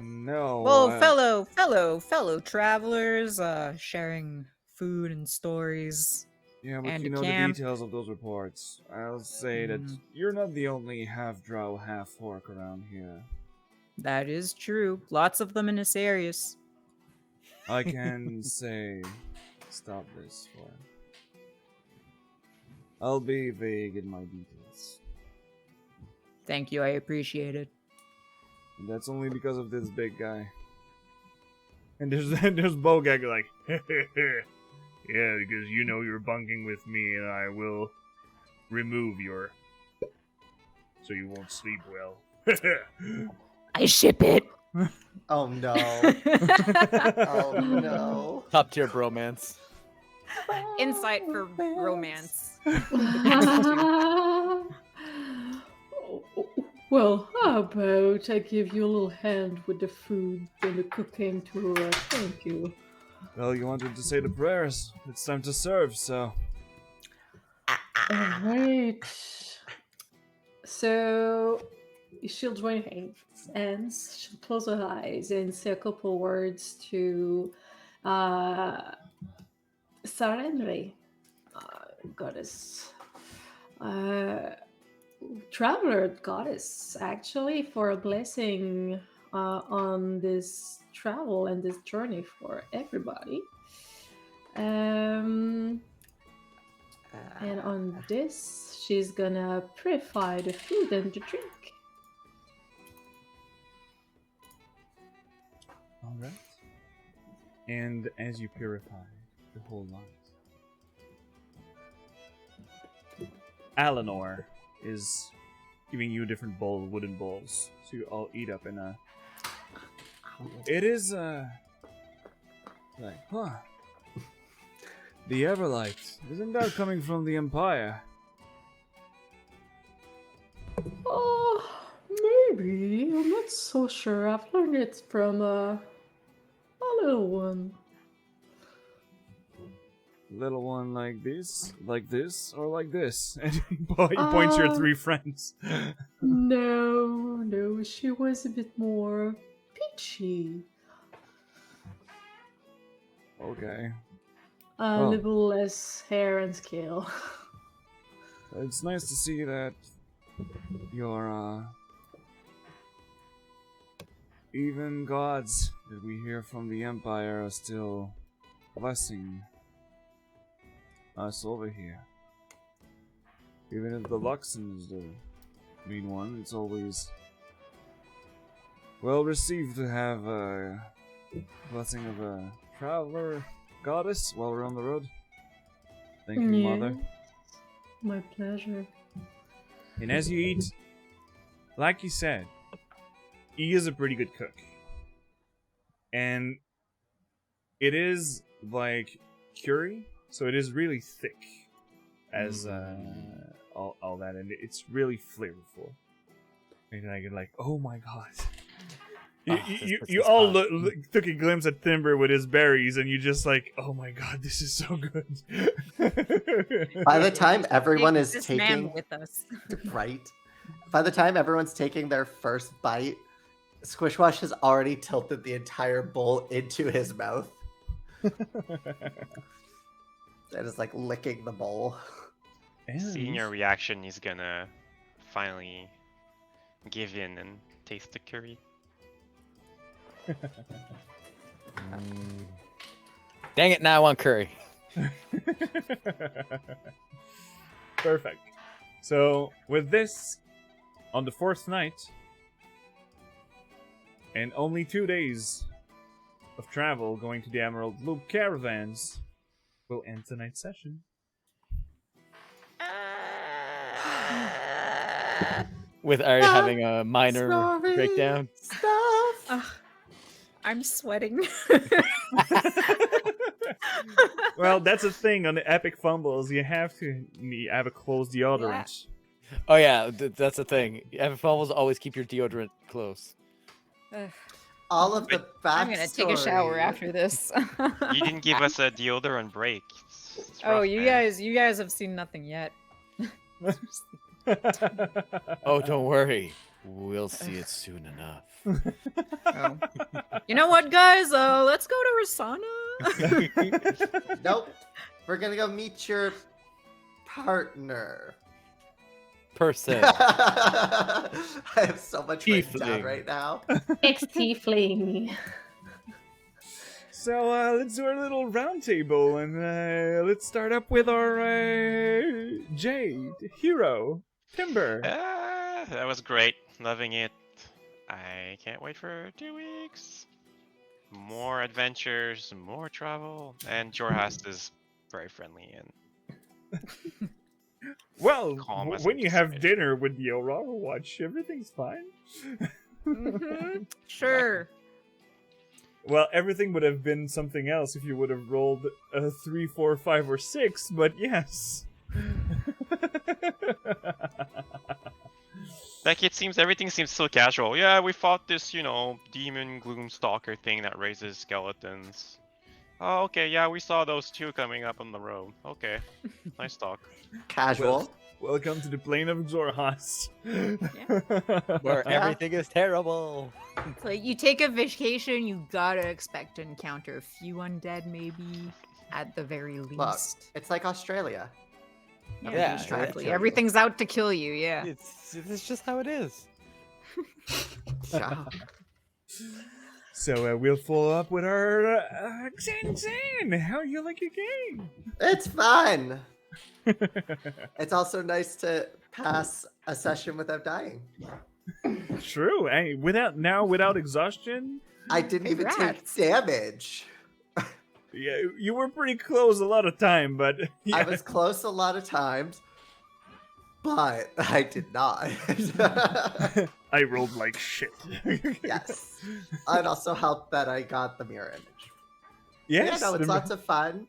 Speaker 1: no.
Speaker 4: Well, fellow travelers, sharing food and stories.
Speaker 1: Yeah, but
Speaker 4: and
Speaker 1: you
Speaker 4: a
Speaker 1: know the
Speaker 4: camp.
Speaker 1: details of those reports. I'll say that you're not the only half drow, half orc around here.
Speaker 4: That is true. Lots of them in Asarius.
Speaker 1: I can say stop this for? I'll be vague in my details.
Speaker 4: Thank you, I appreciate it.
Speaker 1: And that's only because of this big guy. And there's Bogag like, yeah, because you know you're bunking with me, and I will remove your, so you won't sleep well.
Speaker 4: I ship it.
Speaker 2: Oh no. Oh no.
Speaker 3: Top tier bromance.
Speaker 4: Insight for romance.
Speaker 6: Well, how about I give you a little hand with the food and the cooking too? Thank you.
Speaker 1: Well, you wanted to say the prayers. It's time to serve, so.
Speaker 6: Alright. So she'll join hands, she'll close her eyes and say a couple words to Sarenre, goddess. Traveler goddess, actually, for a blessing on this travel and this journey for everybody. And on this, she's gonna purify the food and the drink.
Speaker 1: Alright. And as you purify the whole lot, Alanor is giving you different wooden bowls, so you all eat up in a. It is like, huh? The Everlight, isn't that coming from the Empire?
Speaker 6: Oh, maybe. I'm not so sure. I've learned it from a little one.
Speaker 1: Little one like this, or like this? And he points your three friends.
Speaker 6: No, she was a bit more peachy.
Speaker 1: Okay.
Speaker 6: A
Speaker 1: Oh.
Speaker 6: little less hair and scale.
Speaker 1: It's nice to see that your even gods that we hear from the Empire are still blessing us over here. Even if the Luxon is the main one, it's always well received to have a blessing of a traveler goddess while we're on the road. Thank you, Mother.
Speaker 6: My pleasure.
Speaker 1: And as you eat, like you said, he is a pretty good cook. And it is like curry, so it is really thick as all that, and it's really flavorful. And I get like, oh my god. You all took a glimpse at Timber with his berries, and you just like, oh my god, this is so good.
Speaker 2: By the time everyone
Speaker 4: Take
Speaker 2: is
Speaker 4: this
Speaker 2: taking
Speaker 4: man with us.
Speaker 2: right, by the time everyone's taking their first bite, Squishwash has already tilted the entire bowl into his mouth. That is like licking the bowl.
Speaker 5: Seeing your reaction, he's gonna finally give in and taste the curry.
Speaker 3: Dang it, now I want curry.
Speaker 1: Perfect. So, with this, on the fourth night, and only 2 days of travel going to the Emerald Loop caravans, we'll end tonight's session.
Speaker 3: With Ari having a minor
Speaker 2: Sorry.
Speaker 3: breakdown.
Speaker 2: Stuff.
Speaker 4: I'm sweating.
Speaker 1: Well, that's a thing on the Epic Fumbles. You have to have a closed deodorant.
Speaker 3: Oh yeah, that's the thing. Epic Fumbles always keep your deodorant close.
Speaker 2: All of the backstory.
Speaker 4: I'm gonna take a shower after this.
Speaker 5: You didn't give us a deodorant break. It's
Speaker 4: Oh,
Speaker 5: rough,
Speaker 4: you
Speaker 5: man.
Speaker 4: guys have seen nothing yet.
Speaker 3: Oh, don't worry. We'll see it soon enough.
Speaker 4: Oh. You know what, guys? Let's go to Rasana.
Speaker 2: Nope. We're gonna go meet your partner.
Speaker 3: Person.
Speaker 2: I have so much written down
Speaker 3: Tiefling.
Speaker 2: right now.
Speaker 6: Ex-tiefling.
Speaker 1: So let's do our little round table, and let's start up with our Jade, Hero, Timber.
Speaker 5: That was great. Loving it. I can't wait for 2 weeks. More adventures, more travel, and Xhorhas is very friendly and
Speaker 1: Well,
Speaker 5: calm as
Speaker 1: when you have
Speaker 5: anticipation.
Speaker 1: dinner with the Aurora Watch, everything's fine.
Speaker 4: Sure.
Speaker 1: Well, everything would have been something else if you would have rolled a 3, 4, 5, or 6, but yes.
Speaker 5: Like everything seems so casual. Yeah, we fought this, demon gloomstalker thing that raises skeletons. Oh, okay, yeah, we saw those 2 coming up on the road. Okay, nice talk.
Speaker 2: Casual.
Speaker 1: Welcome to the plane of Xhorhas.
Speaker 3: Where
Speaker 2: Yeah.
Speaker 3: everything is terrible.
Speaker 4: It's like you take a vacation, you gotta expect to encounter a few undead, maybe at the very least.
Speaker 2: Look, it's like Australia.
Speaker 3: Yeah,
Speaker 2: Everything's trying to
Speaker 4: Exactly.
Speaker 2: kill you.
Speaker 4: Everything's out to kill you. Yeah.
Speaker 3: It's just how it is.
Speaker 2: Yeah.
Speaker 1: So we'll follow up with our Xan. How you like your game?
Speaker 2: It's fun. It's also nice to pass a session without dying.
Speaker 1: True. Hey, without exhaustion.
Speaker 2: I didn't even take
Speaker 4: Congrats.
Speaker 2: damage.
Speaker 1: Yeah, you were pretty close a lot of time, but yeah.
Speaker 2: I was close a lot of times, but I did not.
Speaker 1: I rolled like shit.
Speaker 2: Yes. It also helped that I got the mirror image.
Speaker 1: Yes.
Speaker 2: Yeah, no, it's
Speaker 1: the-
Speaker 2: lots of fun.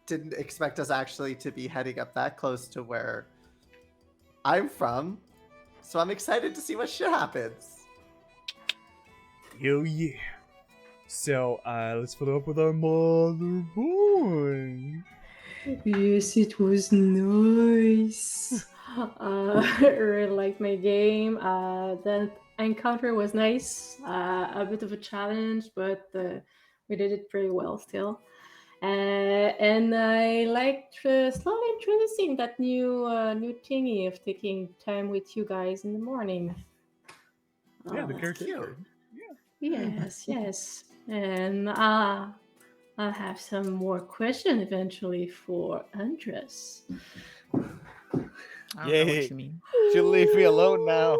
Speaker 2: Didn't expect us actually to be heading up that close to where I'm from. So I'm excited to see what shit happens.
Speaker 1: Hell yeah. So let's follow up with our mother boy.
Speaker 6: Yes, it was nice. I really liked my game. The encounter was nice. A bit of a challenge, but we did it pretty well still. And I liked slowly introducing that new thingy of taking time with you guys in the morning.
Speaker 1: Yeah, the
Speaker 6: Uh,
Speaker 1: caretaker.
Speaker 6: Yes. And I'll have some more questions eventually for Andres.
Speaker 4: I don't know
Speaker 3: Yay.
Speaker 4: what you mean.
Speaker 3: She'll leave me alone now.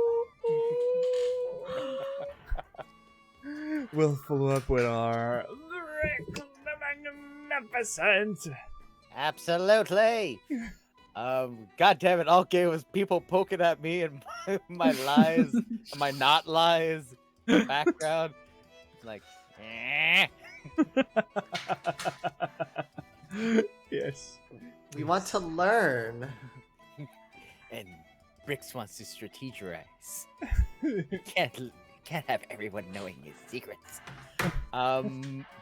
Speaker 1: We'll follow up with our magnificent.
Speaker 3: Absolutely. God damn it! All game was people poking at me and my lies, my not lies, background. Like,
Speaker 1: Yes.
Speaker 2: We want to learn.
Speaker 3: and Brix wants to strategize. Can't have everyone knowing his secrets. But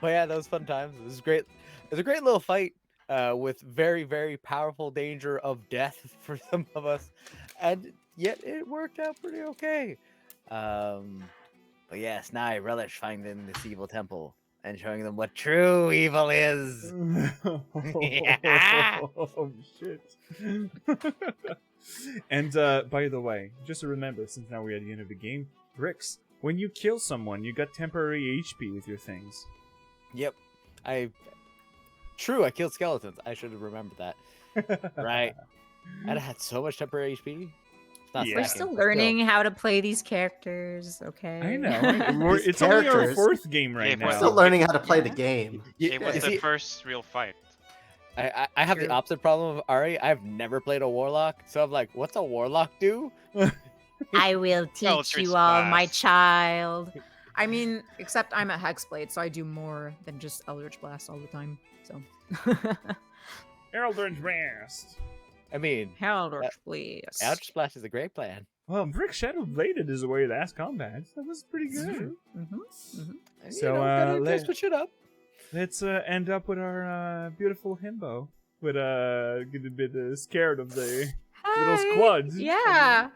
Speaker 3: yeah, that was fun times. It was great. It was a great little fight with very, very powerful danger of death for some of us, and yet it worked out pretty okay. But yes, now I relish finding this evil temple and showing them what true evil is.
Speaker 1: Oh shit. And by the way, just to remember, since now we're at the end of the game, Brix, when you kill someone, you got temporary HP with your things.
Speaker 3: Yep, I killed skeletons. I should have remembered that. Right. I had so much temporary HP. It's not
Speaker 1: Yeah.
Speaker 4: We're
Speaker 3: stacking,
Speaker 4: still
Speaker 3: but
Speaker 4: learning how to play these characters, okay?
Speaker 1: I know.
Speaker 2: These
Speaker 1: It's only our
Speaker 2: characters-
Speaker 1: 4th game right
Speaker 5: Yeah,
Speaker 1: now.
Speaker 2: We're still learning how to play the game.
Speaker 5: It was
Speaker 3: you
Speaker 5: the
Speaker 3: see,
Speaker 5: first real fight.
Speaker 3: I have the
Speaker 4: True.
Speaker 3: opposite problem of Ari. I've never played a warlock, so I'm like, what's a warlock do?
Speaker 4: I will teach
Speaker 5: Eldritch
Speaker 4: you all, my
Speaker 5: Blast.
Speaker 4: child. I mean, except I'm a hexblade, so I do more than just Eldritch Blast all the time. So,
Speaker 1: Eldritch Blast.
Speaker 3: I mean,
Speaker 4: Eldritch Blast.
Speaker 3: Eldritch Blast is a great plan.
Speaker 1: Well, Brick Shadow Bladed is a way to ask combat. That was pretty good.
Speaker 3: And,
Speaker 1: So,
Speaker 3: gotta
Speaker 1: let-
Speaker 3: switch it up.
Speaker 1: Let's end up with our beautiful himbo. With get a bit scared of the little
Speaker 4: Hi.
Speaker 1: squads.
Speaker 4: Yeah.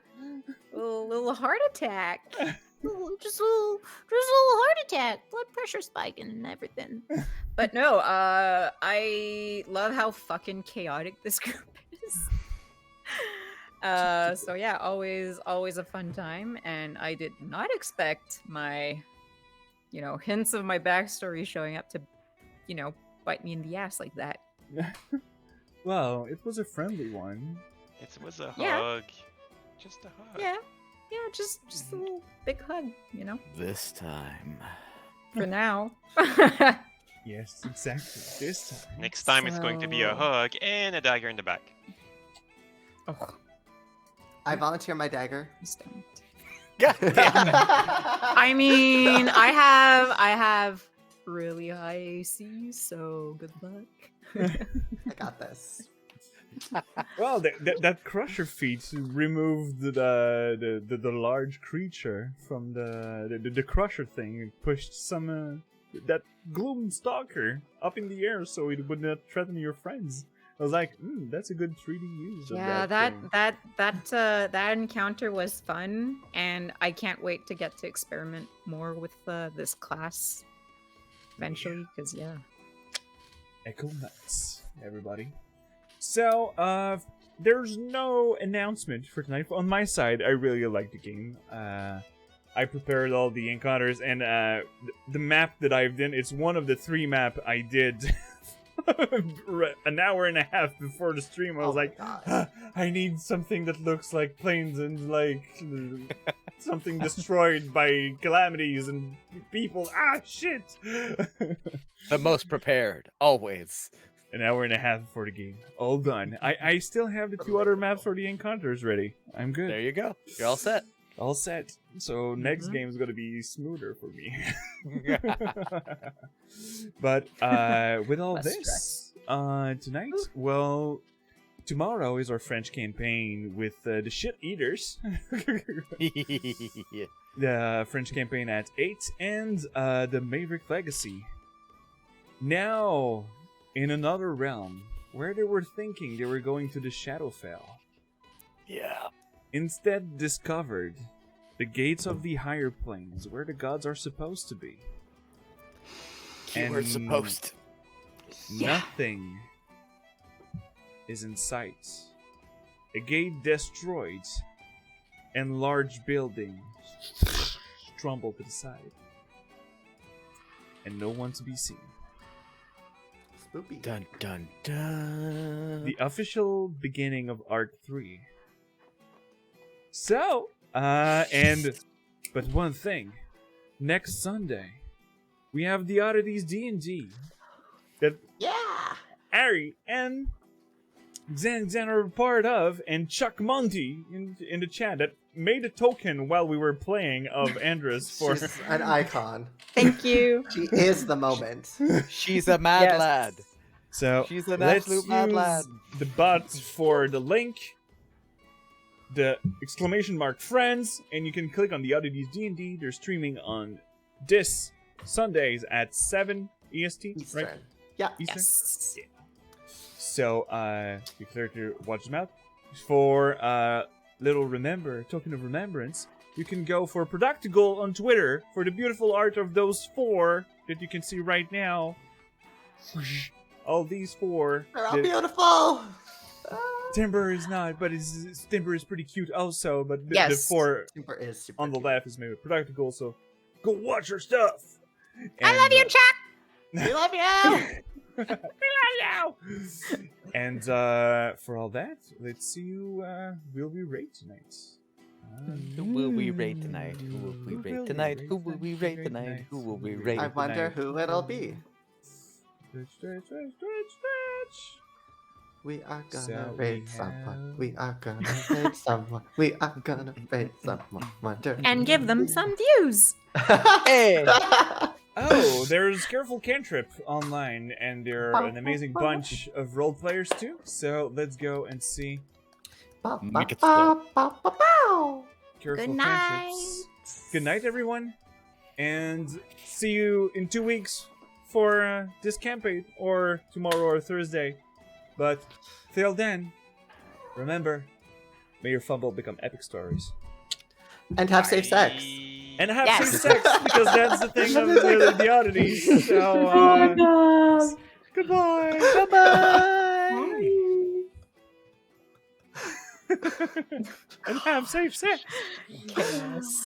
Speaker 4: A little heart attack. Just a little heart attack. Blood pressure spiking and everything. But no, I love how fucking chaotic this group is. So yeah, always a fun time, and I did not expect my hints of my backstory showing up to, bite me in the ass like that.
Speaker 1: Well, it was a friendly one.
Speaker 5: It was a
Speaker 4: Yeah.
Speaker 5: hug. Just a hug.
Speaker 4: Yeah, just a little big hug,
Speaker 3: This time.
Speaker 4: for now.
Speaker 1: Yes, exactly. This time.
Speaker 5: Next time it's going to be a
Speaker 4: So-
Speaker 5: hug and a dagger in the back.
Speaker 4: Oh,
Speaker 2: I volunteer my dagger.
Speaker 4: please don't.
Speaker 2: I
Speaker 4: I mean, I have really high AC, so good luck.
Speaker 2: got this.
Speaker 1: Well, that crusher feat removed the large creature from the crusher thing. It pushed some that gloom stalker up in the air so it would not threaten your friends. I was like, that's a good 3D use.
Speaker 4: Yeah,
Speaker 1: of that thing.
Speaker 4: that encounter was fun, and I can't wait to get to experiment more with this class eventually. Because
Speaker 1: Echo nuts, everybody. So, there's no announcement for tonight. On my side, I really like the game. I prepared all the encounters, and the map that I've done, it's one of the 3 map I did an hour and a half before the stream. I was
Speaker 2: my
Speaker 1: like,
Speaker 2: God.
Speaker 1: I need something that looks like planes and like something destroyed by calamities and people. Ah, shit!
Speaker 3: The most prepared, always.
Speaker 1: An hour and a half before the game. All done. I still have the 2 other maps for the encounters ready. I'm good.
Speaker 3: There you go. You're all set.
Speaker 1: All set. So next game is gonna be smoother for me. But with all
Speaker 4: Less
Speaker 1: this, tonight, well, tomorrow is our French campaign with the Shit Eaters. The French campaign at 8 and the Maverick Legacy. Now, in another realm, where they were thinking they were going to the Shadowfell,
Speaker 3: Yeah.
Speaker 1: instead discovered the gates of the higher planes, where the gods are supposed to be.
Speaker 3: Keyword
Speaker 1: And
Speaker 3: supposed.
Speaker 1: Nothing is in sight. A gate destroyed, and large building crumbled to the side, and no one to be seen.
Speaker 2: Spoopy.
Speaker 3: Dun dun dun.
Speaker 1: The official beginning of Arc 3. So, but one thing. Next Sunday, we have the Oddities D&D that
Speaker 2: Yeah.
Speaker 1: Ari and Xan are part of, and Chuck Monty in the chat that made a token while we were playing of Andrus for...
Speaker 2: She's an icon.
Speaker 4: Thank you.
Speaker 2: She is the moment.
Speaker 3: She's a mad
Speaker 4: Yes.
Speaker 3: lad.
Speaker 1: So
Speaker 3: She's an
Speaker 1: let's
Speaker 3: absolute mad
Speaker 1: use
Speaker 3: lad.
Speaker 1: the bots for the link, the exclamation mark friends, and you can click on the Oddities D&D. They're streaming on this Sundays at 7 EST,
Speaker 2: Eastern.
Speaker 1: right?
Speaker 2: Yeah.
Speaker 1: Eastern.
Speaker 4: Yes.
Speaker 1: So be clear to watch them out. For token of remembrance, you can go for Productical on Twitter for the beautiful art of those 4 that you can see right now. All these 4.
Speaker 2: They're all
Speaker 1: The-
Speaker 2: beautiful.
Speaker 1: Timber is not, but Timber is pretty cute also. But the
Speaker 4: Yes.
Speaker 1: 4
Speaker 2: Super is super
Speaker 1: on the
Speaker 2: cute.
Speaker 1: left is made with Productical, so go watch her stuff.
Speaker 4: I love you, Chuck.
Speaker 2: We love you.
Speaker 1: And for all that, let's see who will we rate tonight.
Speaker 3: Who will we rate tonight? Who will we
Speaker 1: Who
Speaker 3: rate
Speaker 1: will
Speaker 3: tonight?
Speaker 1: we
Speaker 3: Who
Speaker 1: rate
Speaker 3: will we
Speaker 1: tonight?
Speaker 3: rate tonight? Who will we rate?
Speaker 2: I wonder
Speaker 1: tonight.
Speaker 2: who it'll be.
Speaker 1: Stretch.
Speaker 2: We are gonna
Speaker 1: So
Speaker 2: raid
Speaker 1: we
Speaker 2: someone.
Speaker 1: have-
Speaker 2: We are gonna raid someone. We are gonna raid someone. Wonder.
Speaker 4: And give them some views.
Speaker 3: Hey!
Speaker 1: Oh, there's Careful Cantrip online, and there are an amazing bunch of role players too. So let's go and see
Speaker 3: Make it slow.
Speaker 1: Careful
Speaker 4: Good
Speaker 1: Cantrips. Good night, everyone, and see you in 2 weeks for this campaign, or tomorrow or Thursday. But till then, remember, may your fumble become epic stories.
Speaker 2: And have safe sex.
Speaker 1: And have
Speaker 4: Yes.
Speaker 1: safe sex, because that's the thing of the oddities. So,
Speaker 6: Oh my god.
Speaker 1: goodbye.
Speaker 3: Bye-bye!
Speaker 1: And have safe sex.
Speaker 4: Chaos.